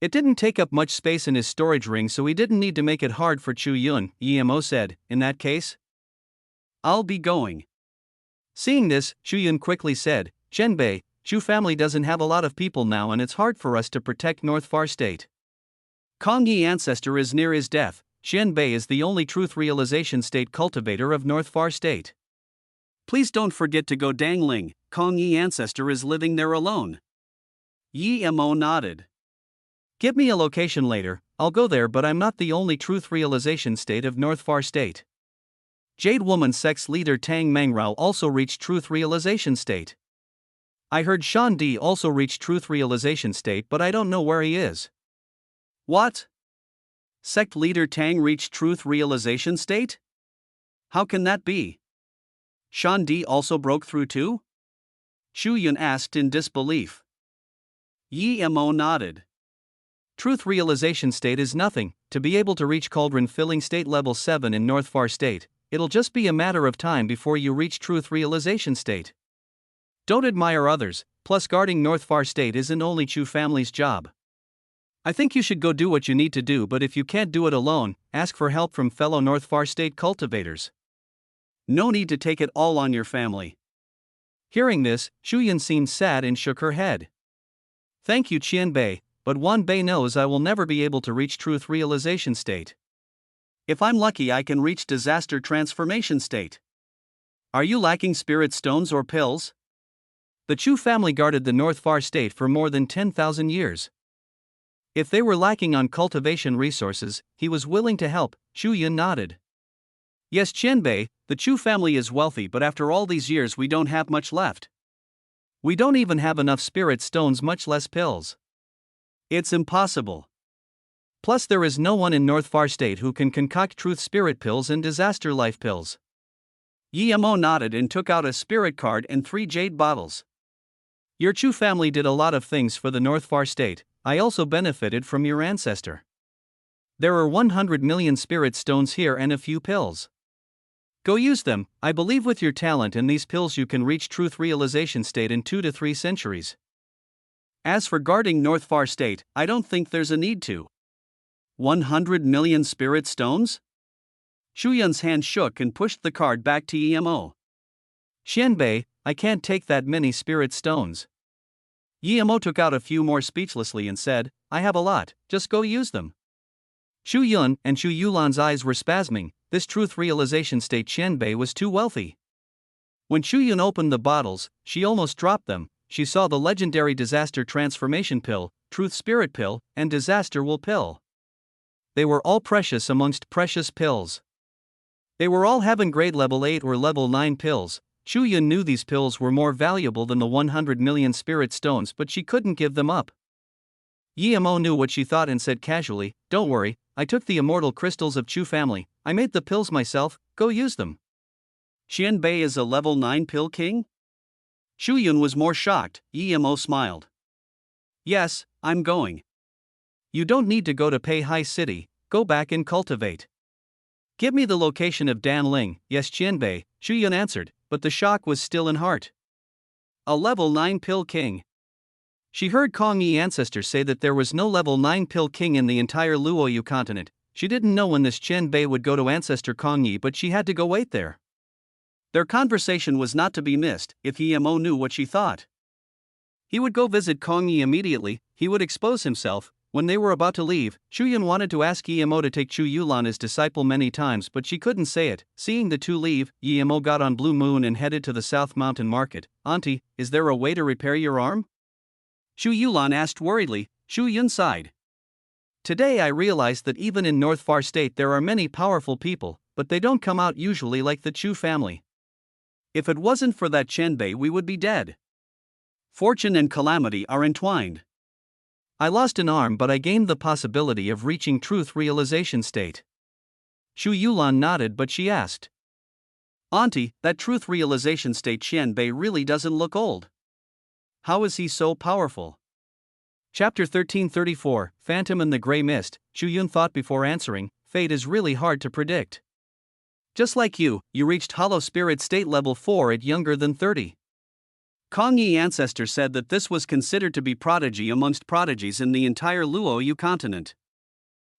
It didn't take up much space in his storage ring, so he didn't need to make it hard for Chu Yun. Yimo said, in that case, I'll be going. Seeing this, Chu Yun quickly said, Chen Bei, Chu family doesn't have a lot of people now and it's hard for us to protect North Far State. Kong Yi ancestor is near his death. Xian Bei is the only truth realization state cultivator of North Far State. Please don't forget to go Dangling, Kong Yi ancestor is living there alone. Yimo nodded. Give me a location later, I'll go there, but I'm not the only truth realization state of North Far State. Jade Woman sex leader Tang Mangrao also reached truth realization state. I heard Shan Di also reached truth realization state, but I don't know where he is. What? Sect leader Tang reached truth realization state? How can that be? Shan Di also broke through too? Shu Yun asked in disbelief. Yimo nodded. Truth realization state is nothing. To be able to reach cauldron filling state level 7 in North Far State, it'll just be a matter of time before you reach truth realization state. Don't admire others, plus guarding North Far State isn't only Chu family's job. I think you should go do what you need to do, but if you can't do it alone, ask for help from fellow North Far State cultivators. No need to take it all on your family. Hearing this, Shu Yun seemed sad and shook her head. Thank you, Qian Bei, but Wan Bei knows I will never be able to reach truth realization state. If I'm lucky, I can reach disaster transformation state. Are you lacking spirit stones or pills? The Chu family guarded the North Far State for more than 10,000 years. If they were lacking on cultivation resources, he was willing to help. Shu Yun nodded. Yes, Qianbei, the Chu family is wealthy, but after all these years we don't have much left. We don't even have enough spirit stones, much less pills. It's impossible. Plus, there is no one in North Far State who can concoct truth spirit pills and disaster life pills. Yi Mo nodded and took out a spirit card and 3 jade bottles. Your Chu family did a lot of things for the North Far State. I also benefited from your ancestor. There are 100 million spirit stones here and a few pills. Go use them. I believe with your talent and these pills you can reach truth realization state in 2 to 3 centuries. As for guarding North Far State, I don't think there's a need to. 100 million spirit stones? Shu Yun's hand shook and pushed the card back to Emo. Qianbei, I can't take that many spirit stones. Emo took out a few more speechlessly and said, I have a lot, just go use them. Shu Yun and Shu Yulan's eyes were spasming. This truth realization state Qianbei was too wealthy. When Shu Yun opened the bottles, she almost dropped them. She saw the legendary disaster transformation pill, truth spirit pill, and disaster will pill. They were all precious amongst precious pills. They were all heaven grade level 8 or level 9 pills. Shu Yun knew these pills were more valuable than the 100 million spirit stones, but she couldn't give them up. Emo knew what she thought and said casually, don't worry, I took the immortal crystals of Chu family, I made the pills myself, go use them. Qianbei is a level 9 pill king? Shu Yun was more shocked. Emo smiled. Yes, I'm going. You don't need to go to Pei Hai City, go back and cultivate. Give me the location of Dan Ling. Yes, Qianbei, Shu Yun answered, but the shock was still in heart. A level 9 pill king. She heard Kong Yi ancestors say that there was no level 9 pill king in the entire Luoyu continent. She didn't know when this Qianbei would go to ancestor Kong Yi, but she had to go wait there. Their conversation was not to be missed. If Emo knew what she thought, he would go visit Kong Yi immediately. He would expose himself. When they were about to leave, Shu Yun wanted to ask Emo to take Chu Yulan as disciple many times, but she couldn't say it. Seeing the two leave, Emo got on Blue Moon and headed to the South Mountain Market. Auntie, is there a way to repair your arm? Chu Yulan asked worriedly. Shu Yun sighed. Today I realized that even in North Far State there are many powerful people, but they don't come out usually like the Chu family. If it wasn't for that Qianbei we would be dead. Fortune and calamity are entwined. I lost an arm but I gained the possibility of reaching truth realization state. Shu Yulan nodded but she asked. Auntie, that truth realization state Qianbei really doesn't look old. How is he so powerful? Chapter 1334, Phantom and the Grey Mist. Shu Yun thought before answering, fate is really hard to predict. Just like you reached Hollow Spirit State level 4 at younger than 30. Kong Yi ancestor said that this was considered to be prodigy amongst prodigies in the entire Luoyu continent.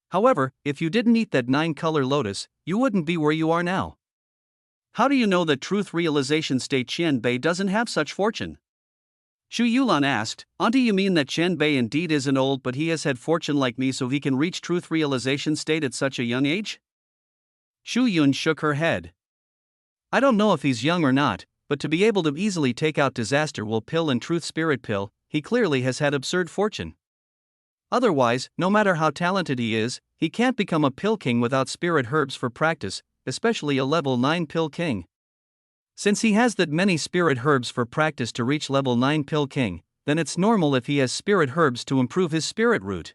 However, if you didn't eat that 9-color lotus, you wouldn't be where you are now. How do you know that truth realization state Qianbei doesn't have such fortune? Shu Yulan asked, Auntie, you mean that Qianbei indeed isn't old but he has had fortune like me so he can reach truth realization state at such a young age? Shu Yun shook her head. I don't know if he's young or not, but to be able to easily take out disaster will pill and truth spirit pill, he clearly has had absurd fortune. Otherwise, no matter how talented he is, he can't become a pill king without spirit herbs for practice, especially a level 9 pill king. Since he has that many spirit herbs for practice to reach level 9 pill king, then it's normal if he has spirit herbs to improve his spirit root.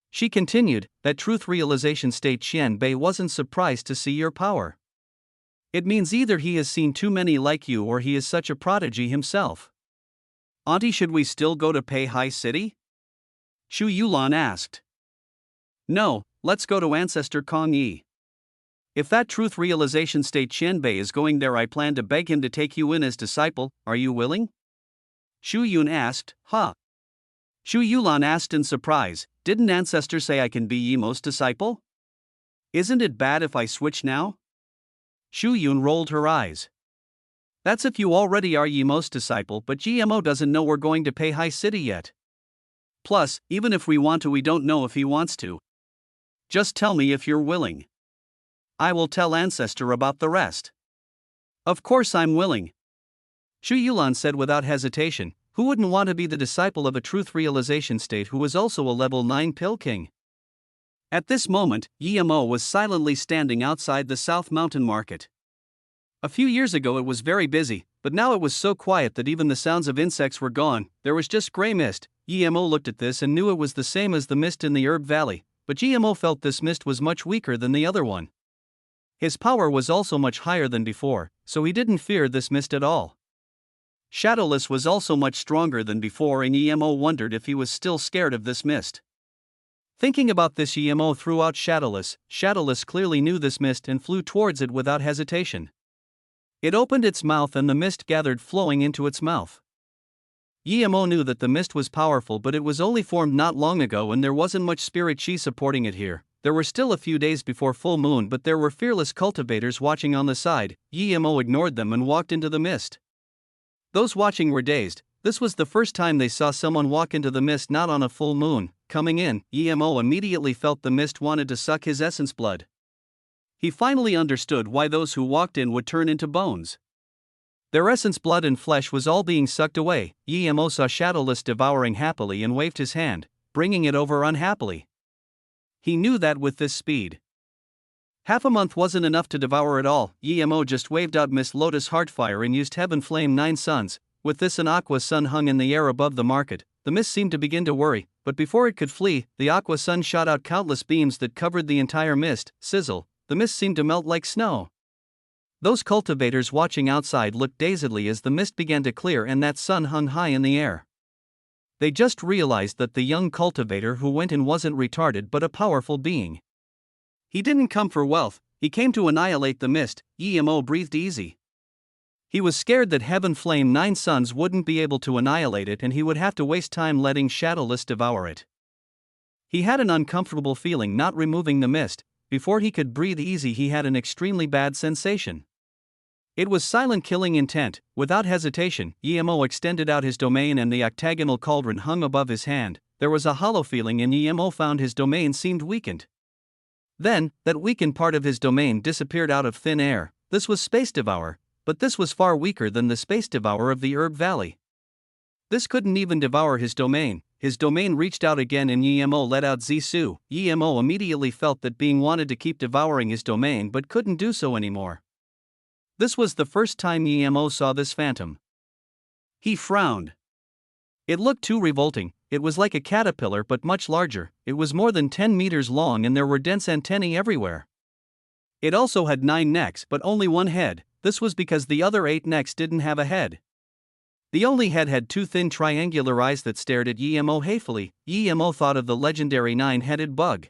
She continued, that truth realization state Qianbei wasn't surprised to see your power. It means either he has seen too many like you or he is such a prodigy himself. Auntie, should we still go to Pei Hai City? Shu Yulan asked. No, let's go to ancestor Kong Yi. If that truth realization state Qianbei is going there, I plan to beg him to take you in as disciple. Are you willing? Shu Yun asked. Huh? Shu Yulan asked in surprise, didn't ancestor say I can be Yemo's disciple? Isn't it bad if I switch now? Shu Yun rolled her eyes. That's if you already are Yemo's disciple, but GMO doesn't know we're going to Pei Hai City yet. Plus, even if we want to, we don't know if he wants to. Just tell me if you're willing. I will tell ancestor about the rest. Of course I'm willing. Shu Yulan said without hesitation. Who wouldn't want to be the disciple of a truth realization state who was also a level 9 pill king? At this moment, Yemo was silently standing outside the South Mountain Market. A few years ago it was very busy, but now it was so quiet that even the sounds of insects were gone. There was just gray mist. Yemo looked at this and knew it was the same as the mist in the Herb Valley, but Yemo felt this mist was much weaker than the other one. His power was also much higher than before, so he didn't fear this mist at all. Shadowless was also much stronger than before, and Yemo wondered if he was still scared of this mist. Thinking about this, Yemo threw out Shadowless. Shadowless clearly knew this mist and flew towards it without hesitation. It opened its mouth and the mist gathered flowing into its mouth. Yemo knew that the mist was powerful, but it was only formed not long ago and there wasn't much spirit chi supporting it here. There were still a few days before full moon, but there were fearless cultivators watching on the side. Yemo ignored them and walked into the mist. Those watching were dazed. This was the first time they saw someone walk into the mist not on a full moon. Coming in, Yemo immediately felt the mist wanted to suck his essence blood. He finally understood why those who walked in would turn into bones. Their essence blood and flesh was all being sucked away. Yemo saw Shadowless devouring happily and waved his hand, bringing it over unhappily. He knew that with this speed, half a month wasn't enough to devour it all. Yemo just waved out Miss Lotus Heartfire and used Heaven Flame 9 Suns. With this, an aqua sun hung in the air above the market. The mist seemed to begin to worry, but before it could flee, the aqua sun shot out countless beams that covered the entire mist. Sizzle, the mist seemed to melt like snow. Those cultivators watching outside looked dazedly as the mist began to clear and that sun hung high in the air. They just realized that the young cultivator who went in wasn't retarded but a powerful being. He didn't come for wealth, he came to annihilate the mist. Yemo breathed easy. He was scared that Heaven Flame 9 Suns wouldn't be able to annihilate it and he would have to waste time letting Shadowless devour it. He had an uncomfortable feeling not removing the mist. Before he could breathe easy, he had an extremely bad sensation. It was silent killing intent. Without hesitation, Yemo extended out his domain and the octagonal cauldron hung above his hand. There was a hollow feeling and Yemo found his domain seemed weakened. Then, that weakened part of his domain disappeared out of thin air. This was Space Devourer, but this was far weaker than the Space Devourer of the Herb Valley. This couldn't even devour his domain. His domain reached out again and Yemo let out Zisu. Yemo immediately felt that being wanted to keep devouring his domain but couldn't do so anymore. This was the first time Yemo saw this phantom. He frowned. It looked too revolting. It was like a caterpillar but much larger. It was more than 10 meters long and there were dense antennae everywhere. It also had 9 necks but only 1 head. This was because the other 8 necks didn't have a head. The only head had 2 thin triangular eyes that stared at Yemo hatefully. Yemo thought of the legendary 9-headed bug.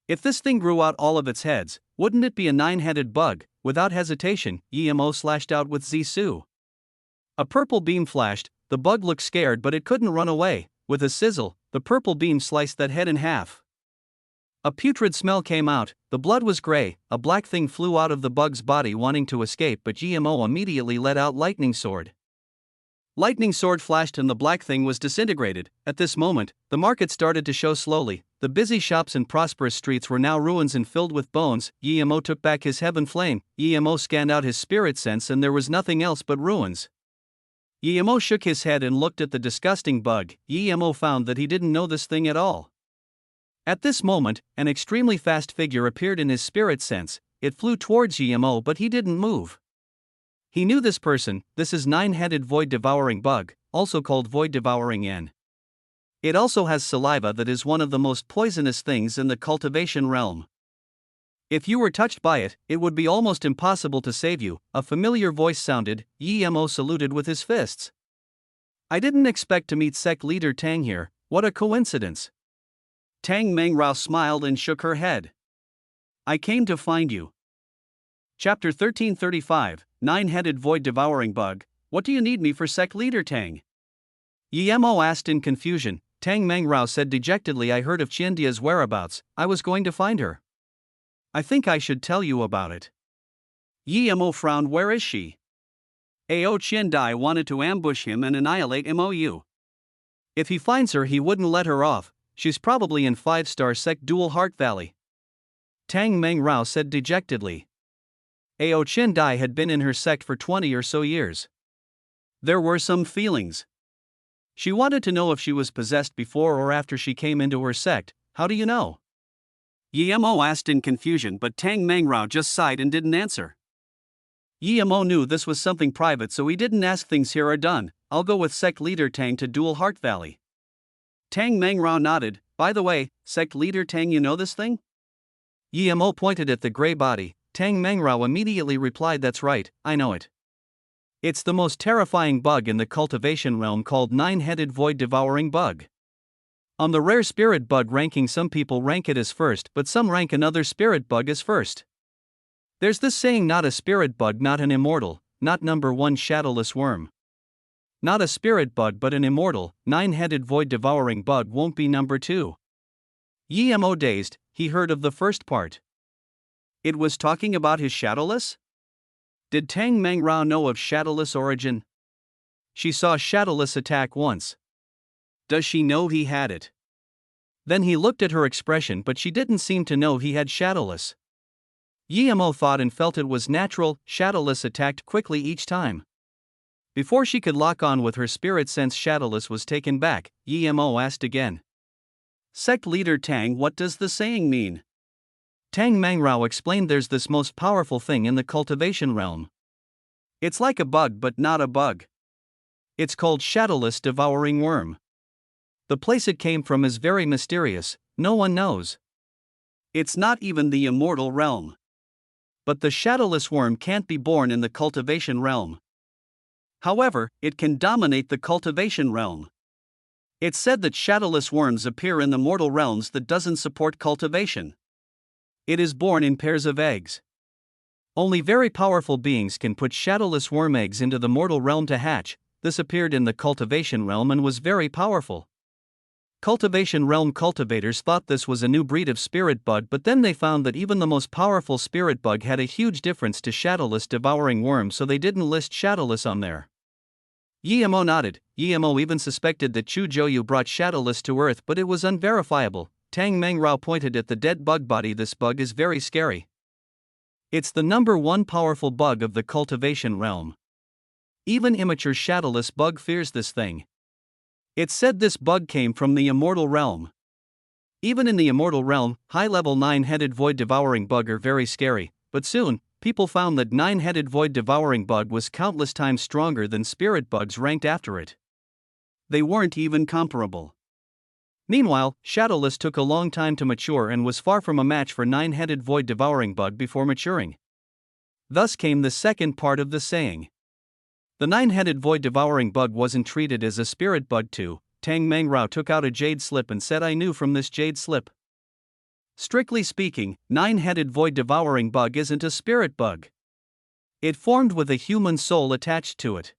If this thing grew out all of its heads, wouldn't it be a 9-headed bug? Without hesitation, Yemo slashed out with Zisu. A purple beam flashed. The bug looked scared but it couldn't run away. With a sizzle, the purple beam sliced that head in half. A putrid smell came out. The blood was gray. A black thing flew out of the bug's body wanting to escape, but Yemo immediately let out Lightning Sword. Lightning Sword flashed and the black thing was disintegrated. At this moment, the market started to show slowly. The busy shops and prosperous streets were now ruins and filled with bones. Yemo took back his Heaven Flame. Yemo scanned out his spirit sense and there was nothing else but ruins. Yemo shook his head and looked at the disgusting bug. Yemo found that he didn't know this thing at all. At this moment, an extremely fast figure appeared in his spirit sense. It flew towards Yemo but he didn't move. He knew this person. This is 9-headed void devouring bug, also called void devouring yen. It also has saliva that is one of the most poisonous things in the cultivation realm. If you were touched by it, it would be almost impossible to save you. A familiar voice sounded. Yemo saluted with his fists. I didn't expect to meet sect leader Tang here. What a coincidence. Tang Mengrao smiled and shook her head. I came to find you. Chapter 1335, 9-headed void devouring bug. What do you need me for, sect leader Tang? Yemo asked in confusion. Tang Mengrao said dejectedly, I heard of Qiandia's whereabouts. I was going to find her. I think I should tell you about it. Yemo frowned. Where is she? Ao Qiandai wanted to ambush him and annihilate Mou. If he finds her, he wouldn't let her off. She's probably in 5-star sect Dual Heart Valley. Tang Mengrao said dejectedly. Ao Qiandai had been in her sect for 20 or so years. There were some feelings. She wanted to know if she was possessed before or after she came into her sect. How do you know? Yemo asked in confusion, but Tang Mangrao just sighed and didn't answer. Yemo knew this was something private, so he didn't ask. Things here are done. I'll go with sect leader Tang to Dual Heart Valley. Tang Mangrao nodded. By the way, sect leader Tang, you know this thing? Yemo pointed at the gray body. Tang Mangrao immediately replied, that's right, I know it. It's the most terrifying bug in the cultivation realm, called nine-headed void-devouring bug. On the rare spirit bug ranking, some people rank it as first, but some rank another spirit bug as first. There's this saying, not a spirit bug, not an immortal, not number one shadowless worm. Not a spirit bug but an immortal, nine-headed void-devouring bug won't be number two. Yemo dazed, he heard of the first part. It was talking about his shadowless? Did Tang Mangrao know of shadowless origin? She saw shadowless attack once. Does she know he had it? Then he looked at her expression, but she didn't seem to know he had shadowless. Yemo thought and felt it was natural. Shadowless attacked quickly each time. Before she could lock on with her spirit sense, shadowless was taken back. Yemo asked again. Sect leader Tang, what does the saying mean? Tang Mangrao explained, there's this most powerful thing in the cultivation realm. It's like a bug but not a bug. It's called shadowless devouring worm. The place it came from is very mysterious, no one knows. It's not even the immortal realm. But the shadowless worm can't be born in the cultivation realm. However, it can dominate the cultivation realm. It's said that shadowless worms appear in the mortal realms that doesn't support cultivation. It is born in pairs of eggs. Only very powerful beings can put shadowless worm eggs into the mortal realm to hatch. This appeared in the cultivation realm and was very powerful. Cultivation realm cultivators thought this was a new breed of spirit bug, but then they found that even the most powerful spirit bug had a huge difference to shadowless devouring worm, so they didn't list shadowless on there. Yemo nodded. Yemo even suspected that Chu Joyu brought shadowless to Earth, but it was unverifiable. Tang Mangrao pointed at the dead bug body. This bug is very scary. It's the number one powerful bug of the cultivation realm. Even immature shadowless bug fears this thing. It's said this bug came from the immortal realm. Even in the immortal realm, high-level nine-headed void-devouring bug are very scary, but soon, people found that nine-headed void-devouring bug was countless times stronger than spirit bugs ranked after it. They weren't even comparable. Meanwhile, shadowless took a long time to mature and was far from a match for nine-headed void-devouring bug before maturing. Thus came the second part of the saying. The nine-headed void-devouring bug wasn't treated as a spirit bug too. Tang Mangrao took out a jade slip and said, I knew from this jade slip. Strictly speaking, nine-headed void-devouring bug isn't a spirit bug. It formed with a human soul attached to it.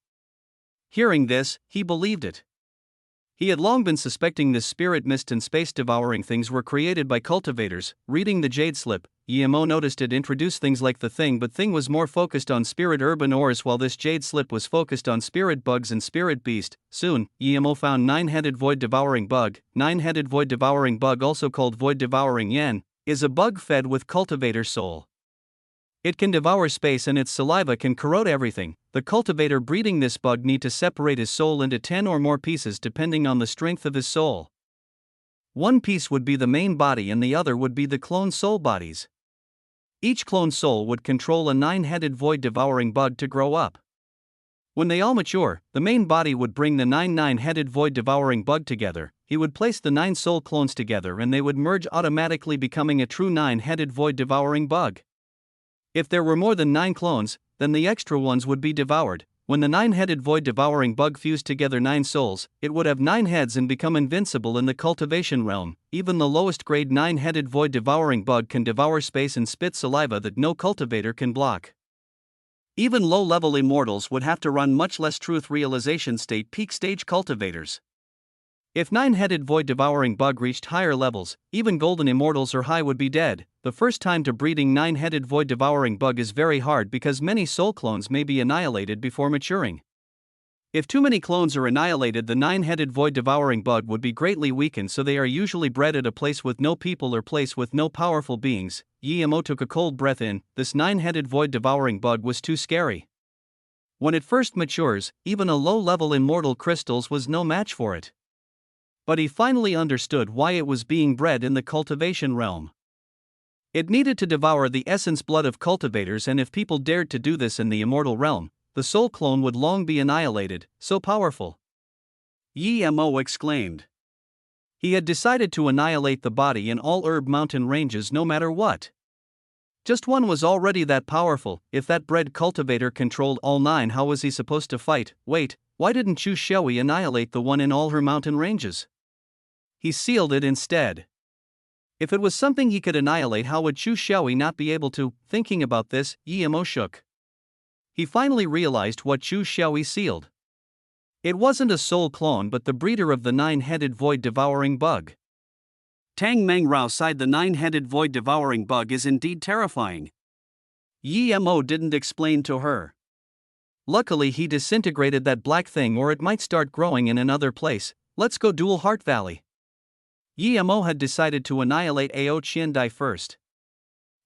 Hearing this, he believed it. He had long been suspecting this spirit mist and space-devouring things were created by cultivators. Reading the jade slip, Yemo noticed it introduced things like the thing, but thing was more focused on spirit urban ores, while this jade slip was focused on spirit bugs and spirit beast. Soon, Yemo found nine-headed void-devouring bug. Nine-headed void-devouring bug, also called void-devouring yen, is a bug fed with cultivator soul. It can devour space and its saliva can corrode everything. The cultivator breeding this bug need to separate his soul into 10 or more pieces depending on the strength of his soul. One piece would be the main body and the other would be the clone soul bodies. Each clone soul would control a nine-headed void-devouring bug to grow up. When they all mature, the main body would bring the nine-headed void-devouring bug together. He would place the 9 soul clones together and they would merge, automatically becoming a true nine-headed void-devouring bug. If there were more than 9 clones, then the extra ones would be devoured. When the nine-headed void-devouring bug fused together 9 souls, it would have 9 heads and become invincible in the cultivation realm. Even the lowest grade 9-headed void-devouring bug can devour space and spit saliva that no cultivator can block. Even low-level immortals would have to run much less truth realization state peak stage cultivators. If 9-headed void-devouring bug reached higher levels, even golden immortals or high would be dead. The first time to breeding 9-headed void-devouring bug is very hard because many soul clones may be annihilated before maturing. If too many clones are annihilated, the 9-headed void-devouring bug would be greatly weakened, so they are usually bred at a place with no people or place with no powerful beings. Yemo took a cold breath in. This 9-headed void-devouring bug was too scary. When it first matures, even a low-level immortal crystals was no match for it. But he finally understood why it was being bred in the cultivation realm. It needed to devour the essence blood of cultivators, and if people dared to do this in the immortal realm, the soul clone would long be annihilated, so powerful. Yi Mo exclaimed. He had decided to annihilate the body in all herb mountain ranges no matter what. Just one was already that powerful. If that bred cultivator controlled all 9, how was he supposed to fight? Wait, why didn't Chu Xiaoyi annihilate the one in all her mountain ranges? He sealed it instead. If it was something he could annihilate, how would Chu Xiaoyi not be able to? Thinking about this, Yi Mo shook. He finally realized what Chu Xiaoyi sealed. It wasn't a soul clone but the breeder of the 9-headed void-devouring bug. Tang Mangrao sighed. The 9-headed void-devouring bug is indeed terrifying. Yi Mo didn't explain to her. Luckily he disintegrated that black thing, or it might start growing in another place. Let's go Dual Heart Valley. Yi Mo had decided to annihilate Ao Qiandai first.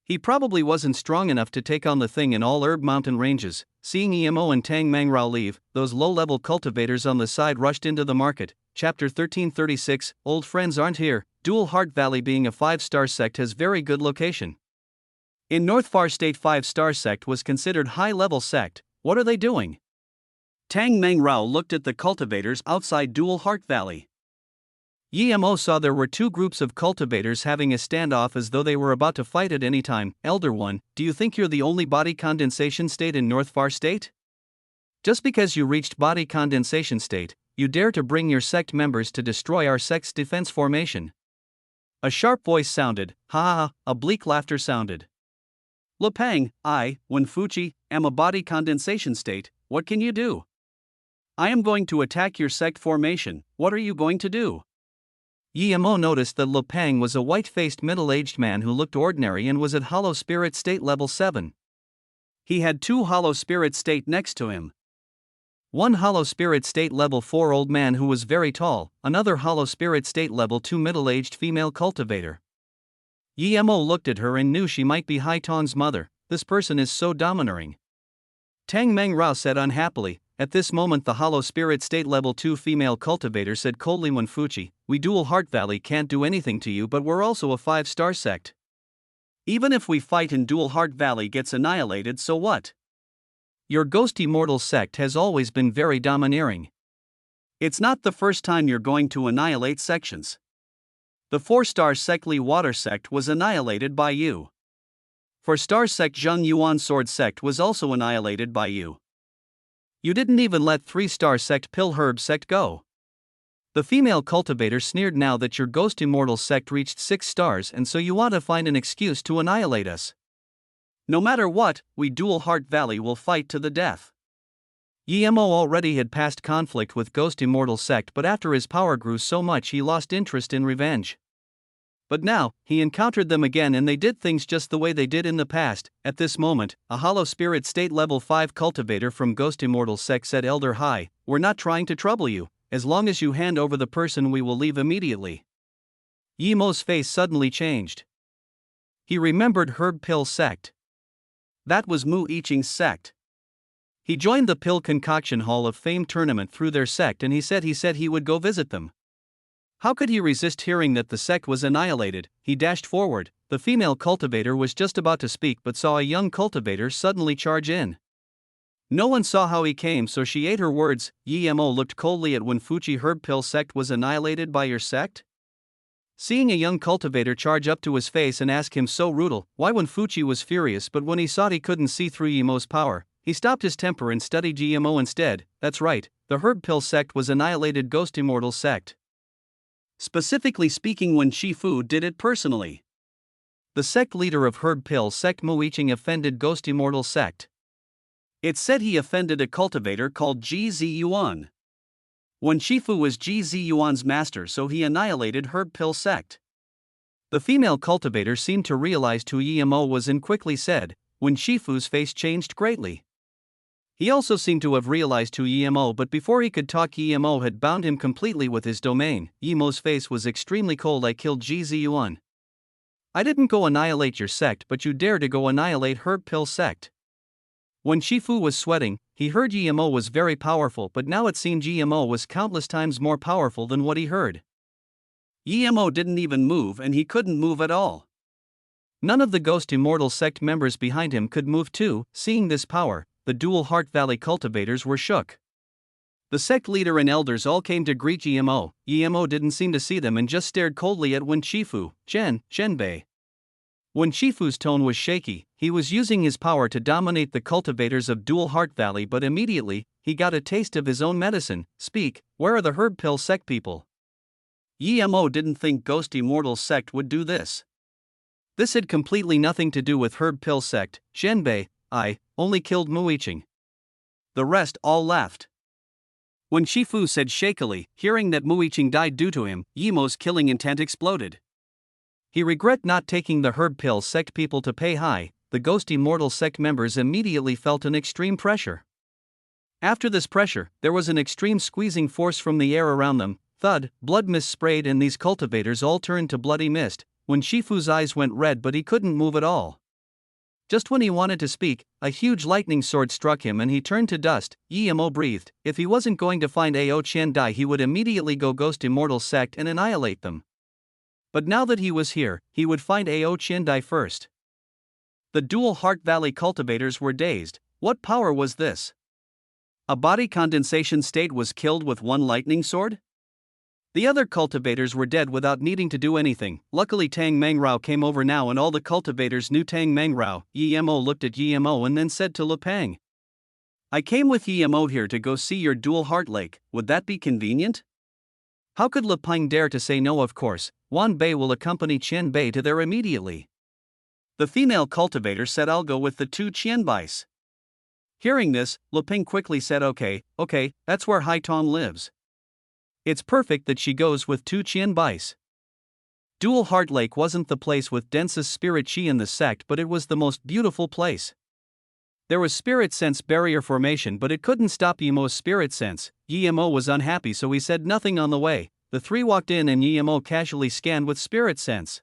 He probably wasn't strong enough to take on the thing in all herb mountain ranges. Seeing Yi Mo and Tang Mangrao leave, those low-level cultivators on the side rushed into the market. Chapter 1336, Old friends aren't here. Dual Heart Valley, being a 5-star sect, has very good location. In North Far State, 5-star sect was considered high-level sect. What are they doing? Tang Mangrao looked at the cultivators outside Dual Heart Valley. Yi Mo saw there were 2 groups of cultivators having a standoff as though they were about to fight at any time. Elder One, do you think you're the only body condensation state in North Far State? Just because you reached body condensation state, you dare to bring your sect members to destroy our sect's defense formation? A sharp voice sounded. Ha ha ha, a bleak laughter sounded. Lepang, I, Wen Fuchi, am a body condensation state. What can you do? I am going to attack your sect formation. What are you going to do? Yi Mo noticed that Lepang was a white-faced middle-aged man who looked ordinary and was at Hollow Spirit State level 7. He had 2 Hollow Spirit State next to him. One Hollow Spirit State level 4 old man who was very tall, another Hollow Spirit State level 2 middle-aged female cultivator. Yi Mo looked at her and knew she might be Hai Tong's mother. This person is so domineering. Tang Mangrao said unhappily. At this moment the Hollow Spirit State level 2 female cultivator said coldly, Wen Fuchi, we Dual Heart Valley can't do anything to you, but we're also a 5-star sect. Even if we fight and Dual Heart Valley gets annihilated, so what? Your Ghost Immortal sect has always been very domineering. It's not the first time you're going to annihilate sections. The 4-star sect Li Water sect was annihilated by you. 4-star sect Zheng Yuan Sword sect was also annihilated by you. You didn't even let 3-star sect Pill Herb sect go. The female cultivator sneered. Now that your Ghost Immortal sect reached 6 stars, and so you want to find an excuse to annihilate us. No matter what, we Dual Heart Valley will fight to the death. Yi Mo already had past conflict with Ghost Immortal sect, but after his power grew so much he lost interest in revenge. But now, he encountered them again and they did things just the way they did in the past. At this moment, a Hollow Spirit State level 5 cultivator from Ghost Immortal sect said, Elder Hai, we're not trying to trouble you. As long as you hand over the person, we will leave immediately. Yi Mo's face suddenly changed. He remembered Herb Pill sect. That was Mu Yiqing's sect. He joined the Pill Concoction Hall of Fame tournament through their sect, and he said he would go visit them. How could he resist hearing that the sect was annihilated? He dashed forward. The female cultivator was just about to speak but saw a young cultivator suddenly charge in. No one saw how he came, so she ate her words. Yi Mo looked coldly at Wen Fuchi. Herb Pill sect was annihilated by your sect? Seeing a young cultivator charge up to his face and ask him so rude, why Wen Fuchi was furious, but when he saw he couldn't see through Yi Mo's power, he stopped his temper and studied Yi Mo instead. That's right, the Herb Pill sect was annihilated. Ghost Immortal sect. Specifically speaking, Wen Shifu did it personally. The sect leader of Herb Pill sect, Mu Yiqing, offended Ghost Immortal sect. It said he offended a cultivator called Ji Zi Yuan. Wen Shifu was Ji Zi Yuan's master, so he annihilated Herb Pill sect. The female cultivator seemed to realize who Yi Mo was and quickly said. Wen Shifu's face changed greatly. He also seemed to have realized who Yi Mo, but before he could talk, Yi Mo had bound him completely with his domain. Yi Mo's face was extremely cold. I killed Ji Zi Yuan. I didn't go annihilate your sect, but you dare to go annihilate Herb Pill sect. When Shifu was sweating, he heard Emo was very powerful, but now it seemed Emo was countless times more powerful than what he heard. Emo didn't even move, and he couldn't move at all. None of the Ghost Immortal sect members behind him could move too. Seeing this power, the Dual Heart Valley cultivators were shook. The sect leader and elders all came to greet Emo. Emo didn't seem to see them and just stared coldly at Wen Shifu, Shenbei. When Shifu's tone was shaky, he was using his power to dominate the cultivators of Dual Heart Valley, but immediately, he got a taste of his own medicine. Speak, where are the herb pill sect people? Emo didn't think Ghost Immortal sect would do this. This had completely nothing to do with herb pill sect. Shenbei, I only killed Muiching. The rest all laughed. When Shifu said shakily, hearing that Muiching died due to him, Emo's killing intent exploded. He regret not taking the herb pill sect people to pay high. The Ghost Immortal sect members immediately felt an extreme pressure. After this pressure, there was an extreme squeezing force from the air around them. Thud, blood mist sprayed and these cultivators all turned to bloody mist. When Shifu's eyes went red, but he couldn't move at all. Just when he wanted to speak, a huge lightning sword struck him and he turned to dust. Emo breathed. If he wasn't going to find Ao Chen Dai, he would immediately go Ghost Immortal sect and annihilate them. But now that he was here, he would find Ao Chen Dai first. The Dual Heart Valley cultivators were dazed. What power was this? A body condensation state was killed with one lightning sword? The other cultivators were dead without needing to do anything. Luckily Tang Mangrao came over now and all the cultivators knew Tang Mangrao. Emo looked at Emo and then said to Lepang, I came with Emo here to go see your Dual Heart Lake, would that be convenient? How could Lepang dare to say no? Of course, Wan Bei will accompany Qian Bei to there immediately. The female cultivator said I'll go with the two Qian Bais. Hearing this, Leping quickly said okay, that's where Haitong lives. It's perfect that she goes with two Qian Bais. Dual Heart Lake wasn't the place with densest spirit chi in the sect, but it was the most beautiful place. There was spirit sense barrier formation, but it couldn't stop Emo's spirit sense. Emo was unhappy, so he said nothing on the way. The three walked in and Emo casually scanned with spirit sense.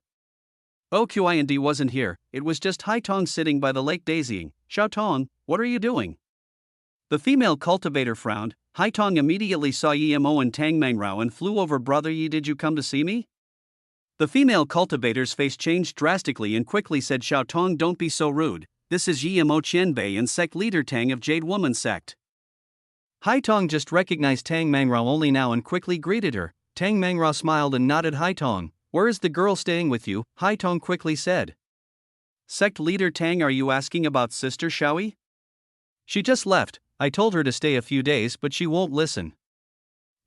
OQIND wasn't here, it was just Haitong sitting by the lake daisying. Xiaotong, what are you doing? The female cultivator frowned. Haitong immediately saw Emo and Tang Mangrao and flew over. Brother Yi, did you come to see me? The female cultivator's face changed drastically and quickly said, Xiaotong, don't be so rude. This is Emo Qianbei and sect leader Tang of Jade Woman sect. Haitong just recognized Tang Mangrao only now and quickly greeted her. Tang Mangrao smiled and nodded. Haitong, where is the girl staying with you? Haitong quickly said. Sect leader Tang, are you asking about Sister Xiaoyi? She just left. I told her to stay a few days, but she won't listen.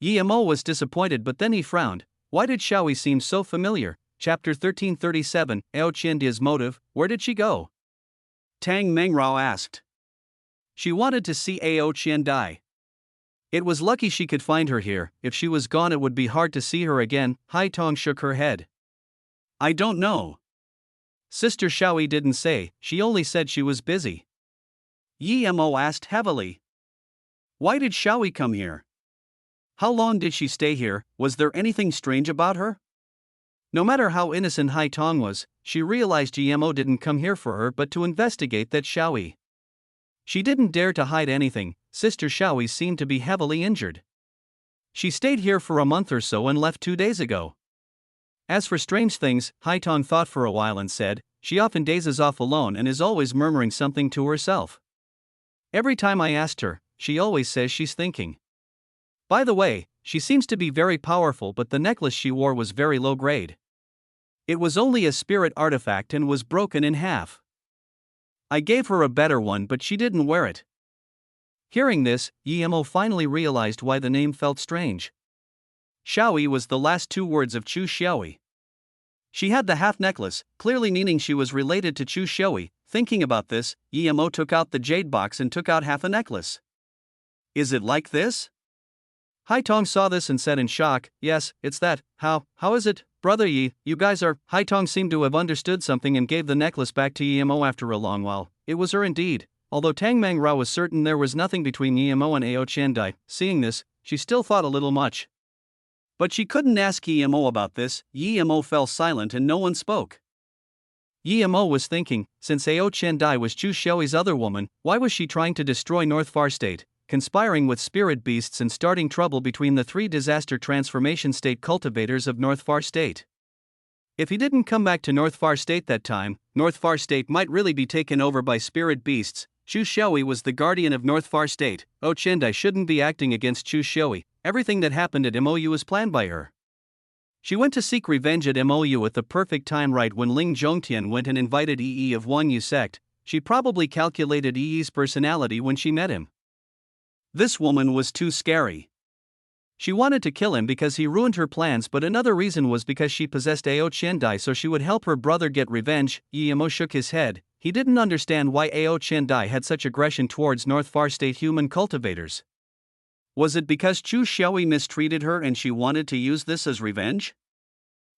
Emo was disappointed, but then he frowned. Why did Xiaoyi seem so familiar? Chapter 1337, Ao Qiandia's motive, where did she go? Tang Mangrao asked. She wanted to see Ao Qian Dai. It was lucky she could find her here. If she was gone it would be hard to see her again. Haitong shook her head. I don't know. Sister Xiaoyi didn't say, she only said she was busy. Emo asked heavily. Why did Xiaoyi come here? How long did she stay here? Was there anything strange about her? No matter how innocent Haitong was, she realized Emo didn't come here for her but to investigate that Xiaoyi. She didn't dare to hide anything. Sister Xiaoyi seemed to be heavily injured. She stayed here for a month or so and left 2 days ago. As for strange things, Haitong thought for a while and said, she often dazes off alone and is always murmuring something to herself. Every time I asked her, she always says she's thinking. By the way, she seems to be very powerful, but the necklace she wore was very low grade. It was only a spirit artifact and was broken in half. I gave her a better one, but she didn't wear it. Hearing this, Emo finally realized why the name felt strange. Xiaoyi was the last two words of Chu Xiaoyi. She had the half necklace, clearly meaning she was related to Chu Xiaoyi. Thinking about this, Emo took out the jade box and took out half a necklace. Is it like this? Haitong saw this and said in shock, yes, it's that. How is it? Brother Yi, you guys are. Haitong seemed to have understood something and gave the necklace back to Emo after a long while. It was her indeed. Although Tang Mangrao was certain there was nothing between Emo and Ao Qiandai, seeing this, she still thought a little much. But she couldn't ask Emo about this. Emo fell silent and no one spoke. Yemo was thinking, since Ao Chendai was Chu Shoi's other woman, why was she trying to destroy North Far State, conspiring with spirit beasts and starting trouble between the three disaster transformation state cultivators of North Far State? If he didn't come back to North Far State that time, North Far State might really be taken over by spirit beasts. Chu Shui was the guardian of North Far State. Ao Chendai shouldn't be acting against Chu Shui. Everything that happened at MOU was planned by her. She went to seek revenge at MOU at the perfect time, right when Ling Zhongtian went and invited Yi of Wan Yu sect. She probably calculated Yi's personality when she met him. This woman was too scary. She wanted to kill him because he ruined her plans, but another reason was because she possessed Ao Chendai so she would help her brother get revenge. Yemo shook his head. He didn't understand why Ao Chendai had such aggression towards North Far State human cultivators. Was it because Chu Shui mistreated her and she wanted to use this as revenge?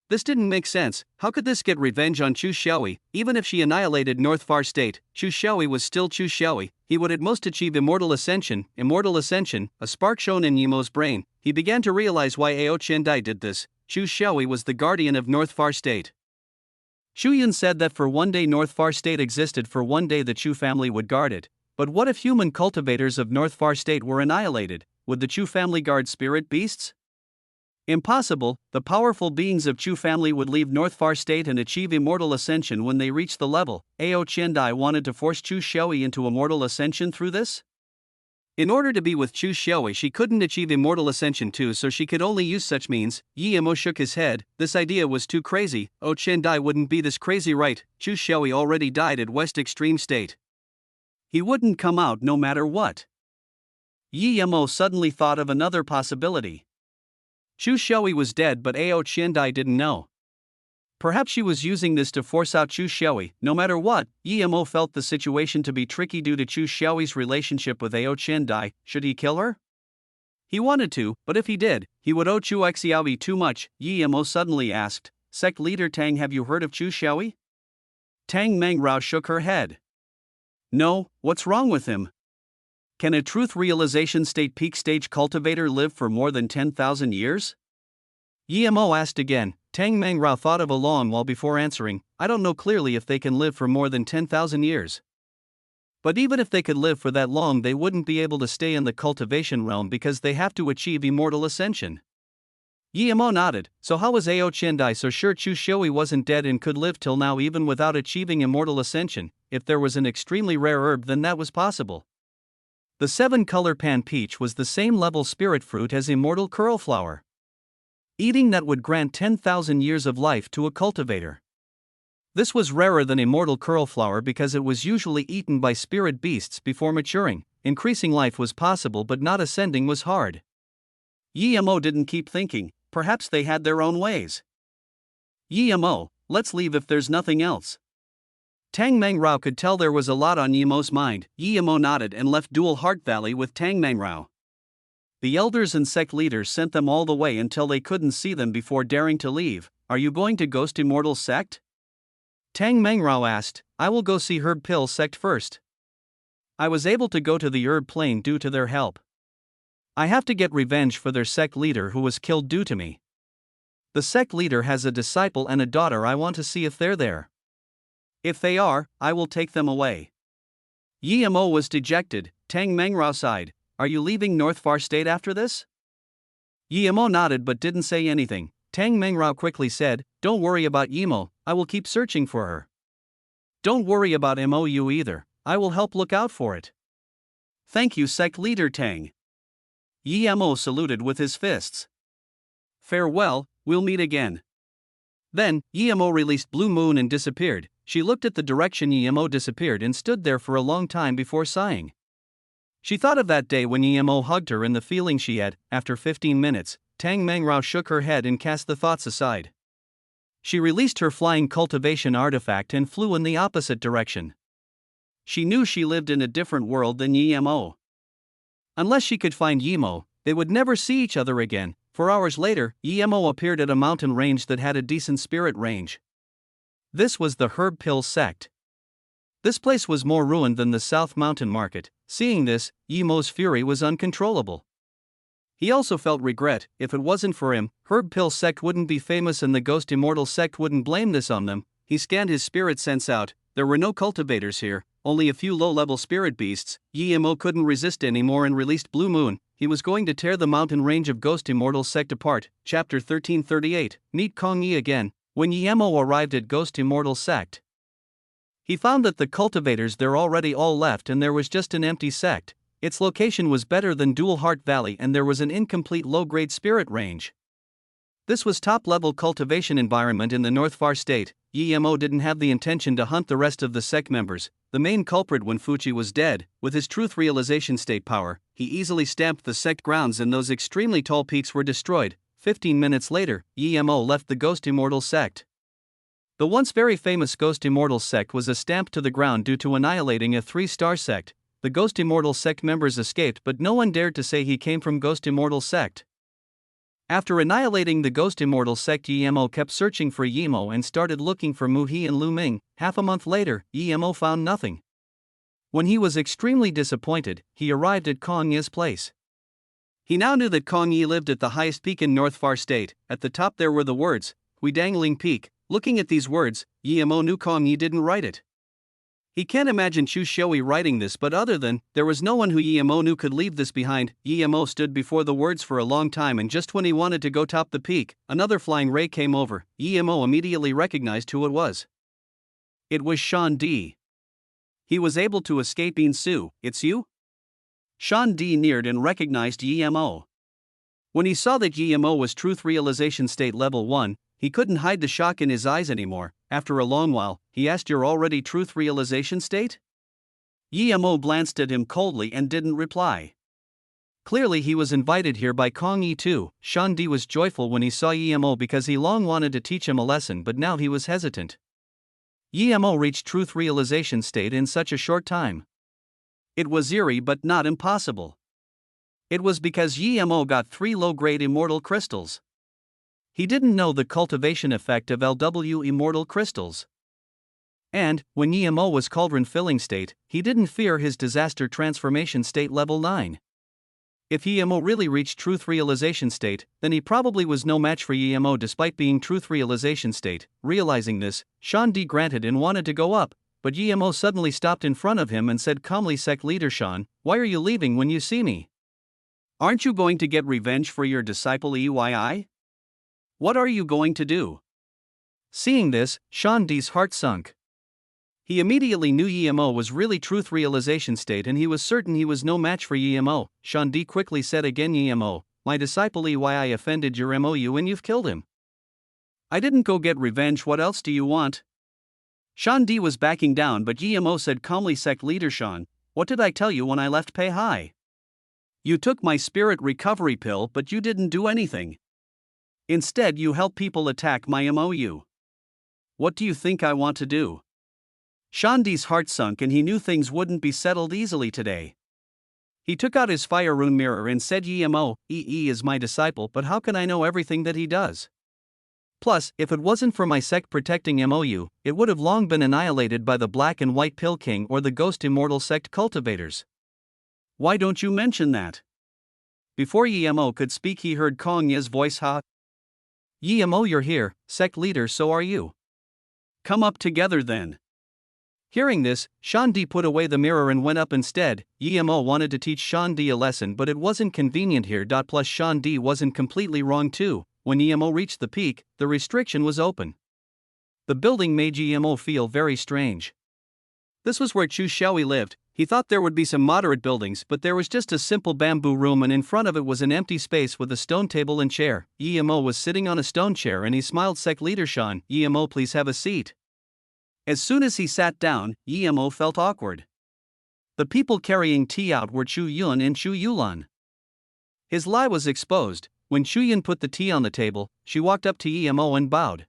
This didn't make sense. How could this get revenge on Chu Shui? Even if she annihilated North Far State, Chu Shui was still Chu Shui. He would at most achieve immortal ascension. A spark shone in Yemo's brain. He began to realize why Ao Chendai did this. Chu Shui was the guardian of North Far State. Shuyan said that for one day North Far State existed, for one day the Chu family would guard it. But what if human cultivators of North Far State were annihilated? Would the Chu family guard spirit beasts? Impossible. The powerful beings of Chu family would leave North Far State and achieve immortal ascension when they reached the level. Ao Chendai wanted to force Chu Shui into immortal ascension through this? In order to be with Chu Shui, she couldn't achieve immortal ascension too, so she could only use such means. Yemo shook his head. This idea was too crazy. Ao Chendai wouldn't be this crazy, right? Chu Shui already died at West Extreme State. He wouldn't come out no matter what. Yemo suddenly thought of another possibility. Chu Shui was dead, but Ao Chendai didn't know. Perhaps she was using this to force out Chu Shui. No matter what, Yemo felt the situation to be tricky due to Chu Shui's relationship with Ao Chendai. Should he kill her? He wanted to, but if he did, he would owe Chu Xiaoyi too much. Yemo suddenly asked, Sect leader Tang, have you heard of Chu Shui? Tang Mangrao shook her head. No, what's wrong with him? Can a truth realization state peak stage cultivator live for more than 10,000 years? Yemo asked again. Tang Mangrao thought of a long while before answering. I don't know clearly if they can live for more than 10,000 years. But even if they could live for that long, they wouldn't be able to stay in the cultivation realm because they have to achieve immortal ascension. Yemo nodded. So how was Ao Chendai so sure Chu Shui wasn't dead and could live till now even without achieving immortal ascension? If there was an extremely rare herb, then that was possible. The 7-color pan peach was the same level spirit fruit as immortal curl flower. Eating that would grant 10,000 years of life to a cultivator. This was rarer than immortal curl flower because it was usually eaten by spirit beasts before maturing. Increasing life was possible, but not ascending was hard. Yemo didn't keep thinking. Perhaps they had their own ways. Yemo, let's leave if there's nothing else. Tang Mangrao could tell there was a lot on Yemo's mind. Yemo nodded and left Dual Heart Valley with Tang Mangrao. The elders and sect leaders sent them all the way until they couldn't see them before daring to leave. Are you going to Ghost Immortal sect? Tang Mangrao asked. I will go see Herb Pill sect first. I was able to go to the Herb Plane due to their help. I have to get revenge for their sect leader who was killed due to me. The sect leader has a disciple and a daughter. I want to see if they're there. If they are, I will take them away. Yemo was dejected. Tang Mangrao sighed. Are you leaving North Far State after this? Yemo nodded but didn't say anything. Tang Mangrao quickly said, Don't worry about Yemo, I will keep searching for her. Don't worry about MOU either, I will help look out for it. Thank you, sect leader Tang. Yemo saluted with his fists. Farewell, we'll meet again. Then, Yemo released Blue Moon and disappeared. She looked at the direction Yemo disappeared and stood there for a long time before sighing. She thought of that day when Yemo hugged her and the feeling she had. After 15 minutes, Tang Mangrao shook her head and cast the thoughts aside. She released her flying cultivation artifact and flew in the opposite direction. She knew she lived in a different world than Yemo. Unless she could find Yemo, they would never see each other again. 4 hours later, Yemo appeared at a mountain range that had a decent spirit range. This was the Herb Pill sect. This place was more ruined than the South Mountain Market. Seeing this, Yemo's fury was uncontrollable. He also felt regret. If it wasn't for him, Herb Pill sect wouldn't be famous and the Ghost Immortal sect wouldn't blame this on them. he scanned his spirit sense out. There were no cultivators here, only a few low-level spirit beasts. Yemo couldn't resist anymore and released Blue Moon. He was going to tear the mountain range of Ghost Immortal Sect apart. Chapter 1338. Meet Kong Yi again. When Yemo arrived at Ghost Immortal Sect, he found that the cultivators there already all left and there was just an empty sect. Its location was better than Dual Heart Valley and there was an incomplete low-grade spirit range. This was top-level cultivation environment in the North Far State. Yemo didn't have the intention to hunt the rest of the sect members. The main culprit when Fuchi was dead, with his truth realization state power, he easily stamped the sect grounds and those extremely tall peaks were destroyed. 15 minutes later, Yemo left the Ghost Immortal Sect. The once very famous Ghost Immortal Sect was stamped to the ground due to annihilating a 3-star sect. The Ghost Immortal Sect members escaped but no one dared to say he came from Ghost Immortal Sect. After annihilating the Ghost Immortal Sect, Yemo kept searching for Yemo and started looking for Mu-He and Lu Ming. Half a month later, Yemo found nothing. When he was extremely disappointed, he arrived at Kong Yi's place. He now knew that Kong Yi lived at the highest peak in North Far State. At the top there were the words, "We Dangling Peak." Looking at these words, Yemo knew Kong Yi didn't write it. He can't imagine Chu Shoui writing this, but other than, there was no one who Yemo knew could leave this behind. Yemo stood before the words for a long time and just when he wanted to go top the peak, another flying ray came over. Yemo immediately recognized who it was. It was Sean D. He was able to escape. Su, it's you? Sean D neared and recognized Yemo. When he saw that Yemo was Truth Realization State Level 1, he couldn't hide the shock in his eyes anymore. After a long while, he asked, "You're already Truth Realization State?" Yemo glanced at him coldly and didn't reply. Clearly he was invited here by Kong Yi too. Sean D was joyful when he saw Yemo because he long wanted to teach him a lesson, but now he was hesitant. Yemo reached Truth Realization State in such a short time. It was eerie but not impossible. It was because Yemo got 3 low-grade immortal crystals. He didn't know the cultivation effect of LW immortal crystals. And, when Yemo was Cauldron Filling State, he didn't fear his Disaster Transformation State Level 9. If Yemo really reached Truth Realization State, then he probably was no match for Yemo despite being Truth Realization State. Realizing this, Sean D granted and wanted to go up, but Yemo suddenly stopped in front of him and said calmly, "Sect Leader Sean, why are you leaving when you see me? Aren't you going to get revenge for your disciple EYI? What are you going to do?" Seeing this, Sean D's heart sunk. He immediately knew Yemo was really Truth Realization State and he was certain he was no match for Yemo. Sean D quickly said again, "Yemo, my disciple EYI offended your MOU and you've killed him. I didn't go get revenge, what else do you want?" Sean D was backing down, but Yemo said calmly, "Sect Leader Sean, what did I tell you when I left Pei Hai? You took my spirit recovery pill but you didn't do anything. Instead you help people attack my MOU. What do you think I want to do?" Sean D's heart sunk and he knew things wouldn't be settled easily today. He took out his fire rune mirror and said, "Yemo, EE is my disciple, but how can I know everything that he does? Plus, if it wasn't for my sect protecting MOU, it would have long been annihilated by the Black and White Pill King or the Ghost Immortal Sect cultivators. Why don't you mention that?" Before Yemo could speak he heard Kong Yi's voice. "Ha! Yemo, you're here, sect leader, so are you. Come up together then." Hearing this, Sean D put away the mirror and went up instead. Yemo wanted to teach Sean D a lesson but it wasn't convenient here. Plus Sean D wasn't completely wrong too. When Yemo reached the peak, the restriction was open. The building made Yemo feel very strange. This was where Chu Xiaoi lived. He thought there would be some moderate buildings, but there was just a simple bamboo room and in front of it was an empty space with a stone table and chair. Yemo was sitting on a stone chair and he smiled. "Sect Leader Sean, Yemo, please have a seat." As soon as he sat down, Yemo felt awkward. The people carrying tea out were Chu Yun and Chu Yulan. His lie was exposed. When Chu Yun put the tea on the table, she walked up to Yemo and bowed.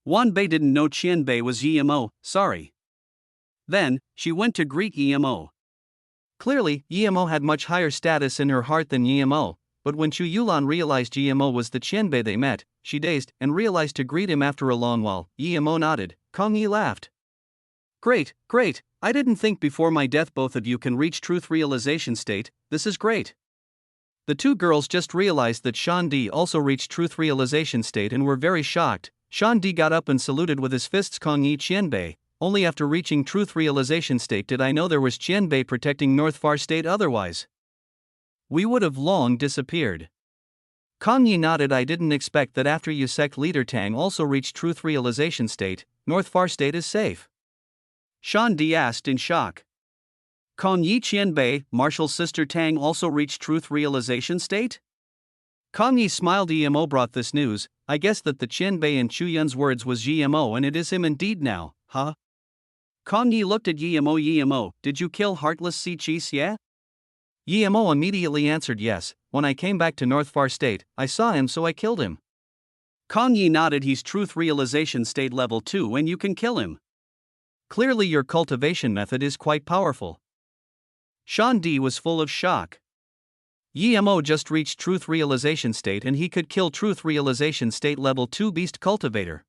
Wan Bei didn't know Qian Bei was Yemo, sorry. Then, she went to greet Yemo. Clearly, Yemo had much higher status in her heart than Yemo, but when Chu Yulan realized Yemo was the Qian Bei they met, she dazed and realized to greet him after a long while. Yemo nodded. Kong Yi laughed. Great, great, I didn't think before my death both of you can reach Truth Realization State, this is great." The two girls just realized that Sean D also reached Truth Realization State and were very shocked. Shan Di got up and saluted with his fists Kong Yi Qianbei. Only after reaching truth realization state did I know there was Qianbei protecting North Far State, otherwise we would have long disappeared. Kong Yi nodded. I didn't expect that after you sect leader Tang also reached truth realization state, North Far State is safe. Shan Di asked in shock. Kong Yi Qianbei, Marshall's sister Tang, also reached truth realization state? Kong Yi smiled. EMO brought this news. I guess that the Qianbei in Chu Yun's words was GMO, and it is him indeed now, huh? Kong Yi looked at Yemo. Did you kill Heartless Si Chi Xie? Yemo immediately answered yes. When I came back to North Far State, I saw him, so I killed him. Kong Yi nodded. He's truth realization state level 2 and you can kill him. Clearly your cultivation method is quite powerful. Shan Di was full of shock. Yemo just reached truth realization state and he could kill truth realization state level 2 beast cultivator.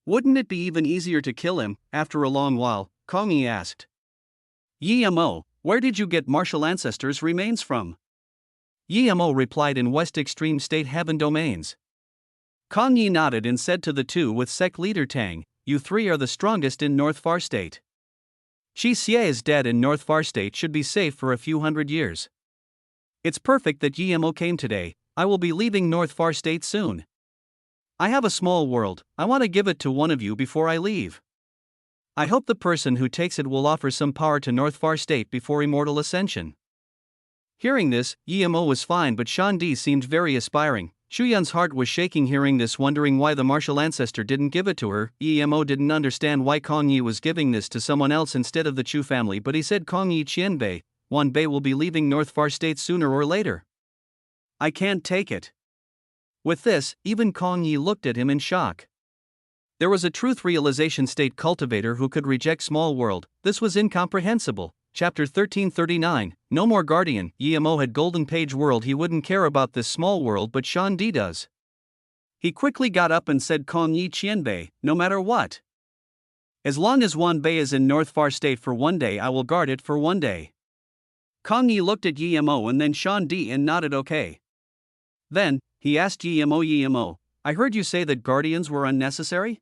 Wouldn't it be even easier to kill him, after a long while? Kong Yi asked. Yemo, where did you get Marshall Ancestors' remains from? Yemo replied, in West Extreme State Heaven Domains. Kong Yi nodded and said to the two with sect leader Tang, you three are the strongest in North Far State. Chi Xie is dead and North Far State should be safe for a few hundred years. It's perfect that Yemo came today. I will be leaving North Far State soon. I have a small world. I want to give it to one of you before I leave. I hope the person who takes it will offer some power to North Far State before immortal ascension. Hearing this, Yemo was fine, but Shan Di seemed very aspiring. Shu Yun's heart was shaking hearing this, wondering why the martial ancestor didn't give it to her. Yemo didn't understand why Kong Yi was giving this to someone else instead of the Chu family, but he said Kong Yi Qianbei, Wan Bei will be leaving North Far State sooner or later. I can't take it. With this, even Kong Yi looked at him in shock. There was a truth realization state cultivator who could reject small world. This was incomprehensible. Chapter 1339, No More Guardian. Yemo had golden page world. He wouldn't care about this small world, but Shan Di does. He quickly got up and said Kong Yi Qianbei, no matter what. As long as Wan Bei is in North Far State for one day, I will guard it for one day. Kong Yi looked at Yemo and then Shan Di and nodded okay. Then, he asked Yemo, I heard you say that guardians were unnecessary?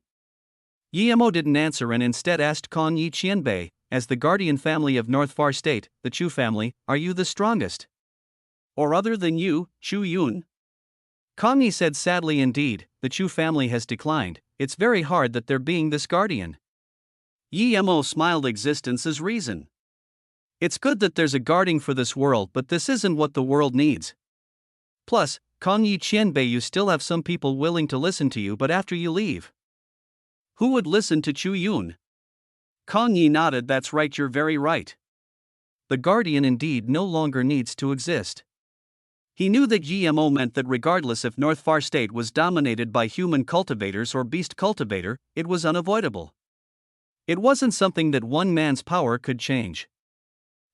Yemo didn't answer and instead asked Kong Yi Qianbei, as the guardian family of North Far State, the Chu family, are you the strongest? Or other than you, Chu Yun? Kong Yi said sadly, indeed, the Chu family has declined. It's very hard that they're being this guardian. Yemo smiled. Existence is reason. It's good that there's a guarding for this world, but this isn't what the world needs. Plus, Kong Yi Qianbei, you still have some people willing to listen to you, but after you leave, who would listen to Chu Yun? Kong Yi nodded. That's right, you're very right. The guardian indeed no longer needs to exist. He knew that Yemo meant that regardless if North Far State was dominated by human cultivators or beast cultivator, it was unavoidable. It wasn't something that one man's power could change.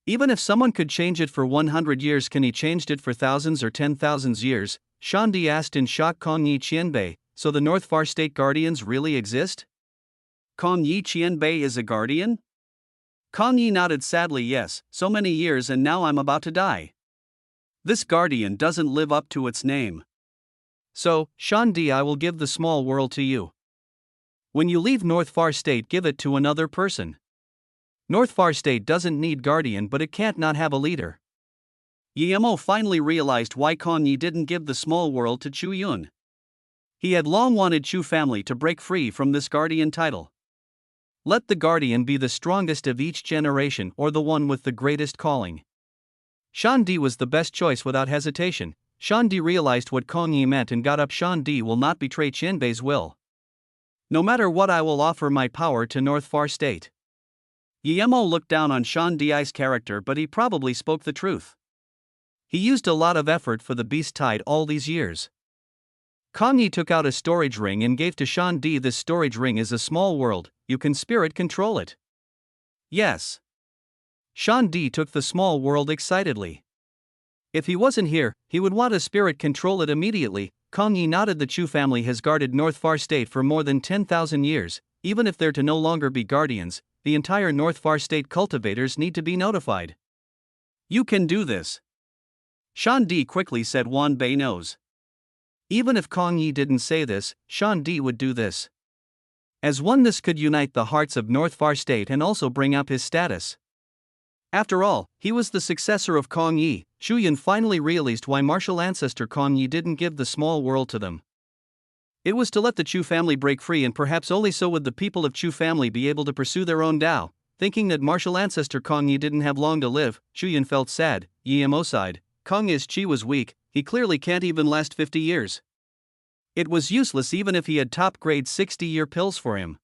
Even if someone could change it for 100 years, can he change it for thousands or 10,000 years? Shan Di asked in shock. Kong Yi Qianbei, so the North Far State guardians really exist? Kong Yi Qianbei is a guardian? Kong Yi nodded sadly. Yes, so many years and now I'm about to die. This guardian doesn't live up to its name. So, Shan Di, I will give the small world to you. When you leave North Far State, give it to another person. North Far State doesn't need guardian, but it can't not have a leader. Yemo finally realized why Kong Yi didn't give the small world to Chu Yun. He had long wanted Chu family to break free from this guardian title. Let the guardian be the strongest of each generation or the one with the greatest calling. Shan Di was the best choice without hesitation. Shan Di realized what Kong Yi meant and got up. Shan Di will not betray Qianbei's will. No matter what, I will offer my power to North Far State. Yemo looked down on Shan Di's character, but he probably spoke the truth. He used a lot of effort for the beast tide all these years. Kong Yi took out a storage ring and gave to Shan Di. This storage ring is a small world, you can spirit control it. Yes. Shan Di took the small world excitedly. If he wasn't here, he would want to spirit control it immediately. Kong Yi nodded. The Chu family has guarded North Far State for more than 10,000 years. Even if they're to no longer be guardians, the entire North Far State cultivators need to be notified. You can do this. Shan Di quickly said. Wan Bei knows. Even if Kong Yi didn't say this, Shan Di would do this. As one, this could unite the hearts of North Far State and also bring up his status. After all, he was the successor of Kong Yi. Shu Yun finally realized why martial ancestor Kong Yi didn't give the small world to them. It was to let the Chu family break free, and perhaps only so would the people of Chu family be able to pursue their own Tao. Thinking that martial ancestor Kong Yi didn't have long to live, Shu Yun felt sad. Emo sighed. Kong Yi's chi was weak, he clearly can't even last 50 years. It was useless even if he had top-grade 60-year pills for him.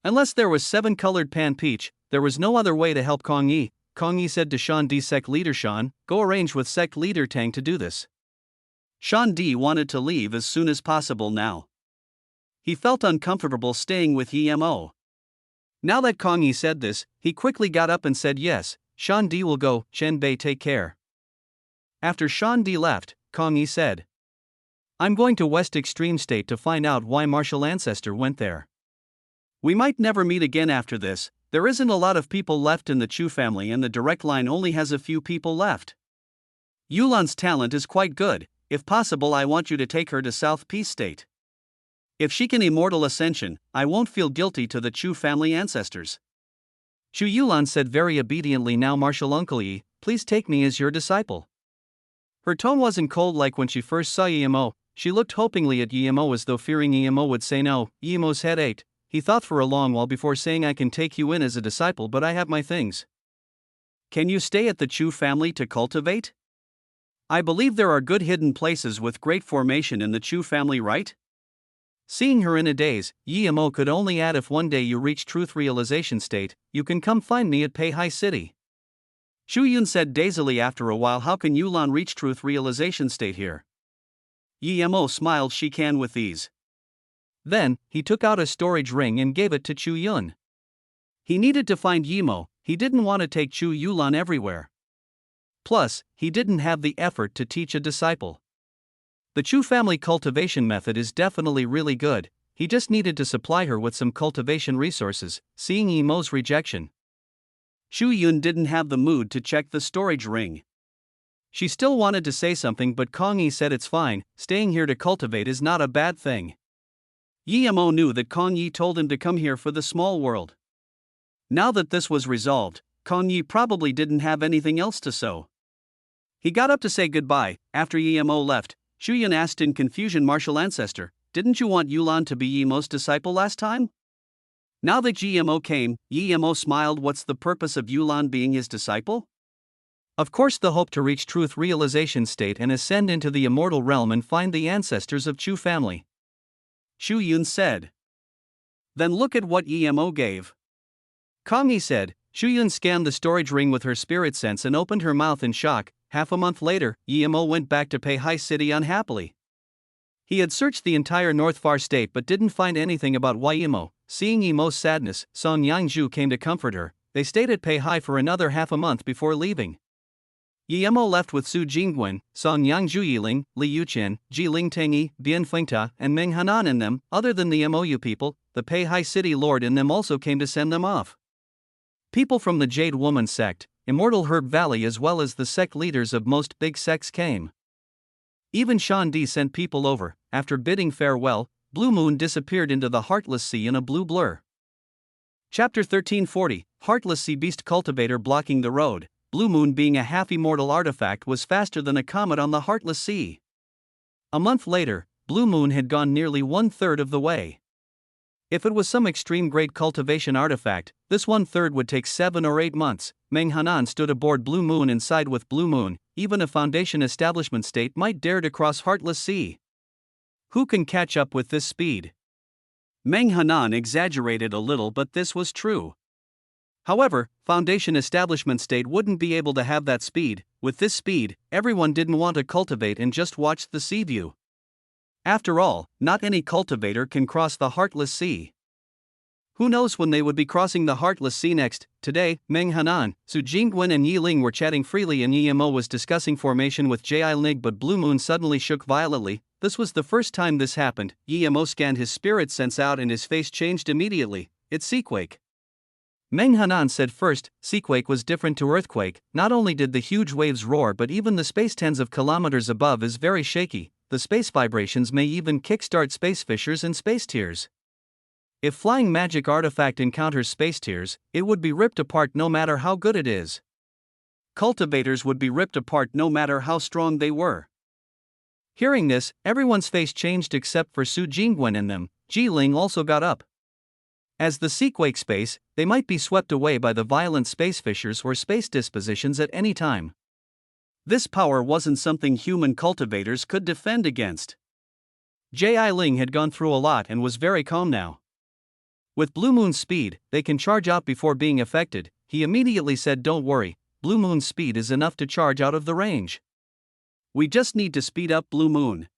Unless there was 7-colored pan peach, there was no other way to help Kong Yi. Kong Yi said to Shan Di, sect leader Shan, go arrange with sect leader Tang to do this. Shan Di wanted to leave as soon as possible now. He felt uncomfortable staying with Emo. Now that Kong Yi said this, he quickly got up and said yes, Shan Di will go, Chen Bei take care. After Shan Di left, Kong Yi said, I'm going to West Extreme State to find out why martial ancestor went there. We might never meet again after this. There isn't a lot of people left in the Chu family and the direct line only has a few people left. Yulan's talent is quite good. If possible, I want you to take her to South Peace State. If she can immortal ascension, I won't feel guilty to the Chu family ancestors. Chu Yulan said very obediently, now martial uncle Yi, please take me as your disciple. Her tone wasn't cold like when she first saw Emo. She looked hopingly at Emo as though fearing Emo would say no. Emo's head ached. He thought for a long while before saying, I can take you in as a disciple, but I have my things. Can you stay at the Chu family to cultivate? I believe there are good hidden places with great formation in the Chu family, right? Seeing her in a daze, Emo could only add, if one day you reach truth realization state, you can come find me at Peihai City. Shu Yun said dazedly after a while, how can Yulan reach truth realization state here? Emo smiled, she can with ease. Then, he took out a storage ring and gave it to Chu Yun. He needed to find Emo, he didn't want to take Chu Yulan everywhere. Plus, he didn't have the effort to teach a disciple. The Chu family cultivation method is definitely really good, he just needed to supply her with some cultivation resources. Seeing Emo's rejection, Shu Yun didn't have the mood to check the storage ring. She still wanted to say something, but Kong Yi said it's fine, staying here to cultivate is not a bad thing. Emo knew that Kong Yi told him to come here for the small world. Now that this was resolved, Kong Yi probably didn't have anything else to sow. He got up to say goodbye. After Emo left, Shu Yun asked in confusion, martial ancestor, didn't you want Yulan to be Emo's disciple last time? Now that Emo came, Emo smiled. What's the purpose of Yulan being his disciple? Of course, the hope to reach truth realization state and ascend into the immortal realm and find the ancestors of Chu family. Shu Yun said. Then look at what Emo gave. Kong Yi said. Shu Yun scanned the storage ring with her spirit sense and opened her mouth in shock. Half a month later, Emo went back to Peihai City unhappily. He had searched the entire North Far State but didn't find anything about why Emo. Seeing Emo's sadness, Song Yangzhu came to comfort her. They stayed at Peihai for another half a month before leaving. Emo left with Su Jingwen, Song Yangzhu Yiling, Li Yuqian, Ji Lingtengi, Bian Fengta, and Meng Hanan in them. Other than the MOU people, the Peihai City Lord in them also came to send them off. People from the Jade Woman sect, Immortal Herb Valley, as well as the sect leaders of most big sects came. Even Shan Di sent people over. After bidding farewell, Blue Moon disappeared into the Heartless Sea in a blue blur. Chapter 1340, Heartless Sea Beast Cultivator blocking the road. Blue Moon, being a half-immortal artifact, was faster than a comet on the Heartless Sea. A month later, Blue Moon had gone nearly 1/3 of the way. If it was some extreme great cultivation artifact, this 1/3 would take 7 or 8 months. Meng Hanan stood aboard Blue Moon inside with Blue Moon. Even a Foundation establishment state might dare to cross Heartless Sea. Who can catch up with this speed? Meng Hanan exaggerated a little, but this was true. However, Foundation establishment state wouldn't be able to have that speed. With this speed, everyone didn't want to cultivate and just watch the sea view. After all, not any cultivator can cross the Heartless Sea. Who knows when they would be crossing the Heartless Sea next? Today, Meng Hanan, Su Jingwen and Yi Ling were chatting freely and Emo was discussing formation with Ji Nig, but Blue Moon suddenly shook violently. This was the first time this happened. Emo scanned his spirit sense out and his face changed immediately. It's Seaquake. Meng Hanan said first. Seaquake was different to earthquake. Not only did the huge waves roar, but even the space tens of kilometers above is very shaky. the space vibrations may even kickstart space fissures and space tears. If flying magic artifact encounters space tears, it would be ripped apart no matter how good it is. Cultivators would be ripped apart no matter how strong they were. Hearing this, everyone's face changed except for Su Jingwen and them. Ji Ling also got up. As the sea quake space, they might be swept away by the violent space fissures or space dispositions at any time. This power wasn't something human cultivators could defend against. Ji Ling had gone through a lot and was very calm now. With Blue Moon's speed, they can charge out before being affected. He immediately said, "Don't worry, Blue Moon's speed is enough to charge out of the range. We just need to speed up Blue Moon."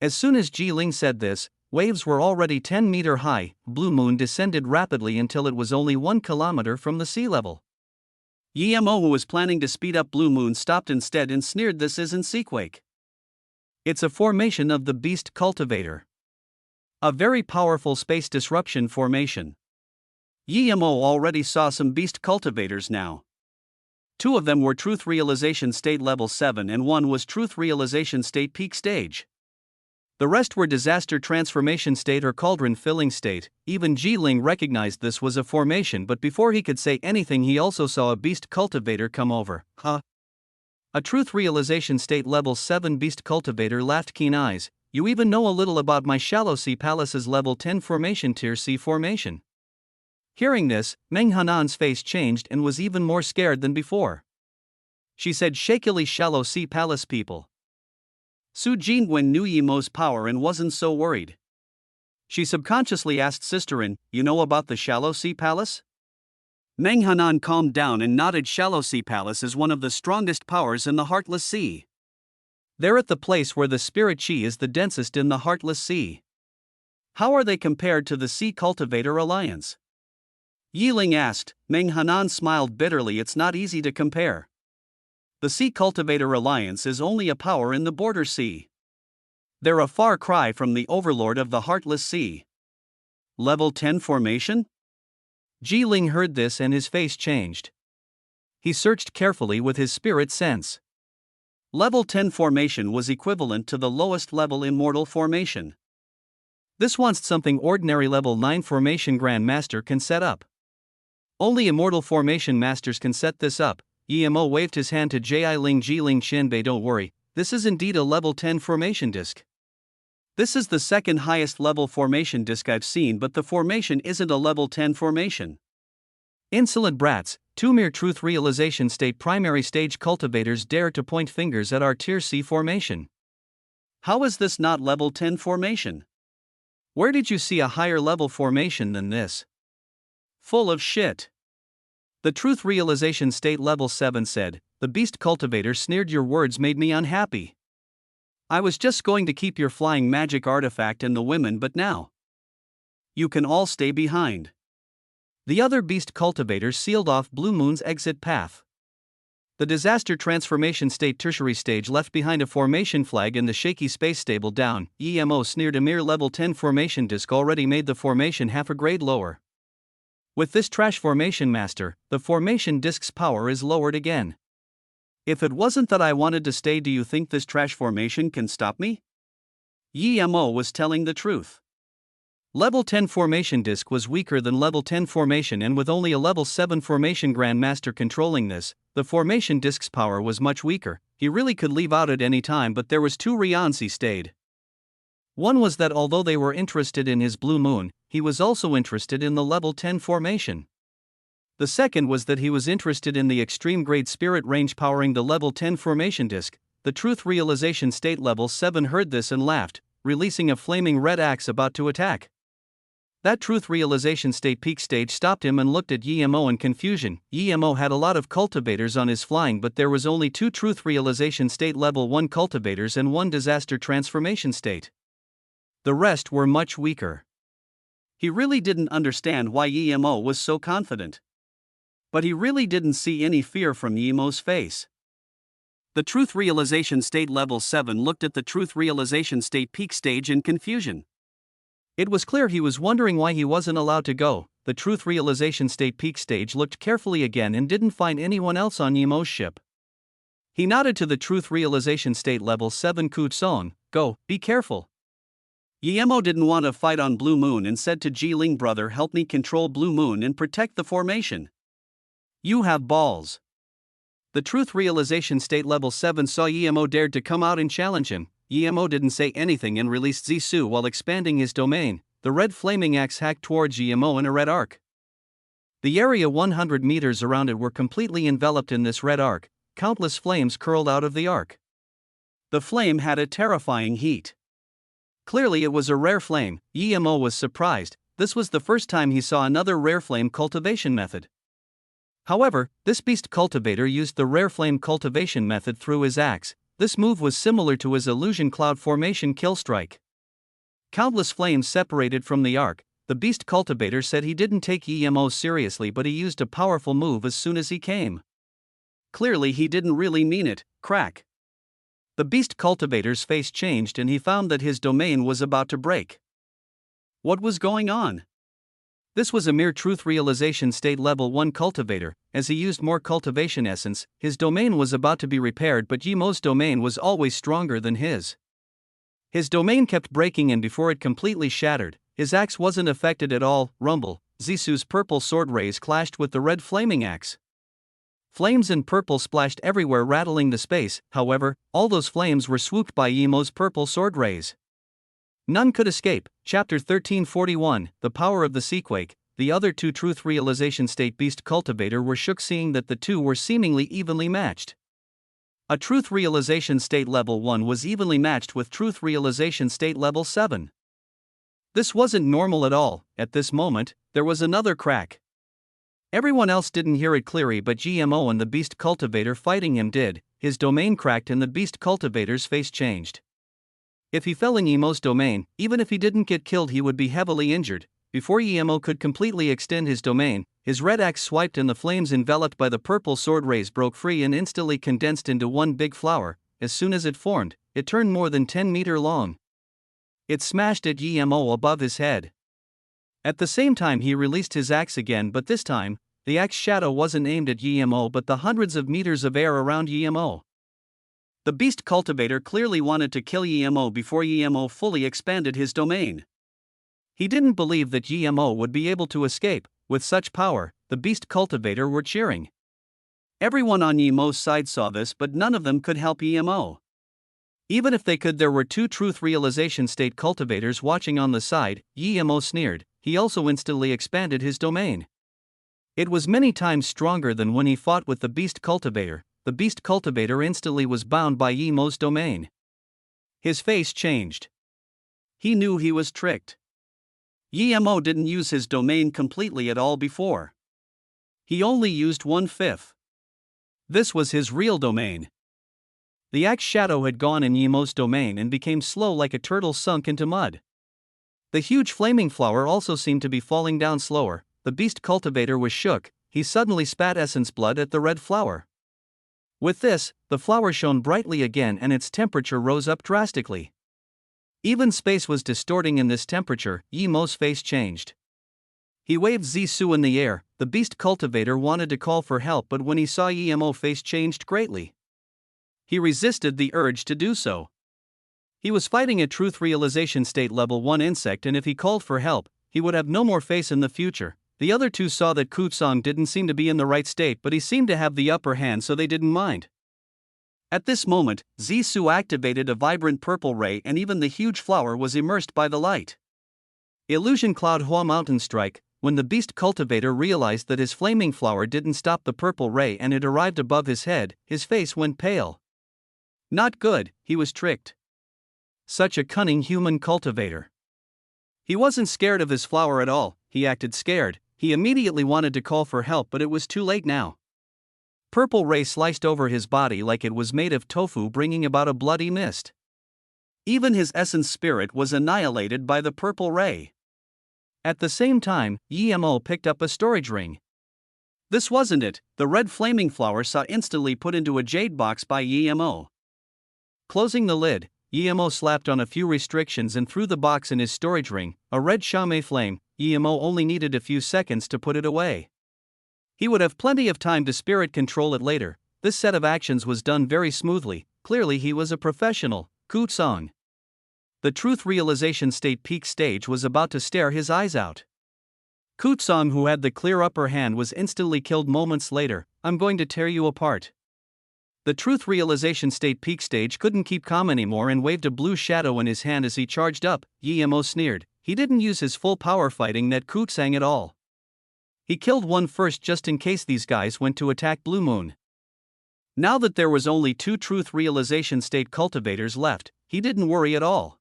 As soon as Ji Ling said this, waves were already 10 meters high. Blue Moon descended rapidly until it was only 1 kilometer from the sea level. Yemo, who was planning to speed up Blue Moon, stopped instead and sneered, "This isn't Seaquake. It's a formation of the Beast Cultivator. A very powerful space disruption formation." Yemo already saw some Beast Cultivators now. 2 of them were Truth Realization State Level 7 and 1 was Truth Realization State Peak Stage. The rest were Disaster Transformation State or Cauldron Filling State. Even Ji Ling recognized this was a formation, but before he could say anything he also saw a Beast Cultivator come over. "Huh?" A Truth Realization State Level 7 Beast Cultivator laughed keen eyes. "You even know a little about my Shallow Sea Palace's Level 10 formation, Tier C formation." Hearing this, Meng Hanan's face changed and was even more scared than before. She said shakily, "Shallow Sea Palace people." Su Jingwen knew Yemo's power and wasn't so worried. She subconsciously asked Sisterin, "You know about the Shallow Sea Palace?" Meng Hanan calmed down and nodded. Shallow Sea Palace is one of the strongest powers in the Heartless Sea. They're at the place where the spirit chi is the densest in the Heartless Sea. How are they compared to the Sea Cultivator Alliance? Yiling asked. Meng Hanan smiled bitterly. It's not easy to compare. The Sea Cultivator Alliance is only a power in the Border Sea. They're a far cry from the Overlord of the Heartless Sea. Level 10 formation? Ji Ling heard this and his face changed. He searched carefully with his spirit sense. Level 10 formation was equivalent to the lowest level Immortal formation. This was something ordinary level 9 formation Grand Master can set up. Only Immortal formation masters can set this up. Yemo waved his hand to Ji Ling. "Ji Ling Shenbei, don't worry, this is indeed a level 10 formation disc. This is the second highest level formation disc I've seen, but the formation isn't a level 10 formation." Insolent brats, 2 mere Truth Realization State primary stage cultivators dare to point fingers at our Tier C formation. How is this not level 10 formation? Where did you see a higher level formation than this? Full of shit. The Truth Realization State Level 7 said, "The Beast Cultivator sneered. Your words made me unhappy. I was just going to keep your flying magic artifact and the women, but now you can all stay behind." The other Beast Cultivators sealed off Blue Moon's exit path. The Disaster Transformation State Tertiary Stage left behind a formation flag in the shaky space stable down. Emo sneered. A mere level 10 formation disc already made the formation half a grade lower. With this trash formation master, the formation disc's power is lowered again. If it wasn't that I wanted to stay, do you think this trash formation can stop me? Yemo was telling the truth. Level 10 formation disc was weaker than level 10 formation, and with only a level 7 formation Grand Master controlling this, the formation disc's power was much weaker. He really could leave out at any time, but there was 2 reasons he stayed. One was that although they were interested in his Blue Moon, he was also interested in the level 10 formation. The second was that he was interested in the extreme grade spirit range powering the level 10 formation disc. The Truth Realization State Level 7 heard this and laughed, releasing a flaming red axe about to attack. That Truth Realization State Peak Stage stopped him and looked at Yemo in confusion. Yemo had a lot of cultivators on his flying, but there was only 2 Truth Realization State Level 1 cultivators and 1 Disaster Transformation State. The rest were much weaker. He really didn't understand why Yemo was so confident. But he really didn't see any fear from Yemo's face. The Truth Realization State Level 7 looked at the Truth Realization State Peak Stage in confusion. It was clear he was wondering why he wasn't allowed to go. The Truth Realization State Peak Stage looked carefully again and didn't find anyone else on Yemo's ship. He nodded to the Truth Realization State Level 7 Kutsong. Go, be careful. Yemo didn't want to fight on Blue Moon and said to Ji-Ling, brother, help me control Blue Moon and protect the formation. You have balls. The truth realization state level 7 saw Yemo dared to come out and challenge him. Yemo didn't say anything and released Zisu while expanding his domain. The red flaming axe hacked towards Yemo in a red arc. The area 100 meters around it were completely enveloped in this red arc. Countless flames curled out of the arc. The flame had a terrifying heat. Clearly it was a rare flame. Yemo was surprised. This was the first time he saw another rare flame cultivation method. However, this beast cultivator used the rare flame cultivation method through his axe. This move was similar to his illusion cloud formation kill strike. Countless flames separated from the arc. The beast cultivator said he didn't take Yemo seriously, but he used a powerful move as soon as he came. Clearly he didn't really mean it. Crack. The beast cultivator's face changed and he found that his domain was about to break. What was going on? This was a mere truth realization state level 1 cultivator. As he used more cultivation essence, his domain was about to be repaired, but Yemo's domain was always stronger than his. His domain kept breaking, and before it completely shattered, his axe wasn't affected at all. Rumble. Zisu's purple sword rays clashed with the red flaming axe. Flames and purple splashed everywhere, rattling the space. However, all those flames were swooped by Yemo's purple sword rays. None could escape. Chapter 1341, The Power of the Seaquake. The other two truth realization state beast cultivator were shook, seeing that the two were seemingly evenly matched. A truth realization state level 1 was evenly matched with truth realization state level 7. This wasn't normal at all. At this moment, there was another crack. Everyone else didn't hear it clearly, but GMO and the beast cultivator fighting him did. His domain cracked and the beast cultivator's face changed. If he fell in Yemo's domain, even if he didn't get killed, he would be heavily injured. Before Yemo could completely extend his domain, his red axe swiped and the flames enveloped by the purple sword rays broke free and instantly condensed into one big flower. As soon as it formed, it turned more than 10 meters long. It smashed at Yemo above his head. At the same time he released his axe again, but this time, the axe shadow wasn't aimed at Yemo but the hundreds of meters of air around Yemo. The beast cultivator clearly wanted to kill Yemo before Yemo fully expanded his domain. He didn't believe that Yemo would be able to escape. With such power, the beast cultivator were cheering. Everyone on Yemo's side saw this, but none of them could help Yemo. Even if they could, there were two truth realization state cultivators watching on the side. Yemo sneered. He also instantly expanded his domain. It was many times stronger than when he fought with the beast cultivator. The beast cultivator instantly was bound by Yemo's domain. His face changed. He knew he was tricked. Yemo didn't use his domain completely at all before. He only used 1/5. This was his real domain. The axe shadow had gone in Yemo's domain and became slow like a turtle sunk into mud. The huge flaming flower also seemed to be falling down slower. The beast cultivator was shook. He suddenly spat essence blood at the red flower. With this, the flower shone brightly again and its temperature rose up drastically. Even space was distorting in this temperature. Yemo's face changed. He waved Zisu in the air. The beast cultivator wanted to call for help, but when he saw Yemo's face changed greatly, he resisted the urge to do so. He was fighting a truth realization state level 1 insect, and if he called for help, he would have no more face in the future. The other two saw that Kutsong didn't seem to be in the right state, but he seemed to have the upper hand, so they didn't mind. At this moment, Zisu activated a vibrant purple ray and even the huge flower was immersed by the light. Illusion Cloud Hua Mountain Strike. When the beast cultivator realized that his flaming flower didn't stop the purple ray and it arrived above his head, his face went pale. Not good, he was tricked. Such a cunning human cultivator. He wasn't scared of his flower at all, he acted scared. He immediately wanted to call for help, but it was too late now. Purple ray sliced over his body like it was made of tofu, bringing about a bloody mist. Even his essence spirit was annihilated by the purple ray. At the same time, Yemo picked up a storage ring. This wasn't it. The red flaming flower saw instantly put into a jade box by Yemo. Closing the lid, Yemo slapped on a few restrictions and threw the box in his storage ring, a red Shame flame. Yemo only needed a few seconds to put it away. He would have plenty of time to spirit control it later. This set of actions was done very smoothly. Clearly he was a professional. Kutsong. The truth realization state peak stage was about to stare his eyes out. Kutsong, who had the clear upper hand, was instantly killed moments later. I'm going to tear you apart. The truth realization state peak stage couldn't keep calm anymore and waved a blue shadow in his hand as he charged up. Yemo sneered. He didn't use his full power fighting that Kutsang at all. He killed one first just in case these guys went to attack Blue Moon. Now that there was only 2 truth realization state cultivators left, he didn't worry at all.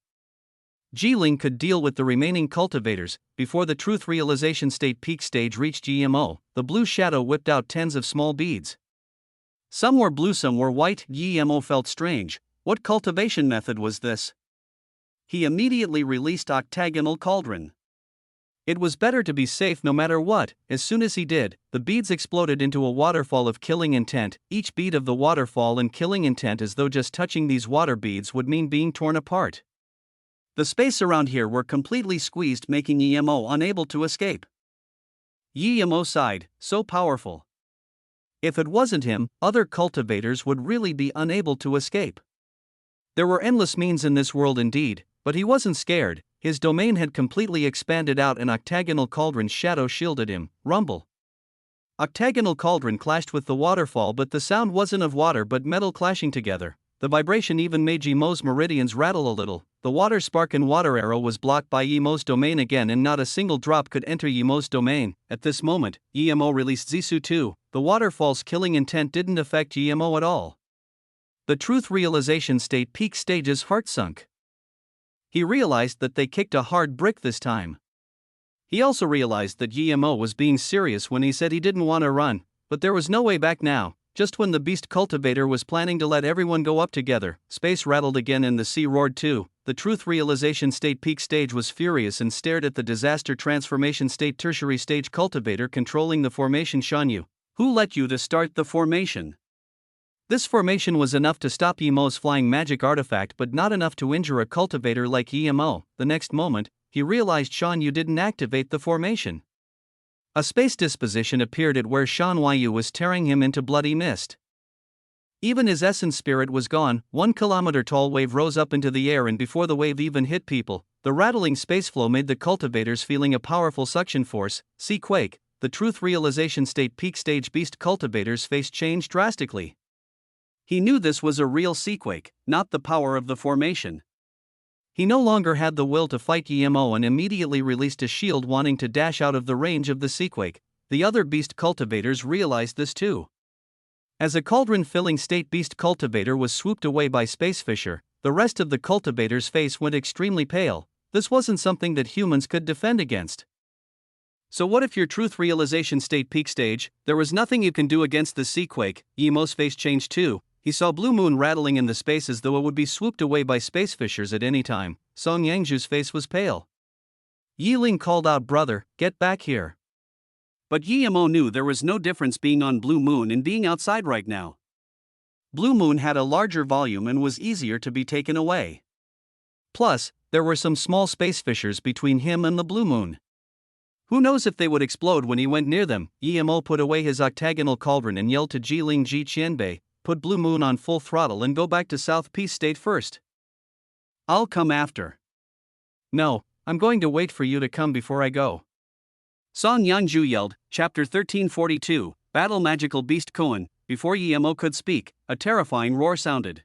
Jiling could deal with the remaining cultivators. Before the truth realization state peak stage reached Yemo, the blue shadow whipped out tens of small beads. Some were blue, some were white. Yemo felt strange. What cultivation method was this? He immediately released Octagonal Cauldron. It was better to be safe no matter what. As soon as he did, the beads exploded into a waterfall of killing intent, each bead of the waterfall and killing intent, as though just touching these water beads would mean being torn apart. The space around here were completely squeezed, making Yemo unable to escape. Yemo sighed, so powerful. If it wasn't him, other cultivators would really be unable to escape. There were endless means in this world indeed, but he wasn't scared. His domain had completely expanded out and Octagonal Cauldron's shadow shielded him. Rumble. Octagonal Cauldron clashed with the waterfall, but the sound wasn't of water but metal clashing together. The vibration even made Yemo's meridians rattle a little. The water spark and water arrow was blocked by Yemo's domain again, and not a single drop could enter Yemo's domain. At this moment, Yemo released Zisu 2. The waterfall's killing intent didn't affect Yemo at all. The truth realization state peak stage's heart sunk. He realized that they kicked a hard brick this time. He also realized that Yemo was being serious when he said he didn't want to run, but there was no way back now. Just when the beast cultivator was planning to let everyone go up together, space rattled again and the sea roared too. The truth realization state peak stage was furious and stared at the disaster transformation state tertiary stage cultivator controlling the formation. Shanyu, who let you to start the formation? This formation was enough to stop Yemo's flying magic artifact, but not enough to injure a cultivator like Yemo. The next moment, he realized Shanyu didn't activate the formation. A space disposition appeared at where Shan Yu was, tearing him into bloody mist. Even his essence spirit was gone. 1 kilometer tall wave rose up into the air, and before the wave even hit people, the rattling space flow made the cultivators feeling a powerful suction force. Sea quake. The truth realization state peak stage beast cultivator's face changed drastically. He knew this was a real seaquake, not the power of the formation. He no longer had the will to fight Yemo and immediately released a shield, wanting to dash out of the range of the seaquake. The other beast cultivators realized this too. As a cauldron-filling state beast cultivator was swooped away by Space Fisher, the rest of the cultivator's face went extremely pale. This wasn't something that humans could defend against. So what if your truth realization state peak stage? There was nothing you can do against the seaquake. Yemo's face changed too. He saw Blue Moon rattling in the space as though it would be swooped away by space fishers at any time. Song Yangzhu's face was pale. Yiling called out, "Brother, get back here." But Yemo knew there was no difference being on Blue Moon and being outside right now. Blue Moon had a larger volume and was easier to be taken away. Plus, there were some small space fissures between him and the Blue Moon. Who knows if they would explode when he went near them? Yemo put away his octagonal cauldron and yelled to Jiling Ji Qianbei, "Put Blue Moon on full throttle and go back to South Peace State first. I'll come after." "No, I'm going to wait for you to come before I go." Song Yangzhu yelled. Chapter 1342, Battle Magical Beast Koan. Before Yemo could speak, a terrifying roar sounded.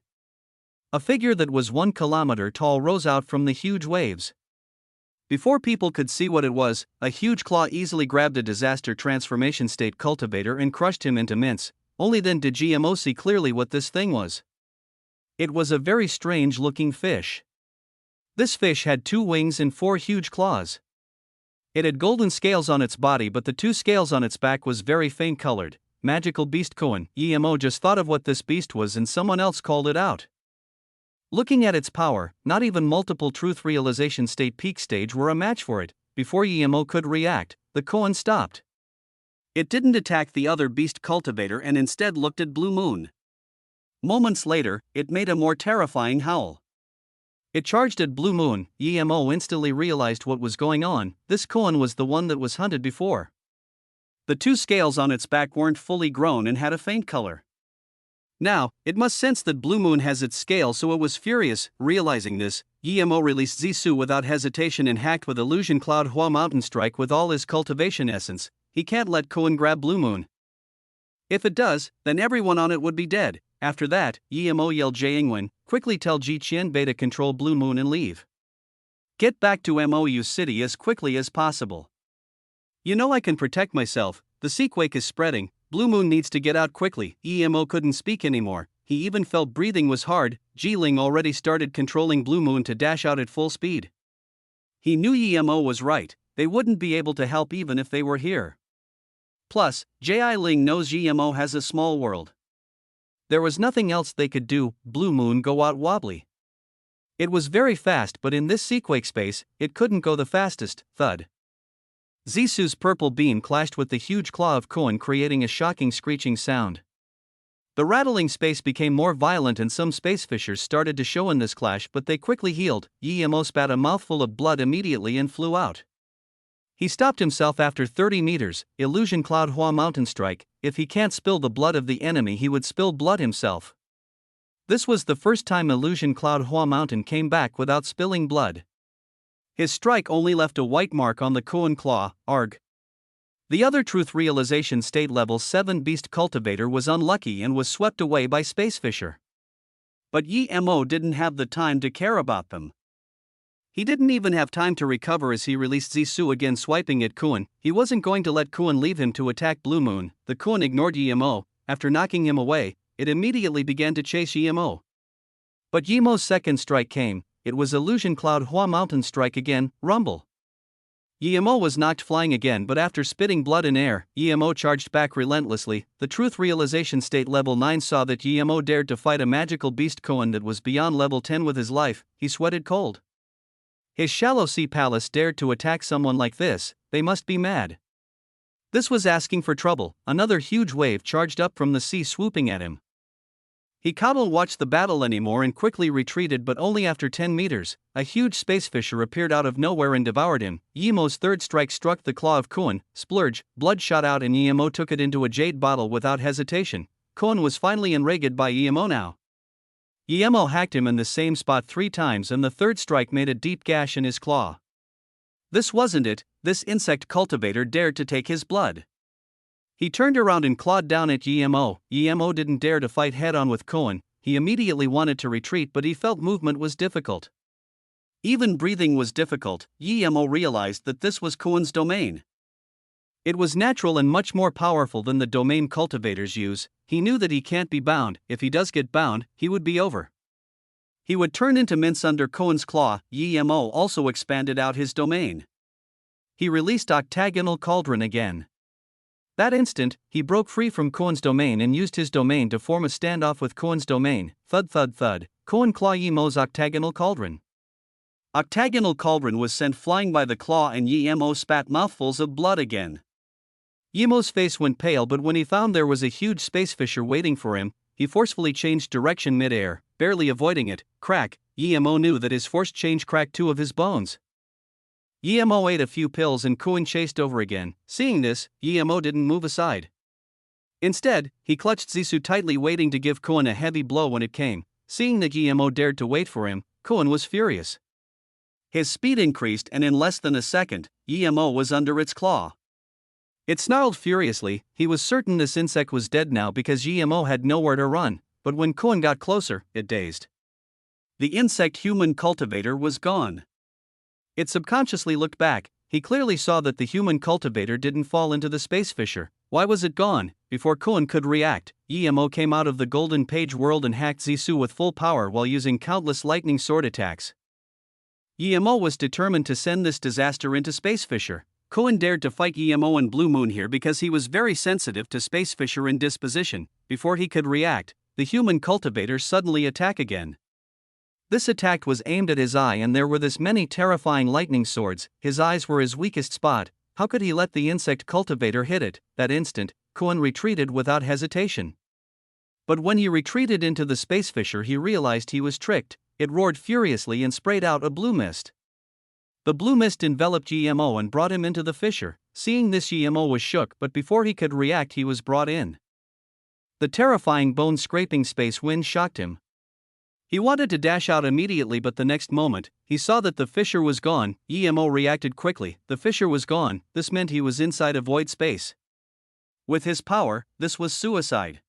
A figure that was 1 kilometer tall rose out from the huge waves. Before people could see what it was, a huge claw easily grabbed a disaster transformation state cultivator and crushed him into mince. Only then did Yemo see clearly what this thing was. It was a very strange-looking fish. This fish had 2 wings and 4 huge claws. It had golden scales on its body, but the 2 scales on its back was very faint-colored. Magical Beast Koan. Yemo just thought of what this beast was and someone else called it out. Looking at its power, not even multiple truth realization state peak stage were a match for it. Before Yemo could react, the Koan stopped. It didn't attack the other beast cultivator and instead looked at Blue Moon. Moments later, it made a more terrifying howl. It charged at Blue Moon. Yemo instantly realized what was going on. This Koan was the one that was hunted before. The 2 scales on its back weren't fully grown and had a faint color. Now, it must sense that Blue Moon has its scale, so it was furious. Realizing this, Yemo released Zisu without hesitation and hacked with Illusion Cloud Hua Mountain Strike with all his cultivation essence. He can't let Koan grab Blue Moon. If it does, then everyone on it would be dead. After that, Yemo yelled Jiangwen, quickly tell Ji Qianbei to control Blue Moon and leave. Get back to MOU City as quickly as possible. You know I can protect myself, the sequake is spreading, Blue Moon needs to get out quickly. Emo couldn't speak anymore, he even felt breathing was hard. Jiling already started controlling Blue Moon to dash out at full speed. He knew Emo was right, they wouldn't be able to help even if they were here. Plus, Ji Ling knows Emo has a small world. There was nothing else they could do. Blue Moon go out wobbly. It was very fast, but in this sequake space, it couldn't go the fastest. Thud. Zisu's purple beam clashed with the huge claw of Koan, creating a shocking screeching sound. The rattling space became more violent and some space fissures started to show in this clash, but they quickly healed. Emo spat a mouthful of blood immediately and flew out. He stopped himself after 30 meters, Illusion Cloud Hua Mountain Strike. If he can't spill the blood of the enemy, he would spill blood himself. This was the first time Illusion Cloud Hua Mountain came back without spilling blood. His strike only left a white mark on the Koan claw. Arg. The other Truth Realization State Level 7 Beast Cultivator was unlucky and was swept away by Space Fisher. But Emo didn't have the time to care about them. He didn't even have time to recover as he released Zisu again, swiping at Koan. He wasn't going to let Koan leave him to attack Blue Moon. The Koan ignored Emo. After knocking him away, it immediately began to chase Emo. But Yemo's second strike came. It was Illusion Cloud Hua Mountain Strike again. Rumble. Emo was knocked flying again, but after spitting blood in air, Emo charged back relentlessly. The Truth Realization State Level 9 saw that Emo dared to fight a magical beast Koan that was beyond level 10 with his life. He sweated cold. His Shallow Sea Palace dared to attack someone like this, they must be mad. This was asking for trouble. Another huge wave charged up from the sea, swooping at him. He couldn't watch the battle anymore and quickly retreated, but only after 10 meters, a huge space fisher appeared out of nowhere and devoured him. Yemo's third strike struck the claw of Koan, splurge, blood shot out and Emo took it into a jade bottle without hesitation. Koan was finally enraged by Emo now. Emo hacked him in the same spot 3 times and the third strike made a deep gash in his claw. This wasn't it, this insect cultivator dared to take his blood. He turned around and clawed down at Emo. Emo didn't dare to fight head-on with Koan. He immediately wanted to retreat, but he felt movement was difficult. Even breathing was difficult. Emo realized that this was Koan's domain. It was natural and much more powerful than the domain cultivators use. He knew that he can't be bound. If he does get bound, he would be over. He would turn into mince under Koan's claw. Emo also expanded out his domain. He released Octagonal Cauldron again. That instant, he broke free from Koan's domain and used his domain to form a standoff with Koan's domain. Thud thud thud. Koan claw Yemo's Octagonal Cauldron. Octagonal Cauldron was sent flying by the claw and Emo spat mouthfuls of blood again. Yemo's face went pale, but when he found there was a huge space fisher waiting for him, he forcefully changed direction mid-air, barely avoiding it. Crack. Emo knew that his forced change cracked 2 of his bones. Emo ate a few pills and Koan chased over again. Seeing this, Emo didn't move aside. Instead, he clutched Zisu tightly, waiting to give Koan a heavy blow when it came. Seeing that Emo dared to wait for him, Koan was furious. His speed increased and in less than a second, Emo was under its claw. It snarled furiously. He was certain this insect was dead now because Emo had nowhere to run, but when Koan got closer, it dazed. The insect human cultivator was gone. It subconsciously looked back. He clearly saw that the human cultivator didn't fall into the space fissure. Why was it gone? Before Koan could react, Emo came out of the golden page world and hacked Zisu with full power while using countless lightning sword attacks. Emo was determined to send this disaster into space fissure. Koan dared to fight Emo and Blue Moon here because he was very sensitive to space fissure in disposition. Before he could react, the human cultivator suddenly attacked again. This attack was aimed at his eye and there were this many terrifying lightning swords. His eyes were his weakest spot. How could he let the insect cultivator hit it? That instant, Koan retreated without hesitation. But when he retreated into the space fissure, he realized he was tricked. It roared furiously and sprayed out a blue mist. The blue mist enveloped Emo and brought him into the fissure. Seeing this, Emo was shook, but before he could react, he was brought in. The terrifying bone-scraping space wind shocked him. He wanted to dash out immediately, but the next moment, he saw that the fissure was gone. Emo reacted quickly. The fissure was gone. This meant he was inside a void space. With his power, this was suicide.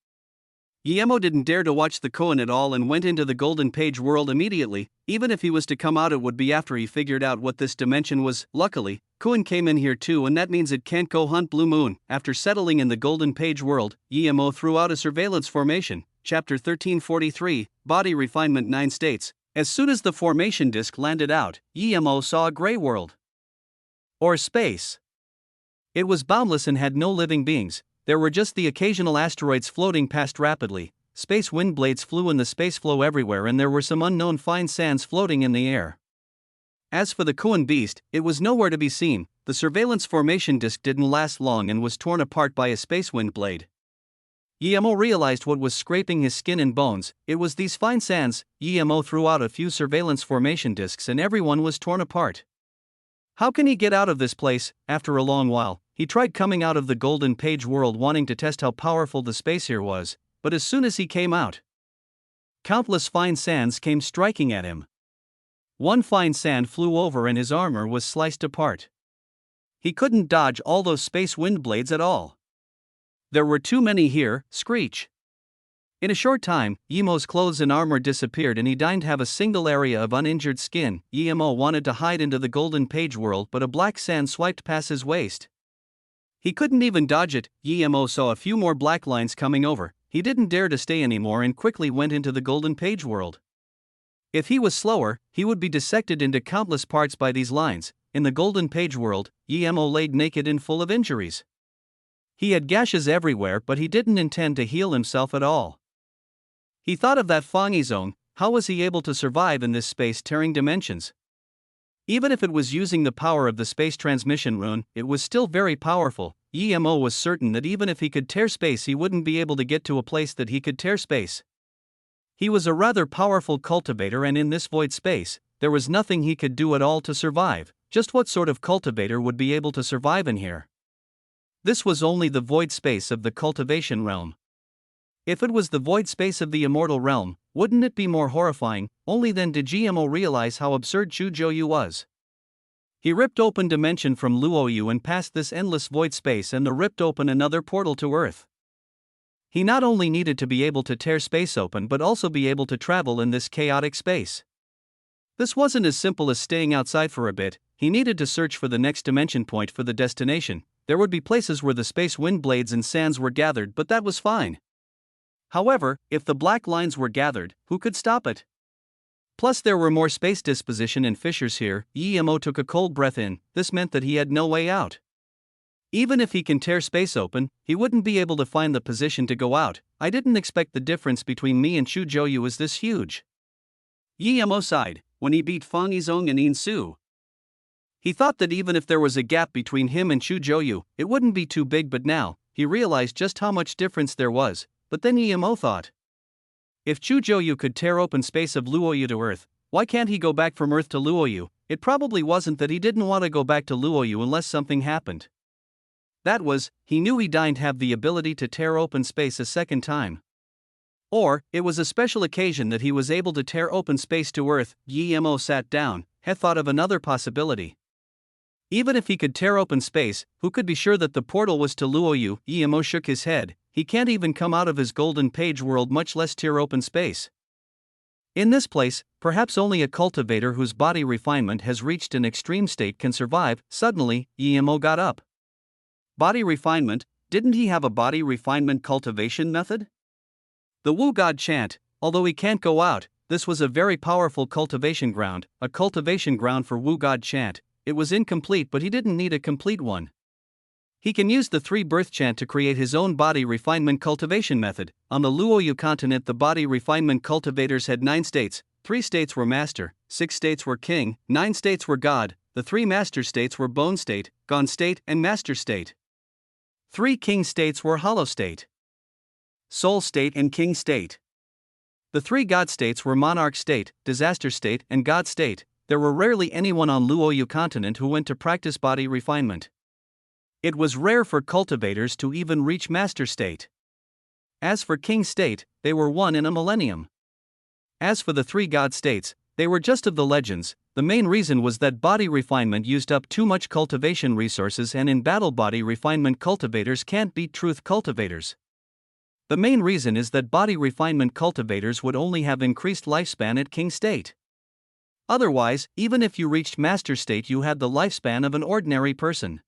Emo didn't dare to watch the koan at all and went into the golden page world immediately. Even if he was to come out, it would be after he figured out what this dimension was. Luckily, koan came in here too, and that means it can't go hunt Blue Moon. After settling in the golden page world, Emo threw out a surveillance formation. Chapter 1343, Body Refinement 9 states. As soon as the formation disk landed out, Emo saw a gray world. Or space. It was boundless and had no living beings. There were just the occasional asteroids floating past rapidly. Space wind blades flew in the space flow everywhere, and there were some unknown fine sands floating in the air. As for the koan beast, it was nowhere to be seen. The surveillance formation disk didn't last long and was torn apart by a space wind blade. Emo realized what was scraping his skin and bones. It was these fine sands. Emo threw out a few surveillance formation disks and everyone was torn apart. How can he get out of this place? After a long while, he tried coming out of the golden page world, wanting to test how powerful the space here was, but as soon as he came out, countless fine sands came striking at him. One fine sand flew over and his armor was sliced apart. He couldn't dodge all those space wind blades at all. There were too many here. Screech. In a short time, Emo's clothes and armor disappeared and he didn't have a single area of uninjured skin. Emo wanted to hide into the golden page world, but a black sand swiped past his waist. He couldn't even dodge it. Emo saw a few more black lines coming over. He didn't dare to stay anymore and quickly went into the golden page world. If he was slower, he would be dissected into countless parts by these lines. In the golden page world, Emo laid naked and full of injuries. He had gashes everywhere, but he didn't intend to heal himself at all. He thought of that Fongy zone. How was he able to survive in this space-tearing dimensions? Even if it was using the power of the space transmission rune, it was still very powerful. Emo was certain that even if he could tear space, he wouldn't be able to get to a place that he could tear space. He was a rather powerful cultivator, and in this void space, there was nothing he could do at all to survive. Just what sort of cultivator would be able to survive in here? This was only the void space of the cultivation realm. If it was the void space of the immortal realm, wouldn't it be more horrifying? Only then did Emo realize how absurd Chujoyu was. He ripped open dimension from Luoyu and passed this endless void space, and ripped open another portal to Earth. He not only needed to be able to tear space open but also be able to travel in this chaotic space. This wasn't as simple as staying outside for a bit. He needed to search for the next dimension point for the destination. There would be places where the space wind blades and sands were gathered, but that was fine. However, if the black lines were gathered, who could stop it? Plus there were more space disposition and fissures here. Emo took a cold breath in. This meant that he had no way out. Even if he can tear space open, he wouldn't be able to find the position to go out. I didn't expect the difference between me and Chujoyu was this huge. Emo sighed when he beat Fangizong and Insu. He thought that even if there was a gap between him and Chujoyu, it wouldn't be too big, but now, he realized just how much difference there was. But then Emo thought, if Chujoyu could tear open space of Luoyu to Earth, why can't he go back from Earth to Luoyu? It probably wasn't that he didn't want to go back to Luoyu unless something happened. That was, he knew he didn't have the ability to tear open space a second time. Or, it was a special occasion that he was able to tear open space to Earth. Emo sat down, had thought of another possibility. Even if he could tear open space, who could be sure that the portal was to Luoyu? Emo shook his head. He can't even come out of his golden page world, much less tear open space. In this place, perhaps only a cultivator whose body refinement has reached an extreme state can survive. Suddenly, Emo got up. Body refinement? Didn't he have a body refinement cultivation method? The Wu God chant. Although he can't go out, this was a very powerful cultivation ground, a cultivation ground for Wu God chant. It was incomplete, but he didn't need a complete one. He can use the 3 birth chant to create his own body refinement cultivation method. On the Luoyu continent, the body refinement cultivators had 9 states. 3 states were master, 6 states were king, 9 states were god. The 3 master states were bone state, gone state, and master state. 3 king states were hollow state, soul state, and king state. The 3 god states were monarch state, disaster state, and god state. There were rarely anyone on Luoyu continent who went to practice body refinement. It was rare for cultivators to even reach master state. As for king state, they were 1 in a millennium. As for the three god states, they were just of the legends. The main reason was that body refinement used up too much cultivation resources, and in battle body refinement cultivators can't beat truth cultivators. The main reason is that body refinement cultivators would only have increased lifespan at king state. Otherwise, even if you reached master state, you had the lifespan of an ordinary person.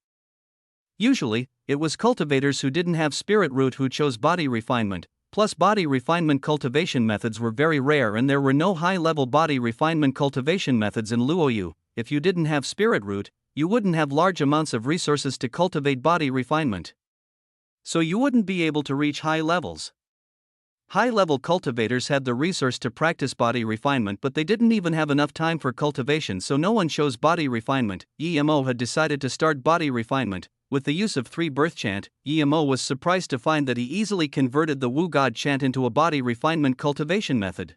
Usually, it was cultivators who didn't have spirit root who chose body refinement, plus body refinement cultivation methods were very rare and there were no high-level body refinement cultivation methods in Luoyu. If you didn't have spirit root, you wouldn't have large amounts of resources to cultivate body refinement. So you wouldn't be able to reach high levels. High-level cultivators had the resource to practice body refinement, but they didn't even have enough time for cultivation, so no one chose body refinement. Emo had decided to start body refinement. With the use of 3 birth chant, Emo was surprised to find that he easily converted the Wu God chant into a body refinement cultivation method.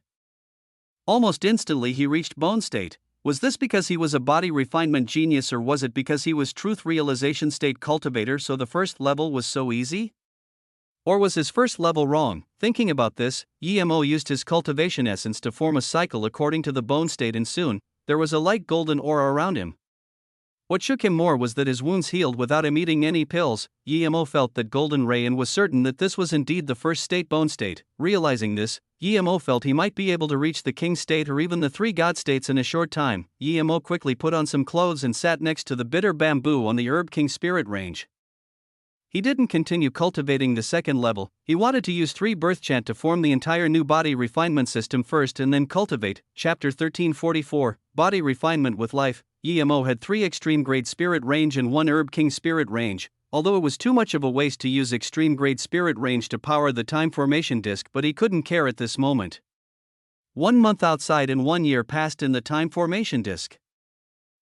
Almost instantly he reached bone state. Was this because he was a body refinement genius, or was it because he was truth realization state cultivator, so the first level was so easy? Or was his first level wrong? Thinking about this, Emo used his cultivation essence to form a cycle according to the bone state, and soon, there was a light golden aura around him. What shook him more was that his wounds healed without him eating any pills. Emo felt that golden ray and was certain that this was indeed the first state, bone state. Realizing this, Emo felt he might be able to reach the king state or even the 3 god states in a short time. Emo quickly put on some clothes and sat next to the bitter bamboo on the Herb King Spirit range. He didn't continue cultivating the second level. He wanted to use 3 birth chant to form the entire new body refinement system first and then cultivate. Chapter 1344, Body Refinement with Life. Emo had 3 extreme grade spirit range and 1 Herb King spirit range, although it was too much of a waste to use extreme grade spirit range to power the time formation disc, but he couldn't care at this moment. 1 month outside and 1 year passed in the time formation disc.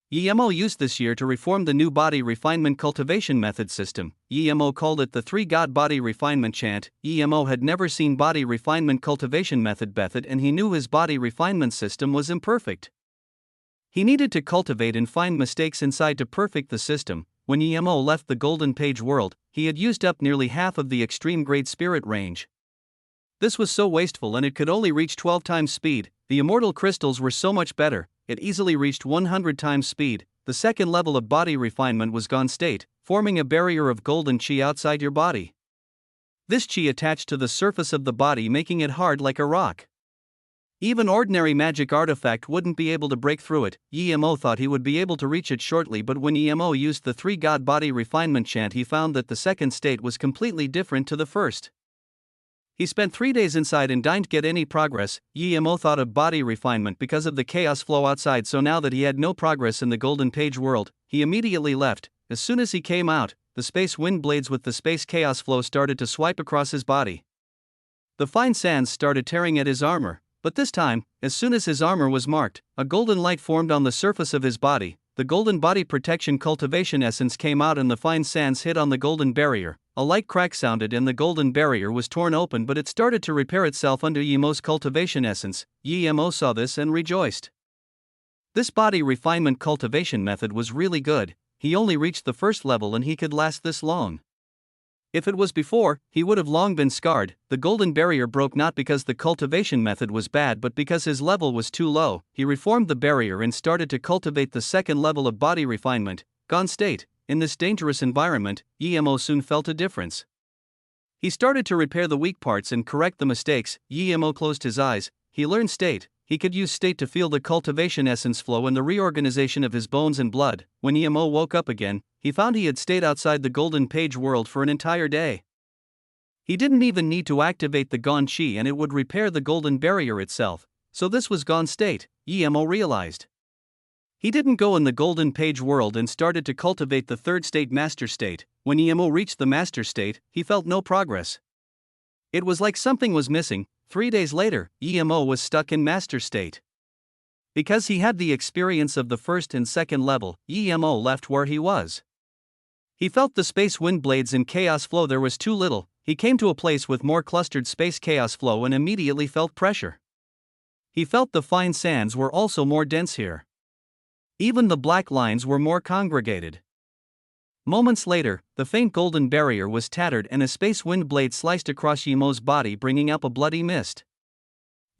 Emo used this year to reform the new body refinement cultivation method system. Emo called it the 3 god body refinement chant. Emo had never seen body refinement cultivation method and he knew his body refinement system was imperfect. He needed to cultivate and find mistakes inside to perfect the system. When Emo left the Golden Page world, he had used up nearly half of the extreme grade spirit range. This was so wasteful, and it could only reach 12 times speed. The immortal crystals were so much better, it easily reached 100 times speed. The second level of body refinement was gone state, forming a barrier of golden chi outside your body. This chi attached to the surface of the body, making it hard like a rock. Even ordinary magic artifact wouldn't be able to break through it. Emo thought he would be able to reach it shortly, but when Emo used the 3 god body refinement chant, he found that the second state was completely different to the first. He spent 3 days inside and didn't get any progress. Emo thought of body refinement because of the chaos flow outside, so now that he had no progress in the Golden Page world, he immediately left. As soon as he came out, the space wind blades with the space chaos flow started to swipe across his body. The fine sands started tearing at his armor. But this time, as soon as his armor was marked, a golden light formed on the surface of his body. The golden body protection cultivation essence came out and the fine sands hit on the golden barrier. A light crack sounded and the golden barrier was torn open, but it started to repair itself under Emo's cultivation essence. Emo saw this and rejoiced. This body refinement cultivation method was really good. He only reached the first level and he could last this long. If it was before, he would have long been scarred. The golden barrier broke not because the cultivation method was bad, but because his level was too low. He reformed the barrier and started to cultivate the second level of body refinement, gone state. In this dangerous environment, Emo soon felt a difference. He started to repair the weak parts and correct the mistakes. Emo closed his eyes. He learned state. He could use state to feel the cultivation essence flow and the reorganization of his bones and blood. When Emo woke up again, he found he had stayed outside the Golden Page world for an entire day. He didn't even need to activate the Gone Chi and it would repair the golden barrier itself, so this was gone state, Emo realized. He didn't go in the Golden Page world and started to cultivate the third state, Master State. When Emo reached the Master State, he felt no progress. It was like something was missing. 3 days later, Emo was stuck in Master State. Because he had the experience of the first and second level, Emo left where he was. He felt the space wind blades and chaos flow there was too little. He came to a place with more clustered space chaos flow and immediately felt pressure. He felt the fine sands were also more dense here. Even the black lines were more congregated. Moments later, the faint golden barrier was tattered and a space wind blade sliced across Emo's body, bringing up a bloody mist.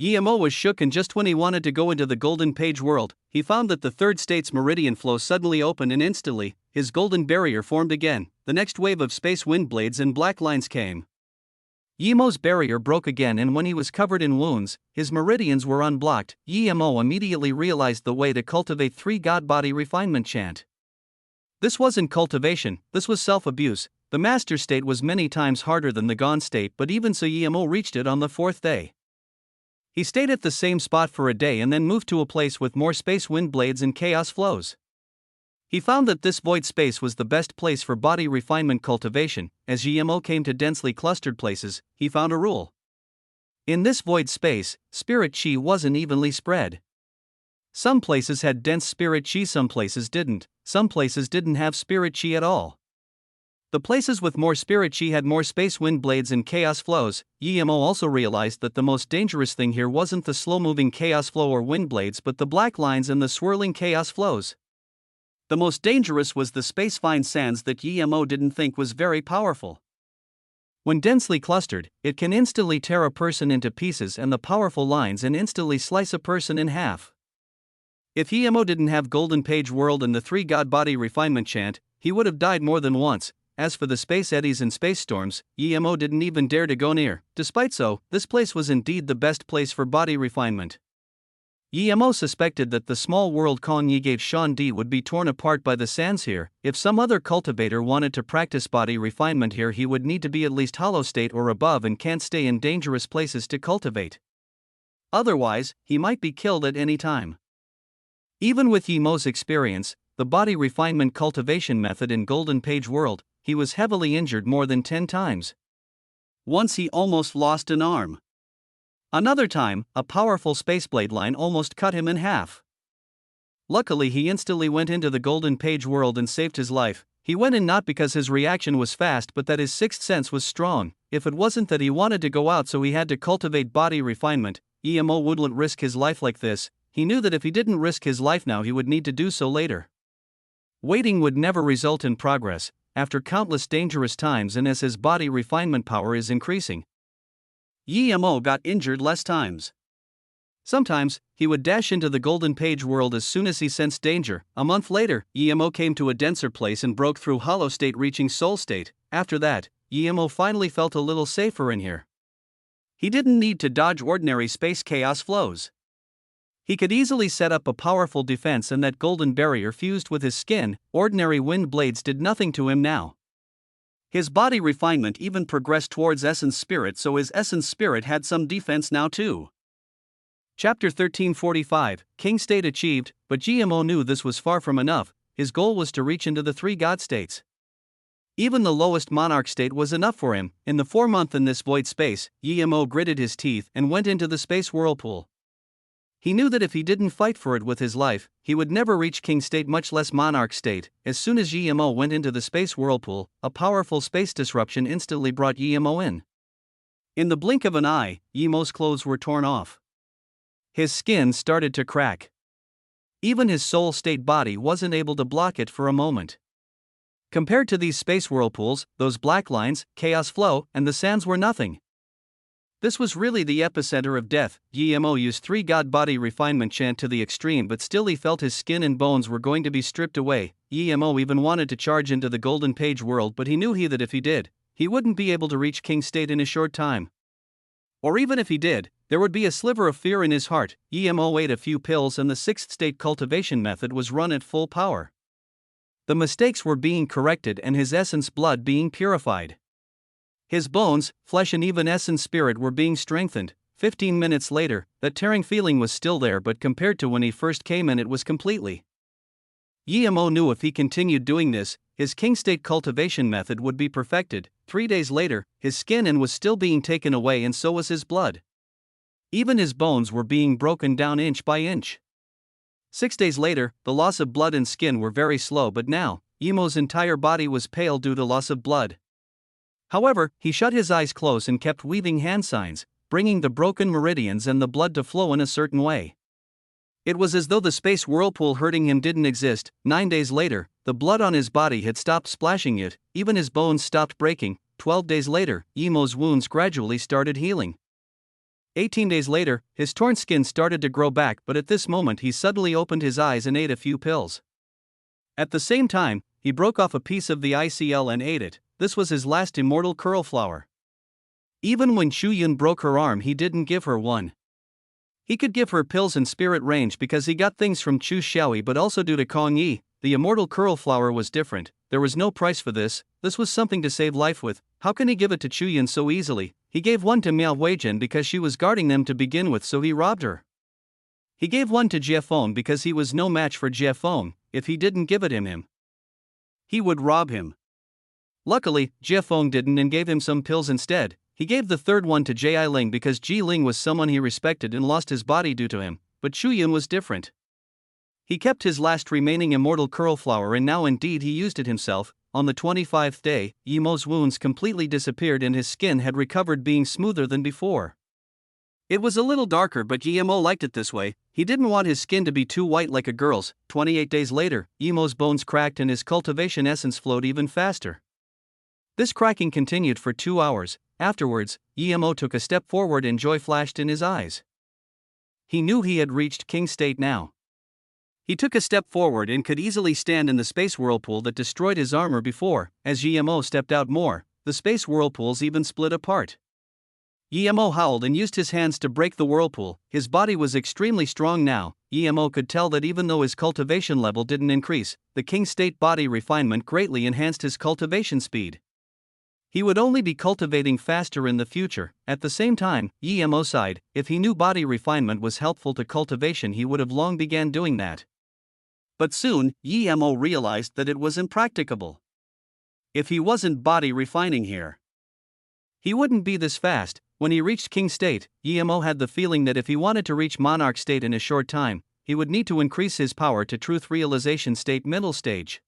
Yemo was shook, and just when he wanted to go into the golden page world, he found that the third state's meridian flow suddenly opened, and instantly, his golden barrier formed again. The next wave of space wind blades and black lines came. Yemo's barrier broke again, and when he was covered in wounds, his meridians were unblocked. Yemo immediately realized the way to cultivate 3 God body refinement chant. This wasn't cultivation, this was self-abuse. The master state was many times harder than the gone state, but even so Yemo reached it on the 4th day. He stayed at the same spot for a day and then moved to a place with more space wind blades and chaos flows. He found that this void space was the best place for body refinement cultivation. As Yemo came to densely clustered places, he found a rule. In this void space, spirit chi wasn't evenly spread. Some places had dense spirit chi, some places didn't. Some places didn't have spirit chi at all. The places with more spirit chi had more space wind blades and chaos flows. Yemo also realized that the most dangerous thing here wasn't the slow-moving chaos flow or wind blades, but the black lines and the swirling chaos flows. The most dangerous was the space-fine sands that Yemo didn't think was very powerful. When densely clustered, it can instantly tear a person into pieces, and the powerful lines and instantly slice a person in half. If Yemo didn't have Golden Page World and the 3 God Body Refinement chant, he would have died more than once. As for the space eddies and space storms, Yemo didn't even dare to go near. Despite so, this place was indeed the best place for body refinement. Yemo suspected that the small world Kong Yi gave Sean D would be torn apart by the sands here. If some other cultivator wanted to practice body refinement here, he would need to be at least hollow state or above and can't stay in dangerous places to cultivate. Otherwise, he might be killed at any time. Even with Yemo's experience, the body refinement cultivation method in Golden Page World, he was heavily injured more than 10 times. Once he almost lost an arm. Another time, a powerful spaceblade line almost cut him in half. Luckily, he instantly went into the Golden Page World and saved his life. He went in not because his reaction was fast, but that his sixth sense was strong. If it wasn't that he wanted to go out so he had to cultivate body refinement, Yemo wouldn't risk his life like this. He knew that if he didn't risk his life now, he would need to do so later. Waiting would never result in progress. After countless dangerous times and as his body refinement power is increasing, Yemo got injured less times. Sometimes, he would dash into the Golden Page World as soon as he sensed danger. A month later, Yemo came to a denser place and broke through hollow state, reaching soul state. After that, Yemo finally felt a little safer in here. He didn't need to dodge ordinary space chaos flows. He could easily set up a powerful defense, and that golden barrier fused with his skin. Ordinary wind blades did nothing to him now. His body refinement even progressed towards essence spirit, so his essence spirit had some defense now too. Chapter 1345, King State achieved, but Yemo knew this was far from enough. His goal was to reach into the 3 God states. Even the lowest monarch state was enough for him. In the 4-month in this void space, Yemo gritted his teeth and went into the space whirlpool. He knew that if he didn't fight for it with his life, he would never reach King State, much less Monarch State. As soon as Yemo went into the space whirlpool, a powerful space disruption instantly brought Yemo in. In the blink of an eye, Yemo's clothes were torn off. His skin started to crack. Even his soul state body wasn't able to block it for a moment. Compared to these space whirlpools, those black lines, chaos flow, and the sands were nothing. This was really the epicenter of death. Yemo used 3 God body refinement chant to the extreme, but still he felt his skin and bones were going to be stripped away. Yemo even wanted to charge into the Golden Page World, but he knew that if he did, he wouldn't be able to reach King State in a short time. Or even if he did, there would be a sliver of fear in his heart. Yemo ate a few pills and the 6th state cultivation method was run at full power. The mistakes were being corrected and his essence blood being purified. His bones, flesh and even essence spirit were being strengthened. 15 minutes later, that tearing feeling was still there, but compared to when he first came in, it was completely. Yemo knew if he continued doing this, his King State cultivation method would be perfected. 3 days later, his skin was still being taken away, and so was his blood. Even his bones were being broken down inch by inch. 6 days later, the loss of blood and skin were very slow, but now, Yemo's entire body was pale due to loss of blood. However, he shut his eyes close and kept weaving hand signs, bringing the broken meridians and the blood to flow in a certain way. It was as though the space whirlpool hurting him didn't exist. 9 days later, the blood on his body had stopped splashing it, even his bones stopped breaking. 12 days later, Yemo's wounds gradually started healing. 18 days later, his torn skin started to grow back, but at this moment he suddenly opened his eyes and ate a few pills. At the same time, he broke off a piece of the ICL and ate it. This was his last immortal curl flower. Even when Shu Yun broke her arm, he didn't give her one. He could give her pills and spirit range because he got things from Chu Xiaoyi, but also due to Kong Yi, the immortal curl flower was different. There was no price for this. This was something to save life with. How can he give it to Chu Yun so easily? He gave one to Miao Huijin because she was guarding them to begin with, so he robbed her. He gave one to Jie Feng because he was no match for Jie Feng. If he didn't give it him, he would rob him. Luckily, Jie Feng didn't and gave him some pills instead. He gave the third one to Ji Ling because Ji Ling was someone he respected and lost his body due to him, but Shu Yun was different. He kept his last remaining immortal curl flower, and now indeed he used it himself. On the 25th day, Yimo's wounds completely disappeared and his skin had recovered, being smoother than before. It was a little darker, but Yimo liked it this way. He didn't want his skin to be too white like a girl's. 28 days later, Yimo's bones cracked and his cultivation essence flowed even faster. This cracking continued for 2 hours. Afterwards, Yimo took a step forward and joy flashed in his eyes. He knew he had reached king state now. He took a step forward and could easily stand in the space whirlpool that destroyed his armor before. As Yimo stepped out more, the space whirlpools even split apart. Yimo howled and used his hands to break the whirlpool. His body was extremely strong now. Yimo could tell that even though his cultivation level didn't increase, the king state body refinement greatly enhanced his cultivation speed. He would only be cultivating faster in the future. At the same time, Yimo sighed. If he knew body refinement was helpful to cultivation, he would have long began doing that. But soon, Yimo realized that it was impracticable. If he wasn't body refining here, he wouldn't be this fast. When he reached king state, Yimo had the feeling that if he wanted to reach monarch state in a short time, he would need to increase his power to truth realization state middle stage.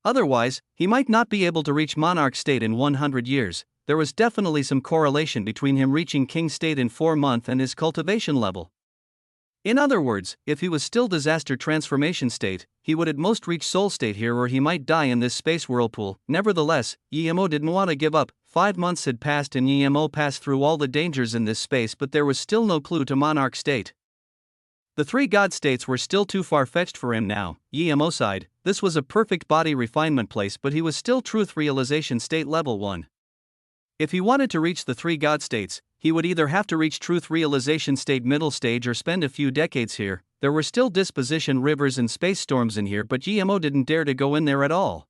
Otherwise, he might not be able to reach monarch state in 100 years. There was definitely some correlation between him reaching king state in 4 months and his cultivation level. In other words, if he was still disaster transformation state, he would at most reach soul state here, or he might die in this space whirlpool. Nevertheless, Yimo didn't want to give up. 5 months had passed and Yimo passed through all the dangers in this space, but there was still no clue to monarch state. The 3 god states were still too far-fetched for him now. Yimo sighed. This was a perfect body refinement place, but he was still truth realization state level 1. If he wanted to reach the 3 god states, he would either have to reach truth realization state middle stage or spend a few decades here. There were still disposition rivers and space storms in here, but Yimo didn't dare to go in there at all.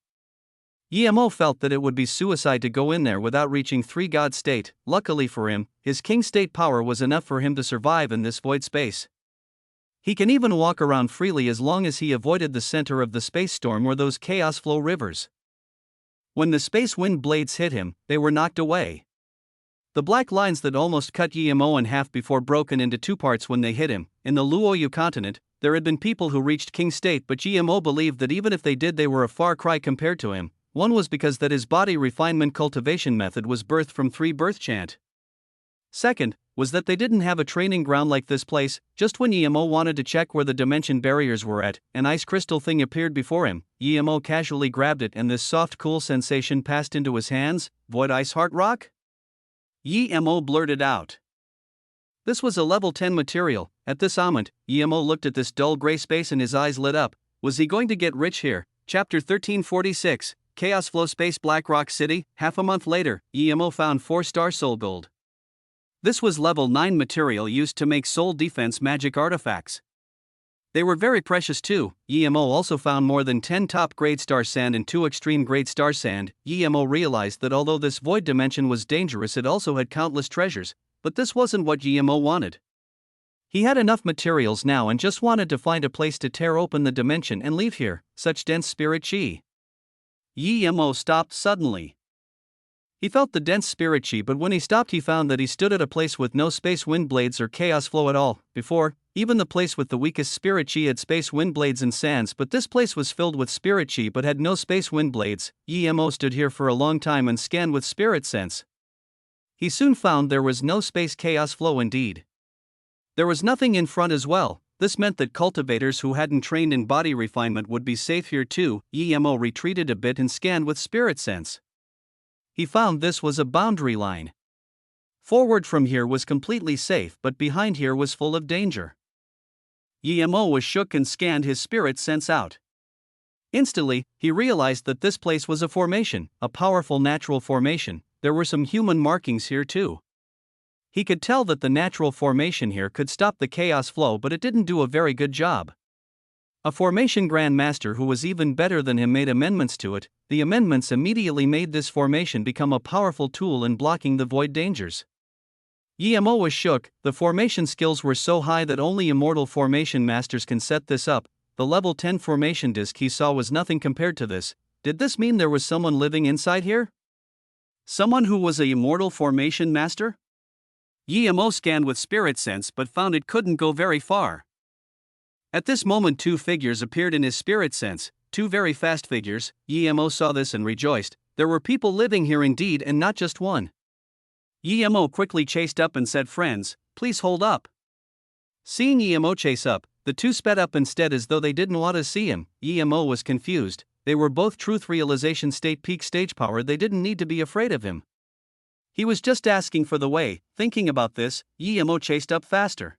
Yimo felt that it would be suicide to go in there without reaching 3 god state. Luckily for him, his king state power was enough for him to survive in this void space. He can even walk around freely as long as he avoided the center of the space storm or those chaos flow rivers. When the space wind blades hit him, they were knocked away. The black lines that almost cut Yimo in half before broken into 2 parts when they hit him. In the Luoyu continent, there had been people who reached king state, but Yimo believed that even if they did, they were a far cry compared to him. One was because that his body refinement cultivation method was birthed from 3 birth chant. Second, was that they didn't have a training ground like this place. Just when Yimo wanted to check where the dimension barriers were at, an ice crystal thing appeared before him. Yimo casually grabbed it and this soft cool sensation passed into his hands. Void ice heart rock? Yimo blurted out. This was a level 10 material. At this moment, Yimo looked at this dull gray space and his eyes lit up. Was he going to get rich here? Chapter 1346, Chaos Flow Space Black Rock City. Half a month later, Yimo found 4-star soul gold. This was level 9 material used to make soul defense magic artifacts. They were very precious too. Yimo also found more than 10 top grade star sand and 2 extreme grade star sand. Yimo realized that although this void dimension was dangerous, it also had countless treasures, but this wasn't what Yimo wanted. He had enough materials now and just wanted to find a place to tear open the dimension and leave here. Such dense spirit chi. Yimo stopped suddenly. He felt the dense spirit chi, but when he stopped he found that he stood at a place with no space wind blades or chaos flow at all. Before, even the place with the weakest spirit chi had space wind blades and sands, but this place was filled with spirit chi but had no space wind blades. Yimo stood here for a long time and scanned with spirit sense. He soon found there was no space chaos flow indeed. There was nothing in front as well. This meant that cultivators who hadn't trained in body refinement would be safe here too. Yimo retreated a bit and scanned with spirit sense. He found this was a boundary line. Forward from here was completely safe, but behind here was full of danger. Yemo was shook and scanned his spirit sense out. Instantly, he realized that this place was a formation, a powerful natural formation. There were some human markings here too. He could tell that the natural formation here could stop the chaos flow, but it didn't do a very good job. A formation grandmaster who was even better than him made amendments to it. The amendments immediately made this formation become a powerful tool in blocking the void dangers. Yemo was shook. The formation skills were so high that only immortal formation masters can set this up. The level 10 formation disc he saw was nothing compared to this. Did this mean there was someone living inside here? Someone who was a immortal formation master? Yemo scanned with spirit sense but found it couldn't go very far. At this moment, two figures appeared in his spirit sense, two very fast figures. Yemo saw this and rejoiced. There were people living here indeed, and not just one. Yemo quickly chased up and said, "Friends, please hold up." Seeing Yemo chase up, the two sped up instead as though they didn't want to see him. Yemo was confused. They were both truth realization state peak stage power. They didn't need to be afraid of him. He was just asking for the way. Thinking about this, Yemo chased up faster.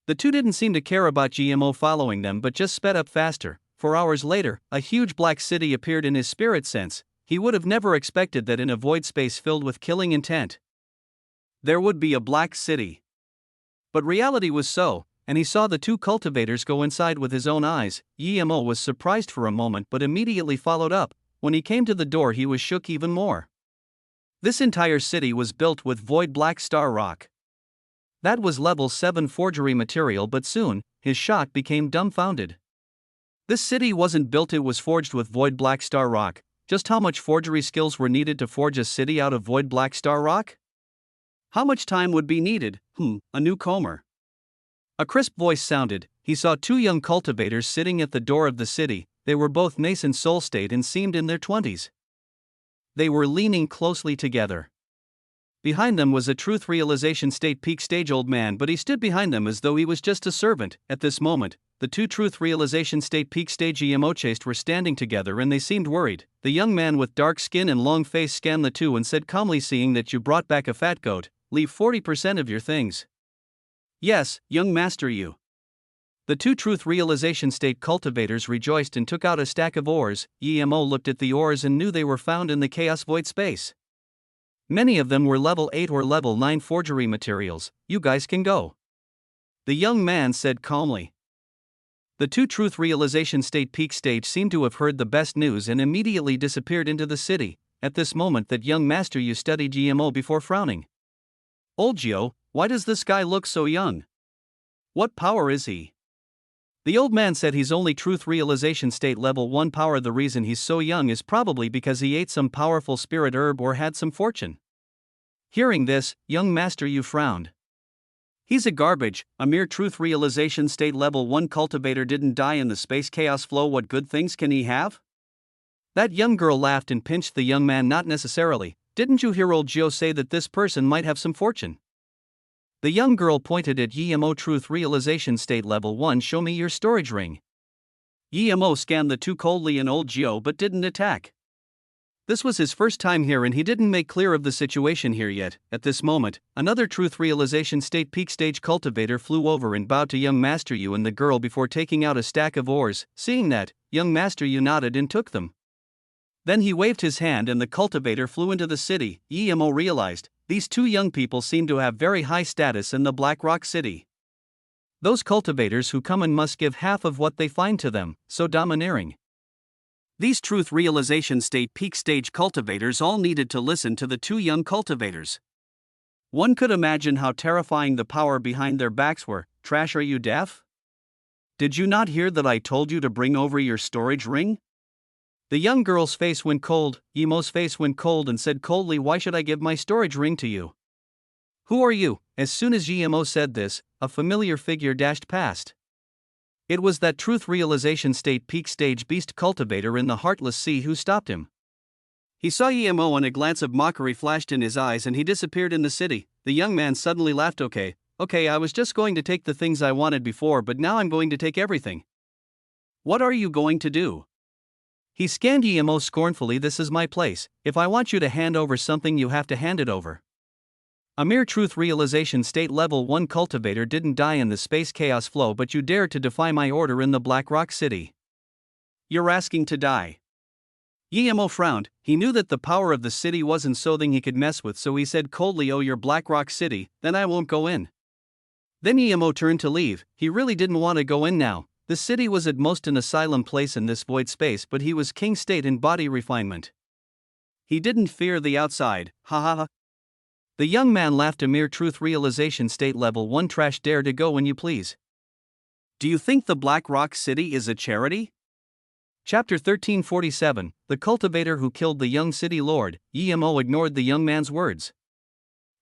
The two didn't seem to care about Yemo following them but just sped up faster. 4 hours later, a huge black city appeared in his spirit sense. He would have never expected that in a void space filled with killing intent there would be a black city. But reality was so, and he saw the two cultivators go inside with his own eyes. Yemo was surprised for a moment but immediately followed up. When he came to the door, he was shook even more. This entire city was built with void black star rock. That was level 7 forgery material, but soon, his shock became dumbfounded. This city wasn't built, it was forged with void black star rock. Just how much forgery skills were needed to forge a city out of void black star rock? How much time would be needed? A newcomer. A crisp voice sounded. He saw two young cultivators sitting at the door of the city. They were both nascent soul state and seemed in their 20s. They were leaning closely together. Behind them was a truth realization state peak stage old man, but he stood behind them as though he was just a servant. At this moment, the two truth realization state peak stage Yemo chased were standing together and they seemed worried. The young man with dark skin and long face scanned the two and said calmly, "Seeing that you brought back a fat goat, leave 40% of your things." "Yes, young master, you." The two truth realization state cultivators rejoiced and took out a stack of ores. Yemo looked at the ores and knew they were found in the chaos void space. Many of them were level 8 or level 9 forgery materials. "You guys can go," the young man said calmly. The two truth realization state peak stage seemed to have heard the best news and immediately disappeared into the city. At this moment, that young master you studied Yemo before frowning. "Old Gio, why does this guy look so young? What power is he?" The old man said he's only truth realization state level 1 power. The reason he's so young is probably because he ate some powerful spirit herb or had some fortune. Hearing this, young master you frowned. "He's a garbage, a mere truth realization state level 1 cultivator, didn't die in the space chaos flow. What good things can he have?" That young girl laughed and pinched the young man. "Not necessarily. Didn't you hear old Gio say that this person might have some fortune?" The young girl pointed at Yemo. "Truth realization state level 1, show me your storage ring." Yemo scanned the two coldly and old Gio but didn't attack. This was his first time here and he didn't make clear of the situation here yet. At this moment, another truth realization state peak stage cultivator flew over and bowed to young master Yu and the girl before taking out a stack of ores. Seeing that, young master Yu nodded and took them. Then he waved his hand and the cultivator flew into the city. Yemo realized, these two young people seem to have very high status in the Black Rock City. Those cultivators who come in must give half of what they find to them, so domineering. These truth realization state peak stage cultivators all needed to listen to the two young cultivators. One could imagine how terrifying the power behind their backs were. "Trash, are you deaf? Did you not hear that I told you to bring over your storage ring?" The young girl's face went cold. Yemo's face went cold and said coldly, "Why should I give my storage ring to you? Who are you?" As soon as Yemo said this, a familiar figure dashed past. It was that truth realization state peak stage beast cultivator in the Heartless Sea who stopped him. He saw Yemo and a glance of mockery flashed in his eyes and he disappeared in the city. The young man suddenly laughed. Okay, I was just going to take the things I wanted before, but now I'm going to take everything." "What are you going to do?" He scanned Yemo scornfully. "This is my place. If I want you to hand over something, you have to hand it over." A mere truth realization state level 1 cultivator didn't die in the space chaos flow, but you dared to defy my order in the Black Rock City. You're asking to die. Yemo frowned. He knew that the power of the city wasn't something he could mess with, so he said coldly, "Oh, your Black Rock City, then I won't go in." Then Yemo turned to leave. He really didn't want to go in now. The city was at most an asylum place in this void space, but he was king state in body refinement. He didn't fear the outside. Ha ha ha. The young man laughed. A mere truth realization state level 1 trash, dare to go when you please. Do you think the Black Rock City is a charity? Chapter 1347, The Cultivator Who Killed the Young City Lord. Yemo ignored the young man's words.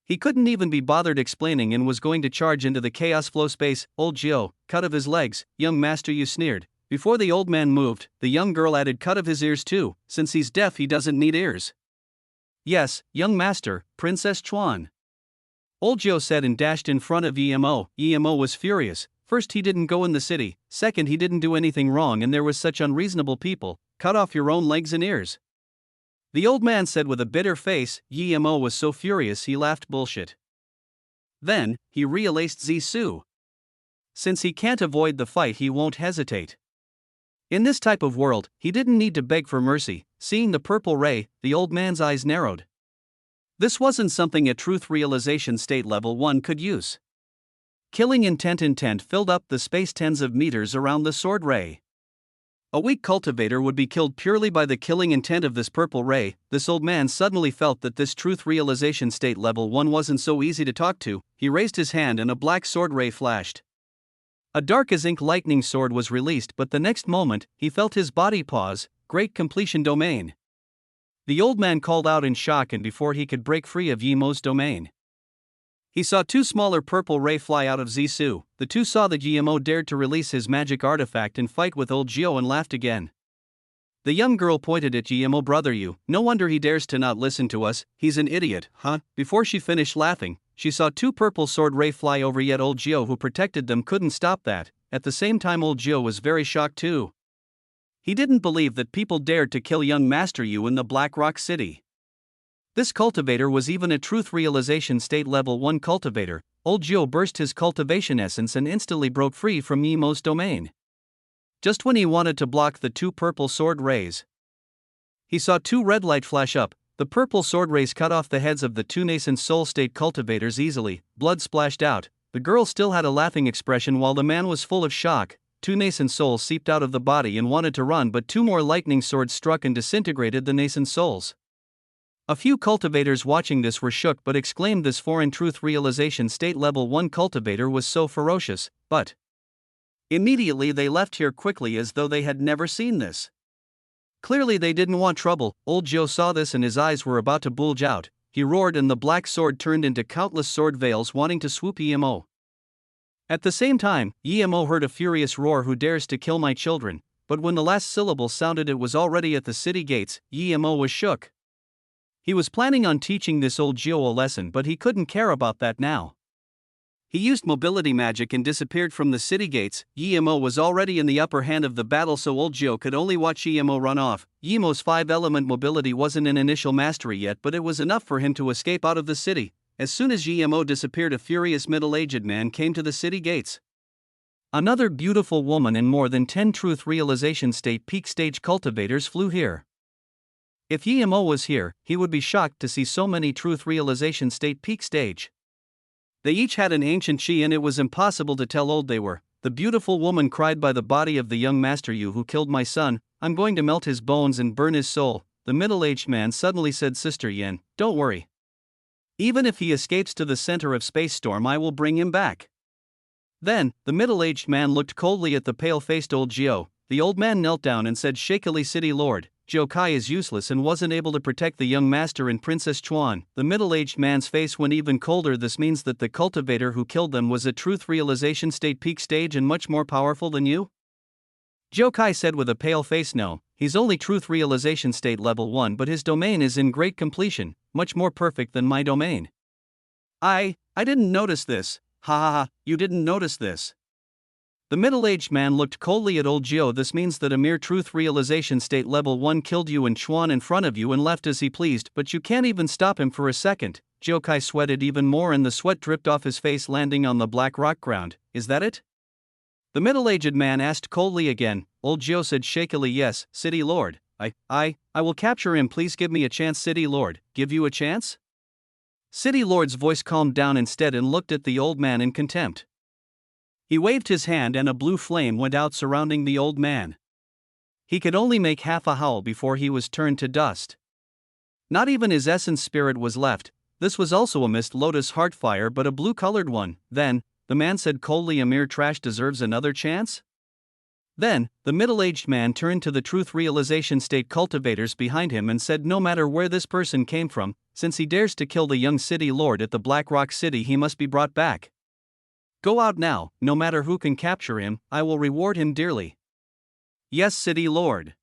He couldn't even be bothered explaining and was going to charge into the chaos flow space. "Old Gio, cut of his legs, young master," you sneered. Before the old man moved, the young girl added, "Cut of his ears too, since he's deaf he doesn't need ears." "Yes, young master, Princess Chuan," Old Gio said and dashed in front of Yemo. Yemo was furious. First, he didn't go in the city. Second, he didn't do anything wrong and there was such unreasonable people. "Cut off your own legs and ears," the old man said with a bitter face. Yemo was so furious he laughed. "Bullshit." Then, he realized Zisu. Since he can't avoid the fight, he won't hesitate. In this type of world, he didn't need to beg for mercy. Seeing the purple ray, the old man's eyes narrowed. This wasn't something a truth realization state level 1 could use. Killing intent filled up the space tens of meters around the sword ray. A weak cultivator would be killed purely by the killing intent of this purple ray. This old man suddenly felt that this truth realization state level 1 wasn't so easy to talk to. He raised his hand and a black sword ray flashed. A dark as ink lightning sword was released, but the next moment, he felt his body pause. Great completion domain. The old man called out in shock, and before he could break free of Yemo's domain, he saw two smaller purple ray fly out of Zisu. The two saw that Yemo dared to release his magic artifact and fight with old Gio and laughed again. The young girl pointed at Yemo. "Brother, you, no wonder he dares to not listen to us, he's an idiot, huh?" Before she finished laughing, she saw two purple sword ray fly over, yet old Gio who protected them couldn't stop that. At the same time, old Gio was very shocked too. He didn't believe that people dared to kill young Master Yu in the Black Rock City. This cultivator was even a truth realization state level 1 cultivator. Old Gio burst his cultivation essence and instantly broke free from Yemo's domain. Just when he wanted to block the two purple sword rays, he saw two red light flash up. The purple sword rays cut off the heads of the two nascent soul state cultivators easily. Blood splashed out. The girl still had a laughing expression while the man was full of shock. Two nascent souls seeped out of the body and wanted to run, but two more lightning swords struck and disintegrated the nascent souls. A few cultivators watching this were shook but exclaimed this foreign truth realization state level 1 cultivator was so ferocious, but immediately they left here quickly as though they had never seen this. Clearly they didn't want trouble. Old Gio saw this and his eyes were about to bulge out. He roared and the black sword turned into countless sword veils wanting to swoop Yemo. At the same time, Yemo heard a furious roar. "Who dares to kill my children?" But when the last syllable sounded, it was already at the city gates. Yemo was shook. He was planning on teaching this old Gio a lesson, but he couldn't care about that now. He used mobility magic and disappeared from the city gates. Yemo was already in the upper hand of the battle, so old Gio could only watch Yemo run off. Yemo's 5-element mobility wasn't an initial mastery yet, but it was enough for him to escape out of the city. As soon as Yemo disappeared, a furious middle-aged man came to the city gates. Another beautiful woman and more than 10 truth realization state peak stage cultivators flew here. If Yemo was here, he would be shocked to see so many truth realization state peak stage. They each had an ancient chi and it was impossible to tell old they were. The beautiful woman cried, "By the body of the young Master Yu who killed my son, I'm going to melt his bones and burn his soul." The middle-aged man suddenly said, "Sister Yin, don't worry. Even if he escapes to the center of Space Storm, I will bring him back." Then, the middle-aged man looked coldly at the pale-faced old Gio. The old man knelt down and said shakily, "City Lord, Zhou Kai is useless and wasn't able to protect the young master and Princess Chuan." The middle-aged man's face went even colder. "This means that the cultivator who killed them was a truth realization state peak stage and much more powerful than you?" Zhou Kai said with a pale face. "No, he's only truth realization state level 1, but his domain is in great completion, much more perfect than my domain." I didn't notice this." "Ha ha ha, you didn't notice this." The middle-aged man looked coldly at old Gio. "This means that a mere truth realization state level 1 killed you and Chuan in front of you and left as he pleased, but you can't even stop him for a second. Jokai sweated even more and the sweat dripped off his face, landing on the black rock ground. Is that it? The middle-aged man asked coldly again. Old Gio said shakily, yes, City Lord. I will capture him, please give me a chance, City Lord. Give you a chance? City Lord's voice calmed down instead and looked at the old man in contempt. He waved his hand and a blue flame went out surrounding the old man. He could only make half a howl before he was turned to dust. Not even his essence spirit was left. This was also a mist lotus heart fire, but a blue-colored one. Then, the man said coldly, a mere trash deserves another chance? Then, the middle-aged man turned to the truth realization state cultivators behind him and said, no matter where this person came from, since he dares to kill the young city lord at the Black Rock City, he must be brought back. Go out now, no matter who can capture him, I will reward him dearly. Yes, City Lord.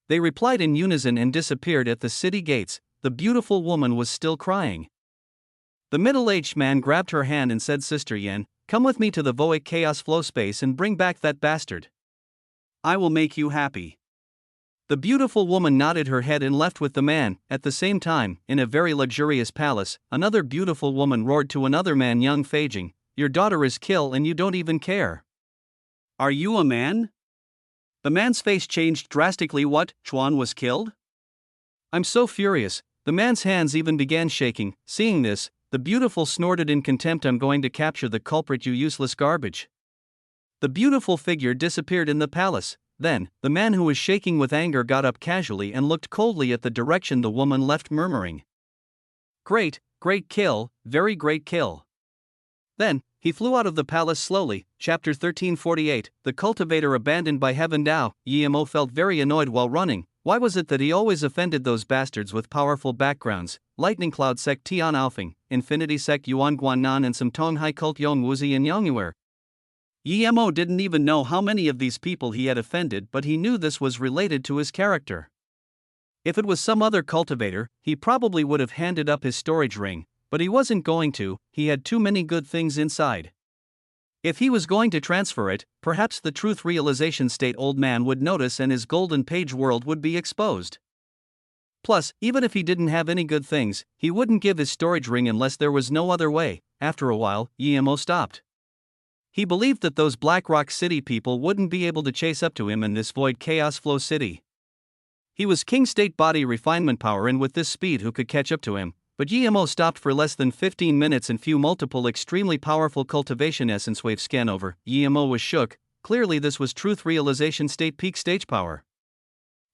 They replied in unison and disappeared at the city gates. The beautiful woman was still crying. The middle-aged man grabbed her hand and said, Sister Yen, come with me to the Voic Chaos Flow Space and bring back that bastard. I will make you happy. The beautiful woman nodded her head and left with the man. At the same time, in a very luxurious palace, another beautiful woman roared to another man, young Feijing, your daughter is killed and you don't even care. Are you a man? The man's face changed drastically. What, Chuan was killed? I'm so furious. The man's hands even began shaking. Seeing this, the beautiful snorted in contempt, I'm going to capture the culprit, you useless garbage. The beautiful figure disappeared in the palace. Then, the man who was shaking with anger got up casually and looked coldly at the direction the woman left, murmuring, Great kill, very great kill. Then, he flew out of the palace slowly. Chapter 1348, The Cultivator Abandoned by Heaven Dao. Yemo felt very annoyed while running. Why was it that he always offended those bastards with powerful backgrounds? Lightning Cloud Sect Tian Alfing, Infinity Sect Yuan Guanan and some Tong Hai Cult Yong Wuzi and Yongyuer. Yemo didn't even know how many of these people he had offended, but he knew this was related to his character. If it was some other cultivator, he probably would have handed up his storage ring, but he wasn't going to. He had too many good things inside. If he was going to transfer it, perhaps the truth realization state old man would notice and his golden page world would be exposed. Plus, even if he didn't have any good things, he wouldn't give his storage ring unless there was no other way. After a while, Yemo stopped. He believed that those Black Rock City people wouldn't be able to chase up to him in this void chaos flow city. He was King State Body Refinement Power, and with this speed who could catch up to him? But Yemo stopped for less than 15 minutes and few multiple extremely powerful cultivation essence wave scan over. Yemo was shook. Clearly this was truth realization state peak stage power.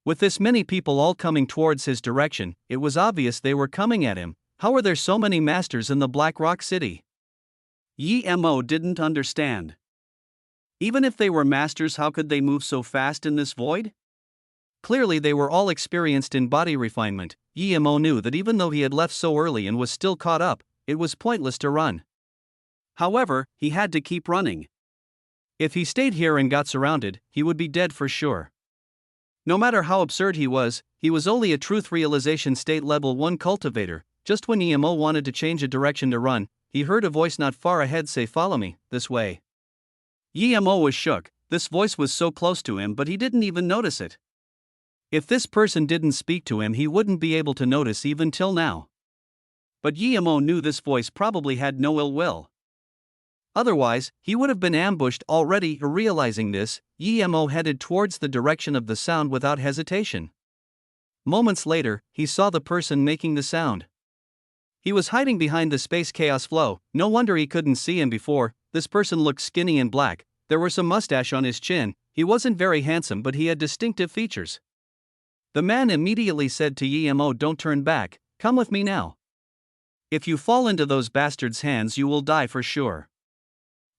With this many people all coming towards his direction, it was obvious they were coming at him. How are there so many masters in the Black Rock City? Yemo didn't understand. Even if they were masters, how could they move so fast in this void? Clearly they were all experienced in body refinement. Yemo knew that even though he had left so early and was still caught up, it was pointless to run. However, he had to keep running. If he stayed here and got surrounded, he would be dead for sure. No matter how absurd he was only a truth realization state level 1 cultivator. Just when Yemo wanted to change a direction to run, he heard a voice not far ahead say, follow me, this way. Yemo was shook. This voice was so close to him, but he didn't even notice it. If this person didn't speak to him, he wouldn't be able to notice even till now. But Yemo knew this voice probably had no ill will. Otherwise, he would have been ambushed already. Realizing this, Yemo headed towards the direction of the sound without hesitation. Moments later, he saw the person making the sound. He was hiding behind the space chaos flow. No wonder he couldn't see him before. This person looked skinny and black. There was some mustache on his chin. He wasn't very handsome, but he had distinctive features. The man immediately said to Yemo, don't turn back, come with me now. If you fall into those bastards' hands, you will die for sure.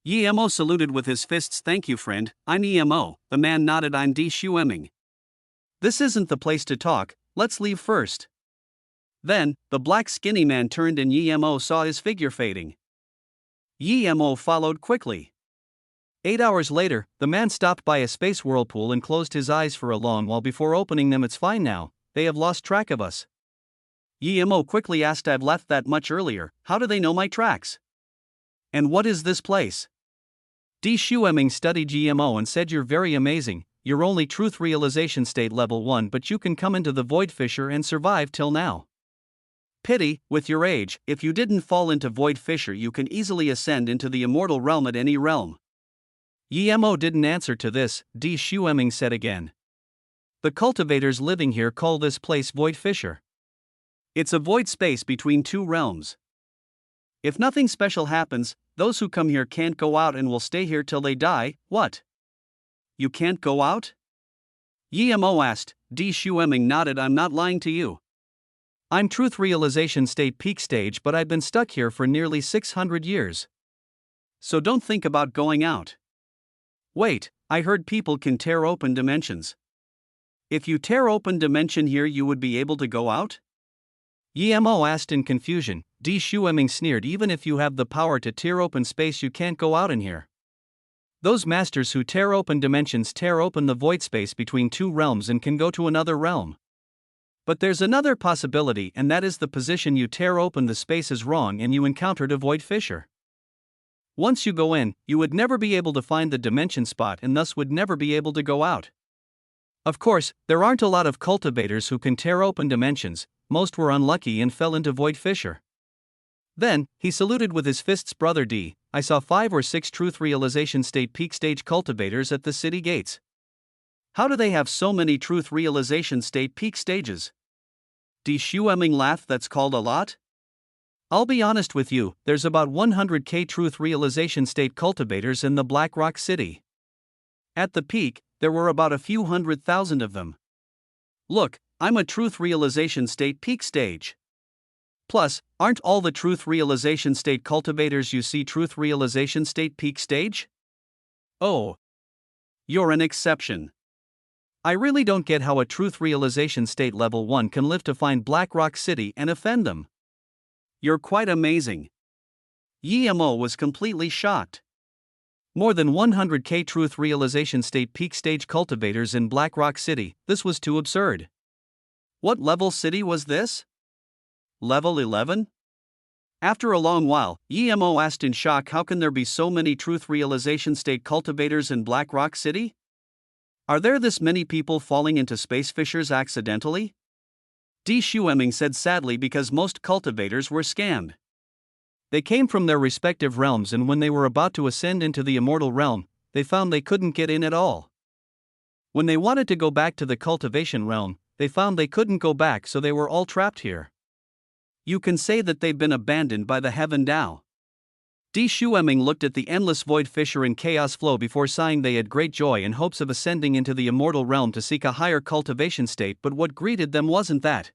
Yemo saluted with his fists. Thank you, friend, I'm Yemo. The man nodded. I'm Di Shueming. This isn't the place to talk, let's leave first. Then, the black skinny man turned and Yemo saw his figure fading. Yemo followed quickly. 8 hours later, the man stopped by a space whirlpool and closed his eyes for a long while before opening them. It's fine now, they have lost track of us. Yemo quickly asked, I've left that much earlier, how do they know my tracks? And what is this place? Di Shueming studied Yemo and said, you're very amazing, you're only truth realization state level 1, but you can come into the void fissure and survive till now. Pity, with your age, if you didn't fall into void fissure you can easily ascend into the immortal realm at any realm. Yemo didn't answer to this, Di Shueming said again. The cultivators living here call this place void fissure. It's a void space between two realms. If nothing special happens, those who come here can't go out and will stay here till they die. What? You can't go out? Yemo asked. Di Shueming nodded. I'm not lying to you. I'm truth realization state peak stage, but I've been stuck here for nearly 600 years. So don't think about going out. Wait, I heard people can tear open dimensions. If you tear open dimension here you would be able to go out? Yemo asked in confusion. Di Shueming sneered. Even if you have the power to tear open space you can't go out in here. Those masters who tear open dimensions tear open the void space between two realms and can go to another realm. But there's another possibility, and that is the position you tear open the space is wrong and you encountered a void fissure. Once you go in, you would never be able to find the dimension spot and thus would never be able to go out. Of course, there aren't a lot of cultivators who can tear open dimensions, most were unlucky and fell into void fissure. Then, he saluted with his fists. Brother D, I saw 5 or 6 truth realization state peak stage cultivators at the city gates. How do they have so many truth realization state peak stages? Di Shueming laughed. That's called a lot? I'll be honest with you, there's about 100k truth realization state cultivators in the Black Rock City. At the peak, there were about a few 100,000 of them. Look, I'm a truth realization state peak stage. Plus, aren't all the truth realization state cultivators you see truth realization state peak stage? Oh. You're an exception. I really don't get how a truth realization state level 1 can live to find Black Rock City and offend them. You're quite amazing. Yemo was completely shocked. More than 100k truth realization state peak stage cultivators in Black Rock City, this was too absurd. What level city was this? Level 11? After a long while, Yemo asked in shock, how can there be so many truth realization state cultivators in Black Rock City? Are there this many people falling into space fissures accidentally? Di Shueming said sadly, because most cultivators were scammed. They came from their respective realms and when they were about to ascend into the immortal realm, they found they couldn't get in at all. When they wanted to go back to the cultivation realm, they found they couldn't go back, so they were all trapped here. You can say that they've been abandoned by the Heaven Tao. Di Shueming looked at the endless void fissure and chaos flow before sighing. They had great joy and hopes of ascending into the immortal realm to seek a higher cultivation state, but what greeted them wasn't that.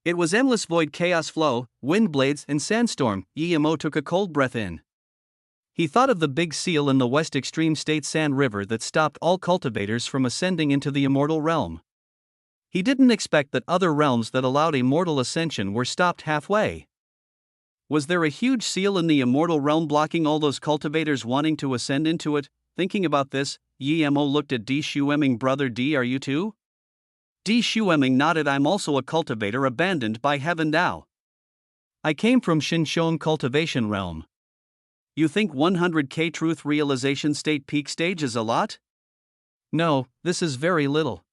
It was endless void chaos flow, wind blades and sandstorm. Yemo took a cold breath in. He thought of the big seal in the west extreme state Sand River that stopped all cultivators from ascending into the immortal realm. He didn't expect that other realms that allowed immortal ascension were stopped halfway. Was there a huge seal in the immortal realm blocking all those cultivators wanting to ascend into it? Thinking about this, Yemo looked at Di Shueming. Brother D, are you too? Di Shueming nodded. I'm also a cultivator abandoned by Heaven Tao. I came from Shinshong cultivation realm. You think 100k truth realization state peak stage is a lot? No, this is very little.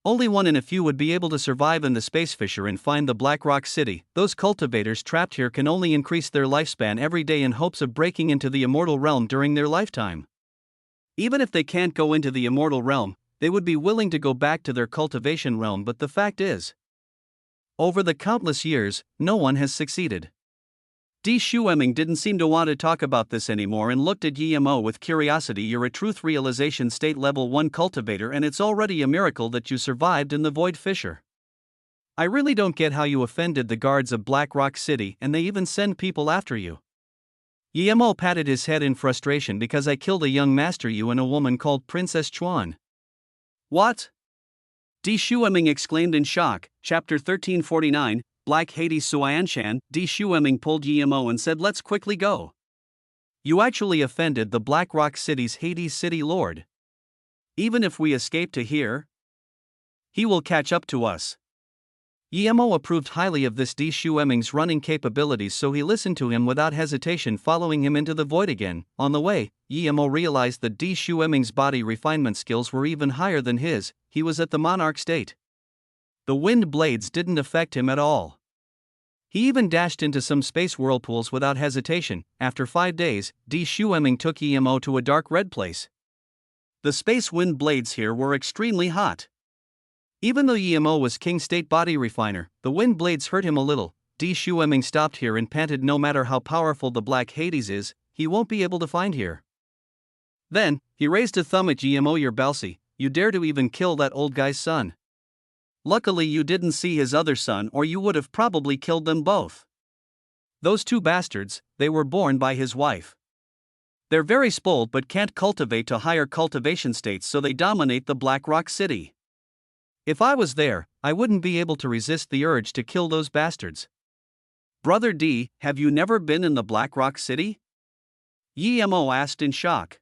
Only one in a few would be able to survive in the space fissure and find the Black Rock City. Those cultivators trapped here can only increase their lifespan every day in hopes of breaking into the immortal realm during their lifetime. Even if they can't go into the immortal realm, they would be willing to go back to their cultivation realm, but the fact is, over the countless years, no one has succeeded. Di Shueming didn't seem to want to talk about this anymore and looked at Yemo with curiosity. You're a truth realization state level 1 cultivator and it's already a miracle that you survived in the void fissure. I really don't get how you offended the guards of Black Rock City and they even send people after you. Yemo patted his head in frustration. Because I killed a young master you and a woman called Princess Chuan. What? Di Shueming exclaimed in shock. Chapter 1349, Black Hades Suanshan. Di Shueming pulled Yemo and said, let's quickly go. You actually offended the Black Rock City's Hades City Lord. Even if we escape to here, he will catch up to us. Yemo approved highly of this Di Shueming's running capabilities, so he listened to him without hesitation, following him into the void again. On the way, Yemo realized that Di Shueming's body refinement skills were even higher than his. He was at the monarch state. The wind blades didn't affect him at all. He even dashed into some space whirlpools without hesitation. After 5 days, D. Shueming took EMO to a dark red place. The space wind blades here were extremely hot. Even though EMO was King State Body Refiner, the wind blades hurt him a little. D. Shueming stopped here and panted, no matter how powerful the Black Hades is, he won't be able to find here. Then, he raised a thumb at EMO. "Your Balsi, you dare to even kill that old guy's son. Luckily you didn't see his other son, or you would have probably killed them both. Those two bastards, they were born by his wife. They're very spoiled but can't cultivate to higher cultivation states, so they dominate the Black Rock City. If I was there, I wouldn't be able to resist the urge to kill those bastards." "Brother D, have you never been in the Black Rock City?" EMO asked in shock.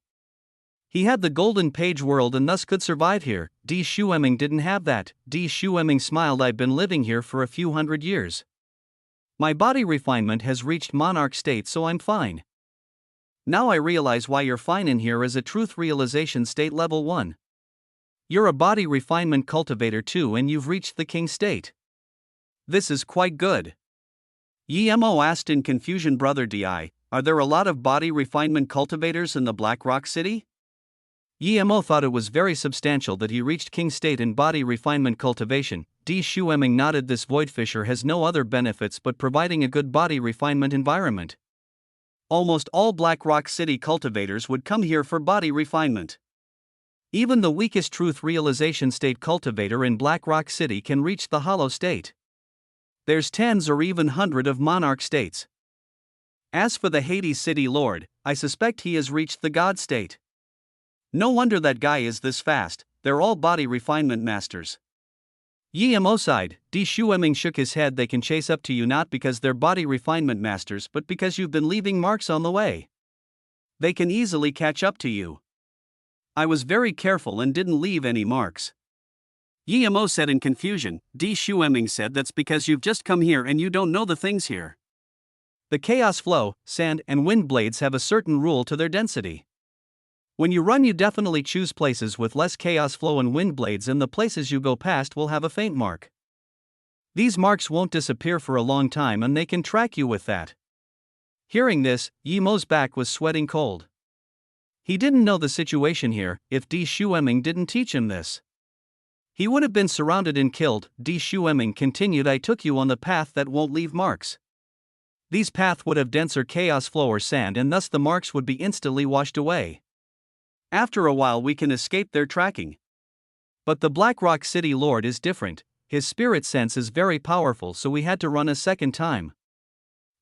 He had the golden page world and thus could survive here. D. Shueming didn't have that. D. Shueming smiled. "I've been living here for a few hundred years. My body refinement has reached monarch state, so I'm fine." "Now I realize why you're fine in here as a truth realization state level 1. You're a body refinement cultivator too, and you've reached the king state. This is quite good." EMO asked in confusion. "Brother DI, are there a lot of body refinement cultivators in the Black Rock City?" EMO thought it was very substantial that he reached king state in body refinement cultivation. D. Shueming nodded. "This voidfisher has no other benefits but providing a good body refinement environment. Almost all Black Rock City cultivators would come here for body refinement. Even the weakest truth realization state cultivator in Black Rock City can reach the hollow state. There's tens or even hundred of monarch states. As for the Hades City Lord, I suspect he has reached the God state. No wonder that guy is this fast, they're all body refinement masters." EMO sighed. D. Shueming shook his head. "They can chase up to you not because they're body refinement masters but because you've been leaving marks on the way. They can easily catch up to you. I was very careful and didn't leave any marks." EMO said in confusion. D. Shueming said, "That's because you've just come here and you don't know the things here. The chaos flow, sand, and wind blades have a certain rule to their density. When you run, you definitely choose places with less chaos flow and wind blades, and the places you go past will have a faint mark. These marks won't disappear for a long time and they can track you with that." Hearing this, EMO's back was sweating cold. He didn't know the situation here. If D. Shueming didn't teach him this, he would have been surrounded and killed. D. Shueming continued. "I took you on the path that won't leave marks. These paths would have denser chaos flow or sand, and thus the marks would be instantly washed away. After a while we can escape their tracking. But the Black Rock City Lord is different. His spirit sense is very powerful, so we had to run a second time."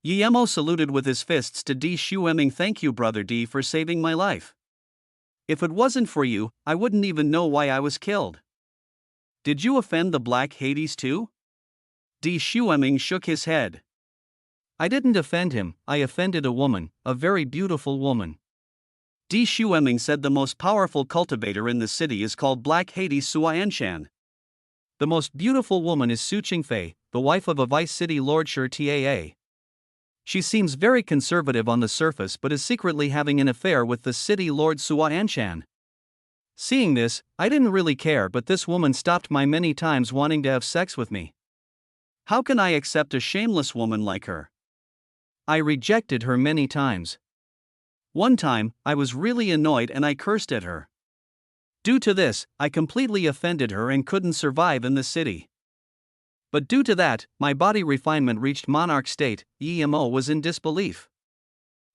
EMO saluted with his fists to D. Shueming. "Thank you, Brother D, for saving my life. If it wasn't for you, I wouldn't even know why I was killed." "Did you offend the Black Hades too?" D. Shueming shook his head. "I didn't offend him, I offended a woman, a very beautiful woman." D. Shueming said, "The most powerful cultivator in the city is called Black Hades Suanshan. The most beautiful woman is Su Qingfei, the wife of a vice city lord Shi Taa. She seems very conservative on the surface but is secretly having an affair with the city lord Suanshan." Seeing this, I didn't really care, but this woman stopped my many times wanting to have sex with me. "How can I accept a shameless woman like her?" I rejected her many times. One time, I was really annoyed and I cursed at her. Due to this, I completely offended her and couldn't survive in the city. But due to that, my body refinement reached monarch state." EMO was in disbelief.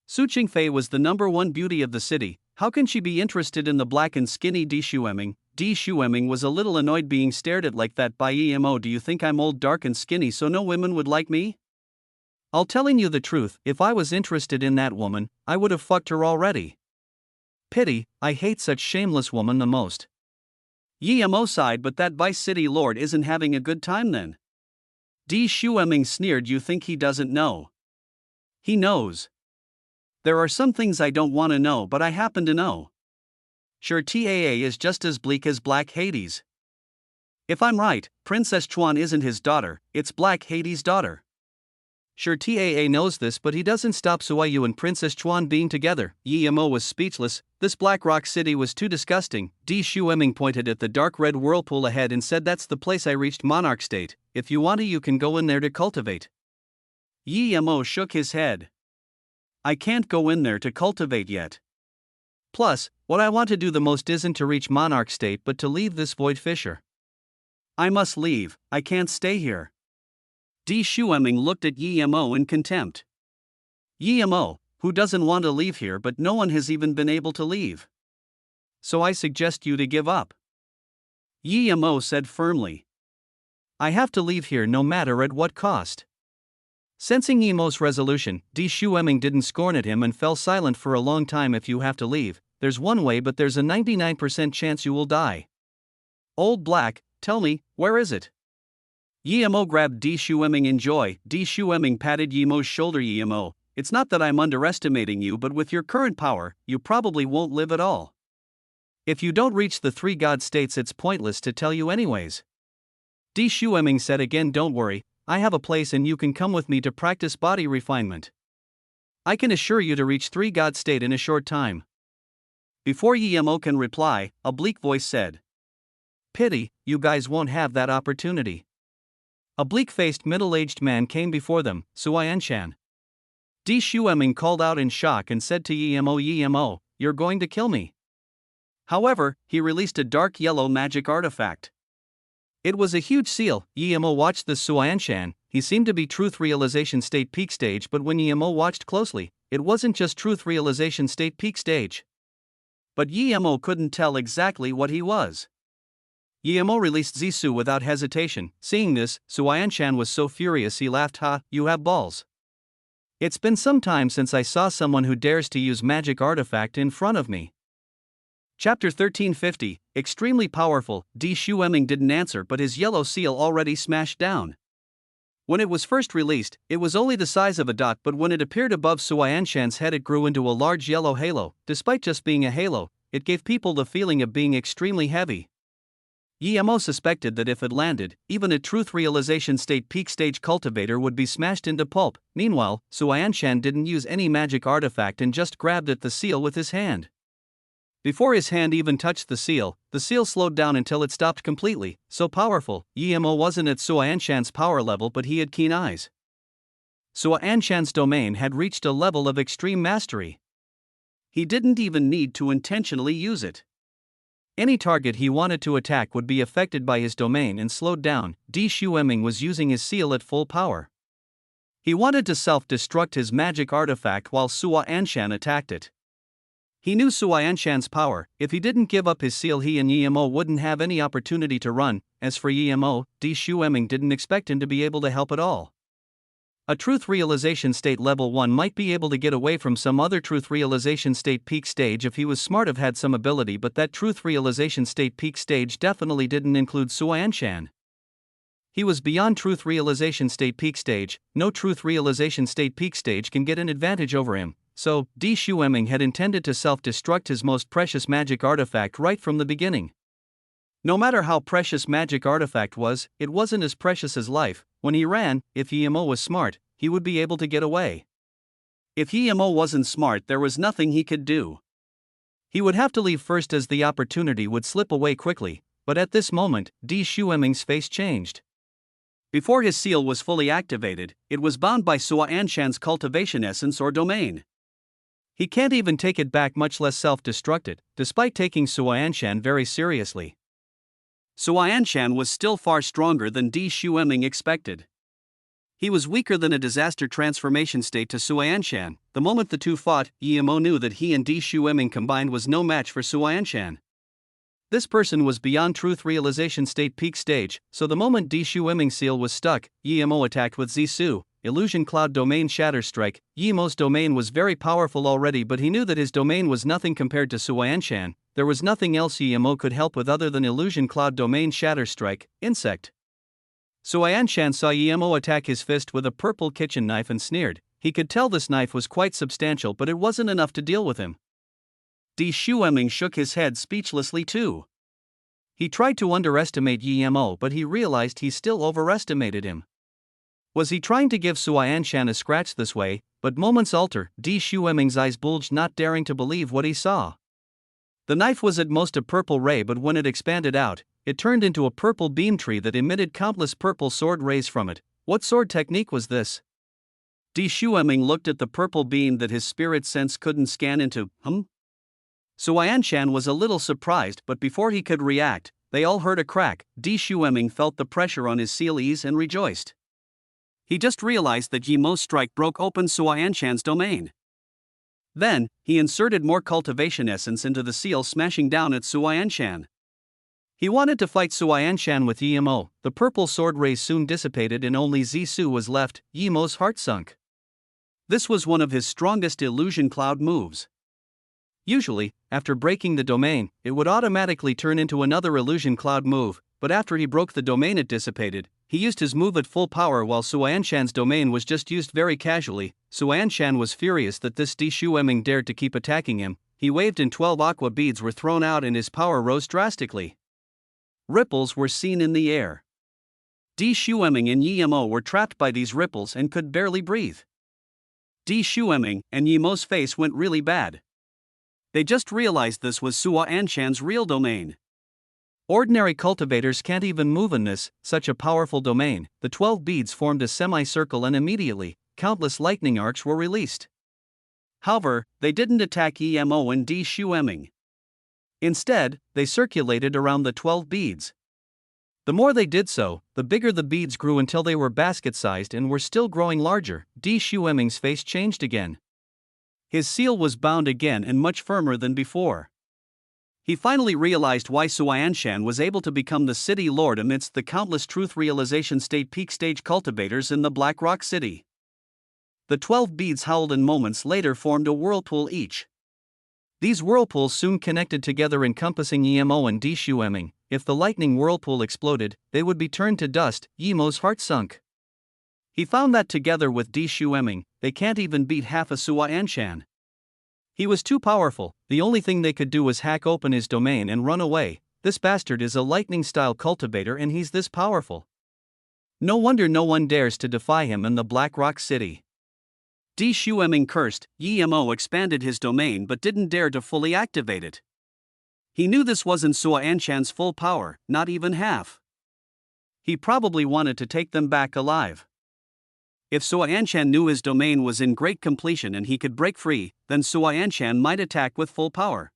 Su Qingfei was the #1 beauty of the city. How can she be interested in the black and skinny D. Shueming? D. Shueming was a little annoyed being stared at like that by EMO. "Do you think I'm old, dark and skinny so no women would like me?" "I'll telling you the truth, if I was interested in that woman, I would have fucked her already. Pity, I hate such shameless woman the most." EMO sighed. "But that vice city lord isn't having a good time then?" D. Shueming sneered. "You think he doesn't know?" "He knows. There are some things I don't want to know, but I happen to know. Sure, Taa is just as bleak as Black Hades. If I'm right, Princess Chuan isn't his daughter, it's Black Hades' daughter. Sure, Taa knows this, but he doesn't stop Suayu and Princess Chuan being together." EMO was speechless. This Black Rock City was too disgusting. D. Shueming pointed at the dark red whirlpool ahead and said, "That's the place I reached monarch state. If you want to, you can go in there to cultivate." Yemo shook his head. I can't go in there to cultivate yet. Plus, what I want to do the most isn't to reach monarch state but to leave this void fissure. I must leave, I can't stay here. Di Shueming looked at Yemo in contempt. Yemo, who doesn't want to leave here but no one has even been able to leave. So I suggest you to give up. Yemo said firmly. I have to leave here no matter at what cost. Sensing Yemo's resolution, Di Shueming didn't scorn at him and fell silent for a long time. If you have to leave, there's one way but there's a 99% chance you will die. Old Black, tell me, where is it? Yemo grabbed Di Shueming in joy. Di Shueming patted Yemo's shoulder. Yemo, it's not that I'm underestimating you, but with your current power, you probably won't live at all. If you don't reach the 3 God states, it's pointless to tell you anyways. Di Shueming said again, don't worry, I have a place and you can come with me to practice body refinement. I can assure you to reach 3 God state in a short time. Before Yemo can reply, a bleak voice said. Pity, you guys won't have that opportunity. A bleak-faced middle-aged man came before them, Suayanshan. Di Shueming called out in shock and said to Yemo, you're going to kill me. However, he released a dark yellow magic artifact. It was a huge seal. Yemo watched the Suayanshan. He seemed to be truth realization state peak stage, but when Yemo watched closely, it wasn't just truth realization state peak stage. But Yemo couldn't tell exactly what he was. Yemo released Zisu without hesitation. Seeing this, Suayanshan was so furious he laughed. Ha, you have balls. It's been some time since I saw someone who dares to use magic artifact in front of me. Chapter 1350, extremely powerful. Di Shueming didn't answer, but his yellow seal already smashed down. When it was first released, it was only the size of a dot, but when it appeared above Suayanshan's head it grew into a large yellow halo. Despite just being a halo, it gave people the feeling of being extremely heavy. Yemo suspected that if it landed, even a truth realization state peak stage cultivator would be smashed into pulp. Meanwhile, Suayanshan didn't use any magic artifact and just grabbed at the seal with his hand. Before his hand even touched the seal slowed down until it stopped completely. So powerful, Yemo wasn't at Suayanshan's power level, but he had keen eyes. Suayanshan's domain had reached a level of extreme mastery. He didn't even need to intentionally use it. Any target he wanted to attack would be affected by his domain and slowed down. Di Shueming was using his seal at full power. He wanted to self-destruct his magic artifact while Suayanshan attacked it. He knew Suayanshan's power. If he didn't give up his seal, he and Yemo wouldn't have any opportunity to run. As for Yemo, Di Shueming didn't expect him to be able to help at all. A truth realization state level 1 might be able to get away from some other truth realization state peak stage if he was smart, have had some ability, but that truth realization state peak stage definitely didn't include Suayanshan. He was beyond truth realization state peak stage. No truth realization state peak stage can get an advantage over him. So, Di Shueming had intended to self-destruct his most precious magic artifact right from the beginning. No matter how precious magic artifact was, it wasn't as precious as life. When he ran, if Yemo was smart, he would be able to get away. If Yemo wasn't smart, there was nothing he could do. He would have to leave first, as the opportunity would slip away quickly, but at this moment, Di Shueming's face changed. Before his seal was fully activated, it was bound by Suayanshan's cultivation essence or domain. He can't even take it back, much less self-destruct it, despite taking Suayanshan very seriously. Suayanshan was still far stronger than Di Shueming expected. He was weaker than a disaster transformation state to Suayanshan. The moment the two fought, Yemo knew that he and Di Shueming combined was no match for Suayanshan. This person was beyond truth realization state peak stage, so the moment Di Shueming's seal was stuck, Yemo attacked with Zisu, Illusion Cloud Domain Shatter Strike. Yemo's domain was very powerful already, but he knew that his domain was nothing compared to Suayanshan. There was nothing else Yemo could help with other than Illusion Cloud Domain Shatter Strike, Insect. Suayanshan saw Yemo attack his fist with a purple kitchen knife and sneered. He could tell this knife was quite substantial, but it wasn't enough to deal with him. Di Shueming shook his head speechlessly too. He tried to underestimate Yemo, but he realized he still overestimated him. Was he trying to give Suayanshan a scratch this way? But moments later, Di Shueming's eyes bulged, not daring to believe what he saw. The knife was at most a purple ray, but when it expanded out, it turned into a purple beam tree that emitted countless purple sword rays from it. What sword technique was this? Di Shueming looked at the purple beam that his spirit sense couldn't scan into. Suanshan was a little surprised, but before he could react, they all heard a crack. Di Shueming felt the pressure on his seal ease and rejoiced. He just realized that Yimo's strike broke open Suanshan's domain. Then, he inserted more cultivation essence into the seal, smashing down at Suanshan. He wanted to fight Suanshan with Yimo. The purple sword rays soon dissipated and only Zisu was left. Yimo's heart sunk. This was one of his strongest illusion cloud moves. Usually, after breaking the domain, it would automatically turn into another illusion cloud move, but after he broke the domain it dissipated. He used his move at full power while Suanshan's domain was just used very casually. Suanshan was furious that this Di Shueming dared to keep attacking him. He waved and 12 aqua beads were thrown out and his power rose drastically. Ripples were seen in the air. Di Shueming and Yimo were trapped by these ripples and could barely breathe. Di Shueming and Yimo's face went really bad. They just realized this was Suanshan's real domain. Ordinary cultivators can't even move in such a powerful domain. The 12 beads formed a semicircle and immediately, countless lightning arcs were released. However, they didn't attack Yimo and Di Shueming. Instead, they circulated around the 12 beads. The more they did so, the bigger the beads grew until they were basket-sized and were still growing larger. Di Shueming's face changed again. His seal was bound again and much firmer than before. He finally realized why Suanshan was able to become the city lord amidst the countless truth realization state peak stage cultivators in the Black Rock City. The 12 beads howled and moments later formed a whirlpool each. These whirlpools soon connected together, encompassing Yimo and Di Shueming. If the lightning whirlpool exploded, they would be turned to dust. Yimo's heart sunk. He found that together with Di Shueming, they can't even beat half a Suanshan. He was too powerful. The only thing they could do was hack open his domain and run away. This bastard is a lightning-style cultivator and he's this powerful. No wonder no one dares to defy him in the Black Rock City. Di Shueming cursed. Yimo expanded his domain but didn't dare to fully activate it. He knew this wasn't Suanshan's full power, not even half. He probably wanted to take them back alive. If Suanshan knew his domain was in great completion and he could break free, then Suanshan might attack with full power.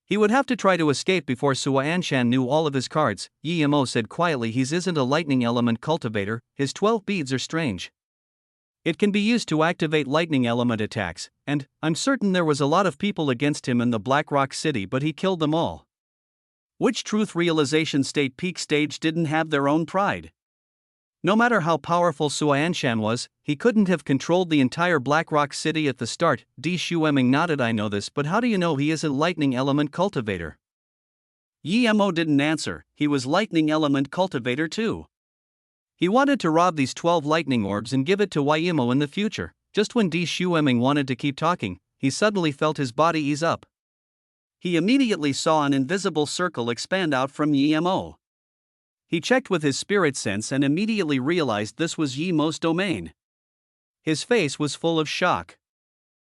He would have to try to escape before Suanshan knew all of his cards. Yimo said quietly, he isn't a lightning element cultivator, his 12 beads are strange. It can be used to activate lightning element attacks, and I'm certain there was a lot of people against him in the Black Rock City, but he killed them all. Which truth realization state peak stage didn't have their own pride? No matter how powerful Suanshan was, he couldn't have controlled the entire Black Rock City at the start. Di Shueming nodded. I know this, but how do you know he isn't lightning element cultivator? Yimo didn't answer. He was lightning element cultivator too. He wanted to rob these 12 lightning orbs and give it to Yimo in the future. Just when Di Shueming wanted to keep talking, he suddenly felt his body ease up. He immediately saw an invisible circle expand out from Yimo. He checked with his spirit sense and immediately realized this was Yimo's domain. His face was full of shock.